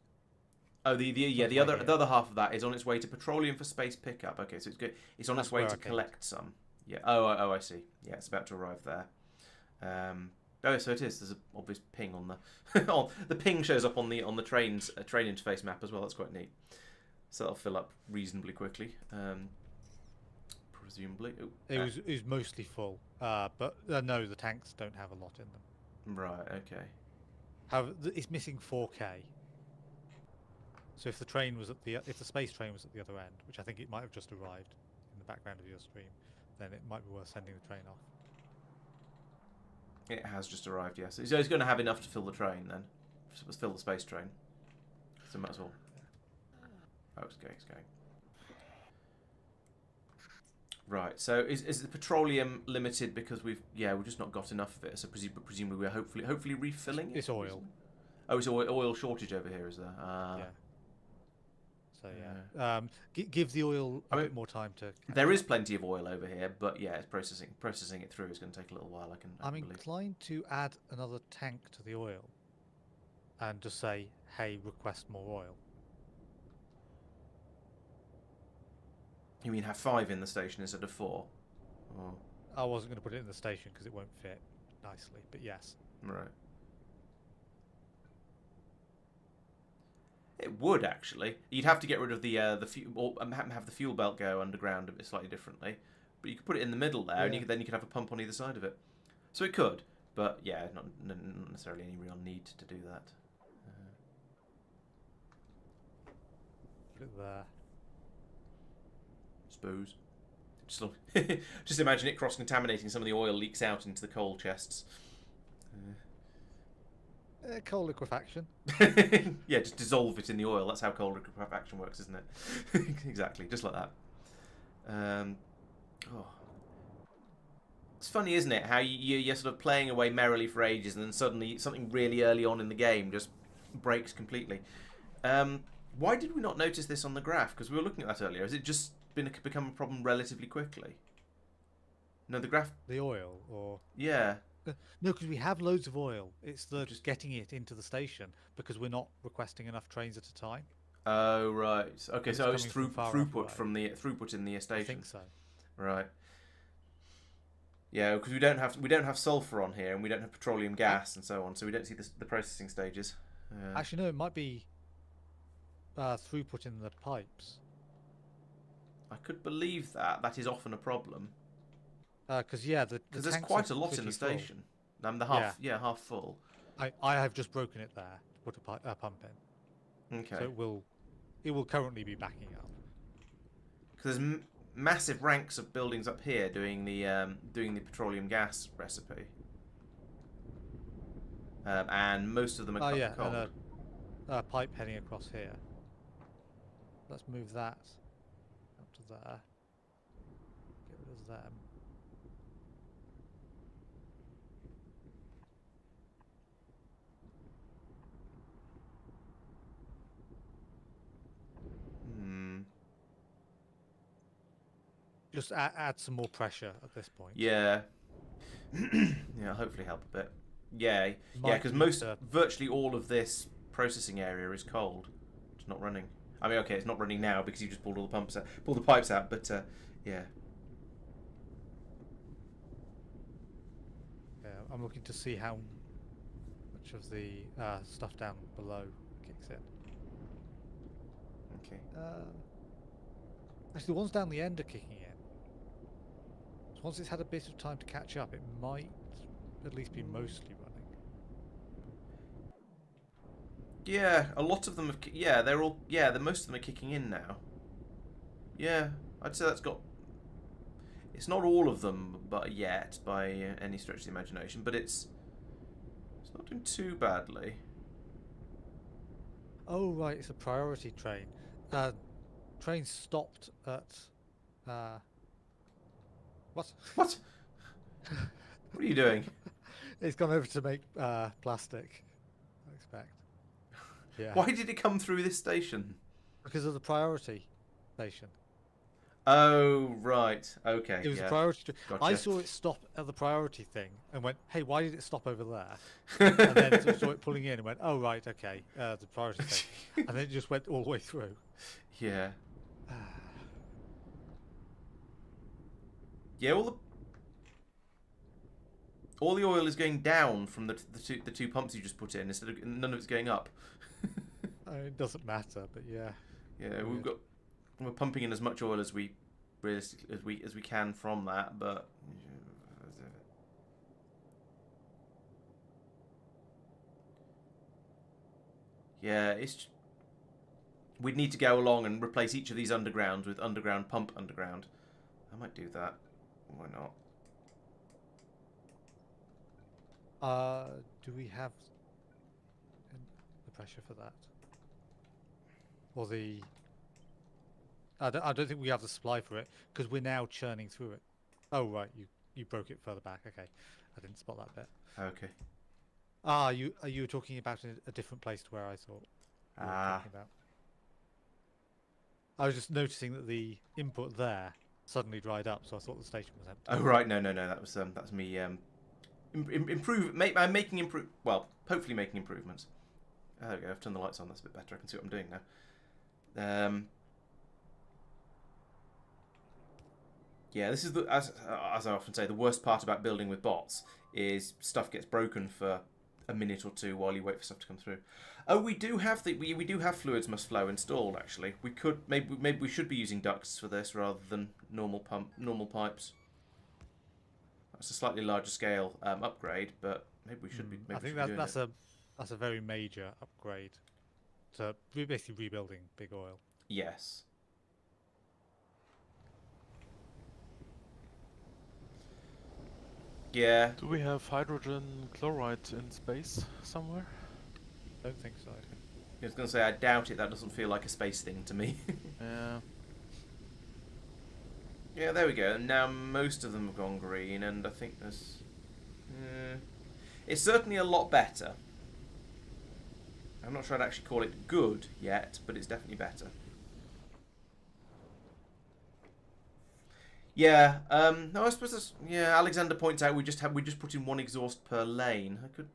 Oh, the way other here. the other half of that is on its way to petroleum for space pickup. Okay, so it's good. It's on That's its way where to I picked. collect some. Yeah. Oh, I see. Yeah, it's about to arrive there. Oh, so it is. There's an obvious ping on the. Oh, the ping shows up on the train's train interface map as well. That's quite neat. So that'll fill up reasonably quickly. Presumably. Ooh, It was mostly full. But no, the tanks don't have a lot in them. Right. Okay. However, it's missing 4K. So if the space train was at the other end, which I think it might have just arrived in the background of your stream, then it might be worth sending the train off. It has just arrived. Yes. So it's going to have enough to fill the train then. Fill the space train. So might as well. Oh, it's going. Right. So is the petroleum limited because we've just not got enough of it? So presumably we're hopefully refilling it. It's oil. Oh, it's oil shortage over here, is there? Yeah. So yeah, give the oil a bit more time to. There is plenty of oil over here, but yeah, it's processing it through is going to take a little while. I'm believe. inclined to add another tank to the oil, and just say, "Hey, request more oil." You mean have 5 in the station instead of 4? Oh, I wasn't going to put it in the station because it won't fit nicely, but yes. right. It would actually. You'd have to get rid of the fuel, or have the fuel belt go underground a bit slightly differently. But you could put it in the middle there, and then you could have a pump on either side of it. So it could, but yeah, not necessarily any real need to do that. Put it there. Suppose. Just imagine it cross-contaminating. Some of the oil leaks out into the coal chests. Coal liquefaction. Yeah, just dissolve it in the oil. That's how coal liquefaction works, isn't it? Exactly, just like that. It's funny, isn't it? How you're sort of playing away merrily for ages, and then suddenly something really early on in the game just breaks completely. Why did we not notice this on the graph? Because we were looking at that earlier. Has it just become a problem relatively quickly? No, the graph. The oil, or Yeah. no, because we have loads of oil. It's just getting it into the station because we're not requesting enough trains at a time. Oh right. Okay, It's so it's coming from far off away. throughput in the station. I think so. Right. Yeah, because we don't have sulfur on here, and we don't have petroleum gas and so on, so we don't see the processing stages. Actually, no, it might be throughput in the pipes. I could believe that. That is often a problem. Because the Because there's tanks quite are a lot in pretty the full. station. The half full. I have just broken it there to put a pump in, Okay. so it will it will currently be backing up. Because there's massive ranks of buildings up here doing the petroleum gas recipe, and most of them are Yeah, cold. and a pipe heading across here. Let's move that up to there. Get rid of them. Just add some more pressure at this point. Yeah. Yeah, hopefully help a bit. Yeah, yeah, Might because need virtually all of this processing area is cold. It's not running. I mean, okay, it's not running now because you just pulled all the pipes out. But yeah. Yeah, I'm looking to see how much of the stuff down below kicks in. Okay. Actually, the ones down the end are kicking in. So once it's had a bit of time to catch up, it might at least be mostly running. Yeah, a lot of them have. Yeah, they're all. Yeah, most of them are kicking in now. Yeah, I'd say that's got. It's not all of them, but yet by any stretch of the imagination, but it's not doing too badly. Oh right, it's a priority train. Train stopped at. What? What? What are you doing? It's gone over to make plastic. I expect. Yeah. Why did it come through this station? Because of the priority station. Oh, right. Okay. It was yeah. a priority. Gotcha. I saw it stop at the priority thing and went, "Hey, why did it stop over there?" And then saw it pulling in and went, "Oh, right, okay, the priority thing," and then it just went all the way through. Yeah. Yeah. All the oil is going down from the two pumps you just put in instead of none of it's going up. It doesn't matter, but yeah. Yeah, we're pumping in as much oil as we realistically as we can from that, but yeah, we'd need to go along and replace each of these undergrounds with underground pump underground. I might do that. Why not? Do we have the pressure for that? Or the... I don't think we have the supply for it, because we're now churning through it. Oh, right, you broke it further back. Okay, I didn't spot that bit. Okay. You were talking about a different place to where I thought you were talking about. I was just noticing that the input there suddenly dried up, so I thought the station was empty. Oh right, no, that's me. I'm making well, hopefully making improvements. Oh, there we go. I've turned the lights on. That's a bit better. I can see what I'm doing now. Yeah, this is as I often say, the worst part about building with bots is stuff gets broken for a minute or two while you wait for stuff to come through. Oh, we do have we do have fluids must flow installed. Actually, we could maybe we should be using ducts for this rather than normal pipes. That's a slightly larger scale upgrade, but maybe we should be. Maybe I think that's a very major upgrade to basically rebuilding big oil. Yes. Yeah. Do we have hydrogen chloride in space somewhere? Don't think so. I was going to say, I doubt it. That doesn't feel like a space thing to me. Yeah. Yeah, there we go. Now most of them have gone green, and I think there's... it's certainly a lot better. I'm not sure I'd actually call it good yet, but it's definitely better. Yeah, no, I suppose that's... Yeah, Alexander points out we just put in one exhaust per lane. I could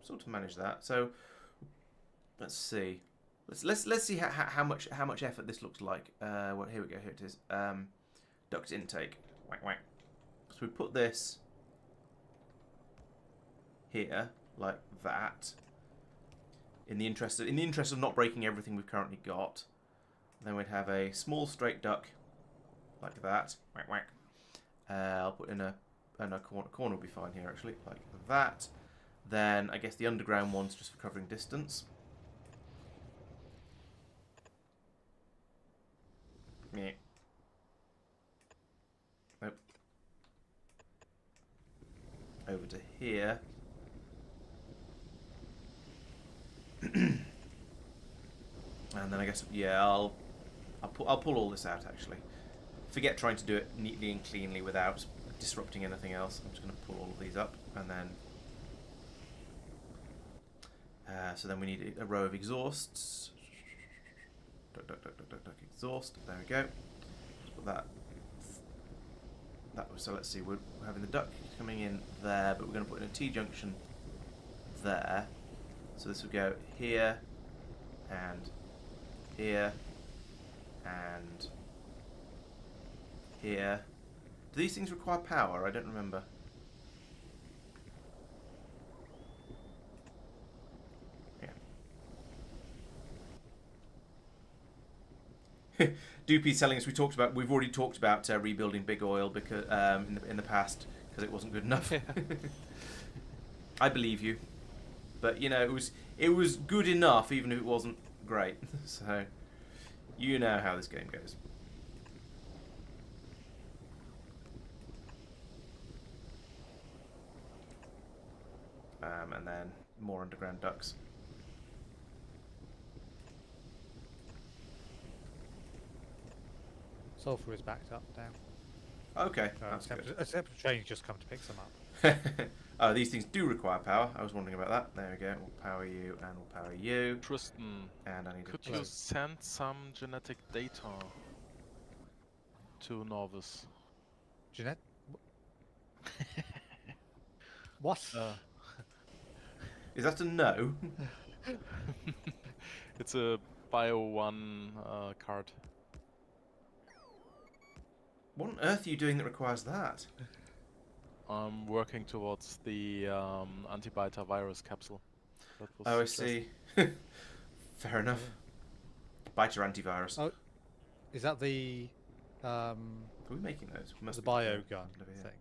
sort of manage that. So let's see. Let's see how much effort this looks like. Well, here we go. Here it is. Duct intake. Whack whack. So we put this here like that. In the interest of not breaking everything we've currently got. Then we'd have a small straight duct like that. Whack whack. I'll put in a corner will be fine here actually, like that. Then I guess the underground one's just for covering distance. Meh. Nope. Over to here. And then I guess, yeah, I'll pull all this out, actually. Forget trying to do it neatly and cleanly without disrupting anything else. I'm just going to pull all of these up, and then... so then we need a row of exhausts. Duck, duck, duck, duck, duck, duck, exhaust. There we go. Put that... So let's see, we're having the duct coming in there, but we're going to put in a T-junction there. So this will go here, and here, and here. Do these things require power? I don't remember. Yeah. Doopy's telling us we've already talked about rebuilding Big Oil because in the past because it wasn't good enough. I believe you, but you know it was good enough even if it wasn't great. So you know how this game goes. And then more underground ducts. Sulfur is backed up now. Okay, that's good. Except the train's just come to pick some up. Oh, these things do require power. I was wondering about that. There we go. We'll power you and we'll power you. Tristan, And I need could a you send some genetic data to Norvis? Jeanette? What? Is that a no? It's a Bio 1 card. What on earth are you doing that requires that? I'm working towards the anti-beta virus capsule. That was Oh, I suggested. see. Fair enough. Biter antivirus. Oh, is that the Are we making those? We must the be bio making gun them over here.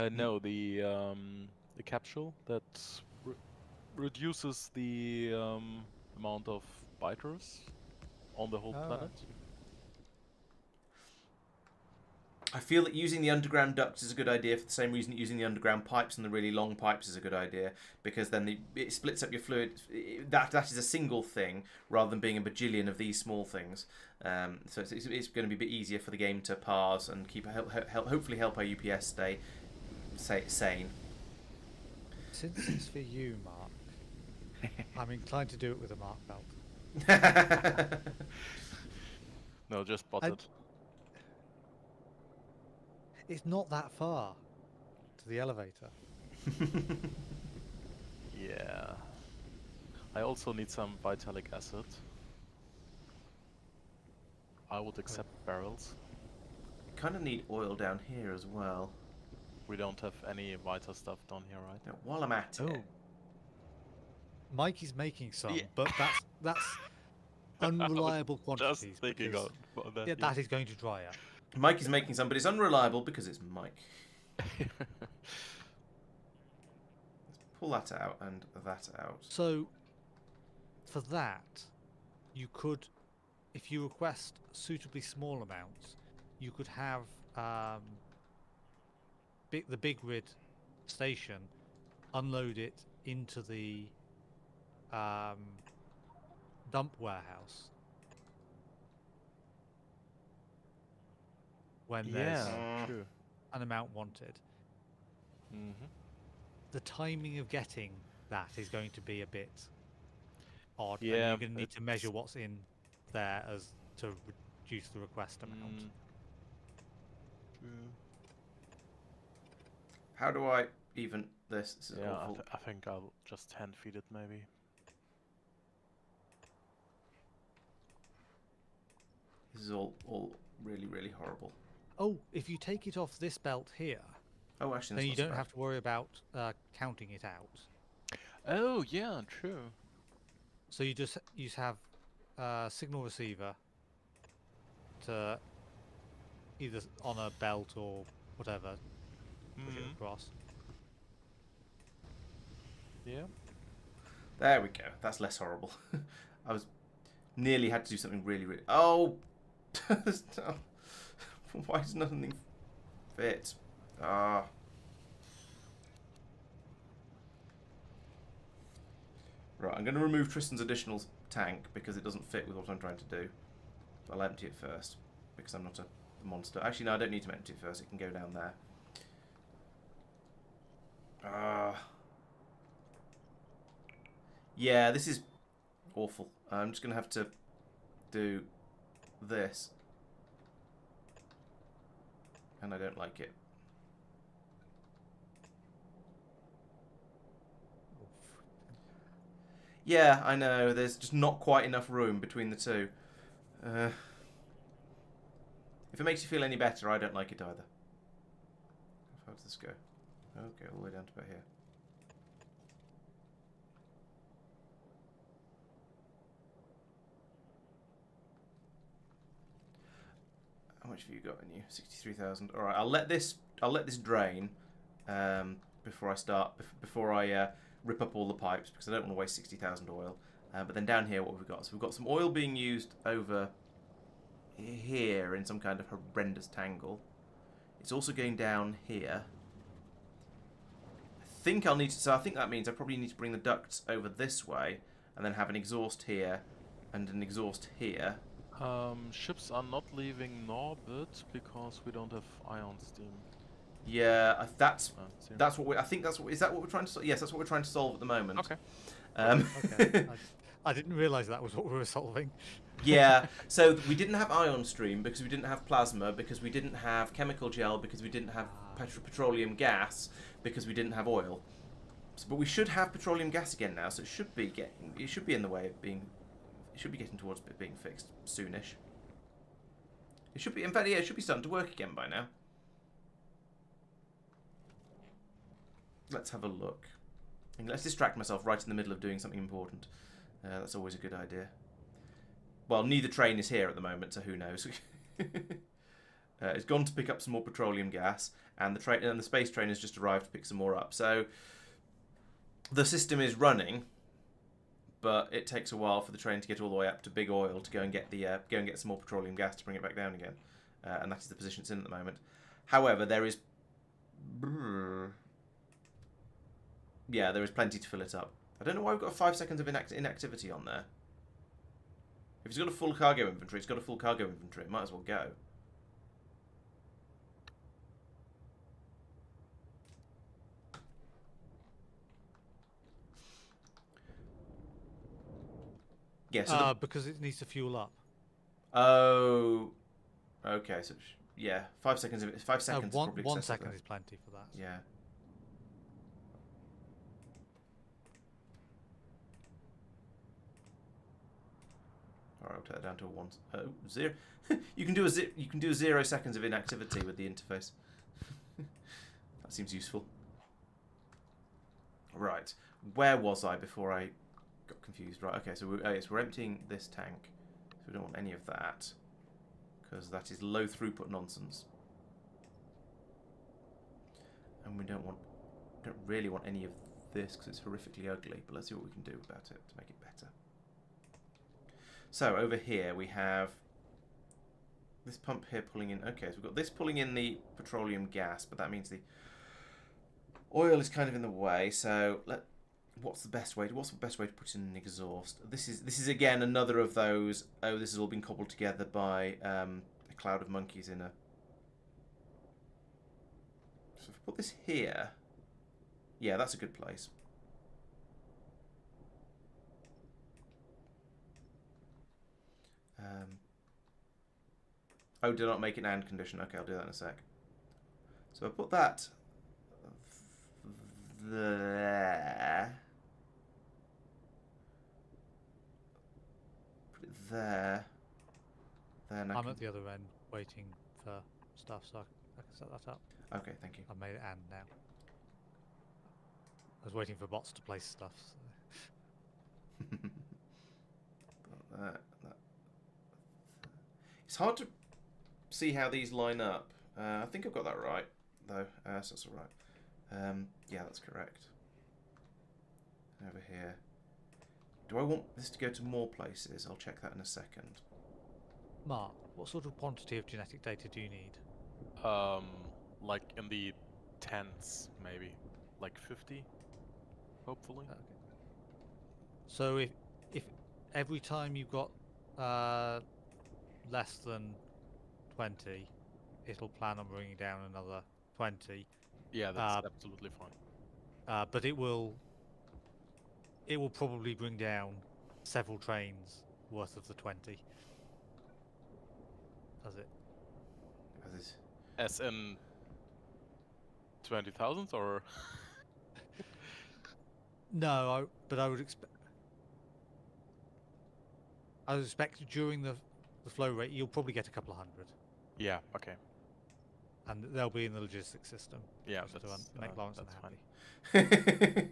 thing? No, the capsule that reduces the amount of biters on the whole Oh. planet. I feel that using the underground ducts is a good idea for the same reason that using the underground pipes and the really long pipes is a good idea, because then it splits up your fluid. That is a single thing rather than being a bajillion of these small things. So it's going to be a bit easier for the game to parse and keep hopefully help our UPS stay sane. Since it's for you, Mark, I'm inclined to do it with a Mark belt. No, just botted. It's not that far to the elevator. Yeah. I also need some vitalic acid. I would accept barrels. Kind of need oil down here as well. We don't have any Vita stuff down here, right? Now, while I'm at it, Mike is making some, Yeah. but that's unreliable quantities. Just thinking because- about that. yeah, that is going to dry up. Mike is making some, but it's unreliable because it's Mike. Let's pull that out and that out. So, for that, you could, if you request suitably small amounts, you could have the big rid station unload it into the dump warehouse when there's Yeah, true. an amount wanted. Mm-hmm. The timing of getting that is going to be a bit odd. Yeah, and you're going to need to it's- measure what's in there as to reduce the request amount. True. How do I even this? This is Yeah, awful. I think I'll just hand feed it maybe. This is all really, really horrible. Oh, if you take it off this belt here, Oh, actually, then that's you not so don't bad. have to worry about counting it out. Oh, yeah, true. So you just have signal receiver to either on a belt or whatever push it Mhm. across. Yeah. There we go. That's less horrible. I was nearly had to do something really, really. Oh, Why does nothing fit? Ah. Right, I'm going to remove Tristan's additional tank because it doesn't fit with what I'm trying to do. I'll empty it first because I'm not a monster. Actually, no, I don't need to empty it first. It can go down there. Yeah, this is awful. I'm just going to have to do this. And I don't like it. Yeah, I know. There's just not quite enough room between the two. If it makes you feel any better, I don't like it either. How far does this go? Okay, all the way down to about here. How much have you got in you? 63,000. All right, I'll let this drain before I rip up all the pipes because I don't want to waste 60,000 oil. But then down here, what have we got? So we've got some oil being used over here in some kind of horrendous tangle. It's also going down here. I think I'll need to. So I think that means I probably need to bring the ducts over this way and then have an exhaust here and an exhaust here. Ships are not leaving Norbit because we don't have ion steam. Yeah, that's what we. I think that's what. Is that what we're trying to? Yes, that's what we're trying to solve at the moment. Okay. Okay. I didn't realise that was what we were solving. Yeah, so we didn't have ion stream because we didn't have plasma, because we didn't have chemical gel, because we didn't have petroleum gas, because we didn't have oil. So, but we should have petroleum gas again now, so it should be in the way of being. It should be getting towards it being fixed soonish. It should be. In fact, yeah, it should be starting to work again by now. Let's have a look. And let's distract myself right in the middle of doing something important. That's always a good idea. Well, neither train is here at the moment, so who knows? It's gone to pick up some more petroleum gas, and the space train has just arrived to pick some more up. So the system is running, but it takes a while for the train to get all the way up to Big Oil to go and get some more petroleum gas to bring it back down again, and that is the position it's in at the moment. However, there is plenty to fill it up. I don't know why we've got 5 seconds of inactivity on there. If it's got a full cargo inventory, it's got a full cargo inventory. It might as well go. Yeah, so because it needs to fuel up. Oh, okay. So yeah, 5 seconds. 5 seconds. One, is probably 1 excessive second there. is plenty for that. Yeah. All right, I'll take that down to a 1. Zero. You can do 0 seconds of inactivity with the interface. That seems useful. Right, where was I before I got confused? Right, okay, so we're emptying this tank, so we don't want any of that because that is low throughput nonsense, and we don't really want any of this because it's horrifically ugly. But let's see what we can do about it to make it better. So over here we have this pump here pulling in. Okay, so we've got this pulling in the petroleum gas, but that means the oil is kind of in the way. So what's the best way to put in an exhaust? This is again another of those. Oh, this has all been cobbled together by a cloud of monkeys in a. So if I put this here, yeah, that's a good place. Oh, do not make an and condition. Okay, I'll do that in a sec. So I put that there. Put it there. Then I'm at the other end waiting for stuff, so I can set that up. Okay, thank you. I've made it and now. I was waiting for bots to place stuff. So. that. It's hard to see how these line up. I think I've got that right, though. So that's all right. Yeah, that's correct. Over here. Do I want this to go to more places? I'll check that in a second. Mark, What sort of quantity of genetic data do you need? Like in the tens, maybe, like 50, hopefully. Okay. So if every time you've got less than 20, it'll plan on bringing down another 20. Yeah, that's absolutely fine. But it will probably bring down several trains worth of the 20. Does it? As in 20,000 or? No, but I would expect. I would expect during the flow rate, you'll probably get a couple of hundred, Yeah. Okay. and they'll be in the logistics system. Yeah, just that's to make Laurence that's unhappy.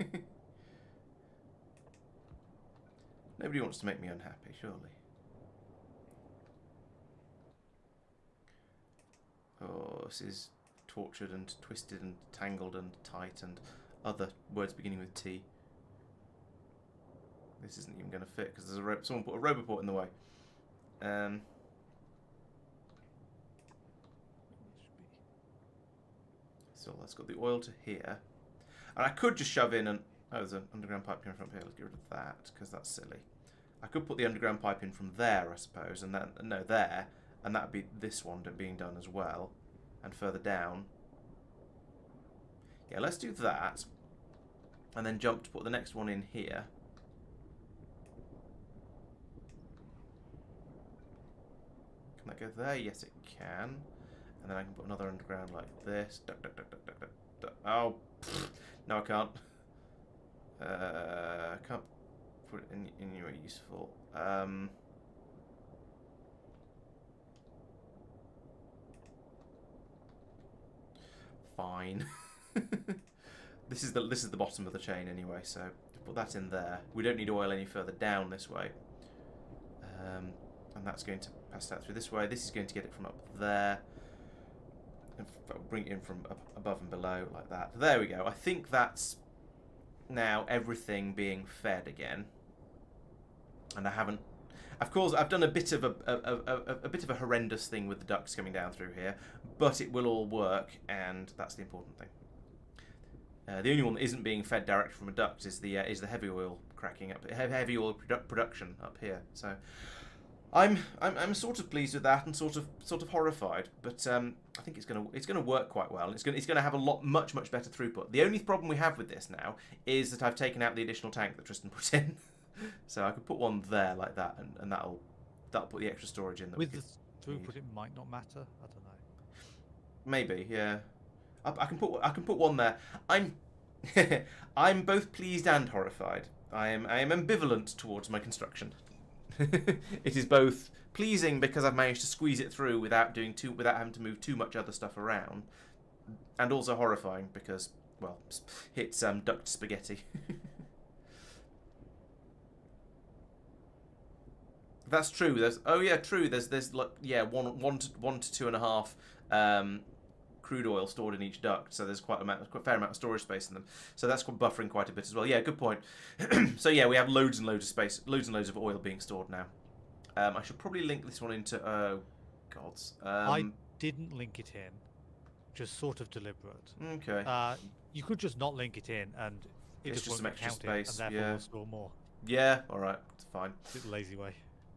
fine. Nobody wants to make me unhappy, surely. Oh, this is tortured and twisted and tangled and tight and other words beginning with T. This isn't even going to fit because there's someone put a roboport in the way. So that's got the oil to here. And I could just shove in oh, there's an underground pipe in front here. Let's get rid of that because that's silly. I could put the underground pipe in from there, I suppose, and then no, there, and that'd be this one being done as well, and further down. Yeah, let's do that, and then jump to put the next one in here. Can that go there? Yes, it can. And then I can put another underground like this. Duck, duck, duck, duck, duck, duck, duck. Oh, pfft. No, I can't. I can't put it in anywhere useful. Fine. This is the bottom of the chain anyway, so put that in there. We don't need oil any further down this way. And that's going to pass that through this way. This is going to get it from up there. And bring it in from up above and below like that. There we go. I think that's now everything being fed again. And I haven't. Of course, I've done a bit of a horrendous thing with the ducts coming down through here, but it will all work, and that's the important thing. The only one that isn't being fed directly from a duct is the heavy oil cracking up, heavy oil production up here. So I'm sort of pleased with that and sort of horrified, but I think it's gonna work quite well. It's gonna have a much better throughput. The only problem we have with this now is that I've taken out the additional tank that Tristan put in. So I could put one there like that, and that'll put the extra storage in. With the throughput, it might not matter. I don't know. Maybe, yeah. I can put one there. I'm both pleased and horrified. I am ambivalent towards my construction. It is both pleasing because I've managed to squeeze it through without having to move too much other stuff around, and also horrifying because, well, it's duct spaghetti. That's true. There's true. There's like one to 2.5 crude oil stored in each duct, so there's quite a fair amount of storage space in them. So that's buffering quite a bit as well. Yeah, good point. So yeah, we have loads and loads of space, loads and loads of oil being stored now. I should probably link this one into gods. I didn't link it in, just sort of deliberate. Okay. You could just not link it in, and It's just won't some extra count it, space, and therefore yeah. will store more. Yeah. All right. It's fine. It's a lazy way.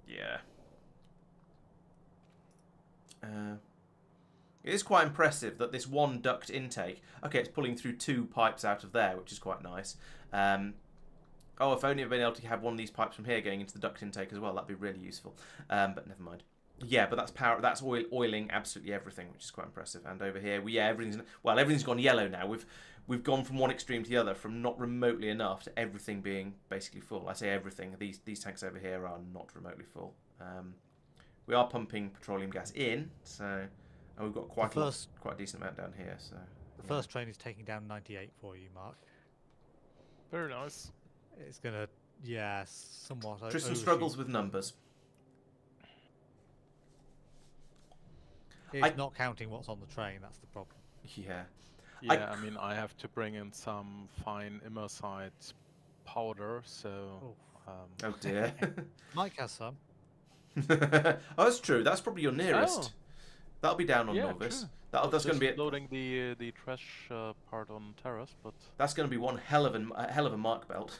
Yeah. It is quite impressive that this one duct intake, okay, it's pulling through 2 pipes out of there, which is quite nice. Oh, if only I'd been able to have one of these pipes from here going into the duct intake as well, that'd be really useful. But never mind. Yeah, but that's oiling absolutely everything, which is quite impressive. And over here, everything's gone yellow now. We've gone from one extreme to the other, from not remotely enough to everything being basically full. I say everything. These tanks over here are not remotely full. We are pumping petroleum gas in, so and we've got quite a decent amount down here. So the first train is taking down 98 for you, Mark. Very nice. It's gonna, somewhat. Tristan overshoot. struggles with numbers. It's not counting what's on the train. That's the problem. Yeah. Yeah, I mean, I have to bring in some fine immersite powder, so. Oh dear. Mike has some. Oh, that's true. That's probably your nearest. Oh. That'll be down on Yeah, Norvis. true. That's going to be loading the trash part on Terrace, but that's going to be one hell of a Mark belt.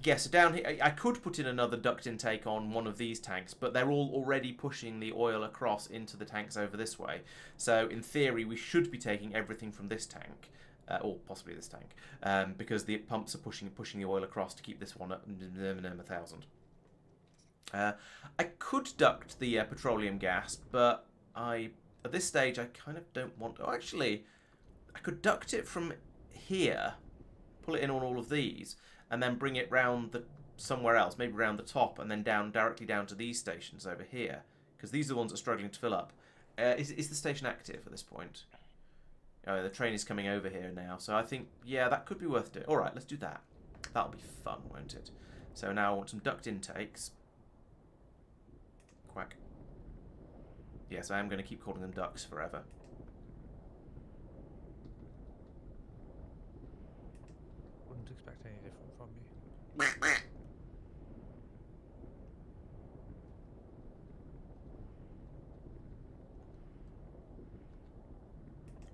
Yeah, so down here, I could put in another duct intake on one of these tanks, but they're all already pushing the oil across into the tanks over this way. So in theory, we should be taking everything from this tank, or possibly this tank, because the pumps are pushing the oil across to keep this one at 1,000. I could duct the petroleum gas, but at this stage I kind of don't want to. Oh, actually, I could duct it from here, pull it in on all of these, and then bring it round somewhere else, maybe round the top, and then directly down to these stations over here, because these are the ones that are struggling to fill up. Is the station active at this point? Oh, the train is coming over here now, so I think, yeah, that could be worth doing. All right, let's do that. That'll be fun, won't it? So now I want some duct intakes. Quack. Yes, I am going to keep calling them ducks forever. Wouldn't expect any different from you.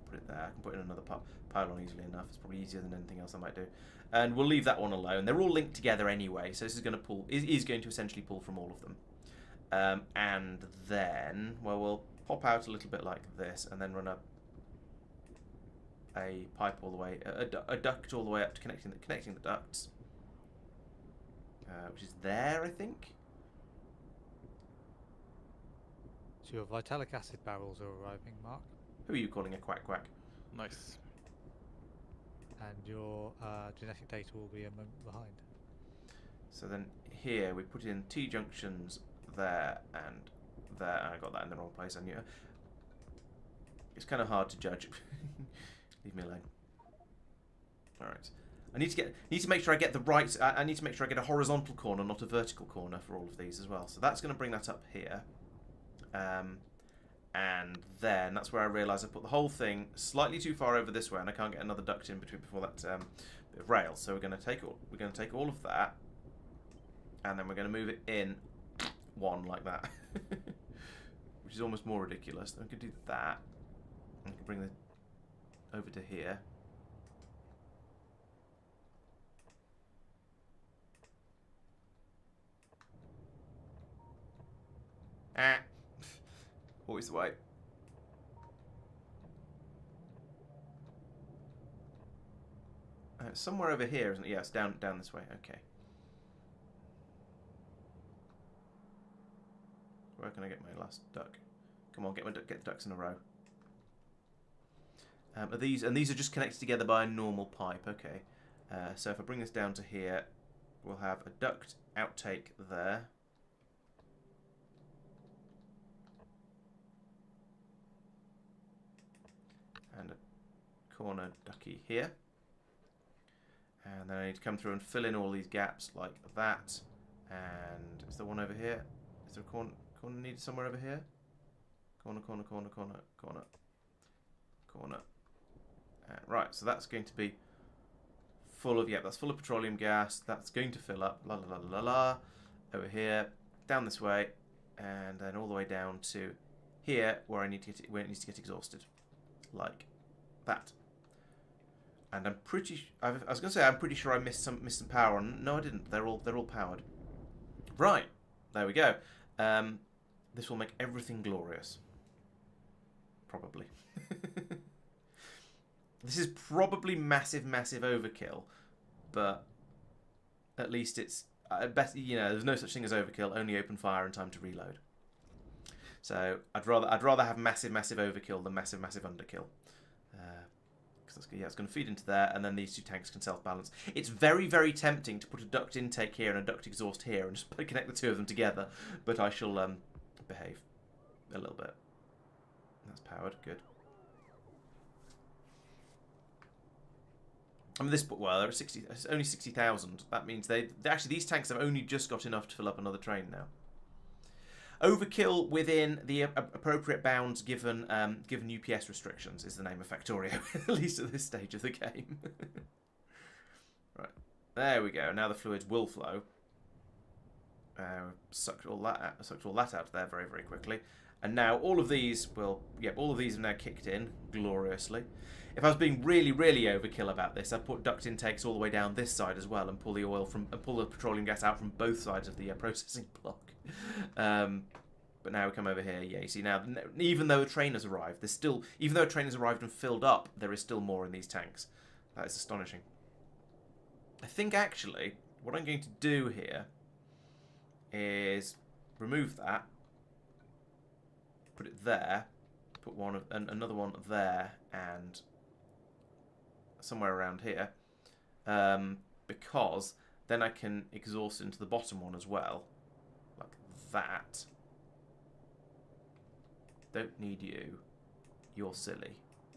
Put it there. I can put in another pylon easily enough. It's probably easier than anything else I might do. And we'll leave that one alone. They're all linked together anyway, so this is going to is going to essentially pull from all of them. And then, well, we'll pop out a little bit like this, and then run a pipe all the way, a duct all the way up to connecting the ducts, which is there, I think. So your vitalic acid barrels are arriving, Mark, Who are you calling a quack quack? nice. and your genetic data will be a moment behind. So then here we put in T junctions there and there. I got that in the wrong place. I knew. It's kind of hard to judge. Leave me alone. All right. I need to make sure I get the right. I need to make sure I get a horizontal corner, not a vertical corner, for all of these as well. So that's going to bring that up here. And then that's where I realise I put the whole thing slightly too far over this way, and I can't get another duct in between before that bit of rail. So we're going to take all of that, and then we're going to move it in one like that, which is almost more ridiculous. Then we can do that. I can bring it over to here. Ah, always the way. Somewhere over here, isn't it? Yes, down this way. Okay. Where can I get my last duck? Come on, get the ducks in a row. Are these are just connected together by a normal pipe? Okay. So if I bring this down to here, we'll have a duct outtake there. And a corner ducky here. And then I need to come through and fill in all these gaps like that. And is there one over here? Is there a corner needed somewhere over here? Corner. Right, so that's going to be full of, that's full of petroleum gas. That's going to fill up, la la la la la, over here, down this way, and then all the way down to here where it needs to get exhausted, like that. And I'm pretty. I was going to say I'm pretty sure I missed some power on. No, I didn't. They're all powered. Right, there we go. This will make everything glorious. Probably. This is probably massive overkill, but at least it's better. There's no such thing as overkill. Only open fire and time to reload. So I'd rather have massive overkill than massive underkill. It's going to feed into there, and then these two tanks can self-balance. It's very tempting to put a duct intake here and a duct exhaust here and just connect the two of them together, but I shall behave a little bit. That's powered, good. I mean, there are 60. It's only 60,000. That means actually these tanks have only just got enough to fill up another train now. Overkill within the appropriate bounds given UPS restrictions is the name of Factorio, at least at this stage of the game. Right, there we go. Now the fluids will flow. Sucked all that out of there very, very quickly. And now all of these all of these have now kicked in gloriously. If I was being really, really overkill about this, I'd put duct intakes all the way down this side as well and pull the petroleum gas out from both sides of the processing block. But now we come over here. Yeah, you see now, even though a train has arrived, even though a train has arrived and filled up, there is still more in these tanks. That is astonishing. I think actually, what I'm going to do here is remove that, put it there, put another one there, and somewhere around here, because then I can exhaust into the bottom one as well, like that. Don't need you. You're silly.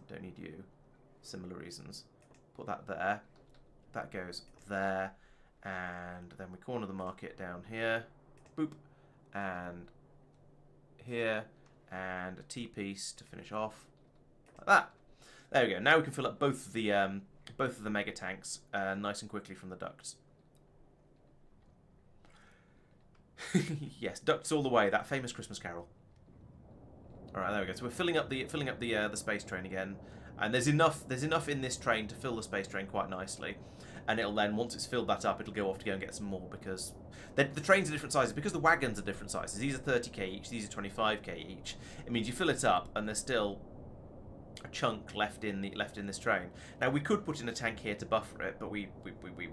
Don't need you. Similar reasons. Put that there. That goes there. And then we corner the market down here. Boop. And here. And a T-piece to finish off. Like that. There we go. Now we can fill up both of the mega tanks nice and quickly from the ducts. Yes, ducts all the way. That famous Christmas carol. All right, there we go. So we're filling up the space train again, and there's enough in this train to fill the space train quite nicely, and it'll then, once it's filled that up, it'll go off to go and get some more, because the trains are different sizes, because the wagons are different sizes. These are 30k each, these are 25k each. It means you fill it up, and there's still a chunk left in this train. Now we could put in a tank here to buffer it, but we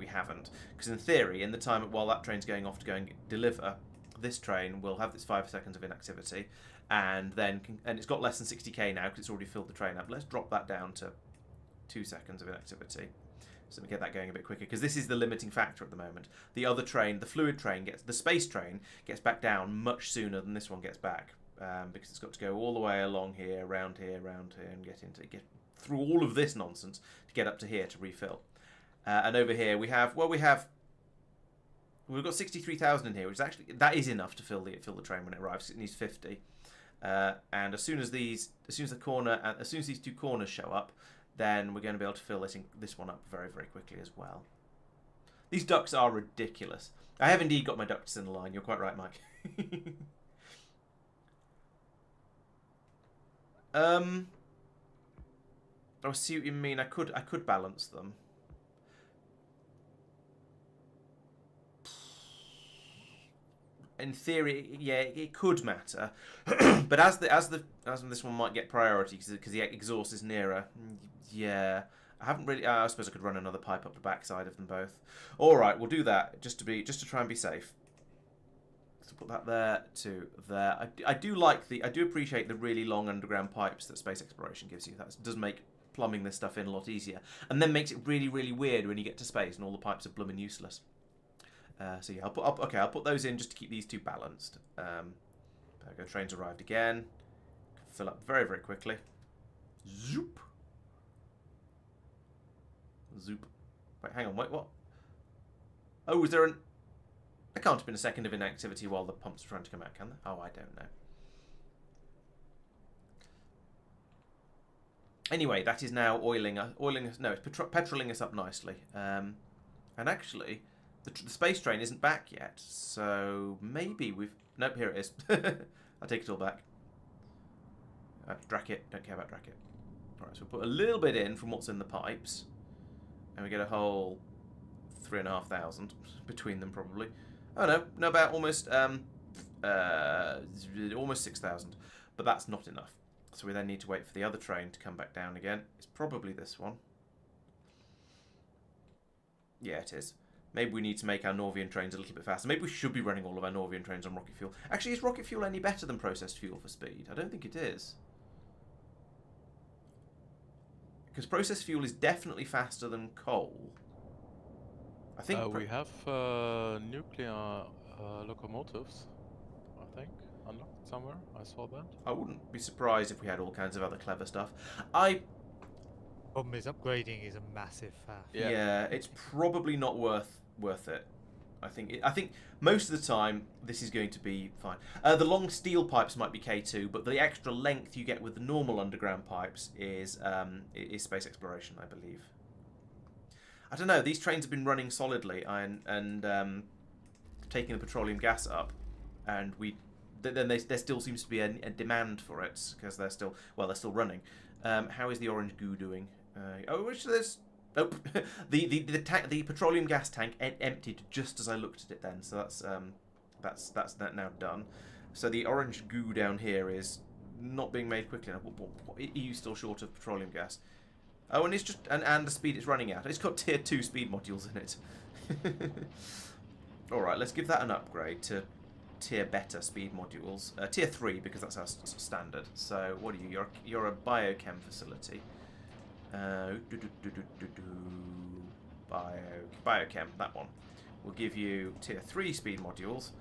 haven't, because in theory, in the time while that train's going off to go and deliver, this train will have its 5 seconds of inactivity. And it's got less than 60k now because it's already filled the train up. Let's drop that down to 2 seconds of inactivity, so we get that going a bit quicker, because this is the limiting factor at the moment. The other train, the space train gets back down much sooner than this one gets back, because it's got to go all the way along here, around here, and get through all of this nonsense to get up to here to refill. And over here we've got 63,000 in here, which is actually enough to fill the train when it arrives. It needs 50. And as soon as these two corners show up, then we're going to be able to fill this one up very, very quickly as well. These ducts are ridiculous. I have indeed got my ducts in the line. You're quite right, Mike. I see what you mean. I could balance them. In theory, yeah, it could matter, but as this one might get priority because the exhaust is nearer. Yeah, I haven't really. I suppose I could run another pipe up the backside of them both. All right, we'll do that just to try and be safe. So put that there to there. I do appreciate the really long underground pipes that space exploration gives you. That does make plumbing this stuff in a lot easier, and then makes it really, really weird when you get to space and all the pipes are blooming useless. So yeah, I'll put those in just to keep these two balanced. The train's arrived again. Fill up very, very quickly. Zoop. Zoop. Wait, hang on. Wait, what? Oh, is there an... There can't have been a second of inactivity while the pumps are trying to come out, can there? Oh, I don't know. Anyway, that is now oiling us. No, it's petroling us up nicely. And actually... The space train isn't back yet, so maybe we've... Nope, here it is. I'll take it all back. Dracket. Don't care about Dracket. Alright, so we'll put a little bit in from what's in the pipes. And we get a whole 3,500 between them, probably. Oh, no. No, about almost 6,000. But that's not enough. So we then need to wait for the other train to come back down again. It's probably this one. Yeah, it is. Maybe we need to make our Norvian trains a little bit faster. Maybe we should be running all of our Norvian trains on rocket fuel. Actually, is rocket fuel any better than processed fuel for speed? I don't think it is. Because processed fuel is definitely faster than coal. I think... we have nuclear locomotives, I think, unlocked somewhere. I saw that. I wouldn't be surprised if we had all kinds of other clever stuff. Problem is, upgrading is a massive faff. Yeah, it's probably not worth it. I think most of the time this is going to be fine. The long steel pipes might be K2, but the extra length you get with the normal underground pipes is space exploration, I believe. I don't know. These trains have been running solidly, and taking the petroleum gas up, and there still seems to be a demand for it because they're still running. How is the orange goo doing? Which there's the petroleum gas tank emptied just as I looked at it then, so that's now done. So the orange goo down here is not being made quickly enough. Are you still short of petroleum gas? Oh, and it's just and the speed it's running out. It's got tier 2 speed modules in it. All right, let's give that an upgrade to tier better speed modules. Tier 3 because that's our standard. So what are you? You're a biochem facility. Biochem, that one. We'll give you tier 3 speed modules,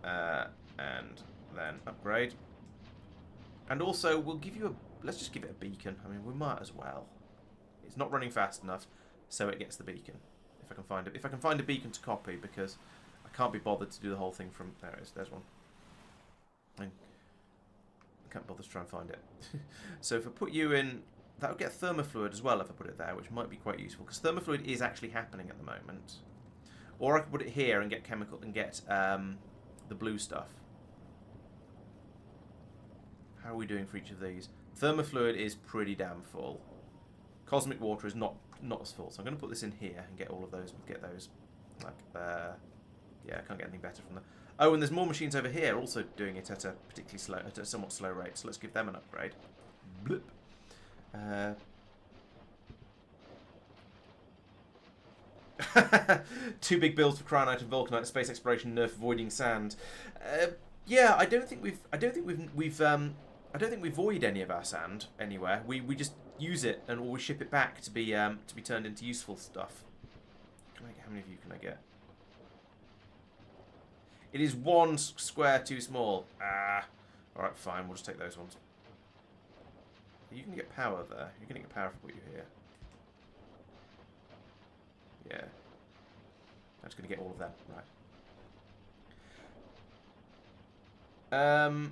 and then upgrade. And also we'll give you let's just give it a beacon. I mean, we might as well. It's not running fast enough, so it gets the beacon. If I can find it, if I can find a beacon to copy, because I can't be bothered to do the whole thing from there. It is. There's one. I can't bother to try and find it. So if I put you in, that would get thermofluid as well if I put it there, which might be quite useful because thermofluid is actually happening at the moment. Or I could put it here and get chemical and get the blue stuff. How are we doing for each of these? Thermofluid is pretty damn full. Cosmic water is not as full, so I'm going to put this in here and get all of those. Get those like yeah, I can't get anything better from that. Oh, and there's more machines over here also doing it at a particularly slow, at a somewhat slow rate. So let's give them an upgrade. Bloop. 2 big builds for Cryonite and Vulcanite, space exploration, nerf avoiding sand. Yeah, I don't think we void any of our sand anywhere. We just use it and always ship it back to be turned into useful stuff. How many of you can I get? It is 1 square too small. All right, fine. We'll just take those ones. You can get power there. You're going to get power from what you hear. Yeah. I'm just going to get all of them. Right.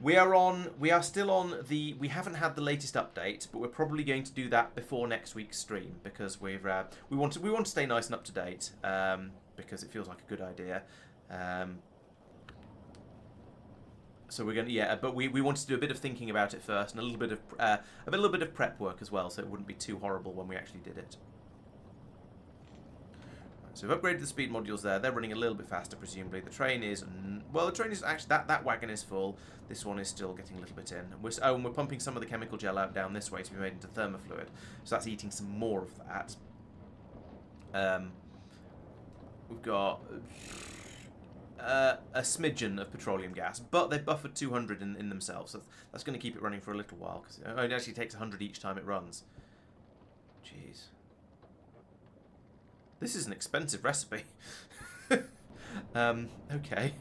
We are still on the. We haven't had the latest update, but we're probably going to do that before next week's stream because we want to stay nice and up to date because it feels like a good idea. So we're going but we wanted to do a bit of thinking about it first and a little bit of prep work as well, so it wouldn't be too horrible when we actually did it. So we've upgraded the speed modules there. They're running a little bit faster, presumably. The train is... Well, the train is actually... That wagon is full. This one is still getting a little bit in. And we're pumping some of the chemical gel out down this way to be made into thermofluid. So that's eating some more of that. We've got a smidgen of petroleum gas, but they've buffered 200 in themselves. So that's going to keep it running for a little while. Because it actually takes 100 each time it runs. Jeez. This is an expensive recipe. Okay.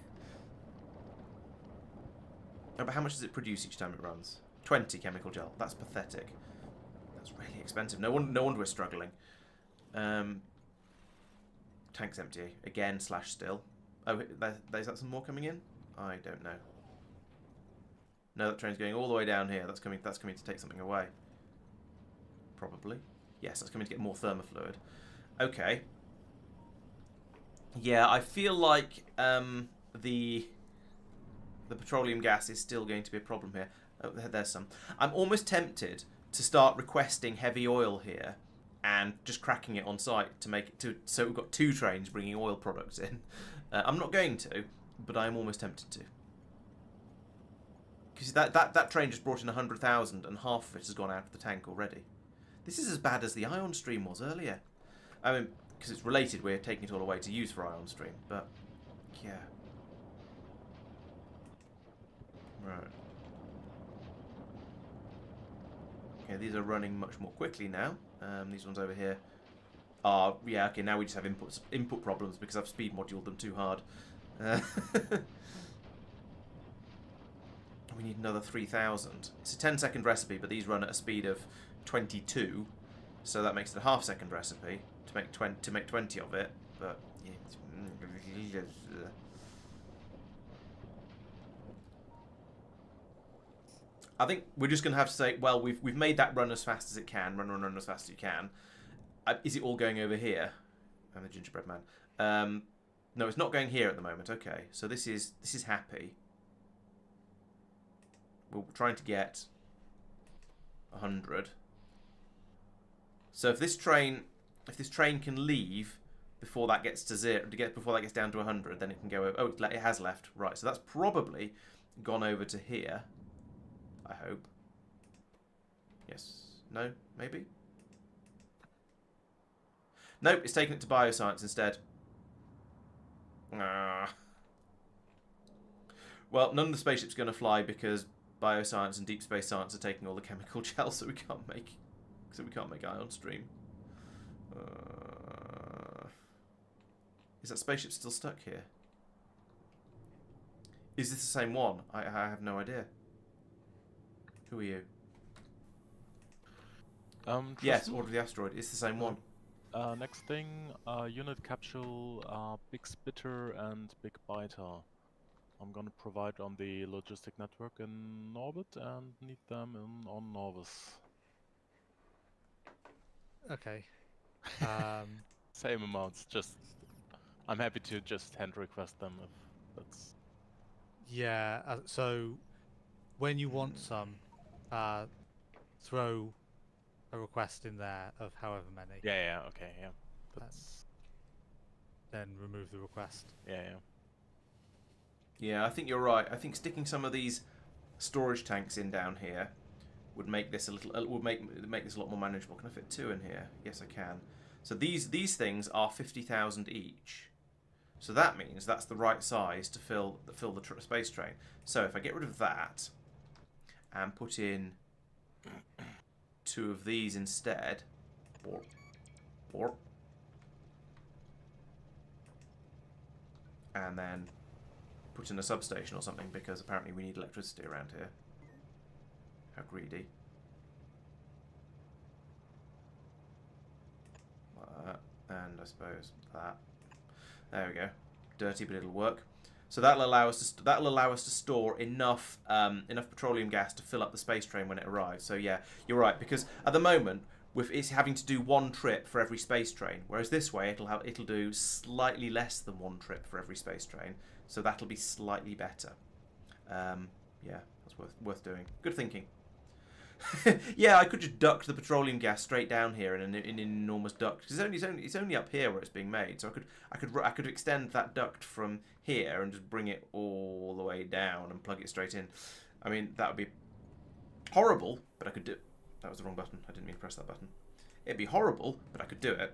Oh, but how much does it produce each time it runs? 20 chemical gel. That's pathetic. That's really expensive. No wonder we're struggling. Tank's empty. Again, / still. Oh, is that some more coming in? I don't know. No, that train's going all the way down here. That's coming to take something away. Probably. Yes, that's coming to get more thermofluid. Okay. Yeah, I feel like the petroleum gas is still going to be a problem here. Oh, there's some. I'm almost tempted to start requesting heavy oil here and just cracking it on site to make it so we've got 2 trains bringing oil products in. I'm not going to, but I'm almost tempted to. Because that train just brought in 100,000 and half of it has gone out of the tank already. This is as bad as the ion stream was earlier. I mean, because it's related, we're taking it all away to use for ion stream, but yeah. Right. Okay, these are running much more quickly now. These ones over here are, yeah, okay, now we just have input problems because I've speed moduled them too hard. We need another 3,000. It's a 10-second recipe, but these run at a speed of 22, so that makes it a half-second recipe to make 20 of it. But yeah. I think we're just going to have to say, well, we've made that run as fast as it can. Run as fast as you can. Is it all going over here? And the gingerbread man. No, it's not going here at the moment. Okay, so this is happy. We're trying to get 100. So if this train can leave before that gets to zero, before that gets down to 100, then it can go over. Oh, it has left. Right, so that's probably gone over to here. I hope. Yes. No? Maybe? Nope, it's taking it to bioscience instead. Ah. Well, none of the spaceship's going to fly because bioscience and deep space science are taking all the chemical gel, so we can't make ion stream. Is that spaceship still stuck here? Is this the same one? I have no idea. Who are you? Yes, Tristan? Order of the Asteroid. It's the same one. Next thing, unit capsule, big spitter and big biter. I'm gonna provide on the logistic network in orbit and need them on Norvis. Okay. Same amounts, just I'm happy to just hand request them if that's... Yeah. So when you want some, throw a request in there of however many. Yeah, okay, yeah. That's... Then remove the request. Yeah. Yeah, I think you're right. I think sticking some of these storage tanks in down here would make this a little would make this a lot more manageable. Can I fit 2 in here? Yes, I can. So these things are 50,000 each. So that means that's the right size to fill the space train. So if I get rid of that and put in 2 of these instead, or and then put in a substation or something, because apparently we need electricity around here. How greedy. Like that. And I suppose that. There we go. Dirty, but it'll work. So that'll allow us to store enough petroleum gas to fill up the space train when it arrives. So yeah, you're right, because at the moment it's having to do 1 trip for every space train, whereas this way it'll do slightly less than 1 trip for every space train. So that'll be slightly better. Yeah, that's worth doing. Good thinking. Yeah, I could just duct the petroleum gas straight down here in an enormous duct. It's only up here where it's being made. So I could extend that duct from here and just bring it all the way down and plug it straight in. I mean, that would be horrible, but I could do it. That was the wrong button. I didn't mean to press that button. It'd be horrible, but I could do it.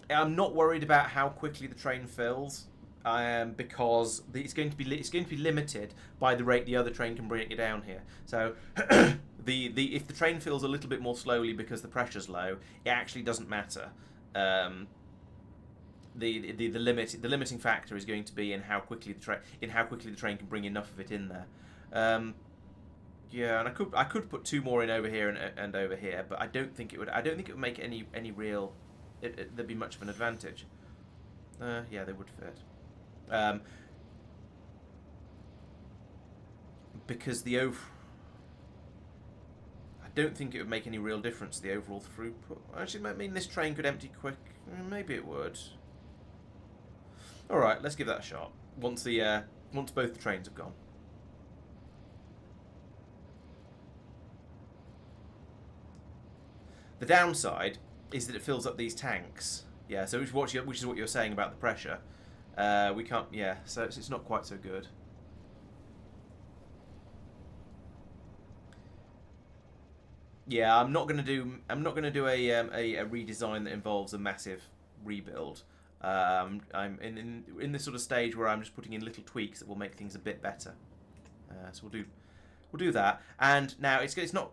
I'm not worried about how quickly the train fills, because it's going to be limited by the rate the other train can bring it down here. So if the train fills a little bit more slowly because the pressure's low, it actually doesn't matter. The limiting factor is going to be in how quickly the train can bring enough of it in there. Yeah, and I could put 2 more in over here and over here, but I don't think it would make any real. There'd be much of an advantage. Yeah, they would fit. Because I don't think it would make any real difference to the overall throughput. Actually, I mean, this train could empty quick. Maybe it would. All right, let's give that a shot. Once both the trains have gone. The downside is that it fills up these tanks. Yeah, so which is what you're saying about the pressure. We can't. Yeah, so it's not quite so good. Yeah, I'm not gonna do a redesign that involves a massive rebuild. I'm in this sort of stage where I'm just putting in little tweaks that will make things a bit better. So we'll do that. And now it's not.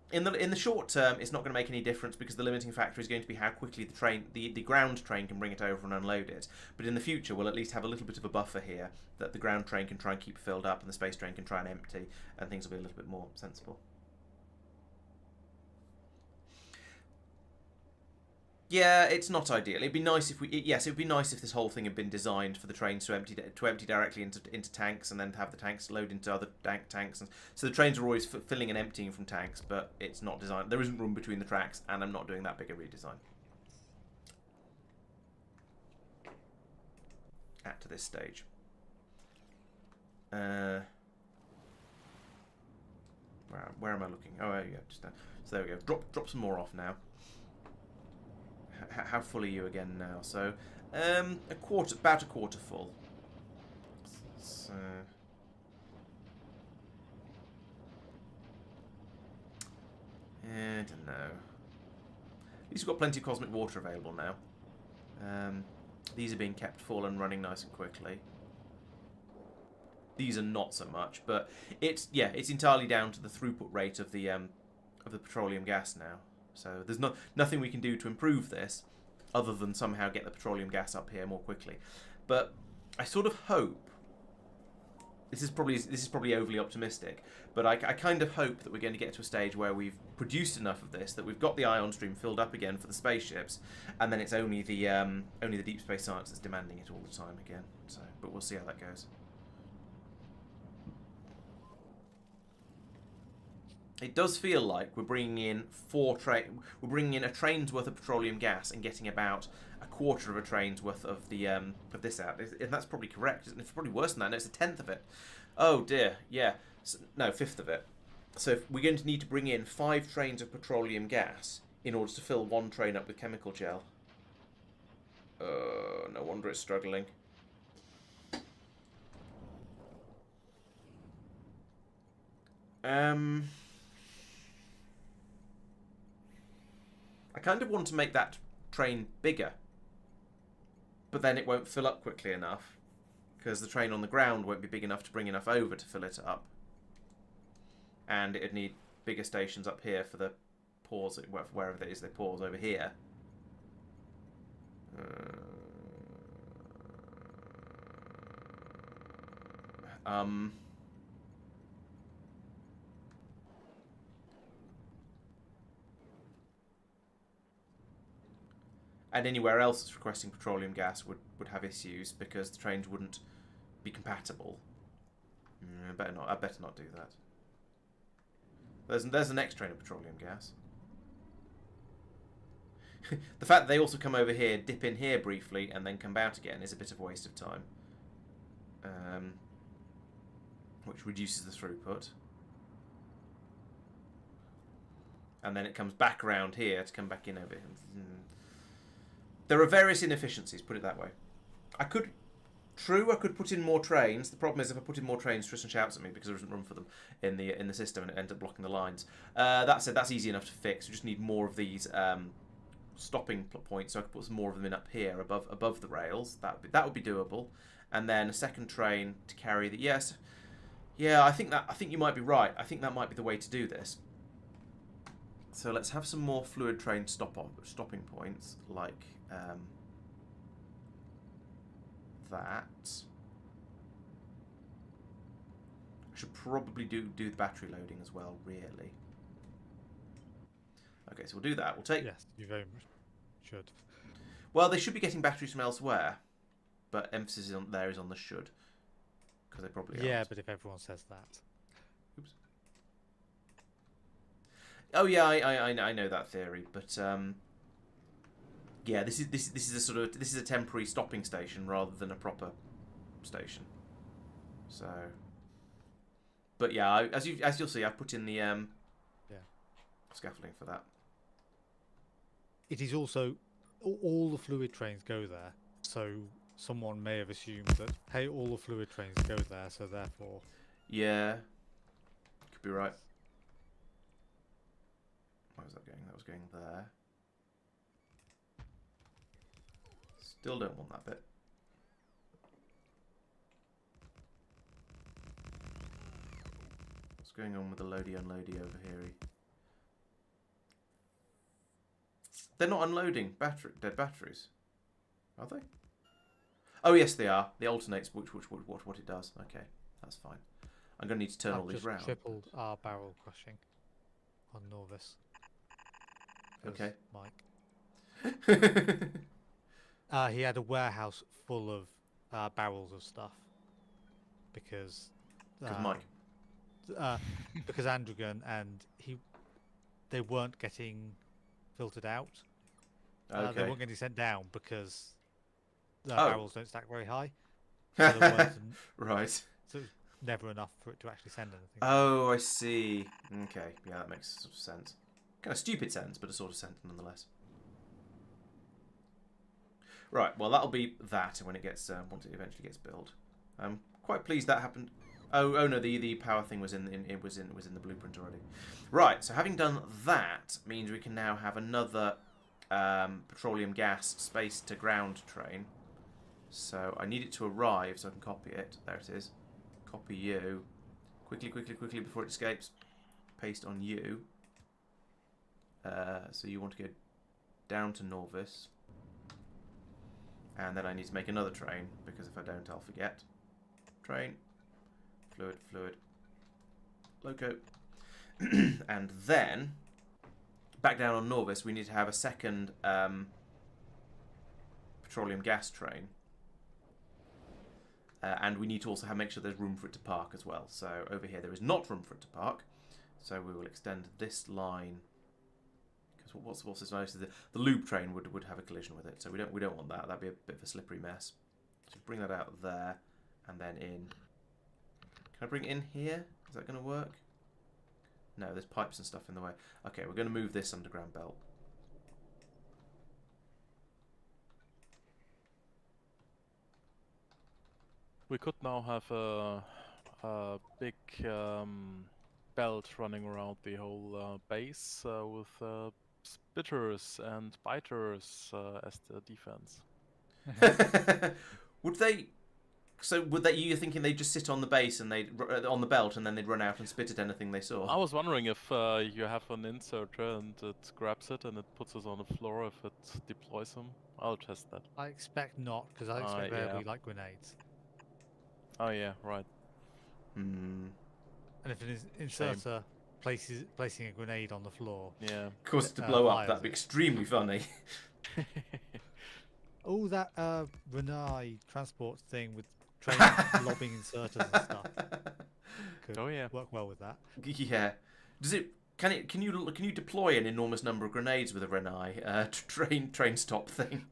In the short term, it's not going to make any difference because the limiting factor is going to be how quickly the ground train can bring it over and unload it. But in the future, we'll at least have a little bit of a buffer here that the ground train can try and keep filled up and the space train can try and empty, and things will be a little bit more sensible. Yeah, it's not ideal. It'd be nice if it'd be nice if this whole thing had been designed for the trains to empty directly into tanks, and then have the tanks load into other tanks. And so the trains are always filling and emptying from tanks, but it's not designed. There isn't room between the tracks, and I'm not doing that big a redesign to this stage. Where am I looking? Oh, yeah, just there. So there we go. Drop some more off now. How full are you again now? So, about a quarter full. So, I don't know. At least we've got plenty of cosmic water available now. These are being kept full and running nice and quickly. These are not so much, but it's entirely down to the throughput rate of the petroleum gas now. So there's nothing we can do to improve this, other than somehow get the petroleum gas up here more quickly. But I sort of hope this is probably overly optimistic, but I kind of hope that we're going to get to a stage where we've produced enough of this that we've got the ion stream filled up again for the spaceships, and then it's only the deep space science that's demanding it all the time again. So, but we'll see how that goes. It does feel like we're bringing in a train's worth of petroleum gas and getting about a quarter of a train's worth of the of this out. And that's probably correct, isn't it? It's probably worse than that. No, it's a tenth of it. Oh dear, yeah. So, no, fifth of it. So if we're going to need to bring in 5 trains of petroleum gas in order to fill one train up with chemical gel. No wonder it's struggling. I kind of want to make that train bigger, but then it won't fill up quickly enough because the train on the ground won't be big enough to bring enough over to fill it up, and it'd need bigger stations up here for the pause, wherever it is they pause over here. And anywhere else that's requesting petroleum gas would have issues because the trains wouldn't be compatible. I better not do that. There's the next train of petroleum gas. The fact that they also come over here, dip in here briefly, and then come out again is a bit of a waste of time. Which reduces the throughput. And then it comes back around here to come back in over here. There are various inefficiencies, put it that way. I could put in more trains. The problem is if I put in more trains, Tristan shouts at me because there isn't room for them in the system, and it ends up blocking the lines. That said, that's easy enough to fix. We just need more of these stopping points, so I could put some more of them in up here above the rails. That would be doable. And then a second train to carry the I think you might be right. I think that might be the way to do this. So let's have some more fluid train stopping points like that. I should probably do the battery loading as well, really. Okay, so we'll do that. We'll take... Yes, you very much should. Well, they should be getting batteries from elsewhere, but emphasis there is on the should. Because they probably Yeah, aren't. but if everyone says that. Oops. Oh yeah, I know that theory, but yeah, this is a temporary stopping station rather than a proper station. So, but yeah, as you'll see, I've put in the scaffolding for that. It is also all the fluid trains go there, so someone may have assumed that hey, all the fluid trains go there, so therefore. Yeah, could be right. Where was that going? That was going there. Still don't want that bit. What's going on with the loady unloady over here? They're not unloading dead batteries, are they? Oh yes, they are. The alternates what it does. Okay, that's fine. I'm going to need to turn all these round. I've just tripled our barrel crushing on Norvis. Okay. Mike. He had a warehouse full of barrels of stuff because Mike. because Androgen and they weren't getting filtered out. They Okay. weren't getting sent down because the Oh. barrels don't stack very high. So there weren't Right. so it was never enough for it to actually send anything. Oh, I see. Okay, yeah, that makes sort of sense. Kind of stupid sense, but a sort of sense nonetheless. Right, well that'll be that when it gets once it eventually gets built. I'm quite pleased that happened. Oh no, the power thing was in the blueprint already. Right, so having done that means we can now have another petroleum gas space to ground train. So I need it to arrive so I can copy it. There it is. Copy you. Quickly before it escapes. Paste on you. So you want to go down to Norvis. And then I need to make another train, because if I don't, I'll forget. Train. Fluid. Loco. And then, back down on Norvis, we need to have a second petroleum gas train. And we need to also make sure there's room for it to park as well. So over here there is not room for it to park. So we will extend this line. Because what's this nice? The loop train would have a collision with it. So we don't want that. That'd be a bit of a slippery mess. So bring that out there and then in. Can I bring it in here? Is that going to work? No, there's pipes and stuff in the way. Okay, we're going to move this underground belt. We could now have a big belt running around the whole base with spitters and biters as the defense. Would they? So would they? You're thinking they'd just sit on the base and they'd on the belt and then they'd run out and spit at anything they saw? I was wondering if you have an inserter and it grabs it and it puts it on the floor if it deploys them. I'll test that. I expect not, because I expect they'll be like grenades. Oh yeah, right. And if an inserter placing a grenade on the floor, Yeah. Of course, to blow up, that'd be extremely funny. Oh, that Renai transport thing with train lobbing inserters and stuff could work well with that. Yeah. Does it? Can you deploy an enormous number of grenades with a Renai train stop thing?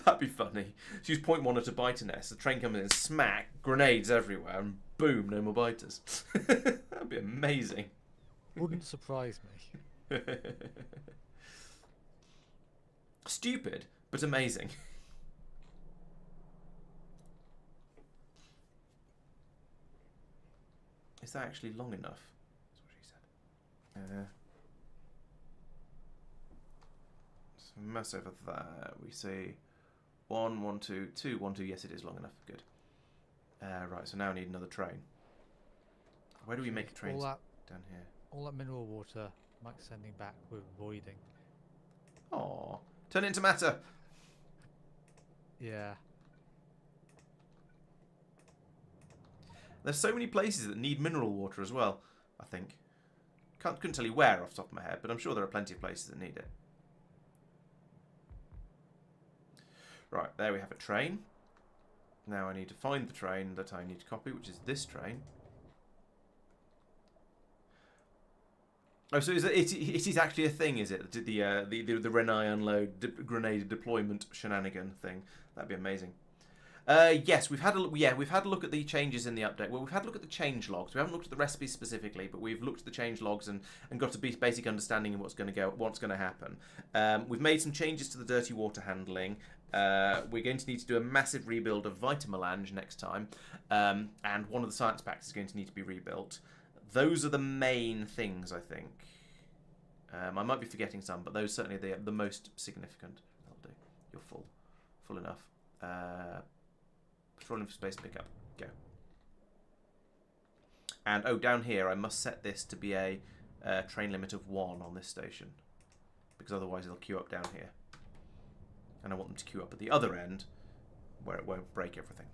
That'd be funny. So use point one at a biter nest. The train comes in, smack, grenades everywhere, and boom, no more biters. That'd be amazing. Wouldn't surprise me. Stupid, but amazing. Is that actually long enough? That's what she said. So mess over that. We see 1, 1, 2, 2, 1, 2. Yes, it is long enough. Good. Right. So now I need another train. Where do we make trains? Down here. All that mineral water Mike's sending back, we're avoiding. Aww. Turn it into matter. Yeah. There's so many places that need mineral water as well, I think. Couldn't tell you where off the top of my head, but I'm sure there are plenty of places that need it. Right, there we have a train. Now I need to find the train that I need to copy, which is this train. Oh, so it is actually a thing, is it? The Renai unload grenade deployment shenanigan thing. That'd be amazing. Yes, we've had a look at the changes in the update. Well, we've had a look at the change logs. We haven't looked at the recipes specifically, but we've looked at the change logs and got a basic understanding of what's going to happen. We've made some changes to the dirty water handling. We're going to need to do a massive rebuild of Vitamelange next time, and one of the science packs is going to need to be rebuilt. Those are the main things, I think. I might be forgetting some, but those certainly are the most significant. That'll do. You're full enough. Petroleum for space pickup. Go. And oh, down here I must set this to be a train limit of 1 on this station, because otherwise it'll queue up down here. And I want them to queue up at the other end, where it won't break everything.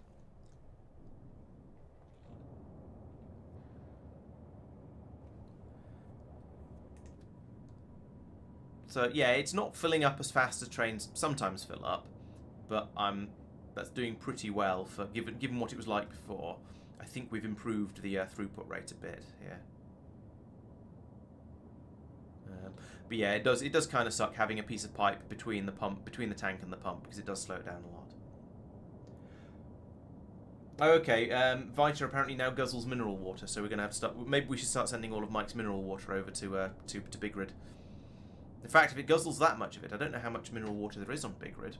So yeah, it's not filling up as fast as trains sometimes fill up, but that's doing pretty well for given what it was like before. I think we've improved the throughput rate a bit here. But yeah, it does kind of suck having a piece of pipe between the tank and the pump, because it does slow it down a lot. Oh, okay. Vita apparently now guzzles mineral water, so we're going to have to start. Maybe we should start sending all of Mike's mineral water over to Big Rid. In fact, if it guzzles that much of it, I don't know how much mineral water there is on Big Rid.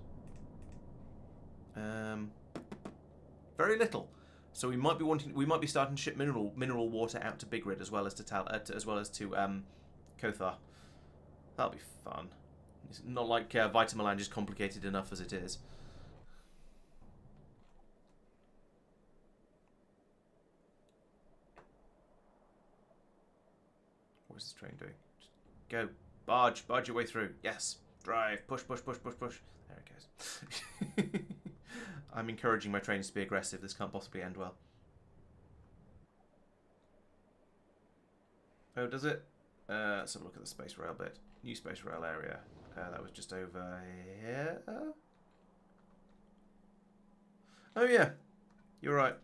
Very little. So we might be starting to ship mineral water out to Big Rid as well as to Kothar. That'll be fun. It's not like Vita Melange is complicated enough as it is. What's this train doing? Just go. Barge your way through. Yes. Drive. Push. There it goes. I'm encouraging my trains to be aggressive. This can't possibly end well. Oh, does it? Let's have a look at the space rail bit. New space rail area. That was just over here. Oh yeah, you're right.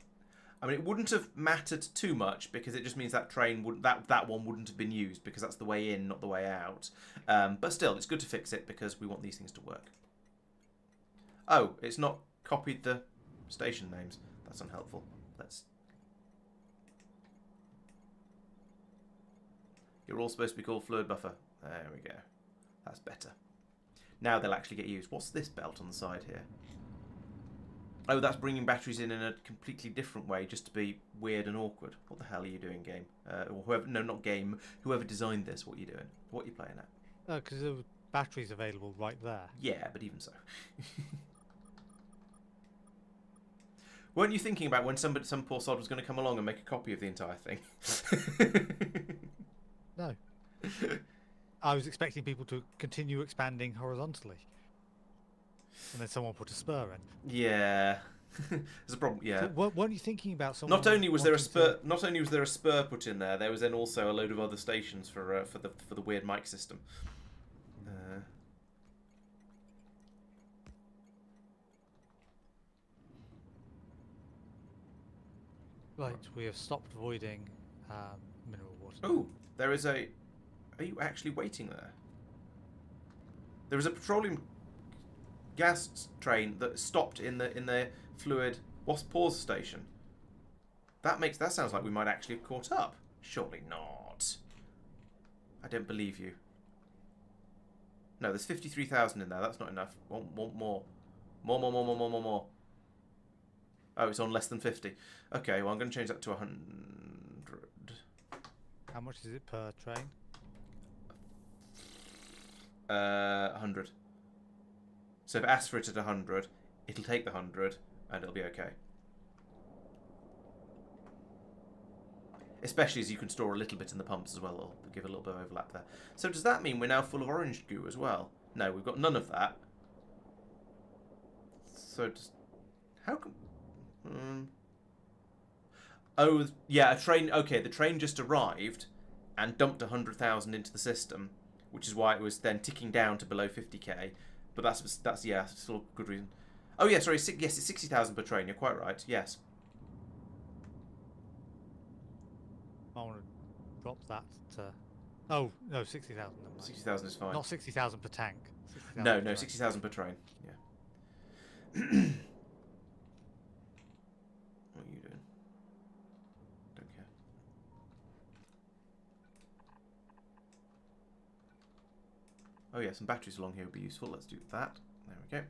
I mean, it wouldn't have mattered too much because it just means that that one wouldn't have been used because that's the way in, not the way out. But still, it's good to fix it because we want these things to work. Oh, it's not copied the station names. That's unhelpful. You're all supposed to be called fluid buffer. There we go. That's better. Now they'll actually get used. What's this belt on the side here? Oh, that's bringing batteries in a completely different way, just to be weird and awkward. What the hell are you doing, game? Or whoever? No, not game. Whoever designed this, what are you doing? What are you playing at? Oh, because there were batteries available right there. Yeah, but even so. Weren't you thinking about when some poor sod was going to come along and make a copy of the entire thing? No. I was expecting people to continue expanding horizontally. And then someone put a spur in. Yeah. There's a problem, yeah. So, weren't you thinking about someone... Not only was there a spur put in there was then also a load of other stations for the weird mic system. Right, we have stopped voiding mineral water. Oh, there is a... Are you actually waiting there? There is a petroleum gas train that stopped in the fluid pause station. That sounds like we might actually have caught up. Surely not. I don't believe you. No, there's 53,000 in there. That's not enough. Want more. More. Oh, it's on less than 50. Okay, well, I'm going to change that to 100. How much is it per train? 100. So if it asks for it at 100, it'll take the 100, and it'll be okay. Especially as you can store a little bit in the pumps as well. It'll give a little bit of overlap there. So does that mean we're now full of orange goo as well? No, we've got none of that. So just... How come... Oh, yeah, a train... Okay, the train just arrived and dumped 100,000 into the system, which is why it was then ticking down to below 50k. But that's yeah, still a good reason. Oh, yeah, sorry, yes, it's 60,000 per train. You're quite right, yes. I want to drop that to... Oh, no, 60,000. 60,000 is fine. Not 60,000 per tank. 60,000 no, 60,000 per train, yeah. What are you doing? Don't care. Oh yeah, some batteries along here would be useful. Let's do that. There we go.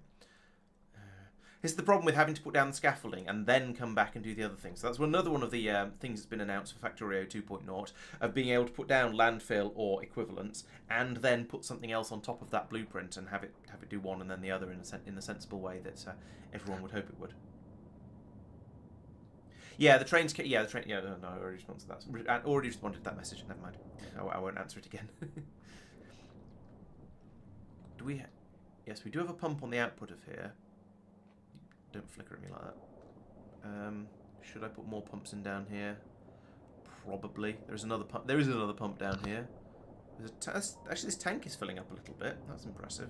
This is the problem with having to put down the scaffolding and then come back and do the other things. So that's another one of the things that's been announced for Factorio 2.0, of being able to put down landfill or equivalents and then put something else on top of that blueprint and have it do one and then the other in the sensible way that everyone would hope it would. Yeah, the trains. Yeah, the train. Yeah, no, I already responded to that. I already responded to that message. Never mind. I won't answer it again. Do we? Yes, we do have a pump on the output of here. Don't flicker at me like that. Should I put more pumps in down here? Probably. There is another pump down here. Actually, this tank is filling up a little bit. That's impressive.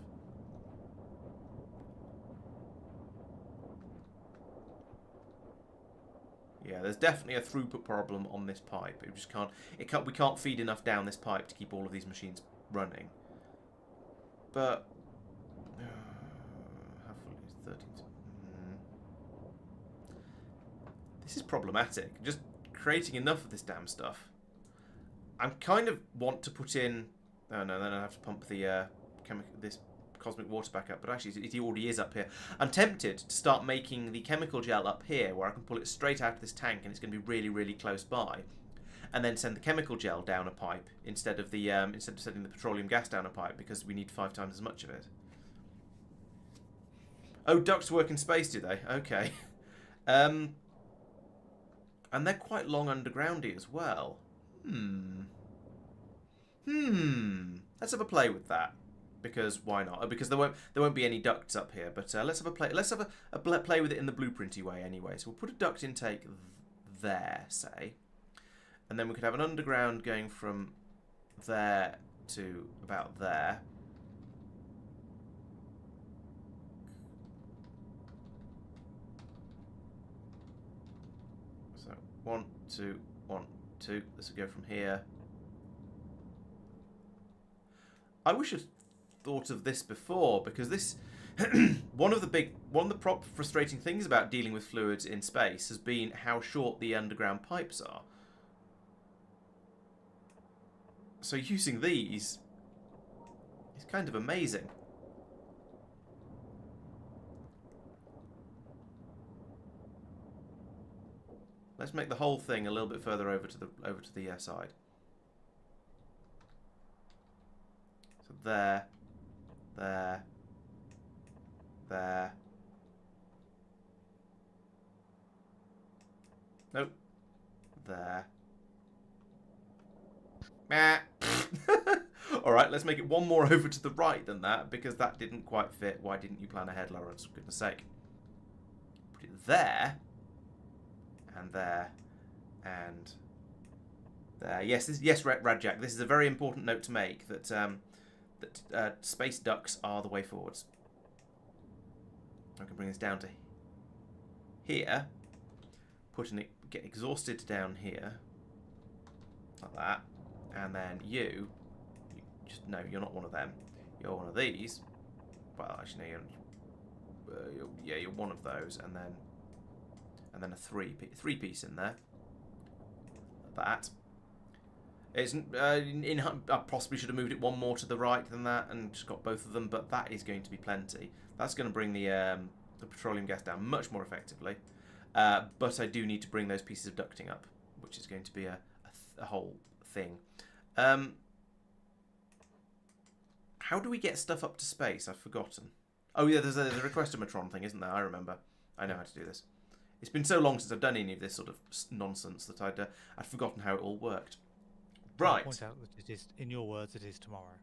Yeah, there's definitely a throughput problem on this pipe. It just can't. We can't feed enough down this pipe to keep all of these machines running. But how full is 13? This is problematic. Just creating enough of this damn stuff. I kind of want to put in. Oh no, then I have to pump the this cosmic water back up. But actually, it already is up here. I'm tempted to start making the chemical gel up here, where I can pull it straight out of this tank, and it's going to be really, really close by. And then send the chemical gel down a pipe instead of sending the petroleum gas down a pipe, because we need 5 times as much of it. Oh, ducts work in space, do they? Okay. And they're quite long undergroundy as well. Let's have a play with that, because why not? Because there won't be any ducts up here. But let's have a play. Let's have a play with it in the blueprinty way anyway. So we'll put a duct intake there, say, and then we could have an underground going from there to about there. So 1, 2, 1, 2. This will go from here. I wish I'd thought of this before, because this one of the frustrating things about dealing with fluids in space has been how short the underground pipes are. So using these is kind of amazing. Let's make the whole thing a little bit further over to the side. So there, there, there. Nope. There. Alright, let's make it one more over to the right than that, because that didn't quite fit. Why didn't you plan ahead, Laurence? For goodness sake. Put it there. And there. And there. Yes, Radjack, this is a very important note to make, that space ducts are the way forwards. I can bring this down to here. Get exhausted down here. Like that. And then you just, no, you're not one of them. You're one of these. Well, actually, no, you're one of those, and then a three piece in there. That. I possibly should have moved it one more to the right than that, and just got both of them. But that is going to be plenty. That's going to bring the petroleum gas down much more effectively. But I do need to bring those pieces of ducting up, which is going to be a whole thing. How do we get stuff up to space? I've forgotten. Oh yeah, there's a requestomatron thing, isn't there? I remember. I know how to do this. It's been so long since I've done any of this sort of nonsense that I'd forgotten how it all worked. Right. I'll point out that it is, in your words, it is tomorrow.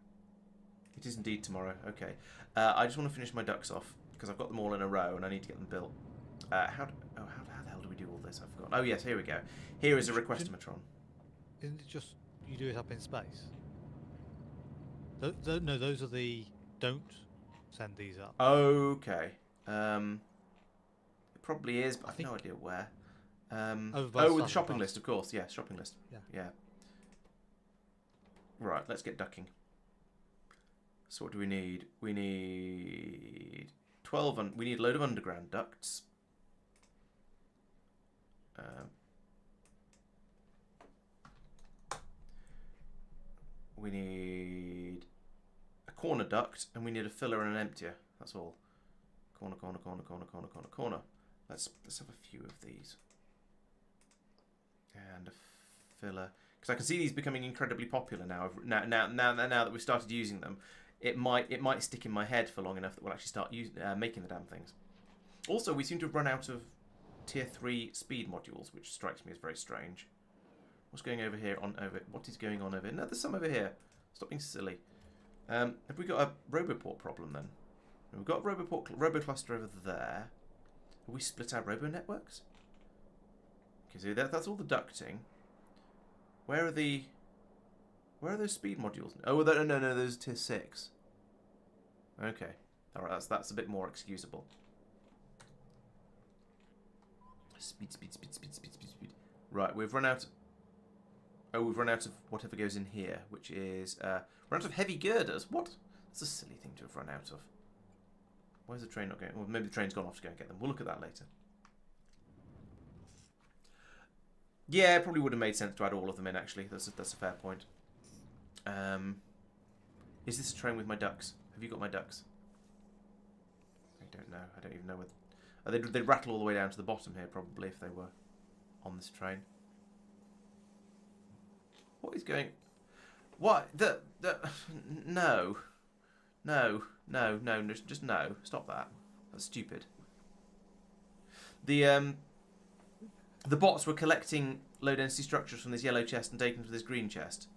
It is indeed tomorrow. Okay. I just want to finish my ducks off, because I've got them all in a row and I need to get them built. How the hell do we do all this? I've forgotten. Oh yes, here we go. Here is a requestomatron. Isn't it just you do it up in space? No, those are the don't send these up. Okay. It probably is, but I've no idea where. With the shopping list, of course. Yeah, shopping list. Yeah. Right, let's get ducking. So what do we need? We need 12, and we need a load of underground ducts. We need a corner duct, and we need a filler and an emptier. That's all. Corner, corner, corner, corner, corner, corner, corner. Let's have a few of these. And a filler, because I can see these becoming incredibly popular now. Now that we've started using them, it might stick in my head for long enough that we'll actually start making the damn things. Also, we seem to have run out of tier 3 speed modules, which strikes me as very strange. What's going over here? What is going on over here? No, there's some over here. Stop being silly. Have we got a Roboport problem then? We've got a Robocluster over there. Have we split our Robo networks? Okay, so that's all the ducting. Where are the Where are those speed modules? Oh, no, those are tier 6. Okay. Alright, that's a bit more excusable. Speed. Right, we've run out... Oh, we've run out of whatever goes in here, which is... run out of heavy girders. What? That's a silly thing to have run out of. Where's the train not going? Well, maybe the train's gone off to go and get them. We'll look at that later. Yeah, it probably would have made sense to add all of them in, actually. That's a fair point. Is this a train with my ducks? Have you got my ducks? I don't know. I don't even know whether... they'd rattle all the way down to the bottom here, probably, if they were on this train. What is going... What? No. No. Just no. Stop that. That's stupid. The bots were collecting low-density structures from this yellow chest and taking them to this green chest.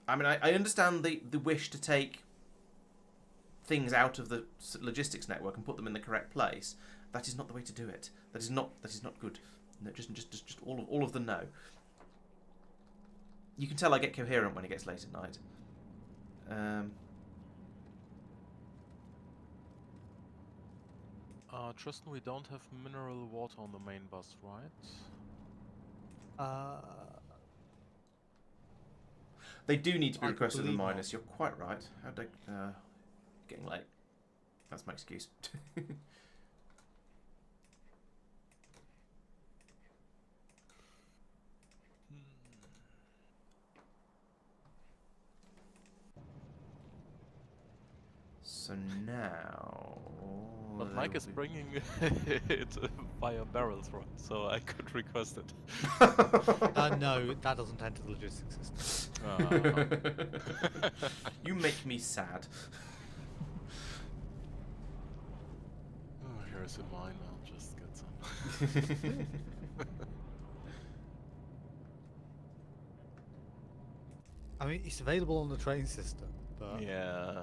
I mean, I understand the wish to take things out of the logistics network and put them in the correct place. That is not the way to do it. That is not good. No, just all of the no. You can tell I get coherent when it gets late at night. Tristan, we don't have mineral water on the main bus, right? They do need to be I requested in the believe not. minus. You're quite right. How'd they... getting late. That's my excuse. So now... But Mike is bringing it via barrels, right? So I could request it. No, that doesn't enter the logistics system. You make me sad. Oh, here's a mine. I'll just get some. I mean, it's available on the train system, but Yeah.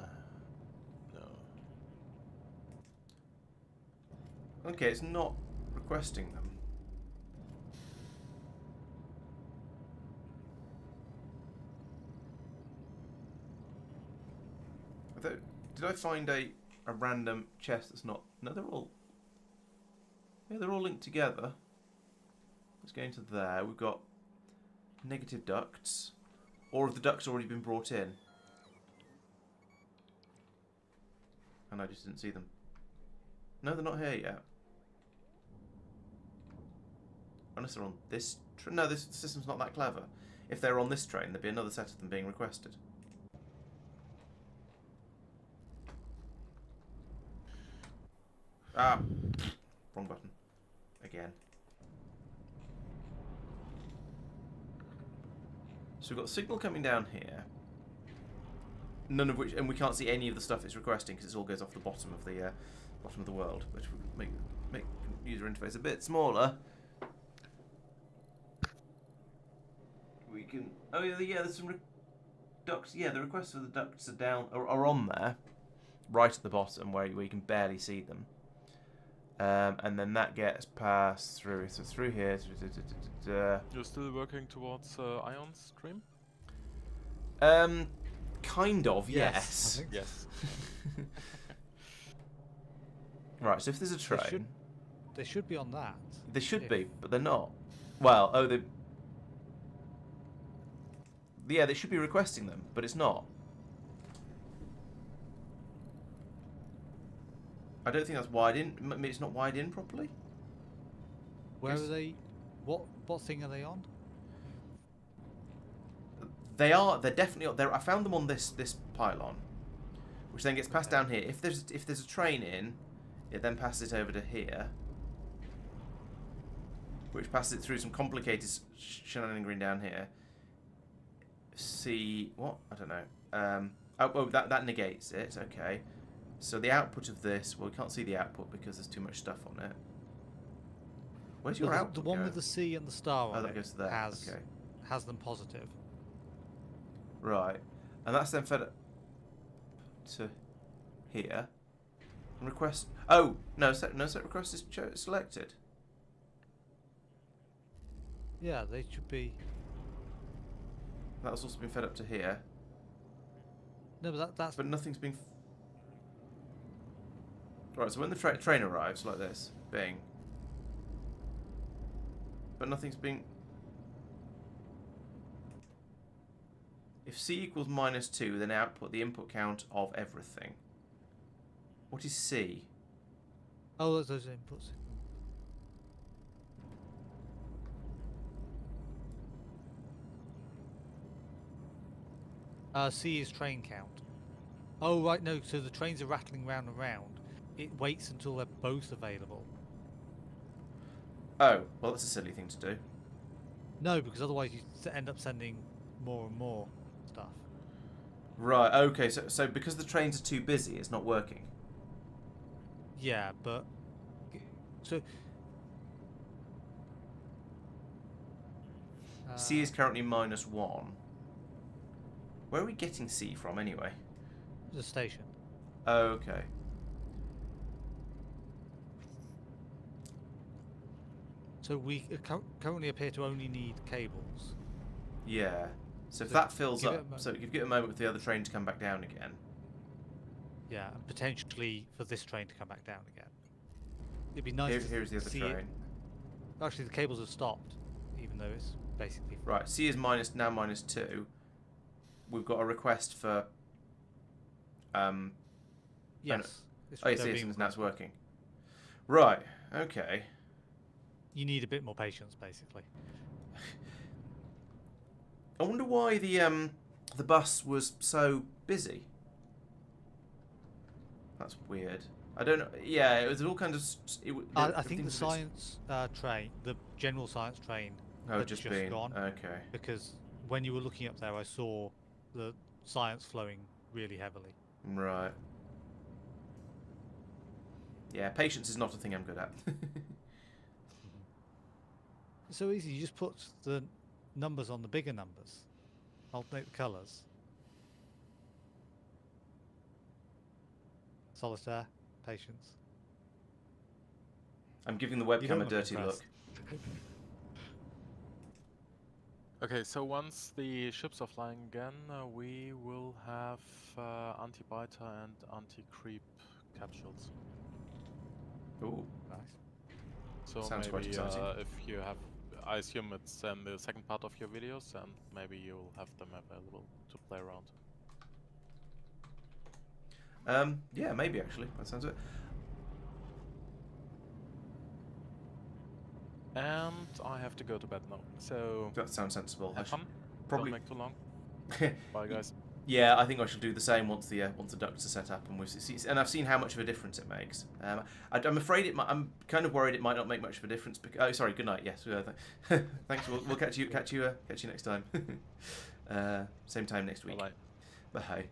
No. Okay, it's not requesting them. Did I find a random chest that's not... No, they're all... Yeah, they're all linked together. Let's go into there. We've got negative ducts. Or have the ducts already been brought in? And I just didn't see them. No, they're not here yet. Unless they're on this... No, this system's not that clever. If they're on this train, there'd be another set of them being requested. Ah! Wrong button. Again. So we've got the signal coming down here. None of which... And we can't see any of the stuff it's requesting because it all goes off the bottom of the world, which would make the user interface a bit smaller. We can... Oh, yeah, there's some ducts. Yeah, the requests for the ducts are down... are on there. Right at the bottom where you can barely see them. And then that gets passed through. So through here. You're still working towards Ion Stream? Kind of, yes. I think Yes. Right, so if there's a train... they should be on that. They should be, but they're not. Well, oh, they... Yeah, they should be requesting them, but it's not. I don't think that's wired in. Maybe it's not wired in properly. Where Yes. are they? What thing are they on? They are. They're definitely. They're, I found them on this pylon, which then gets passed down here. If there's a train in, it then passes it over to here, which passes it through some complicated shenanigans down here. See what? I don't know. That negates it. Okay. So the output of this, well, we can't see the output because there's too much stuff on it. Where's your Well, output the one go? with the C and the star on that it goes to there. Okay. has them positive. Right. And that's then fed up to here. And request... Oh! No set request is selected. Yeah, they should be. That's also been fed up to here. No, but that's But nothing's been... Right, so when the train arrives, like this, bing. But nothing's been... If C equals -2, then output the input count of everything. What is C? oh, there's those inputs. C is train count. Oh right, no. So the trains are rattling round and round. It waits until they're both available. Oh, well that's a silly thing to do. No, because otherwise you end up sending more and more stuff. Right, okay, so because the trains are too busy, it's not working. Yeah, but so C is currently -1. Where are we getting C from anyway? the station. Okay. So we currently appear to only need cables. Yeah. So if So that fills give it up, a mo- so give it a moment for the other train to come back down again. Yeah, and potentially for this train to come back down again. It'd be nice. Here's the to other see train. It. Actually, the cables have stopped, even though it's basically full. Right, C is now -2. We've got a request for... Yes. oh, yes, they're yes, being now it's requested. working. Right, okay. You need a bit more patience, basically. I wonder why the bus was so busy. That's weird. I don't know. Yeah, it was all kind of... I think the science train, the general science train, Oh, had just just been... gone. Okay. Because when you were looking up there, I saw the science flowing really heavily. Right. Yeah, patience is not a thing I'm good at. It's so easy. You just put the numbers on the bigger numbers. Alternate the colours. Solitaire, patience. I'm giving the You webcam don't a look dirty look. impressed. Okay, so once the ships are flying again, we will have anti-biter and anti-creep capsules. Ooh, Nice. So Sounds quite maybe exciting. if you have, I assume it's in the second part of your videos, and maybe you'll have them available to play around. Yeah, maybe actually. That sounds it. And I have to go to bed now. So That sounds sensible. I have fun. probably- Don't make too long. Bye, guys. Yeah, I think I shall do the same once the ducts are set up, and and I've seen how much of a difference it makes. I'm afraid it might. I'm kind of worried it might not make much of a difference. Because, oh, sorry. Good night. Yes. Thanks. We'll catch you next time. Same time next week. Bye. Bye.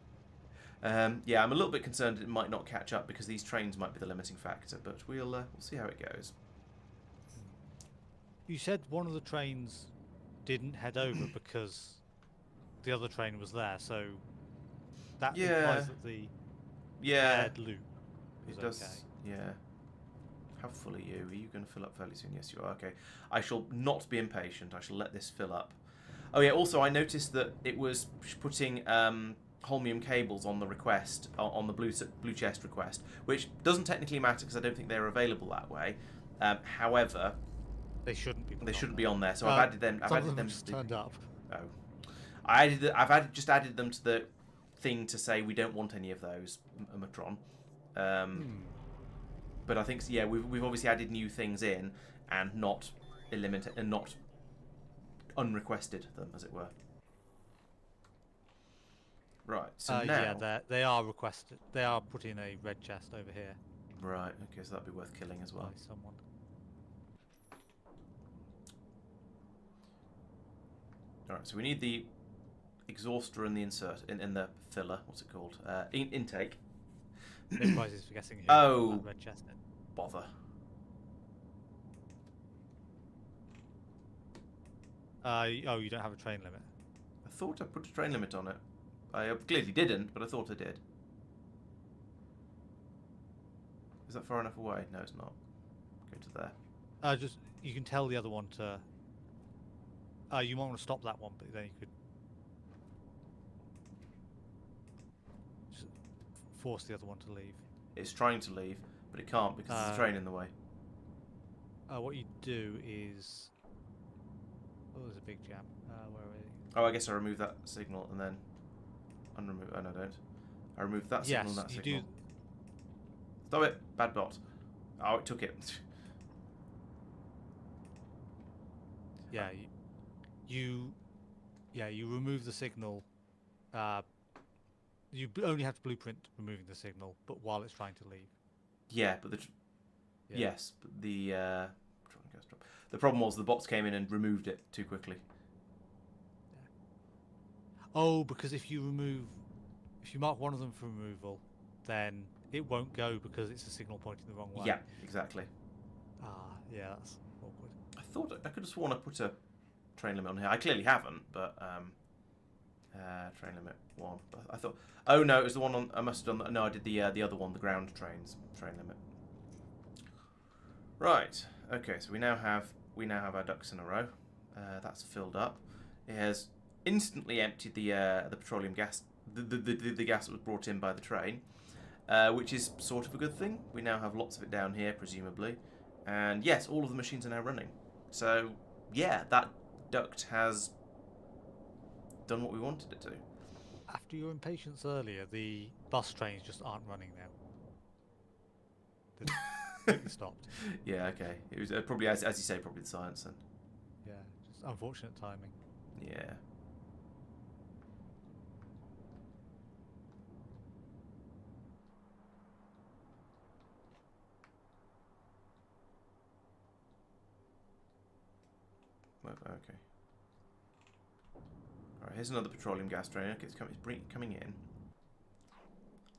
Yeah, I'm a little bit concerned it might not catch up because these trains might be the limiting factor, but we'll see how it goes. You said one of the trains didn't head over because the other train was there, so that implies that the paired loop It was does. okay. Yeah. How full are you? Are you going to fill up fairly soon? Yes, you are. Okay. I shall not be impatient. I shall let this fill up. Oh yeah. Also, I noticed that it was putting holmium cables on the request, on the blue chest request, which doesn't technically matter because I don't think they're available that way. However, They shouldn't be. they shouldn't be on there, so I've added them. I've Some added of them them. just turned up. Oh, just added them to the thing to say we don't want any of those, Omicron. But I think yeah, we've obviously added new things in and not eliminated and not unrequested them, as it were. Right. So now. Yeah, they are requested. They are put in a red chest over here Right. Okay. So that'd be worth killing as well. by someone. All right. So we need the exhauster and the insert in the filler. What's it called? Intake. No prizes for guessing who Oh. put that red chest in. Bother. Oh, you don't have a train limit. I thought I put a train limit on it. I clearly didn't, but I thought I did. Is that far enough away? No, it's not. Go to there. Just you can tell the other one to. You might want to stop that one, but then you could force the other one to leave. It's trying to leave, but it can't because there's a train in the way. What you do is... Oh, there's a big jam. Where are we? Oh, I guess I remove that signal and then unremove. Oh no, I don't. I remove that signal and that you signal. do. Stop it, bad bot. Oh, it took it. Yeah, you remove the signal. You only have to blueprint removing the signal, but while it's trying to leave. Yeah, but Yeah. yes, but the problem was the bots came in and removed it too quickly. Oh, because if you mark one of them for removal, then it won't go because it's a signal pointing the wrong way. Yeah, exactly. Yeah, that's awkward. I thought I could have sworn I put a train limit on here. I clearly haven't, but train limit 1. But I thought, oh no, it was the one on. I must have done. No, I did the other one, the ground trains train limit. Right. Okay. So we now have our ducks in a row. That's filled up. It has instantly emptied the petroleum gas, the gas that was brought in by the train, which is sort of a good thing. We now have lots of it down here, presumably, and yes, all of the machines are now running. So yeah, that duct has done what we wanted it to. After your impatience earlier, the bus trains just aren't running now. They've completely stopped. Yeah, okay. It was probably, as you say, probably the science then. Yeah, just unfortunate timing. Yeah. Okay. Alright, here's another petroleum gas train. Okay, it's coming in.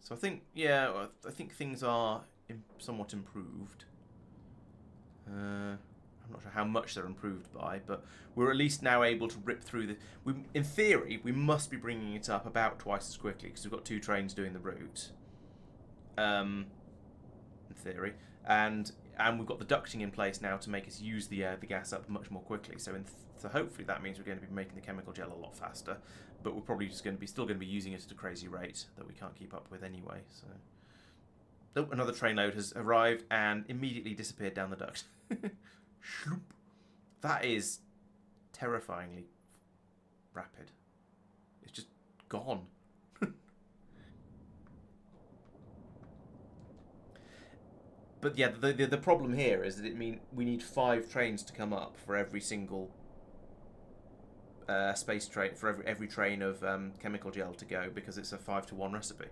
So I think, yeah, I think things are somewhat improved. I'm not sure how much they're improved by, but we're at least now able to rip through the... in theory, we must be bringing it up about twice as quickly, because we've got 2 trains doing the route. In theory. And we've got the ducting in place now to make us use the gas up much more quickly. So so hopefully that means we're going to be making the chemical gel a lot faster, but we're probably just still going to be using it at a crazy rate that we can't keep up with anyway. So, oh, another train load has arrived and immediately disappeared down the duct. Shloop. That is terrifyingly rapid. It's just gone. But yeah, the problem here is that we need 5 trains to come up for every single space train, for every train of chemical gel to go, because it's a 5-to-1 recipe.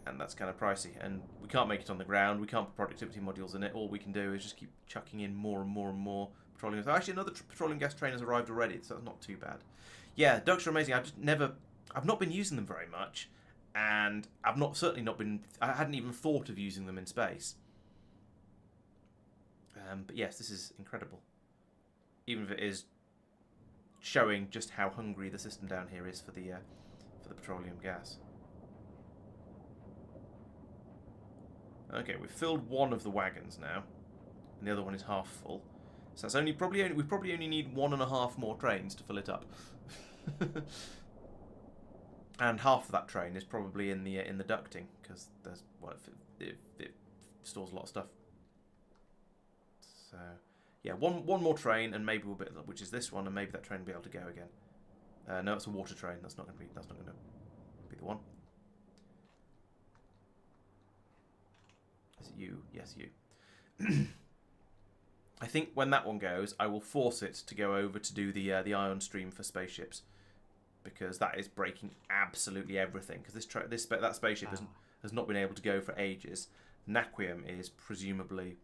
And that's kind of pricey, and we can't make it on the ground. We can't put productivity modules in it. All we can do is just keep chucking in more and more and more petroleum. Actually, another petroleum gas train has arrived already, so that's not too bad. Yeah, ducts are amazing. I've not been using them very much. And I hadn't even thought of using them in space. But yes, this is incredible. Even if it is showing just how hungry the system down here is for the petroleum gas. Okay, we've filled one of the wagons now, and the other one is half full. So that's we probably only need 1.5 more trains to fill it up. And half of that train is probably in the ducting, because there's it stores a lot of stuff. So yeah, one more train, and maybe which is this one, and maybe that train will be able to go again. No, it's a water train. That's not going to be the one. Is it you? Yes, you. I think when that one goes, I will force it to go over to do the ion stream for spaceships, because that is breaking absolutely everything. Because that spaceship has not been able to go for ages. Naquium is presumably...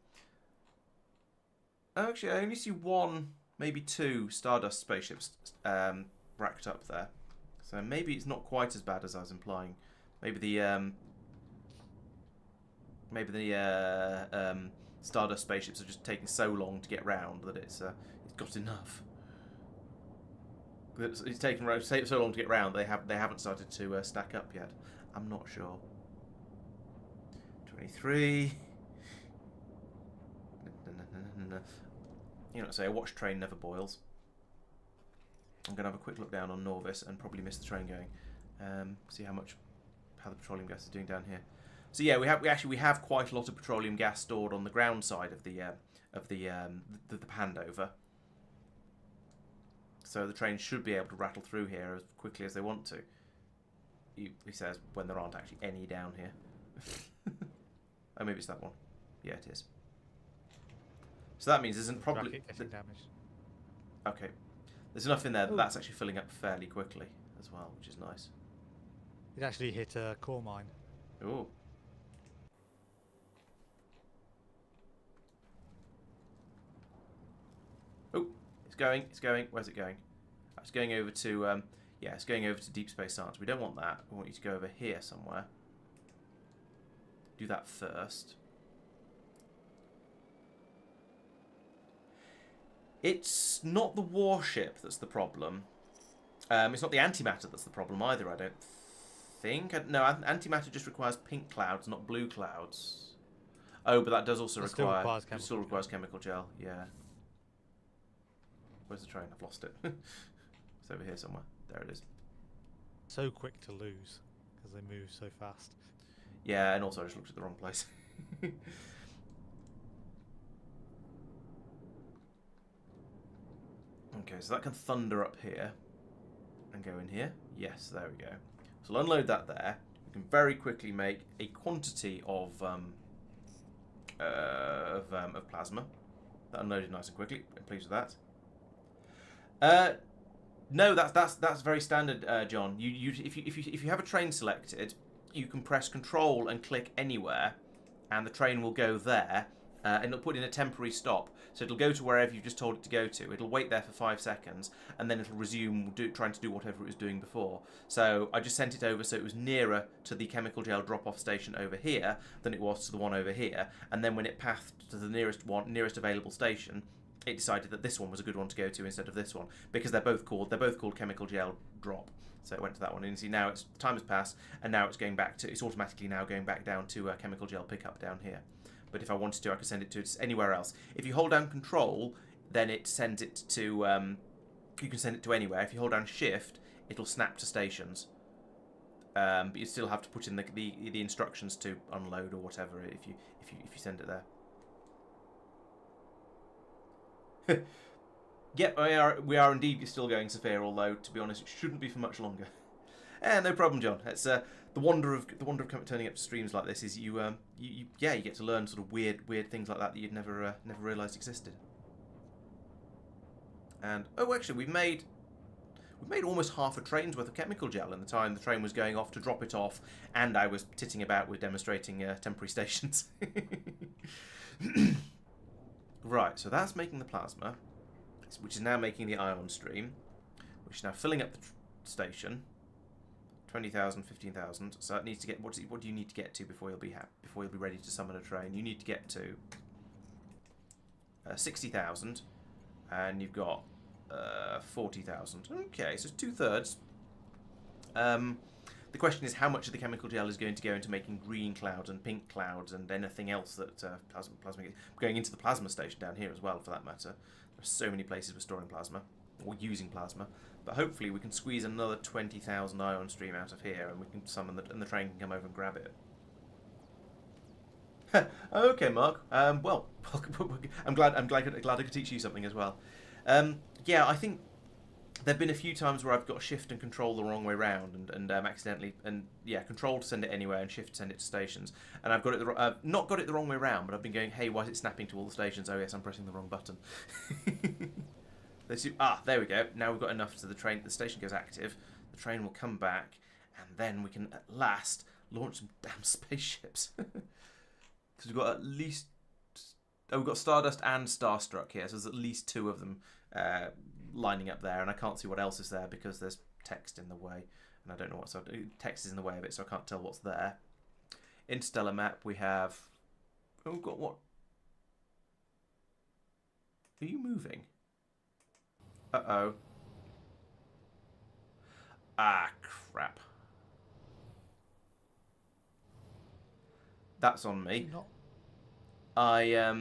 Actually, I only see 1, maybe 2 Stardust spaceships racked up there. So maybe it's not quite as bad as I was implying. Maybe the Stardust spaceships are just taking so long to get round that it's got enough. It's taken so long to get round. They haven't started to stack up yet. I'm not sure. 23. You know, say a watch train never boils. I'm gonna have a quick look down on Norvis and probably miss the train going. See how much how the petroleum gas is doing down here. So yeah, we have quite a lot of petroleum gas stored on the ground side of the handover. So the train should be able to rattle through here as quickly as they want to. He says when there aren't actually any down here. Oh, maybe it's that one. Yeah, it is. So that means there's probably getting damaged. okay. There's enough in there that that's actually filling up fairly quickly as well, which is nice. It actually hit a core mine. Ooh. Oh, it's going. Where's it going? It's going over to yeah, it's going over to Deep Space Science. We don't want that. We want you to go over here somewhere. Do that first. It's not the warship that's the problem. It's not the antimatter that's the problem either, I don't think. No, antimatter just requires pink clouds, not blue clouds. Oh, but that does also require... It still requires chemical gel, yeah. Where's the train? I've lost it. It's over here somewhere. There it is. So quick to lose, because they move so fast. Yeah, and also I just looked at the wrong place. Okay, so that can thunder up here and go in here. Yes, there we go. So we'll unload that there. We can very quickly make a quantity of plasma. That unloaded nice and quickly. I'm pleased with that. No, that's very standard, John. If you have a train selected, you can press Control and click anywhere, and the train will go there. And it'll put in a temporary stop. So it'll go to wherever you've just told it to go to. It'll wait there for 5 seconds, and then it'll resume trying to do whatever it was doing before. So I just sent it over so it was nearer to the chemical gel drop-off station over here than it was to the one over here. And then when it passed to the nearest available station, it decided that this one was a good one to go to instead of this one, because they're both called chemical gel drop. So it went to that one, and you see now time has passed, and now it's automatically now going back down to chemical gel pickup down here. But if I wanted to, I could send it to anywhere else. If you hold down Control, then it sends it to... you can send it to anywhere. If you hold down Shift, it'll snap to stations. But you still have to put in the instructions to unload or whatever if you send it there. Yep, we are indeed still going Sophia, although to be honest, it shouldn't be for much longer. No problem, John. It's the wonder of turning up to streams like this is you get to learn sort of weird things like that you'd never realised existed. And oh, actually, we've made almost half a train's worth of chemical gel in the time the train was going off to drop it off, and I was titting about with demonstrating temporary stations. Right, so that's making the plasma, which is now making the ion stream, which is now filling up the station. 20,000, 15,000. So it needs to get. What do you need to get to before you'll be ready to summon a train? You need to get to 60,000, and you've got 40,000. Okay, so it's 2/3. The question is how much of the chemical gel is going to go into making green clouds and pink clouds and anything else that plasma going into the plasma station down here as well, for that matter. There are so many places we're storing plasma or using plasma. But hopefully we can squeeze another 20,000 ion stream out of here, and we can summon and the train can come over and grab it. Okay, Mark. Well, I'm glad I could teach you something as well. Yeah, I think there've been a few times where I've got Shift and Control the wrong way round, and accidentally, and yeah, Control to send it anywhere and Shift to send it to stations, and I've got it not got it the wrong way round, but I've been going, hey, why is it snapping to all the stations? Oh yes, I'm pressing the wrong button. There we go. Now we've got enough so the station goes active. The train will come back, and then we can at last launch some damn spaceships. Because we've got at least... Oh, we've got Stardust and Starstruck here, so there's at least 2 of them lining up there, and I can't see what else is there because there's text in the way, and I don't know what's... Text is in the way of it, so I can't tell what's there. Interstellar map, we have... Oh, we've got what? Are you moving? Uh-oh. Ah, crap. That's on me. I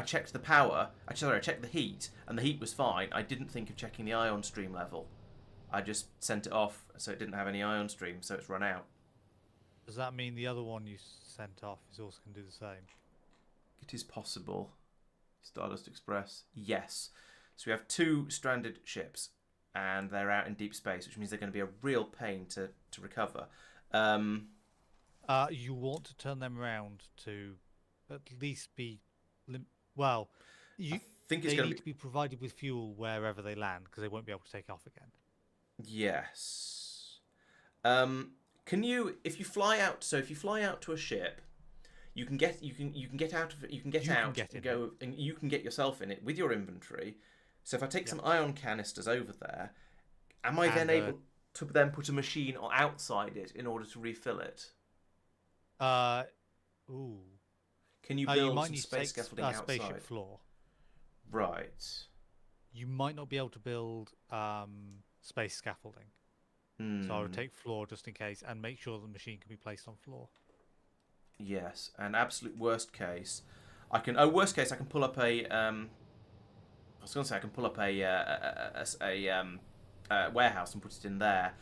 checked the power. I checked the heat, and the heat was fine. I didn't think of checking the ion stream level. I just sent it off so it didn't have any ion stream, so it's run out. Does that mean the other one you sent off is also going to do the same? It is possible. Stardust Express. Yes. So we have 2 stranded ships, and they're out in deep space, which means they're going to be a real pain to recover. You want to turn them around to at least be... well, I think it's they going need to be provided with fuel wherever they land, because they won't be able to take off again. Yes. Can you, if you fly out to a ship, you can get out of it. You can get out and go, and you can get yourself in it with your inventory. So if I take some ion canisters over there, am I then able to then put a machine outside it in order to refill it? Ooh. Can you build you might some need space to take scaffolding outside? spaceship floor. Right. You might not be able to build space scaffolding. So I would take floor just in case, and make sure the machine can be placed on floor. Yes, and absolute worst case, I can. Worst case, I can pull up a. I was going to say I can pull up a warehouse and put it in there,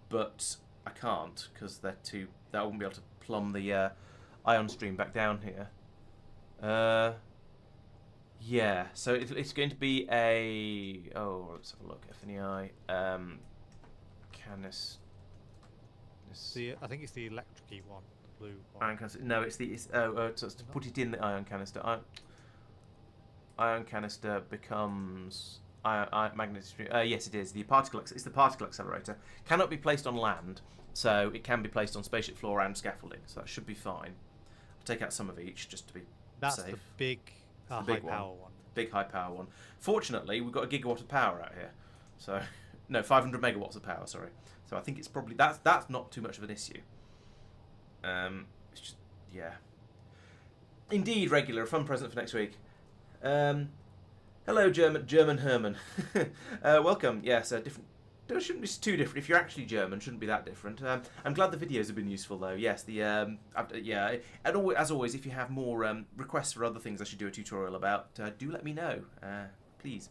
but I can't because they're too. I wouldn't be able to plumb the ion stream back down here. Yeah, so it's going to be a. Oh, let's have a look. FNEI. Canis. I think it's the electric-y one, the blue one. Ion canister. No, it's so it's to put it in the ion canister. Ion canister becomes magnetic stream. Yes, it is. It's the particle accelerator. Cannot be placed on land, so it can be placed on spaceship floor and scaffolding. So that should be fine. I'll take out some of each just to be That's safe. the big, big high-power one. Big high power one. Fortunately, we've got a gigawatt of power out here, so no, 500 megawatts of power. Sorry. So I think it's probably that's not too much of an issue. It's just Indeed, regular, a fun present for next week. Hello, German Herman. Welcome. Yes, different. There shouldn't be too different. If you're actually German, shouldn't be that different. I'm glad the videos have been useful, though. Yes, and as always, if you have more requests for other things I should do a tutorial about, do let me know, please.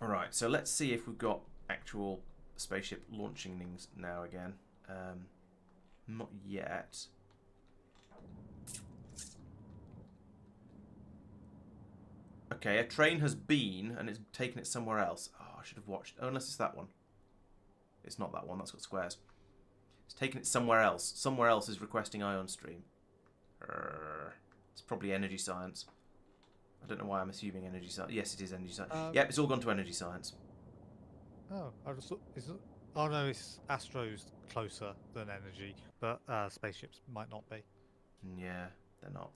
All right, so let's see if we've got actual spaceship launching things now again. Not yet. Okay, a train has been, and it's taken it somewhere else. Oh, I should have watched. Oh, unless it's that one. It's not that one. That's got squares. It's taken it somewhere else. Somewhere else is requesting ion stream. It's probably energy science. I don't know why I'm assuming energy science. Yes, it is energy science. Yep, it's all gone to energy science. Oh, I just thought... Oh, no, it's Astro's closer than energy, but spaceships might not be. Yeah, they're not.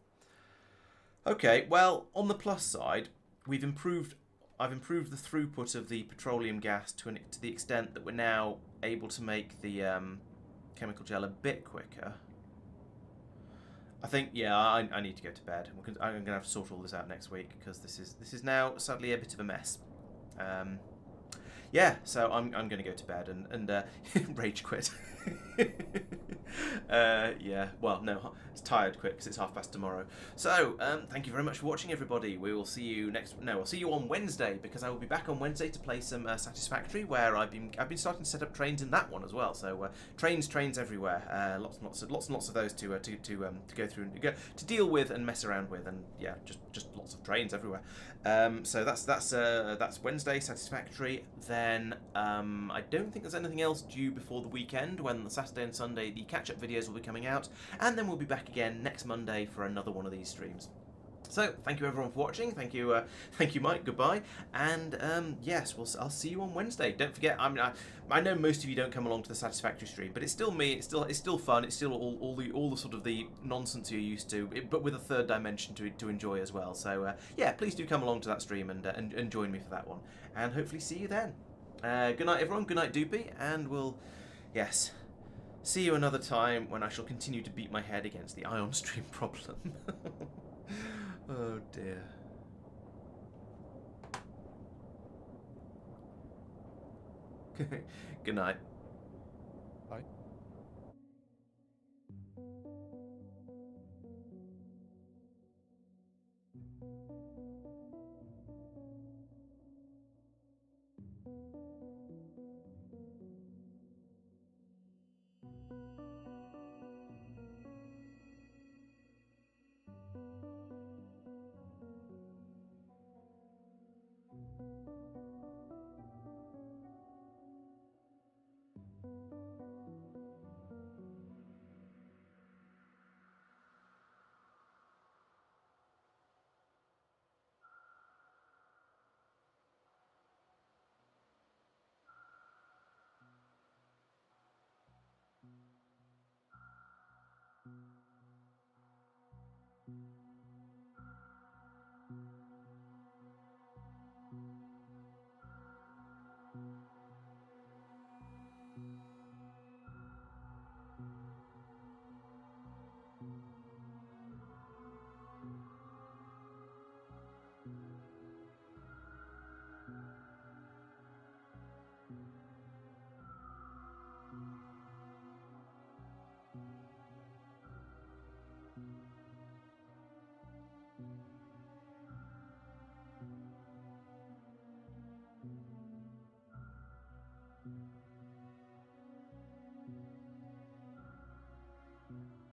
Okay, well, on the plus side, I've improved the throughput of the petroleum gas to the extent that we're now able to make the chemical gel a bit quicker. I think, yeah, I need to go to bed. I'm going to have to sort all this out next week because this is now sadly a bit of a mess. Yeah, so I'm going to go to bed and rage quit. Yeah, well, no, it's tired quit because it's 1:30 tomorrow. So, thank you very much for watching, everybody. We will see you I'll see you on Wednesday because I will be back on Wednesday to play some Satisfactory, where I've been starting to set up trains in that one as well. So, trains everywhere. Lots and lots of those to go through and to deal with and mess around with, and yeah, just lots of trains everywhere. So that's Wednesday Satisfactory. Then I don't think there's anything else due before the weekend, when the Saturday and Sunday the catch-up videos will be coming out, and then we'll be back again next Monday for another one of these streams. So thank you everyone for watching. Thank you Mike. Goodbye, and yes, I'll see you on Wednesday. Don't forget, I know most of you don't come along to the Satisfactory stream, but it's still me. It's still fun. It's still all the sort of the nonsense you're used to, but with a third dimension to enjoy as well. So yeah, please do come along to that stream and join me for that one, and hopefully see you then. Good night everyone. Good night Doopy, and we'll see you another time when I shall continue to beat my head against the ion stream problem. Oh dear. Good night. Bye.